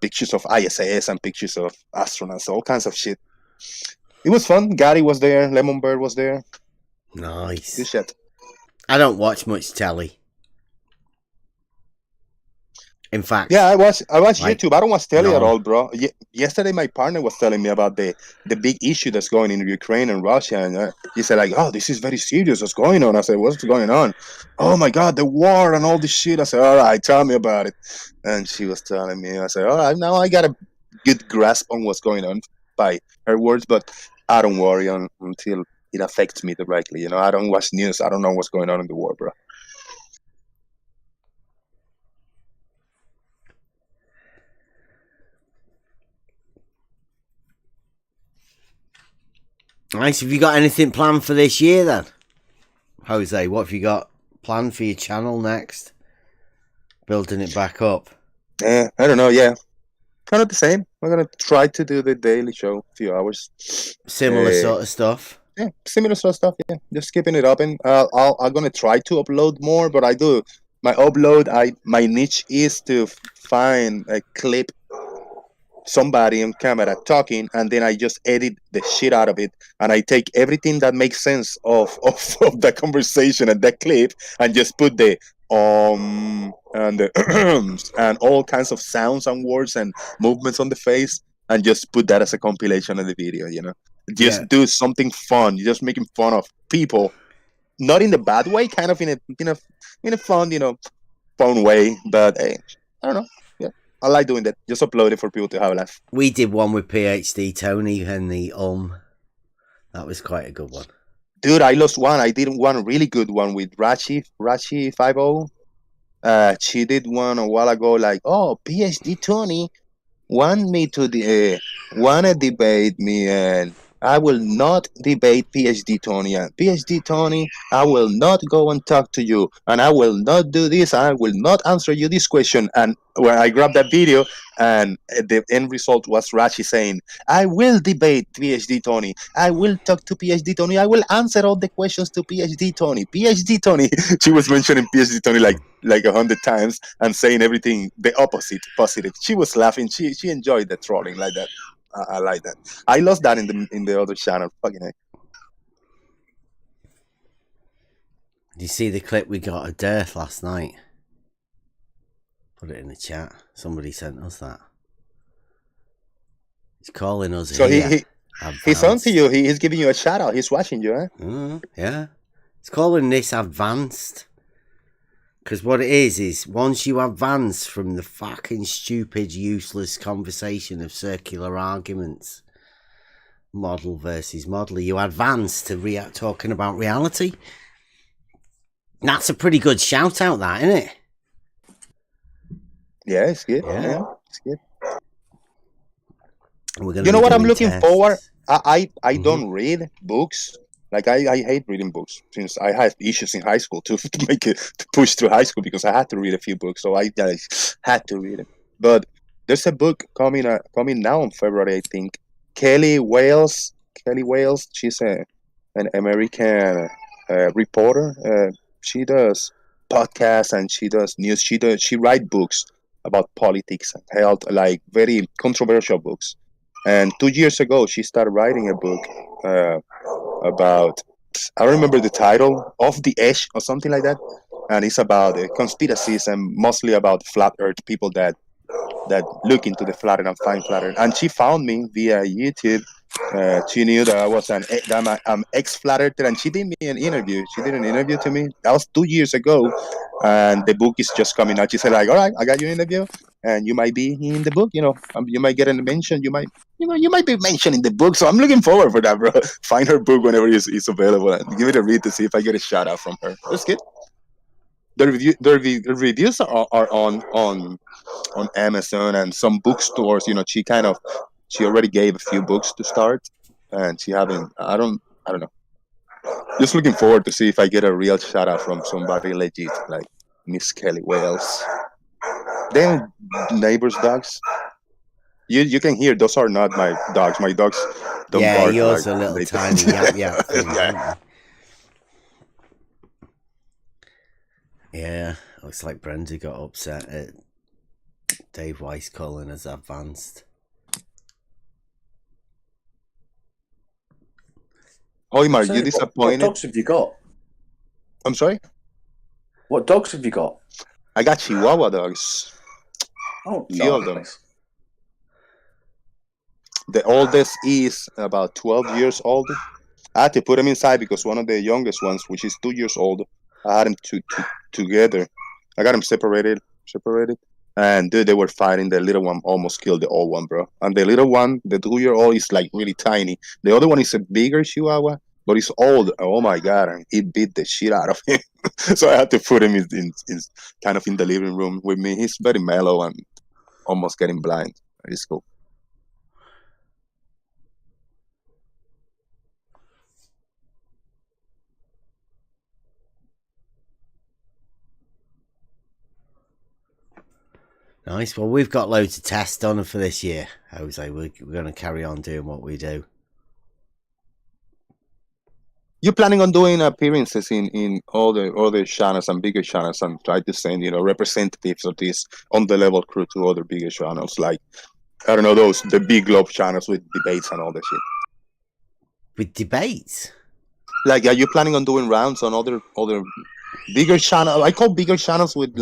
pictures of ISS and pictures of astronauts, all kinds of shit. It was fun. Gary was there. Lemon Bird was there. Nice. Good shit. I don't watch much telly. In fact, I watch YouTube. I don't watch telly at all, bro. Yesterday, my partner was telling me about the big issue that's going in Ukraine and Russia, and he said like, "Oh, this is very serious. What's going on?" I said, "What's going on?" "Oh my God, the war and all this shit." I said, "All right, tell me about it." And she was telling me. I said, "All right, now I got a good grasp on what's going on by her words, but I don't worry until it affects me directly. I don't watch news. I don't know what's going on in the war, bro." Nice. Have you got anything planned for this year then, Jose? What have you got planned for your channel next? Building it back up. I don't know. Yeah, kind of the same. I'm gonna try to do the daily show, a few hours. Similar sort of stuff. Yeah, similar sort of stuff. Yeah, just keeping it up, and I'm gonna try to upload more. But I do my upload. My niche is to find a clip, somebody on camera talking, and then I just edit the shit out of it, and I take everything that makes sense of the conversation and that clip, and just put the and the and all kinds of sounds and words and movements on the face, and just put that as a compilation of the video. Just do something fun. You're just making fun of people, not in the bad way, kind of in a fun, fun way, but hey, I don't know. Yeah, I like doing that. Just upload it for people to have a laugh. We did one with PhD Tony and the That was quite a good one. Dude, I lost one. I did one really good one with Rachi 50. She did one a while ago, like, oh, PhD Tony wanna debate me, and I will not debate PhD Tony. And PhD Tony, I will not go and talk to you, and I will not do this. I will not answer you this question. And when I grabbed that video, and the end result was Rachi saying, I will debate PhD Tony. I will talk to PhD Tony. I will answer all the questions to PhD Tony. PhD Tony. She was mentioning PhD Tony like 100 times and saying everything the opposite, positive. She was laughing. She enjoyed the trolling like that. I like that. I lost that in the other channel. Fucking heck. Did you see the clip we got of Dearth last night? Put it in the chat. Somebody sent us that. He's calling us So here. he's on to you. He's giving you a shout out. He's watching you, huh? Yeah. He's calling this advanced. Because what it is once you advance from the fucking stupid, useless conversation of circular arguments, model versus modeler, you advance to talking about reality. That's a pretty good shout out, that, isn't it? Yeah, it's good. Yeah, it's good. You know what I'm looking forward? I don't read books. Like I hate reading books since I had issues in high school to push through high school because I had to read a few books, so I had to read it. But there's a book coming now in February, I think. Kelly Wales. She's an American reporter. She does podcasts and she does news. She writes books about politics and health, like very controversial books. And 2 years ago, she started writing a book about, I don't remember the title, Off the Edge or something like that. And it's about conspiracies and mostly about flat earth people that look into the flat earth and find flat earth. And she found me via YouTube. She knew that I'm ex-flat earther, and she did me an interview. She did an interview to me. That was 2 years ago, and the book is just coming out. She said, like, all right, I got you an interview, and you might be in the book. You might get a mention. You might be mentioned in the book. So I'm looking forward for that, bro. Find her book whenever it's available, and give it a read to see if I get a shout out from her. That's good. The reviews are on Amazon and some bookstores. She already gave a few books to start, and she haven't. I don't know. Just looking forward to see if I get a real shout out from somebody legit like Miss Kelly Wales. Then neighbors' dogs. You can hear those are not my dogs. My dogs don't bark. Yeah, yours a little tiny yap thing. Yeah. Yeah, looks like Brenda got upset at Dave Weiss calling us advanced. Hoymar, you disappointed? What dogs have you got? I'm sorry? What dogs have you got? I got Chihuahua dogs. Oh, few of them. The oldest is about 12 years old. I had to put him inside because one of the youngest ones, which is 2 years old, I had them together. I got them separated. And dude, they were fighting. The little one almost killed the old one, bro. And the little one, the 2-year-old, is like really tiny. The other one is a bigger Chihuahua, but he's old. Oh my god! And he beat the shit out of him. So I had to put him in kind of in the living room with me. He's very mellow and almost getting blind. It's cool. Nice. Well, we've got loads of tests done for this year, Jose. We're going to carry on doing what we do. You planning on doing appearances in all the other channels and bigger channels and try to send, representatives of this on the level crew to other bigger channels, like, I don't know, the big globe channels with debates and all that shit. With debates? Like, are you planning on doing rounds on other bigger channel? I call bigger channels with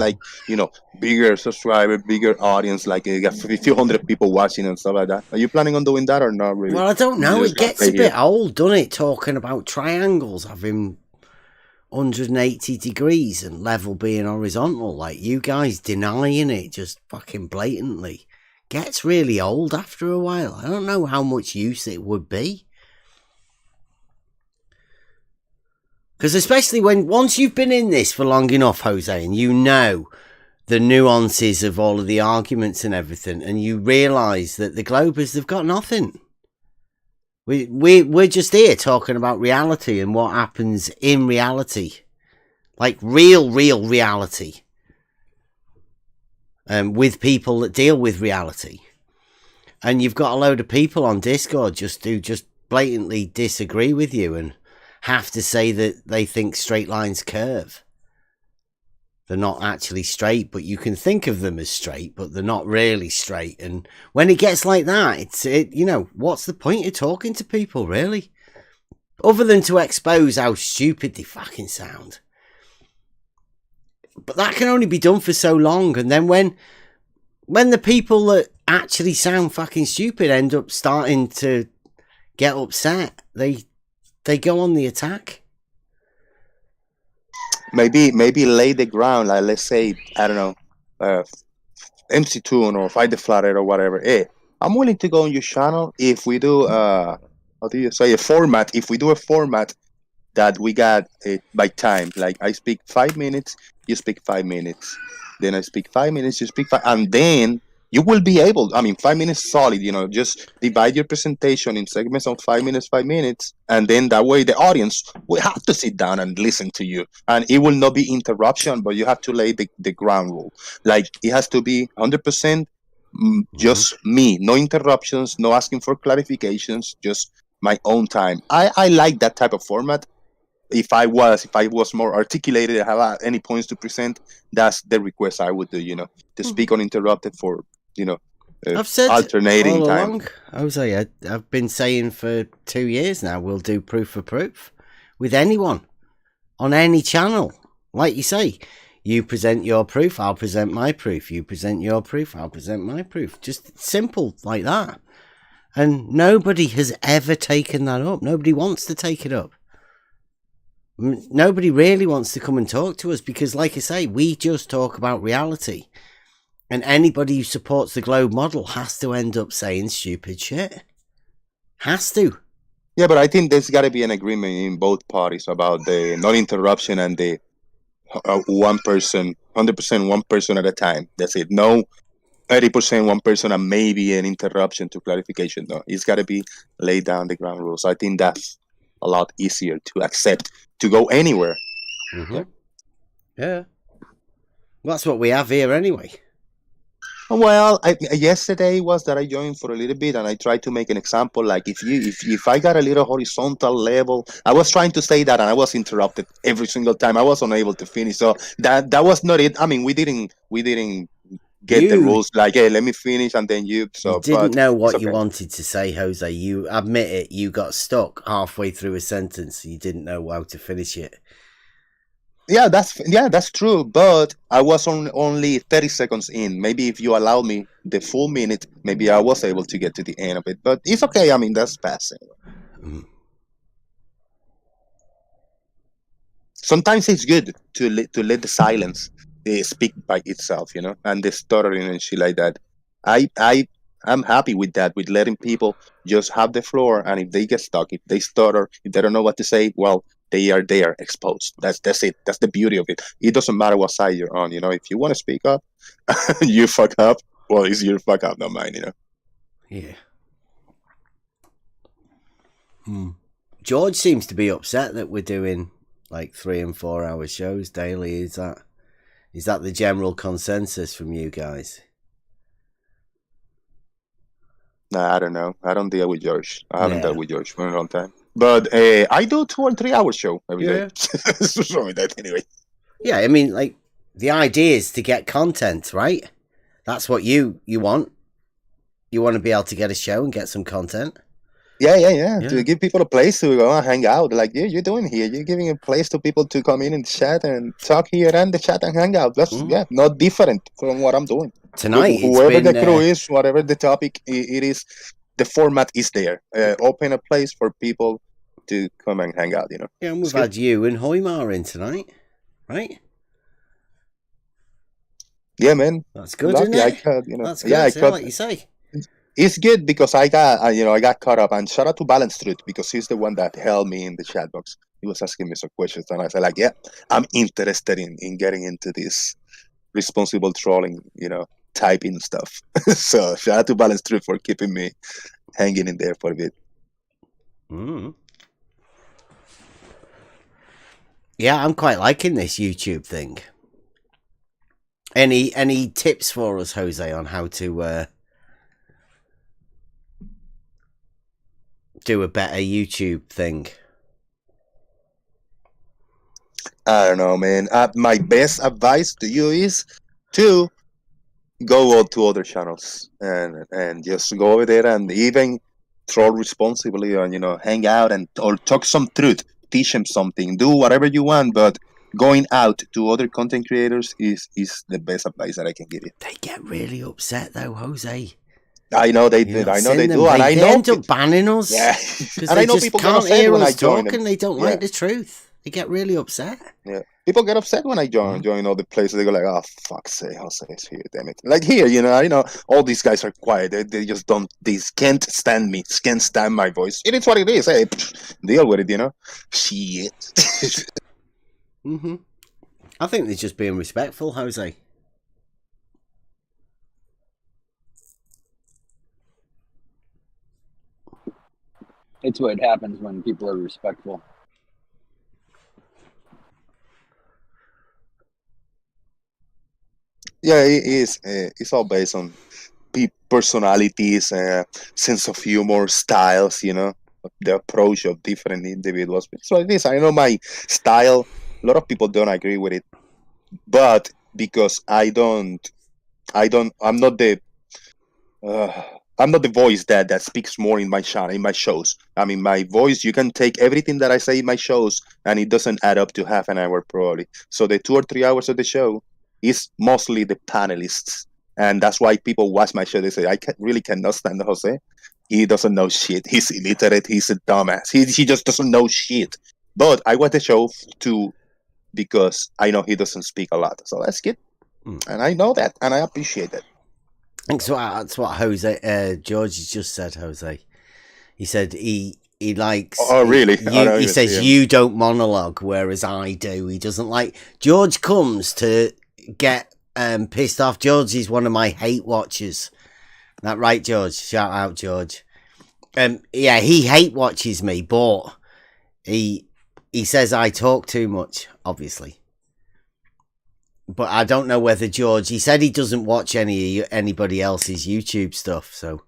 bigger subscriber, bigger audience, like a few hundred people watching and stuff like that. Are you planning on doing that or not really? Well, I don't know. It gets a bit old, doesn't it? Talking about triangles, having 180 degrees and level being horizontal, like you guys denying it just fucking blatantly, gets really old after a while. I don't know how much use it would be. Because especially once you've been in this for long enough, Jose, and you know the nuances of all of the arguments and everything, and you realise that the Globers, they've got nothing. We're just here talking about reality and what happens in reality. Like real reality. With people that deal with reality. And you've got a load of people on Discord who just blatantly disagree with you and have to say that they think straight lines curve. They're not actually straight, but you can think of them as straight, but they're not really straight. And when it gets like that, what's the point of talking to people, really? Other than to expose how stupid they fucking sound. But that can only be done for so long. And then when the people that actually sound fucking stupid end up starting to get upset, they go on the attack. Maybe lay the ground, like let's say, I don't know, MC Tune or Fight the Flathead or whatever. Hey, I'm willing to go on your channel if we do how do you say a format? If we do a format that we got it by time, like I speak 5 minutes, you speak 5 minutes, then I speak 5 minutes, you speak 5, and then you will be able, 5 minutes solid, just divide your presentation in segments of 5 minutes, and then that way the audience will have to sit down and listen to you. And it will not be interruption, but you have to lay the ground rule. Like it has to be 100% just me, no interruptions, no asking for clarifications, just my own time. I like that type of format. If I was more articulated, have any points to present, that's the request I would do, to speak uninterrupted for, I've said alternating all time. along, Jose, I've been saying for 2 years now, we'll do proof for proof with anyone on any channel. Like you say, you present your proof, I'll present my proof. You present your proof, I'll present my proof. Just simple like that. And nobody has ever taken that up. Nobody wants to take it up. Nobody really wants to come and talk to us because, like I say, we just talk about reality. And anybody who supports the globe model has to end up saying stupid shit. Has to. Yeah, but I think there's got to be an agreement in both parties about the non-interruption and the one person, 100% one person at a time. That's it. No 30% one person and maybe an interruption to clarification. No, it's got to be laid down the ground rules. I think that's a lot easier to accept, to go anywhere. Mm-hmm. Yeah. Well, that's what we have here anyway. Well, yesterday was that I joined for a little bit and I tried to make an example. Like if I got a little horizontal level, I was trying to say that and I was interrupted every single time. I was unable to finish. So that was not it. I mean, we didn't get the rules like, hey, let me finish and then you. So you didn't know what you wanted to say, Jose. You admit it. You got stuck halfway through a sentence. You didn't know how to finish it. Yeah, that's true. But I was only 30 seconds in. Maybe if you allow me the full minute, maybe I was able to get to the end of it. But it's okay. I mean, that's passing. Sometimes it's good to let the silence speak by itself, and the stuttering and shit like that. I'm happy with that, with letting people just have the floor, and if they get stuck, if they stutter, if they don't know what to say, well, they are there exposed. That's it. That's the beauty of it. It doesn't matter what side you're on. If you want to speak up, you fuck up. Well, it's your fuck up, not mine. Yeah. George seems to be upset that we're doing like 3 and 4 hour shows daily. Is that the general consensus from you guys? Nah, I don't know. I don't deal with George. I haven't dealt with George for a long time. But I do 2 or 3 hour show every day. So that anyway. Yeah, I mean, like the idea is to get content, right? That's what you want. You want to be able to get a show and get some content. Yeah. To give people a place to go and hang out. Like you're doing here. You're giving a place to people to come in and chat and talk here and the chat and hang out. That's not different from what I'm doing. Tonight, whoever the crew is, whatever the topic it is, the format is there. Open a place for people to come and hang out. Yeah, and we've had you and Hoymar in tonight, right? Yeah, man. That's good, Lucky isn't it? I cut, That's good. Yeah, I cut. Like you say. It's good because I got, I got caught up. And shout out to Balance Truth because he's the one that held me in the chat box. He was asking me some questions, and I said, like, yeah, I'm interested in getting into this responsible trolling, typing stuff. So shout out to Balance Truth for keeping me hanging in there for a bit. Yeah, I'm quite liking this YouTube thing. Any tips for us, Jose, on how to do a better YouTube thing? I don't know, man. My best advice to you is to go out to other channels and just go over there and even troll responsibly and hang out and or talk some truth, teach them something, do whatever you want, but going out to other content creators is the best advice that I can give you. They get really upset though, Jose. I know they do. I know they do, and I know they end up banning us. Yeah, because and they I know just people get can't upset hear when I us join talk, them. and they don't like the truth. They get really upset. Yeah, people get upset when I join all the places. They go like, "Oh, fuck's sake, Jose's here, damn it!" Like here, I know all these guys are quiet. They just don't. They can't stand me. Can't stand my voice. It is what it is. Hey, deal with it. Shit. I think they're just being respectful, Jose. It's what happens when people are respectful. Yeah, it is. It's all based on personalities, sense of humor, styles. The approach of different individuals. So it is. I know my style. A lot of people don't agree with it, but because I'm not the voice that speaks more in my channel, in my shows. I mean, my voice, you can take everything that I say in my shows and it doesn't add up to half an hour probably. So the 2 or 3 hours of the show is mostly the panelists. And that's why people watch my show. They say, I really cannot stand Jose. He doesn't know shit. He's illiterate. He's a dumbass. He just doesn't know shit. But I watch the show too because I know he doesn't speak a lot. So that's good. And I know that. And I appreciate that. That's what Jose George just said. Jose, he said he likes. Oh, really? He says you don't monologue, whereas I do. He doesn't like. George comes to get pissed off. George is one of my hate watchers. That right, George? Shout out, George. Yeah, he hate watches me, but he says I talk too much, obviously. But I don't know whether George. He said he doesn't watch anybody else's YouTube stuff, so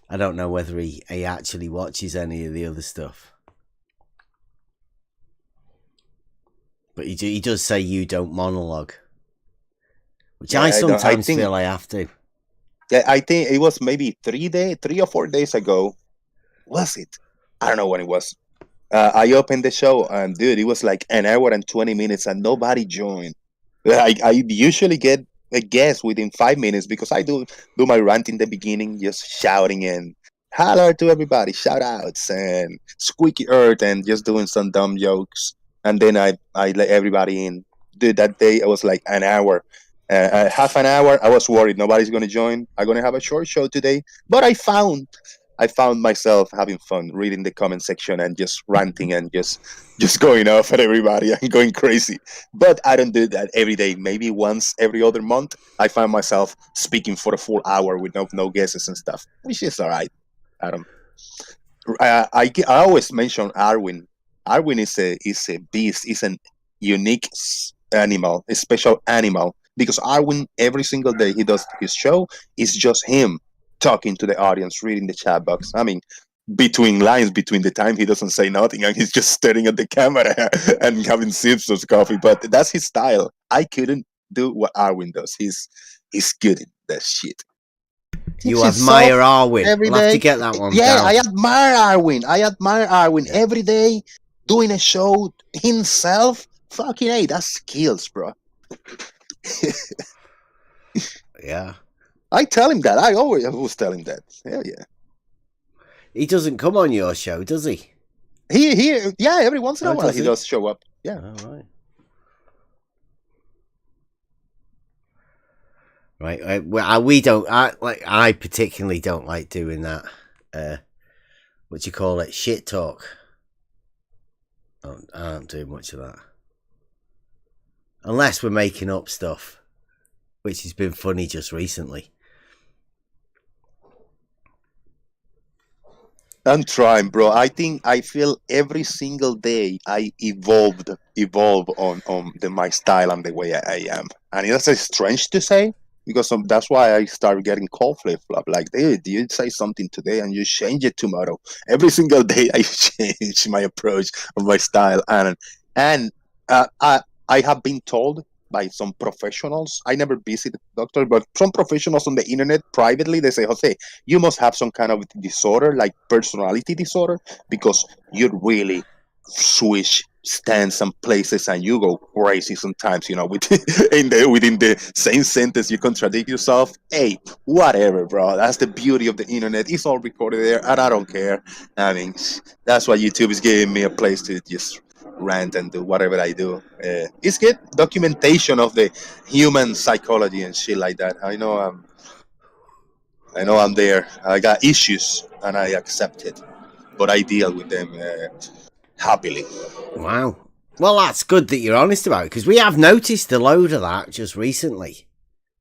I don't know whether he actually watches any of the other stuff. But he does say you don't monologue, which I sometimes feel I have to. Yeah, I think it was maybe 3 or 4 days ago. Was it? I don't know when it was. I opened the show and dude, it was like an hour and 20 minutes and nobody joined. I usually get a guess within 5 minutes because I do my rant in the beginning, just shouting and holler to everybody, shout outs and squeaky earth and just doing some dumb jokes. And then I let everybody in. Dude, that day it was like an hour. Half an hour, I was worried nobody's going to join. I'm going to have a short show today. But I found myself having fun reading the comment section and just ranting and just going off at everybody and going crazy. But I don't do that every day. Maybe once every other month, I find myself speaking for a full hour with no guesses and stuff, which is all right. I always mention Arwin. Arwin is a beast. Is an unique animal, a special animal. Because Arwin, every single day he does his show, it's just him talking to the audience, reading the chat box. I mean, between lines, between the time he doesn't say nothing and he's just staring at the camera and having sips of coffee. But that's his style. I couldn't do what Arwin does. He's good in that shit. You admire Arwin. Every We'll have to day. get that one Yeah, down. I admire Arwin. Every day, doing a show himself. Fucking hey, that's skills, bro. Yeah. I tell him that. I always tell him that. Hell yeah. He doesn't come on your show, does he? Yeah, every once in a Oh, while does he he? does show up. Yeah. All right. Right. We don't. I particularly don't like doing that. What do you call it? Shit talk. I don't do much of that. Unless we're making up stuff, which has been funny just recently. I'm trying, bro. I feel every single day I evolve on my style and the way I am, and it's strange to say because that's why I start getting called flip flop. Like, dude, you say something today and you change it tomorrow. Every single day I change my approach or my style, and I have been told by some professionals. I never visited the doctor, but some professionals on the internet privately, they say, Jose, you must have some kind of disorder, like personality disorder, because you really switch stands and places and you go crazy sometimes, within the same sentence you contradict yourself. Hey, whatever, bro. That's the beauty of the internet. It's all recorded there and I don't care. I mean, that's why YouTube is giving me a place to just rant and do whatever I do. It's good documentation of the human psychology and shit like that. I know I'm there. I got issues and I accept it, but I deal with them happily. Wow. Well, that's good that you're honest about it, because we have noticed a load of that just recently.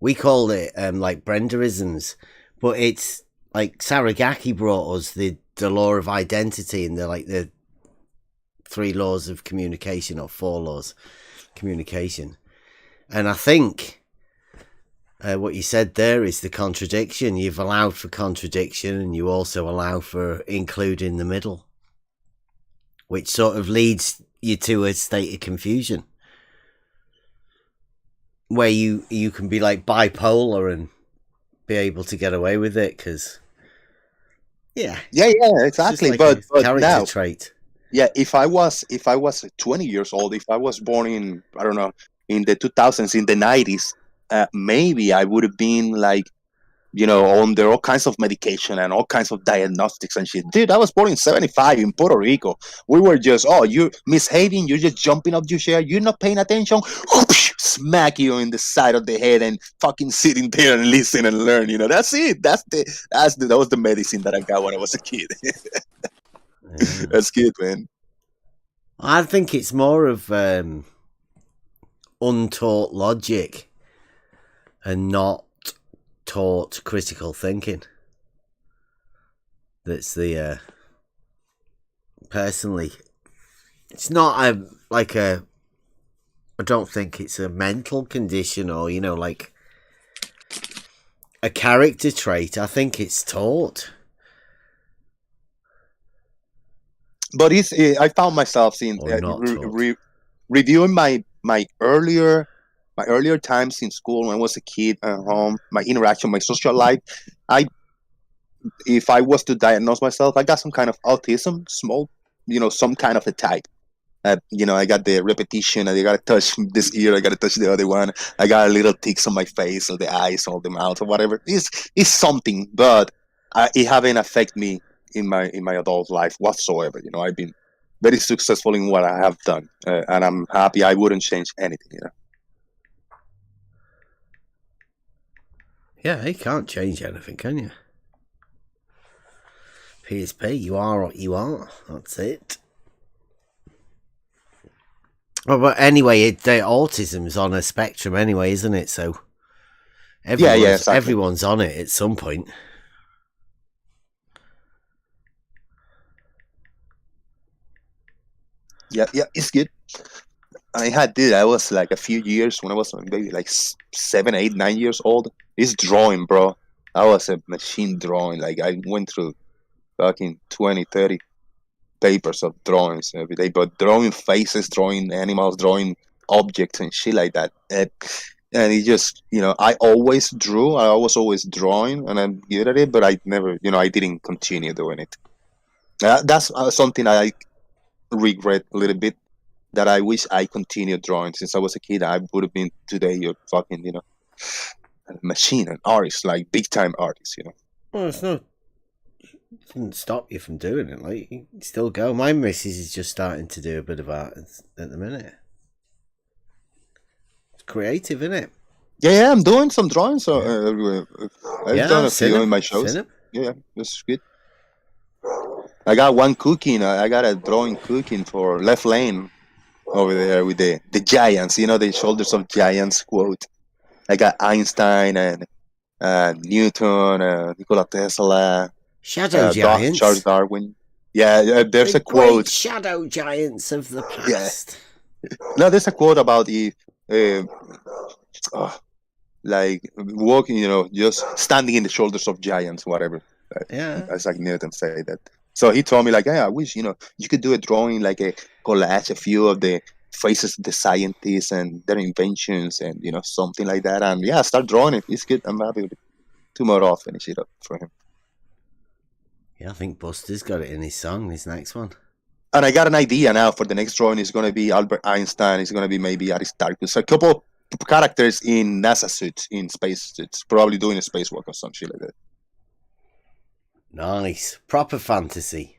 We called it like Brenderisms, but it's like Saragaki brought us the law of identity and the 3 laws of communication, or 4 laws of communication. And I think what you said there is the contradiction. You've allowed for contradiction, and you also allow for including the middle, which sort of leads you to a state of confusion where you can be like bipolar and be able to get away with it because yeah exactly. like but character now, trait. Yeah, if I was 20 years old, if I was born in, I don't know, in the 2000s, in the 90s, maybe I would have been like, under all kinds of medication and all kinds of diagnostics and shit. Dude, I was born in 75 in Puerto Rico. We were just, you're misbehaving, you're just jumping up your chair, you're not paying attention, smack you in the side of the head and fucking sitting there and listen and learn. That's it. That was the medicine that I got when I was a kid. That's good, man. I think it's more of untaught logic and not taught critical thinking. That's the personally, it's not I don't think it's a mental condition or like a character trait. I think it's taught. But I found myself seeing reviewing my earlier times in school when I was a kid at home, my interaction, my social life. If I was to diagnose myself, I got some kind of autism, small, some kind of a type. I got the repetition. I got to touch this ear. I got to touch the other one. I got a little ticks on my face or the eyes or the mouth or whatever. It's something, but it haven't affected me in my adult life whatsoever. I've been very successful in what I have done, and I'm happy. I wouldn't change anything. Yeah, you can't change anything, can you? PSP, you are what you are. That's it. Well, but anyway, the autism's on a spectrum anyway, isn't it? So exactly. Everyone's on it at some point. Yeah, it's good. I was like a few years when I was maybe like 7, 8, 9 years old. It's drawing, bro. I was a machine drawing. Like I went through fucking 20, 30 papers of drawings every day, but drawing faces, drawing animals, drawing objects and shit like that. And it just, I always drew. I was always drawing, and I'm good at it, but I never, I didn't continue doing it. That's something I regret a little bit. That I wish I continued drawing since I was a kid. I would have been today a fucking, a machine, an artist, like big time artist. Well, it's not. Doesn't stop you from doing it. Like, you can still go. My missus is just starting to do a bit of art at the minute. It's creative, isn't it? Yeah, I'm doing some drawings. So I've done a few in my shows. Yeah, that's good. I got one cooking. I got a drawing cooking for Left Lane over there with the giants. You know, the shoulders of giants quote. I got Einstein and Newton, Nikola Tesla, Shadow giants. Charles Darwin. Yeah, there's a quote. Great shadow giants of the past. Yeah. No, there's a quote about the like walking, you know, just standing in the shoulders of giants, whatever. Yeah. As like Newton say that. So he told me like, hey, I wish, you know, you could do a drawing, like a collage, a few of the faces of the scientists and their inventions and, you know, something like that. And yeah, start drawing it. It's good. I'm happy with it. Tomorrow I'll finish it up for him. Yeah, I think Buster's got it in his song, his next one. And I got an idea now for the next drawing. It's going to be Albert Einstein. It's going to be maybe Aristarchus. A couple characters in NASA suits, in space suits, probably doing a spacewalk or some shit like that. Nice. Proper fantasy.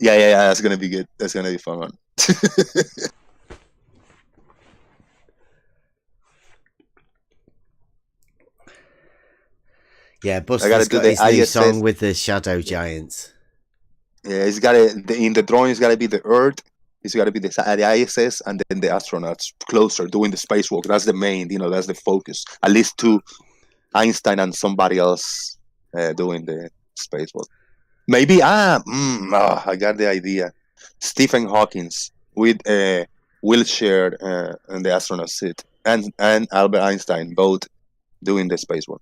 Yeah. That's going to be good. That's going to be fun. Yeah, Buster's got his new song with the shadow giants. Yeah, it's got in the drawing. It's got to be the Earth. It's got to be the ISS, and then the astronauts closer doing the spacewalk. That's the main. You know, that's the focus. At least two, Einstein and somebody else doing the spacewalk. Maybe I got the idea. Stephen Hawking's with a wheelchair and the astronaut suit, and Albert Einstein both doing the spacewalk.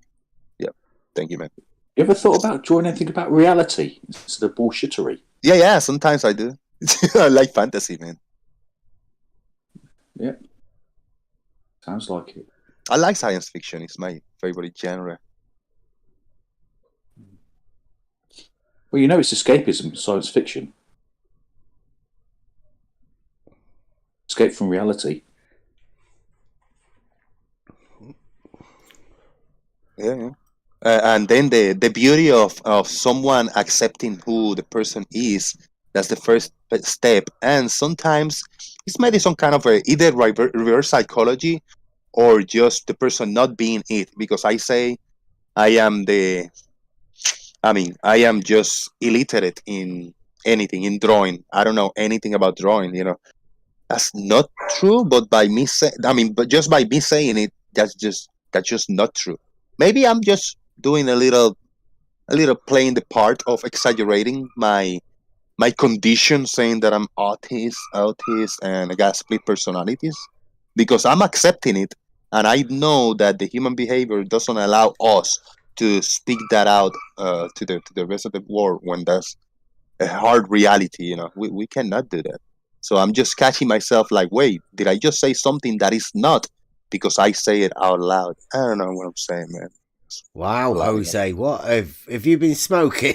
Yeah, thank you, man. You ever thought about drawing anything about reality instead of bullshittery? Yeah. Sometimes I do. I like fantasy, man. Yeah, sounds like it. I like science fiction. It's my favorite genre. Well, you know, it's escapism, science fiction. Escape from reality. Yeah. And then the beauty of someone accepting who the person is, that's the first step. And sometimes it's maybe some kind of either reverse psychology or just the person not being it. Because I say I am just illiterate in anything, in drawing. I don't know anything about drawing, you know. That's not true, but just by me saying it, that's just not true. Maybe I'm just doing a little playing the part of exaggerating my condition, saying that I'm autist, and I got split personalities, because I'm accepting it, and I know that the human behavior doesn't allow us to speak that out to the rest of the world when that's a hard reality. You know, we cannot do that. So I'm just catching myself like, wait, did I just say something that is not because I say it out loud? I don't know what I'm saying, man. Wow, Jose, what have you been smoking?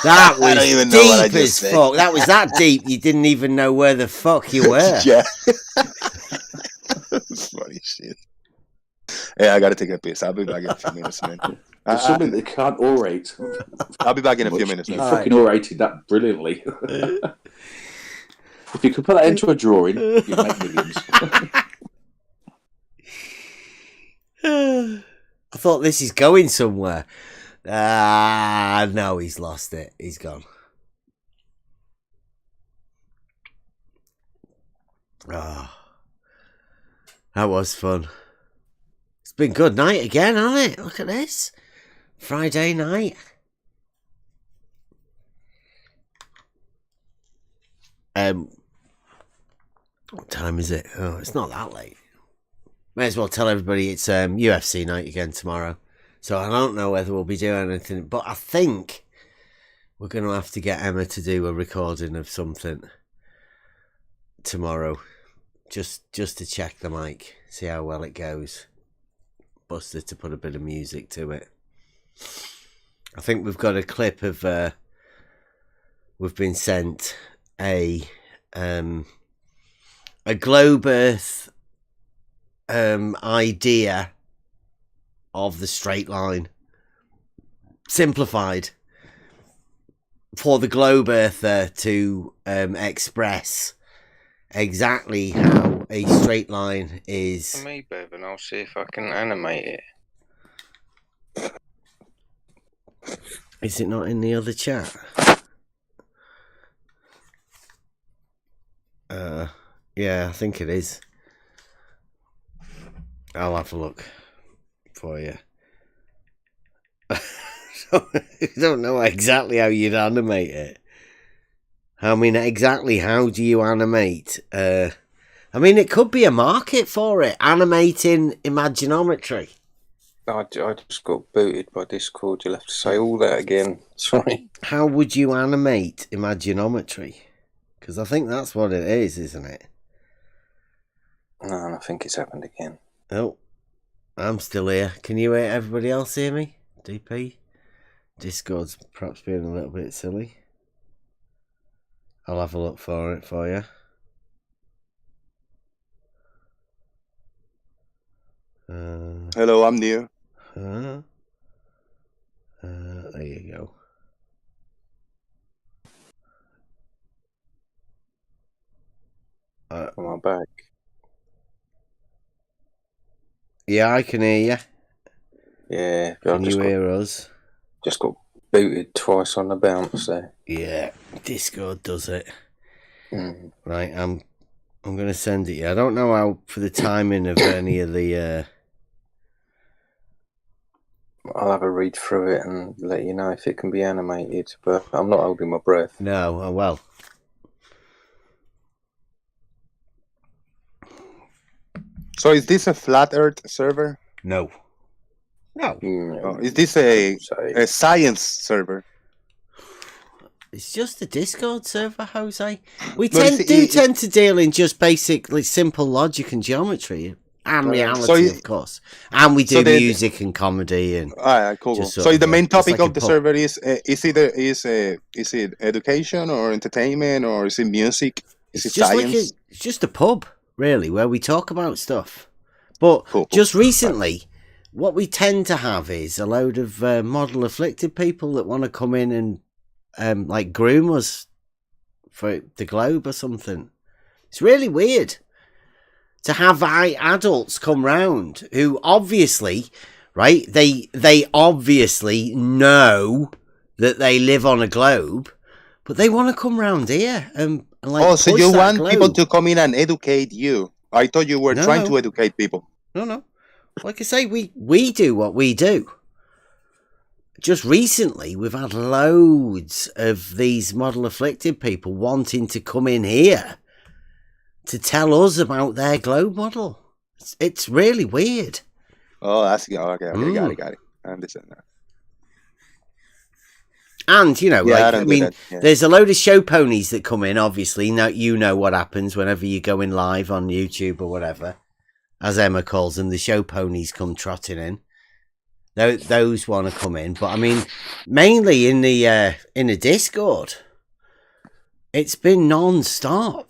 That was deep as fuck. That was that deep. You didn't even know where the fuck you were. Yeah. That's funny shit. Yeah, I gotta take a piss. I'll be back in a few minutes, man. There's something that can't orate. I'll be back in a few minutes, man. You fucking orated that brilliantly. If you could put that into a drawing, you'd make millions. I thought this is going somewhere. No, he's lost it. He's gone. That was fun. It's been good night again, hasn't it? Look at this. Friday night. What time is it? Oh, it's not that late. May as well tell everybody it's UFC night again tomorrow. So I don't know whether we'll be doing anything, but I think we're going to have to get Emma to do a recording of something tomorrow. Just to check the mic, see how well it goes. Buster to put a bit of music to it. I think we've got a clip of we've been sent a globe earth idea of the straight line, simplified, for the globe earther to express exactly how a straight line is. For me, Bev, and I'll see if I can animate it. Is it not in the other chat? Yeah, I think it is. I'll have a look for you. I don't know exactly how you'd animate it. I mean, exactly how do you animate? I mean, it could be a market for it. Animating imaginometry. I just got booted by Discord. You'll have to say all that again. Sorry. How would you animate imaginometry? Because I think that's what it is, isn't it? No, I think it's happened again. Oh, I'm still here. Can you hear everybody else hear me? DP? Discord's perhaps being a little bit silly. I'll have a look for it for you. Hello, I'm new. There you go. Am I back? Yeah, I can hear you. Yeah. Can you hear us? Just got booted twice on the bounce there. Yeah, Discord does it. Mm. Right, I'm going to send it you. I don't know how for the timing of any of the... I'll have a read through it and let you know if it can be animated, but I'm not holding my breath. No, well. So is this a flat Earth server? No. No. Oh, is this a science server? It's just a Discord server, Jose. We tend to deal in just basically simple logic and geometry and reality, of course. And we do music and comedy and. Cool. So the main topic of the server is it education or entertainment or is it music? Is it science? It's just a pub, really, where we talk about stuff. But just recently, what we tend to have is a load of model afflicted people that want to come in and like groom us for the globe or something. It's really weird to have adults come round who obviously, right, they obviously know that they live on a globe, but they want to come round here and like so you want people to come in and educate you. I thought you were trying to educate people. No. Like I say, we do what we do. Just recently, we've had loads of these model afflicted people wanting to come in here to tell us about their globe model. It's really weird. Oh, that's okay. Got it. I understand that. And there's a load of show ponies that come in. Obviously, now you know what happens whenever you go in live on YouTube or whatever, as Emma calls them. The show ponies come trotting in. Those want to come in, but I mean, mainly in the Discord, it's been non-stop.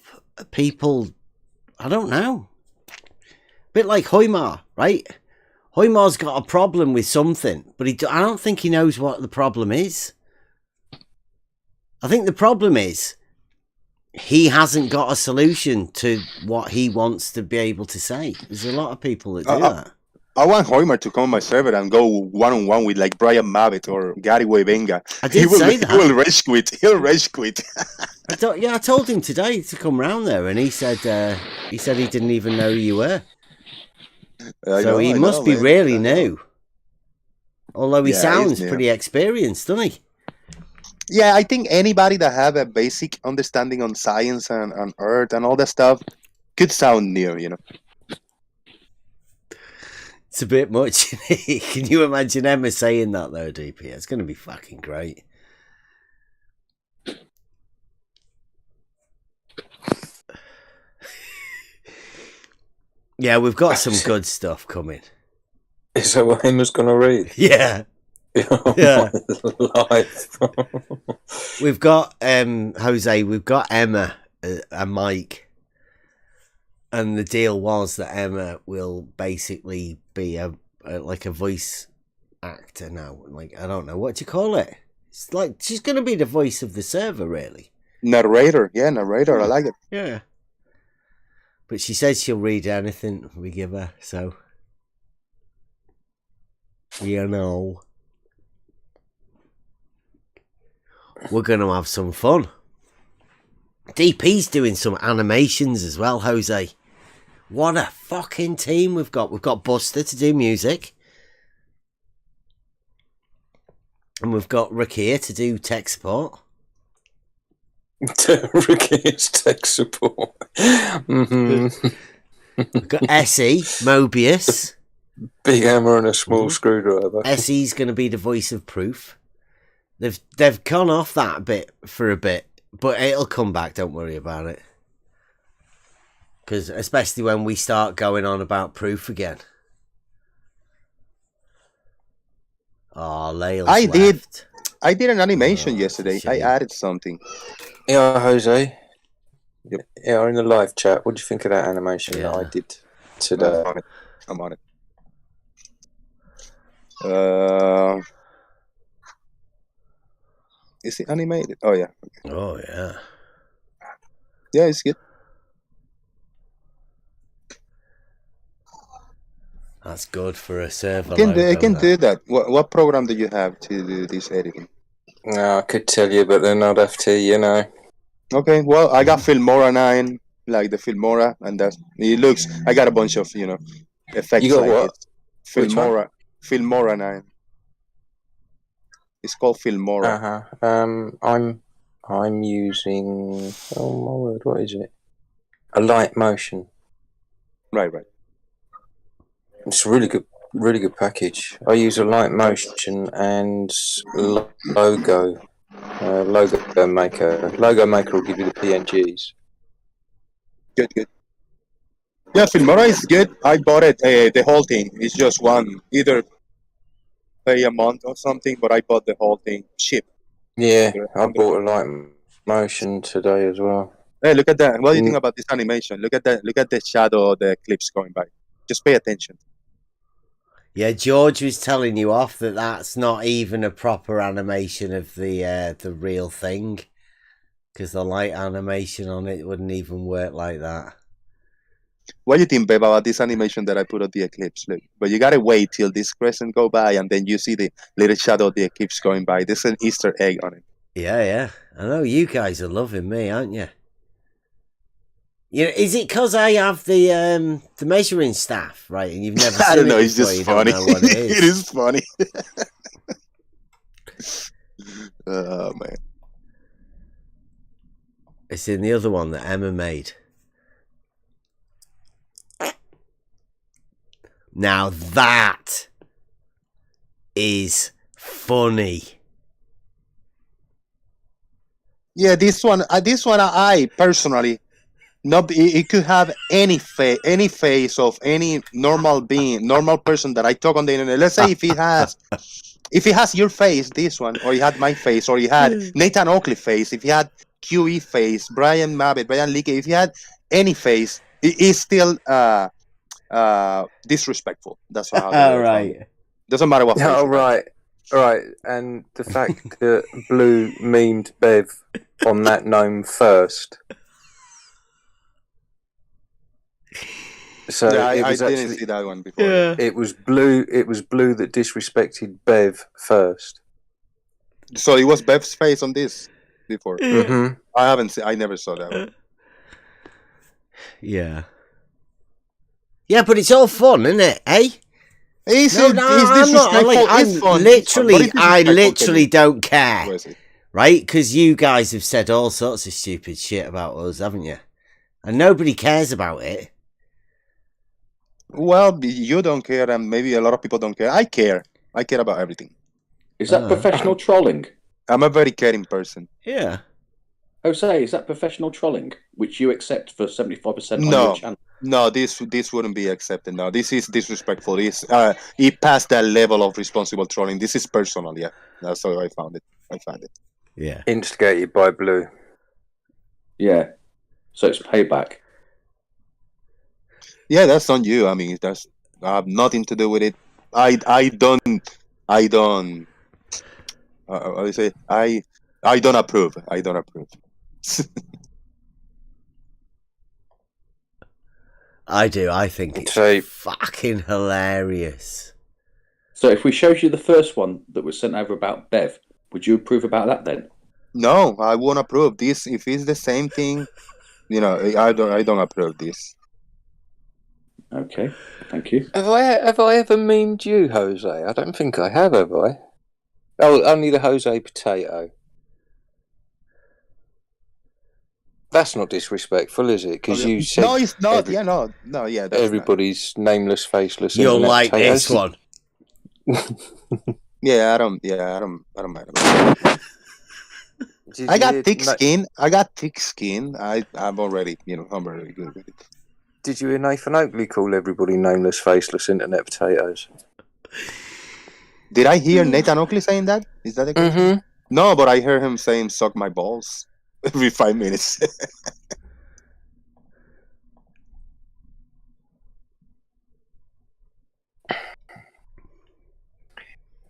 People, I don't know, a bit like Hoymar, right? Hoymar's got a problem with something, but I don't think he knows what the problem is. I think the problem is he hasn't got a solution to what he wants to be able to say. There's a lot of people that do that. I want Hoymer to come on my server and go one-on-one with like Brian Mavitt or Gary Webenga. I did say that. He will rage quit. He'll rage quit. I told him today to come round there, and he said he didn't even know who you were. He must be really new. Although he sounds pretty experienced, doesn't he? Yeah, I think anybody that have a basic understanding on science and on Earth and all that stuff could sound new, you know. It's a bit much. Can you imagine Emma saying that though, DP? It's going to be fucking great. Yeah, we've got some good stuff coming. Is that what Emma's going to read? Yeah. Yeah. Live. We've got Jose, we've got Emma and Mike. And the deal was that Emma will basically be a voice actor now. Like, I don't know, what do you call it? It's like she's going to be the voice of the server, really. Narrator, yeah, narrator. I like it. Yeah. But she says she'll read anything we give her, so you know. We're going to have some fun. DP's doing some animations as well, Jose. What a fucking team we've got. We've got Buster to do music. And we've got Rick here to do tech support. Rick is tech support. Mm-hmm. We've got Essie, Mobius. Big hammer and a small screwdriver. Essie's going to be the voice of proof. They've gone off that bit for a bit, but it'll come back. Don't worry about it. Because especially when we start going on about proof again. Oh, Lail's left. I did an animation yesterday. shame. I added something. Yeah, Jose. Yep. Yeah, in the live chat. What do you think of that animation that I did today? I'm on it. Is it animated? Oh yeah. Okay. Oh yeah. Yeah, it's good. That's good for a server. I can do that. What program do you have to do this editing? No, I could tell you, but then I'd have to, you know. Okay, well, I got Filmora 9, like the Filmora, and it looks. I got a bunch of effects. You got like what? it. Filmora 9. It's called Filmora. I'm using. Oh my word! What is it? A light motion. Right. It's a really good package. I use a light motion and logo maker. Logo maker will give you the PNGs. Good. Yeah, Filmora is good. I bought it. The whole thing. It's just one. Either pay a month or something, but I bought the whole thing cheap. Yeah, I bought a light motion today as well. Hey, look at that. What do you think about this animation? Look at that. Look at the shadow, the clips going by. Just pay attention. Yeah, George was telling you off that that's not even a proper animation of the real thing, because the light animation on it wouldn't even work like that. What do you think, Beb, about this animation that I put on the eclipse? Look, but you gotta wait till this crescent go by, and then you see the little shadow of the eclipse going by. There's an Easter egg on it. Yeah. I know you guys are loving me, aren't you? You know, is it because I have the measuring staff, right? And you've never seen I don't know. it It's before, just you funny. don't know what it is. It is funny. Oh man! It's in the other one that Emma made. Now that is funny. Yeah, this one. I personally, it could have any face of any normal being, normal person that I talk on the internet. Let's say if it has your face, this one, or it had my face, or it had Nathan Oakley face, if he had QE face, Brian Mabbott, Brian Leakey, if he had any face, it is still disrespectful. That's how. All right. Doesn't matter what face. Oh, right. And the fact that Blue memed Bev on that gnome first. So yeah, it I was didn't actually, see that one before. Yeah. It was Blue that disrespected Bev first. So it was Bev's face on this before. Mm-hmm. I never saw that one. Yeah. Yeah, but it's all fun, isn't it? Eh? It's I'm literally, I literally don't care, right? Because you guys have said all sorts of stupid shit about us, haven't you? And nobody cares about it. Well, you don't care, and maybe a lot of people don't care. I care. I care about everything. Is that professional trolling? I'm a very caring person. Yeah. Jose, is that professional trolling, which you accept for 75% on your channel? No, this wouldn't be accepted. No, this is disrespectful. It passed that level of responsible trolling. This is personal. Yeah, that's how I found it. Yeah. Instigated by Blue. Yeah. So it's payback. Yeah, that's on you. I mean, I have nothing to do with it. I don't I say I don't approve. I don't approve. I do. I think it's fucking hilarious. So if we showed you the first one that was sent over about Bev, would you approve about that then? No, I won't approve this. If it's the same thing, I don't approve this. Okay, thank you. Have I ever memed you, Jose? I don't think I have I? Oh, only the Jose potato. That's not disrespectful, is it? Because you said no, it's not. No, yeah. That's everybody's nameless, faceless. You'll internet like potatoes. this one. Yeah, I don't mind about it. I got thick skin. I'm already good with it. Did you hear Nathan Oakley call everybody nameless, faceless internet potatoes? Did I hear Nathan Oakley saying that? Is that the case? Mm-hmm. No, but I heard him saying "suck my balls" every 5 minutes.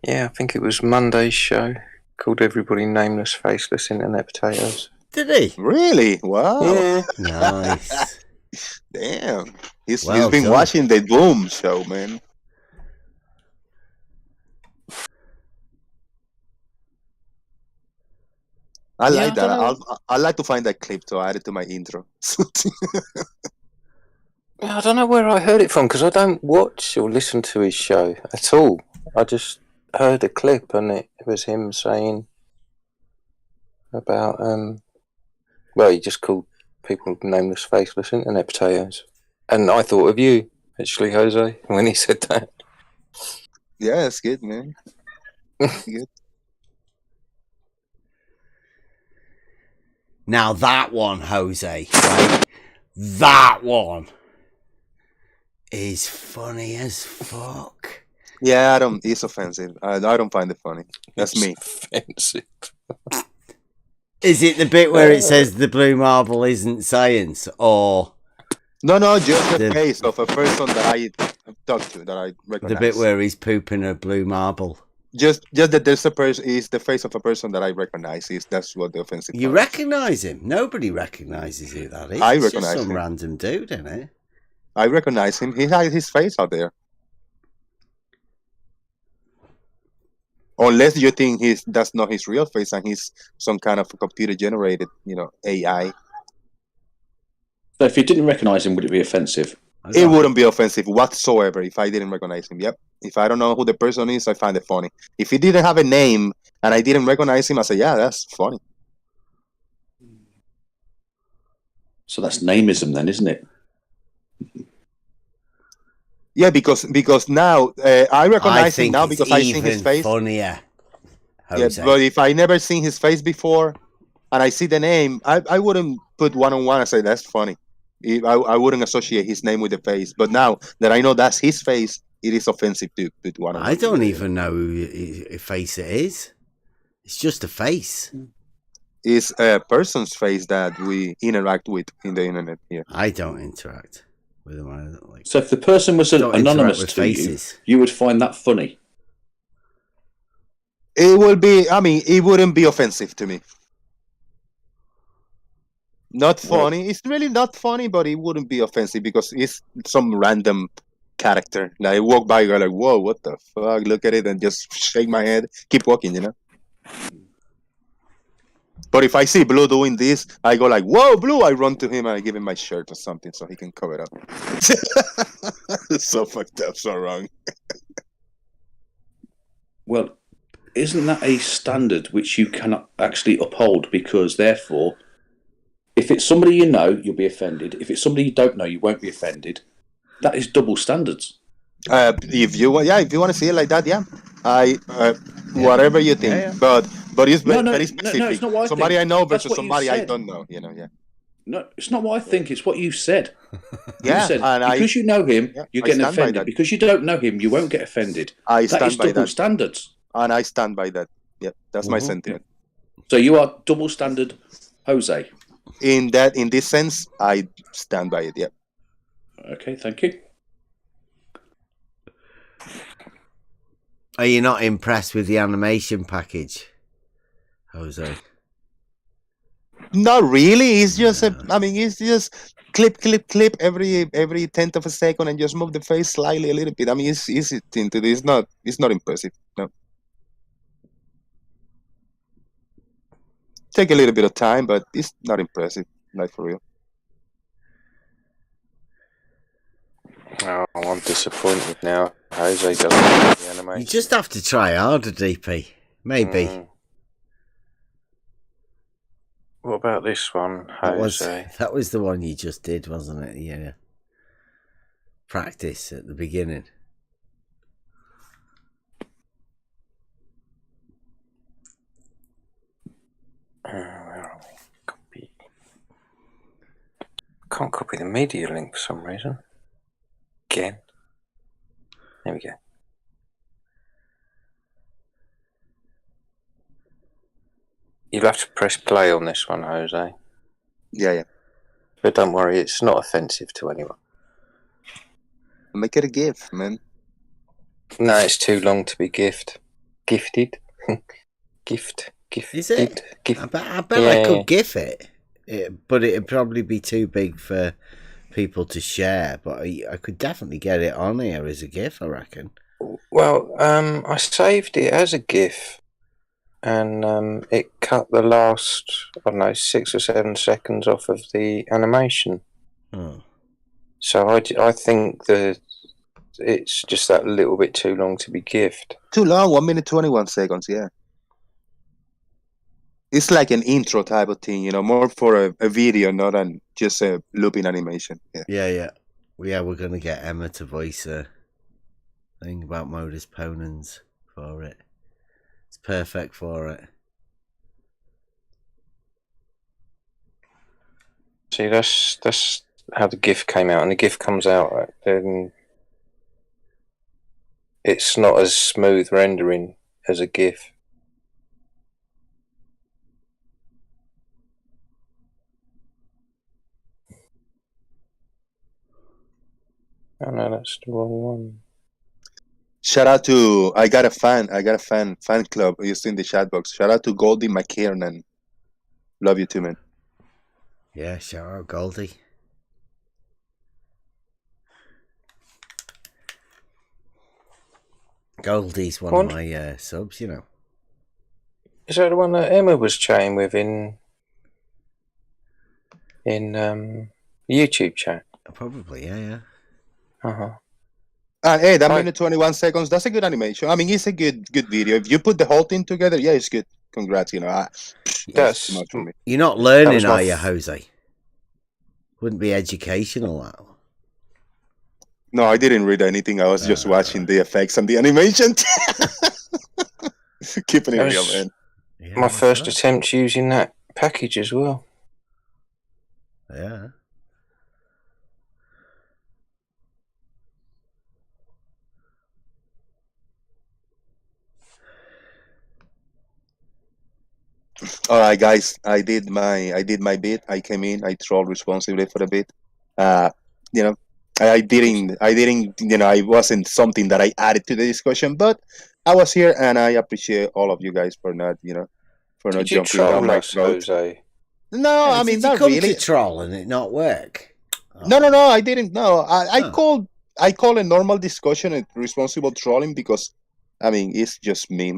Yeah, I think it was Monday's show. Called everybody nameless, faceless internet potatoes. Did he? Really? Wow. Yeah. Nice. Damn. He's Well been done. watching the Boom show, man. I like that. I'd like to find that clip to add it to my intro. I don't know where I heard it from because I don't watch or listen to his show at all. I just heard a clip and it was him saying about well, he just called people nameless, faceless internet potatoes, and I thought of you actually, Jose, when he said that. Yeah, it's good, man. Good. Now that one, Jose, right? That one is funny as fuck. Yeah, it's offensive. I don't find it funny. That's me. Offensive. Is it the bit where it says the blue marble isn't science, or no, just the face of a person that I talked to, that I recognize? the bit where he's pooping a blue marble? Just that there's a person is the face of a person that I recognize. That's what the offensive. You recognize him? Nobody recognizes who that is. I It's recognize just some him. random dude, isn't it? I recognize him. He has his face out there. Unless you think that's not his real face and he's some kind of computer generated, AI. So if you didn't recognise him, would it be offensive? It wouldn't be offensive whatsoever if I didn't recognize him. Yep. If I don't know who the person is, I find it funny. If he didn't have a name and I didn't recognize him, I say, yeah, that's funny. So that's nameism then, isn't it? Yeah, because now I recognize him now because I seen his face. Funnier. Jose. Yeah, but if I never seen his face before and I see the name, I wouldn't put one-on-one and say that's funny. I wouldn't associate his name with the face. But now that I know that's his face, it is offensive to put one-on-one. I don't even know who face it is. It's just a face. It's a person's face that we interact with in the internet here. I don't interact with them. I don't like. So if the person was anonymous to you, you would find that funny. It will be. I mean, it wouldn't be offensive to me. Not funny. Well, it's really not funny, but it wouldn't be offensive because it's some random character. Like I walk by, you're like, "Whoa, what the fuck?" Look at it and just shake my head, keep walking, But if I see Blue doing this, I go like, "Whoa, Blue!" I run to him and I give him my shirt or something so he can cover it up. It's so fucked up, so wrong. Well, isn't that a standard which you cannot actually uphold? Because therefore, if it's somebody you know, you'll be offended. If it's somebody you don't know, you won't be offended. That is double standards. If you want to see it like that, yeah. Whatever you think, yeah. but it's very specific. No, it's not what I somebody think. I know versus somebody I don't know. Yeah. No, it's not what I think. It's what you said. Yeah, you said, because you know him, you're getting offended. Because you don't know him, you won't get offended. That is double standards. And I stand by that. Yep, that's my sentiment. So you are double standard, Jose. In this sense, I stand by it. Yep. Okay, thank you. Are you not impressed with the animation package? Jose? Not really. It's just it's just clip every tenth of a second and just move the face slightly a little bit. I mean, it's easy to do. It's not impressive. No. Take a little bit of time, but it's not impressive. Like for real. Oh, I'm disappointed now. Jose doesn't have the animation. You just have to try harder, DP. Maybe. What about this one, Jose? That was the one you just did, wasn't it? Yeah. Practice at the beginning. Where are we? Copy. Can't copy the media link for some reason. Again. There we go. You'll have to press play on this one, Jose. Yeah. But don't worry, it's not offensive to anyone. Make it a gift, man. No, it's too long to be gifted. Gift. Is it? I bet I could GIF it, but it'd probably be too big for people to share. But I could definitely get it on here as a GIF, I reckon. Well, I saved it as a GIF, and it cut the last, 6 or 7 seconds off of the animation. Oh. So I think that it's just that little bit too long to be GIFed. Too long, 1 minute 21 seconds. Yeah. It's like an intro type of thing, more for a video, not just a looping animation. Yeah. We're gonna get Emma to voice a thing about modus ponens for it. It's perfect for it. See, that's how the GIF came out, and the GIF comes out, then it's not as smooth rendering as a GIF. Oh no, that's the wrong one. Shout out to I got a fan club used in the chat box. Shout out to Goldie McKiernan. Love you too, man. Yeah, shout out Goldie. Goldie's one of my subs, Is that the one that Emma was chatting with in YouTube chat? Probably, yeah. Hey, that minute 21 seconds, that's a good animation. I mean, it's a good video. If you put the whole thing together, yeah, it's good. Congrats, That's too much for me. You're not learning, are you, Jose? Wouldn't be educational, that. No, I didn't read anything. I was just watching the effects and the animation. Keeping it real, man. Yeah, my first attempt using that package as well. Yeah. All right, guys. I did my bit. I came in. I trolled responsibly for a bit. I didn't. I wasn't something that I added to the discussion, but I was here, and I appreciate all of you guys for not, for not jumping down my throat. Jose? No, I mean, not come really. To troll and it not work. Oh. No, I didn't. No, I call a normal discussion a responsible trolling because, I mean, it's just me.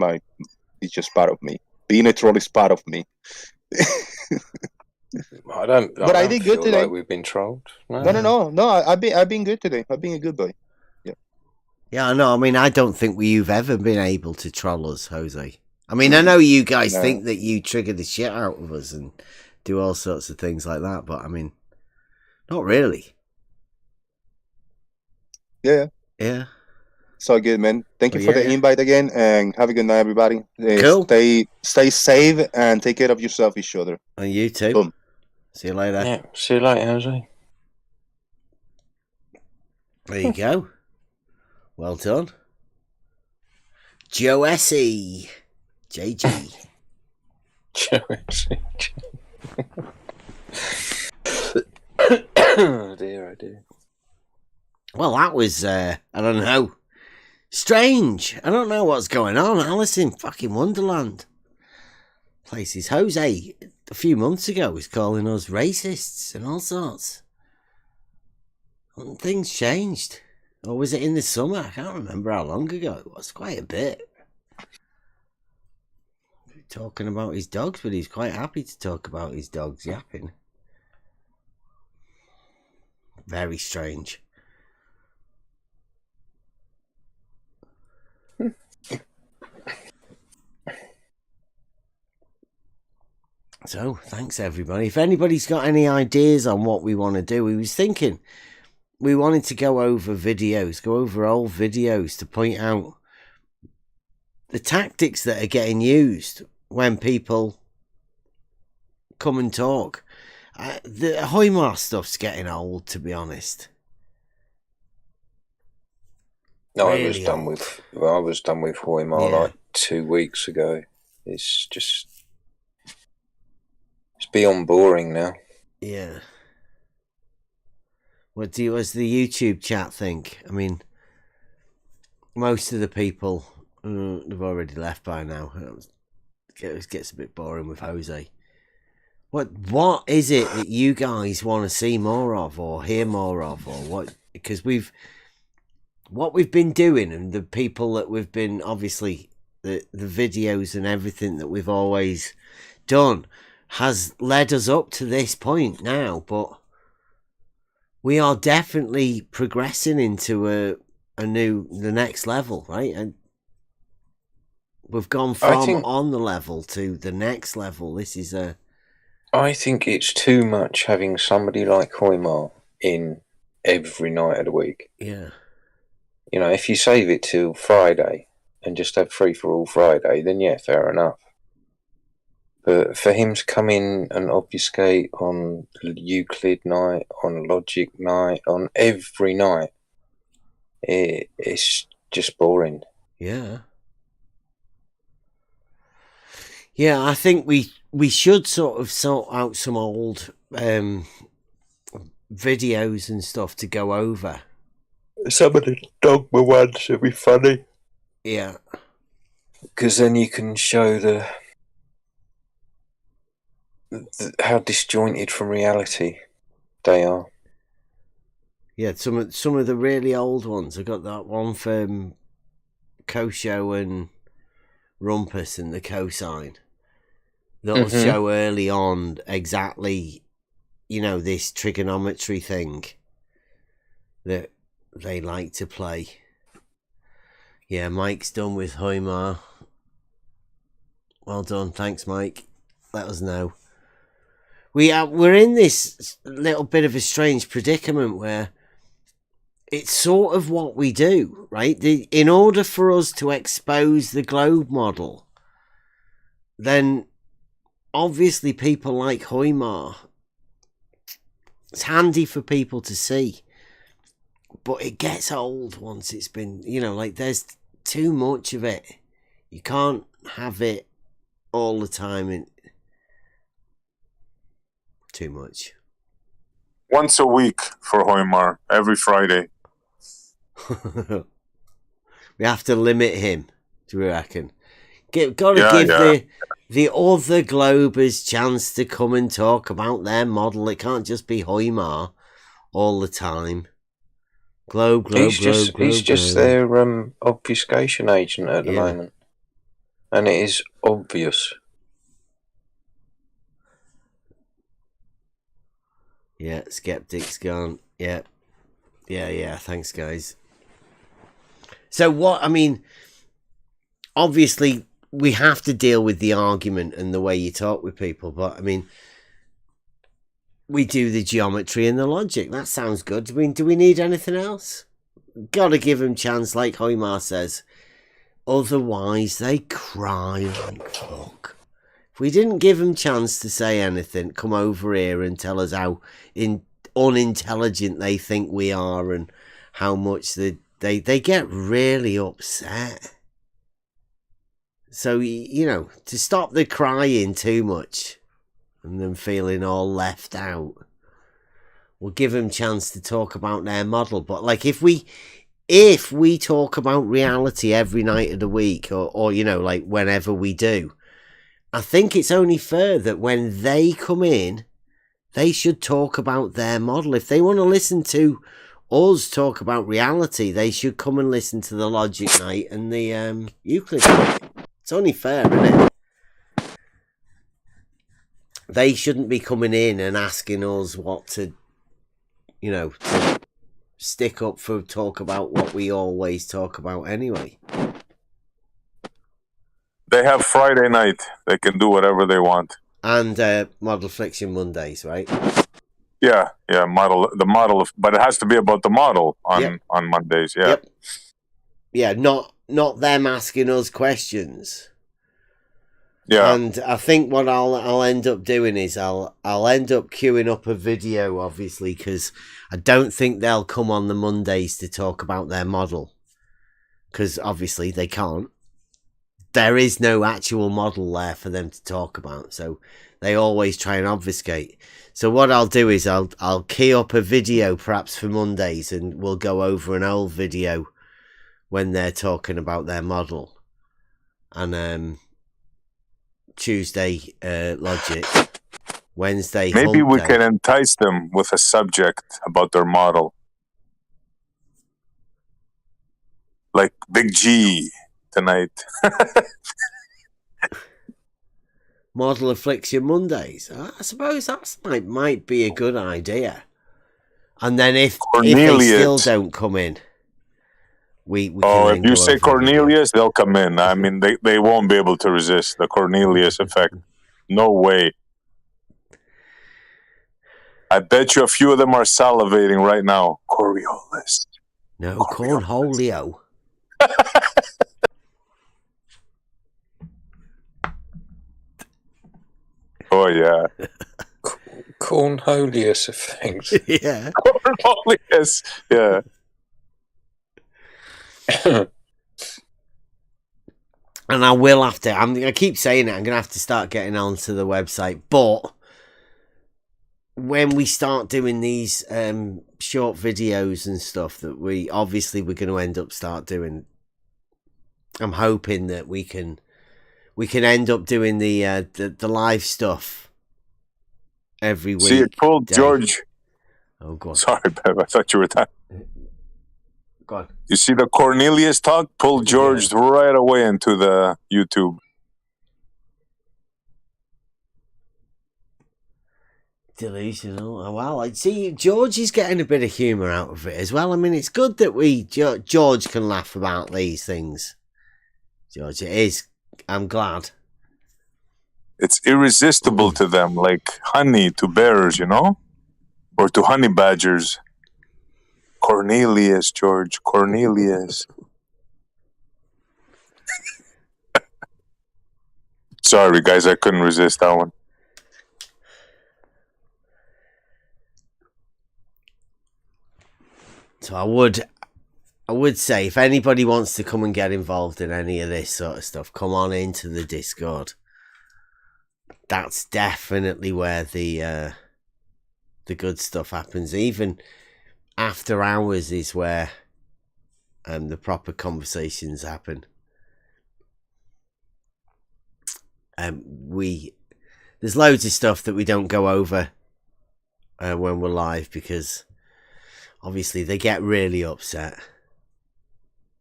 It's just part of me. Being a troll is part of me. I don't did good today. Like we've been trolled. No. I've been good today. I've been a good boy. Yeah. Yeah, no. I mean, I don't think you've ever been able to troll us, Jose. I mean, I know you guys think that you trigger the shit out of us and do all sorts of things like that, but I mean, not really. Yeah. So good, man. Thank you for the invite again, and have a good night, everybody. Cool. Stay safe and take care of yourself, each other. And you too. Boom. See you later. Yeah. See you later, Jose. There you go. Well done, Joe Essie. JG. Oh dear. Well, that was, I don't know, strange. I don't know what's going on. Alice in fucking Wonderland. places. Jose, a few months ago, was calling us racists and all sorts. And things changed. Or was it in the summer? I can't remember how long ago it was. Quite a bit. Talking about his dogs, but he's quite happy to talk about his dogs yapping. Very strange. So, thanks everybody. If anybody's got any ideas on what we want to do, we was thinking we wanted to go over videos, go over old videos to point out the tactics that are getting used when people come and talk. The Hoymar stuff's getting old, to be honest. No, Really I was done with Hoymar like 2 weeks ago. It's just it's beyond boring now. Yeah. What does the YouTube chat think? I mean, most of the people they've already left by now. It gets a bit boring with Jose. What is it that you guys want to see more of or hear more of, or what? Because what we've been doing and the people that we've been, obviously the videos and everything that we've always done has led us up to this point now, but we are definitely progressing into the next level, right? And we've gone from on the level to the next level. This is I think it's too much having somebody like Hoymar in every night of the week. Yeah. You know, if you save it till Friday and just have free for all Friday, then yeah, fair enough. But for him to come in and obfuscate on Euclid night, on Logic night, on every night, it's just boring. Yeah. Yeah, I think we should sort of sort out some old videos and stuff to go over. Some of the dogma ones would be funny. Yeah. Because then you can show how disjointed from reality they are. Yeah, some of the really old ones. I got that one from Kosho and Rumpus and the cosine. That'll show early on exactly, this trigonometry thing that they like to play. Yeah, Mike's done with Hoymar. Well done, thanks, Mike. Let us know. We're in this little bit of a strange predicament where it's sort of what we do, right? In order for us to expose the globe model, then obviously people like Hoymar, it's handy for people to see, but it gets old once it's been, there's too much of it. You can't have it all the time. Too much. Once a week for Hoymar, every Friday. We have to limit him, do you reckon? Gotta give the other Globers chance to come and talk about their model. It can't just be Hoymar all the time. Globe. He's just their obfuscation agent at the moment. And it is obvious. Yeah, Skeptic's gone. Yeah. Thanks, guys. So obviously we have to deal with the argument and the way you talk with people, but we do the geometry and the logic. That sounds good. Do we need anything else? Gotta give them chance, like Hoymar says. Otherwise, they cry like fuck. If we didn't give them chance to say anything, come over here and tell us how unintelligent they think we are and how much they get really upset. So, to stop the crying too much and them feeling all left out, we'll give them chance to talk about their model. But if we talk about reality every night of the week or whenever we do, I think it's only fair that when they come in, they should talk about their model. If they want to listen to us talk about reality, they should come and listen to the Logic Night and the Euclid Night. It's only fair, isn't it? They shouldn't be coming in and asking us what to, to stick up for, talk about what we always talk about anyway. They have Friday night. They can do whatever they want. And Model Affliction Mondays, right? Yeah, the model, but it has to be about the model on Mondays. Yeah. Yep. Yeah, not them asking us questions. Yeah. And I think what I'll end up doing is I'll end up queuing up a video, obviously, because I don't think they'll come on the Mondays to talk about their model, because obviously they can't. There is no actual model there for them to talk about, so they always try and obfuscate. So what I'll do is I'll key up a video perhaps for Mondays, and we'll go over an old video when they're talking about their model, and Tuesday Logic, Wednesday maybe Hump we Day. can entice them with a subject about their model, like Big G tonight. Model Affliction Mondays. I suppose that might be a good idea. And then if they still don't come in, we can if you say Cornelius, they'll come in. I mean, they won't be able to resist the Cornelius effect. No way. I bet you a few of them are salivating right now. Coriolis. No, Cornholio. Oh, yeah. Cornholius effect. Yeah. Cornholius. Yeah. And I will have to, I keep saying it, I'm going to have to start getting onto the website. But when we start doing these short videos and stuff that we're going to end up start doing, I'm hoping that we can end up doing the live stuff every week. See, it pulled George. Oh, God. Sorry, Bev. I thought you were done. Go on. You see the Cornelius talk pulled George right away into the YouTube. Delusional. Well, I see George is getting a bit of humour out of it as well. I mean, it's good that George can laugh about these things. George, it is. I'm glad. It's irresistible to them, like honey to bears, or to honey badgers. Cornelius, George, Cornelius. Sorry, guys, I couldn't resist that one. So I would say if anybody wants to come and get involved in any of this sort of stuff, come on into the Discord. That's definitely where the good stuff happens. Even after hours is where the proper conversations happen. There's loads of stuff that we don't go over when we're live, because obviously they get really upset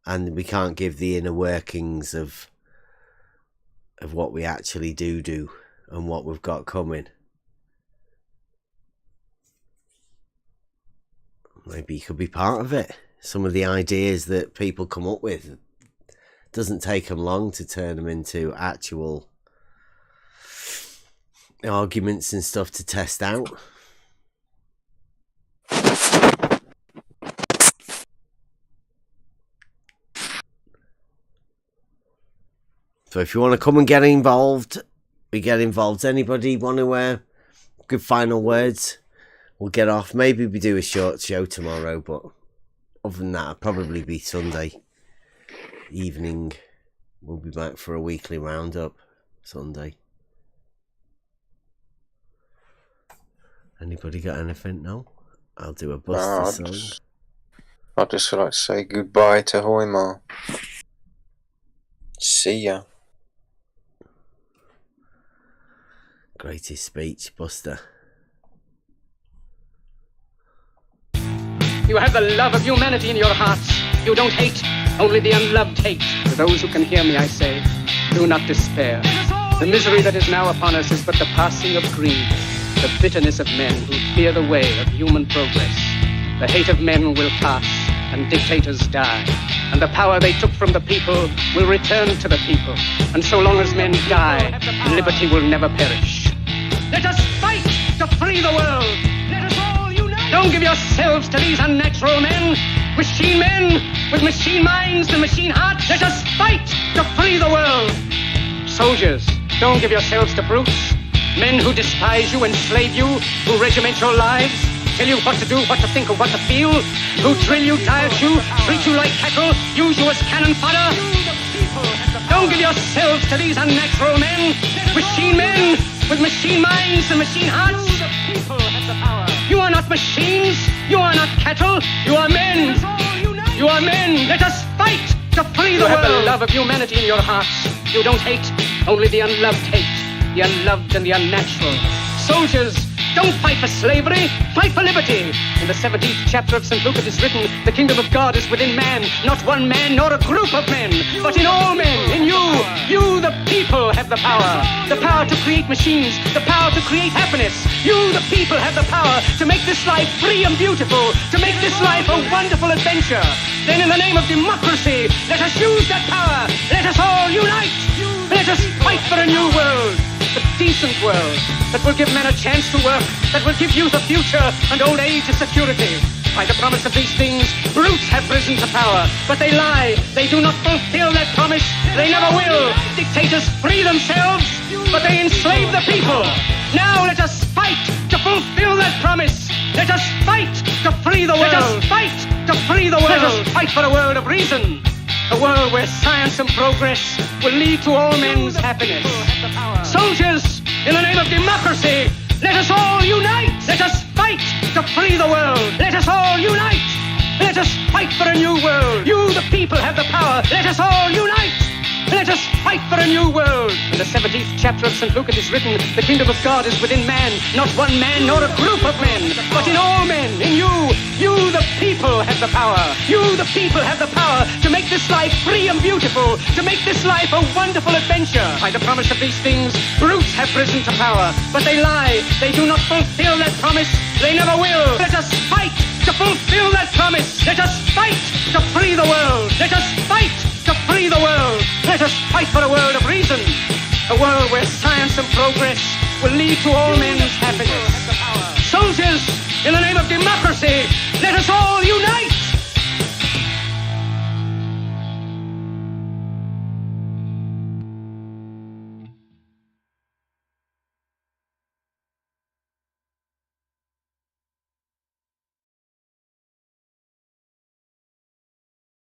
and we can't give the inner workings of what we actually do and what we've got coming. Maybe you could be part of it. Some of the ideas that people come up with, it doesn't take them long to turn them into actual arguments and stuff to test out. So if you want to come and get involved, we get involved. Anybody want to give final words? We'll get off. Maybe we do a short show tomorrow, but other than that, it'll probably be Sunday evening. We'll be back for a weekly roundup Sunday. Anybody got anything? No? I'll do a Buster song. I'd just like to say goodbye to Hoymar. See ya. Greatest speech, Buster. You have the love of humanity in your hearts. You don't hate, only the unloved hate. To those who can hear me, I say, do not despair. The misery that is now upon us is but the passing of greed, the bitterness of men who fear the way of human progress. The hate of men will pass, and dictators die. And the power they took from the people will return to the people. And so long as men die, liberty will never perish. Let us fight to free the world. Let us all unite. Don't give yourselves to these unnatural men with machine minds and machine hearts. Let us fight to free the world. Soldiers, don't give yourselves to brutes. Men who despise you, enslave you, who regiment your lives, tell you what to do, what to think, or what to feel, who drill you, diet you, treat you like cattle, use you as cannon fodder. Don't give yourselves to these unnatural men with machine minds and machine hearts. You are not machines, you are not cattle, you are men. You are men. Let us fight to free the world. You have the love of humanity in your hearts. You don't hate, only the unloved hate, the unloved and the unnatural. Soldiers, don't fight for slavery, fight for liberty. In the 17th chapter of St. Luke it is written, the kingdom of God is within man, not one man nor a group of men, but in all men, in you. You, the people, have the power to create machines, the power to create happiness. You, the people, have the power to make this life free and beautiful, to make this life a wonderful adventure. Then in the name of democracy, let us use that power. Let us all unite. Let us fight for a new world. A decent world that will give men a chance to work, that will give youth a future and old age a security. By the promise of these things, brutes have risen to power, but they lie. They do not fulfill that promise. They never will. Dictators free themselves, but they enslave the people. Now let us fight to fulfill that promise. Let us fight to free the world. Let us fight to free the world. Let us fight for a world of reason. A world where science and progress will lead to all men's happiness. Soldiers, in the name of democracy, let us all unite. Let us fight to free the world. Let us all unite. Let us fight for a new world. You, the people, have the power. Let us all unite. Let us fight for a new world. In the 17th chapter of St. Luke it is written, the kingdom of God is within man, not one man nor a group of men, but in all men, in you. You, the people, have the power. You, the people, have the power to make this life free and beautiful, to make this life a wonderful adventure. By the promise of these things, brutes have risen to power, but they lie. They do not fulfill that promise. They never will. Let us fight to fulfill that promise. Let us fight to free the world. Let us fight to free the world. Let us fight for a world of reason. A world where science and progress will lead to all men's happiness. Soldiers, in the name of democracy, let us all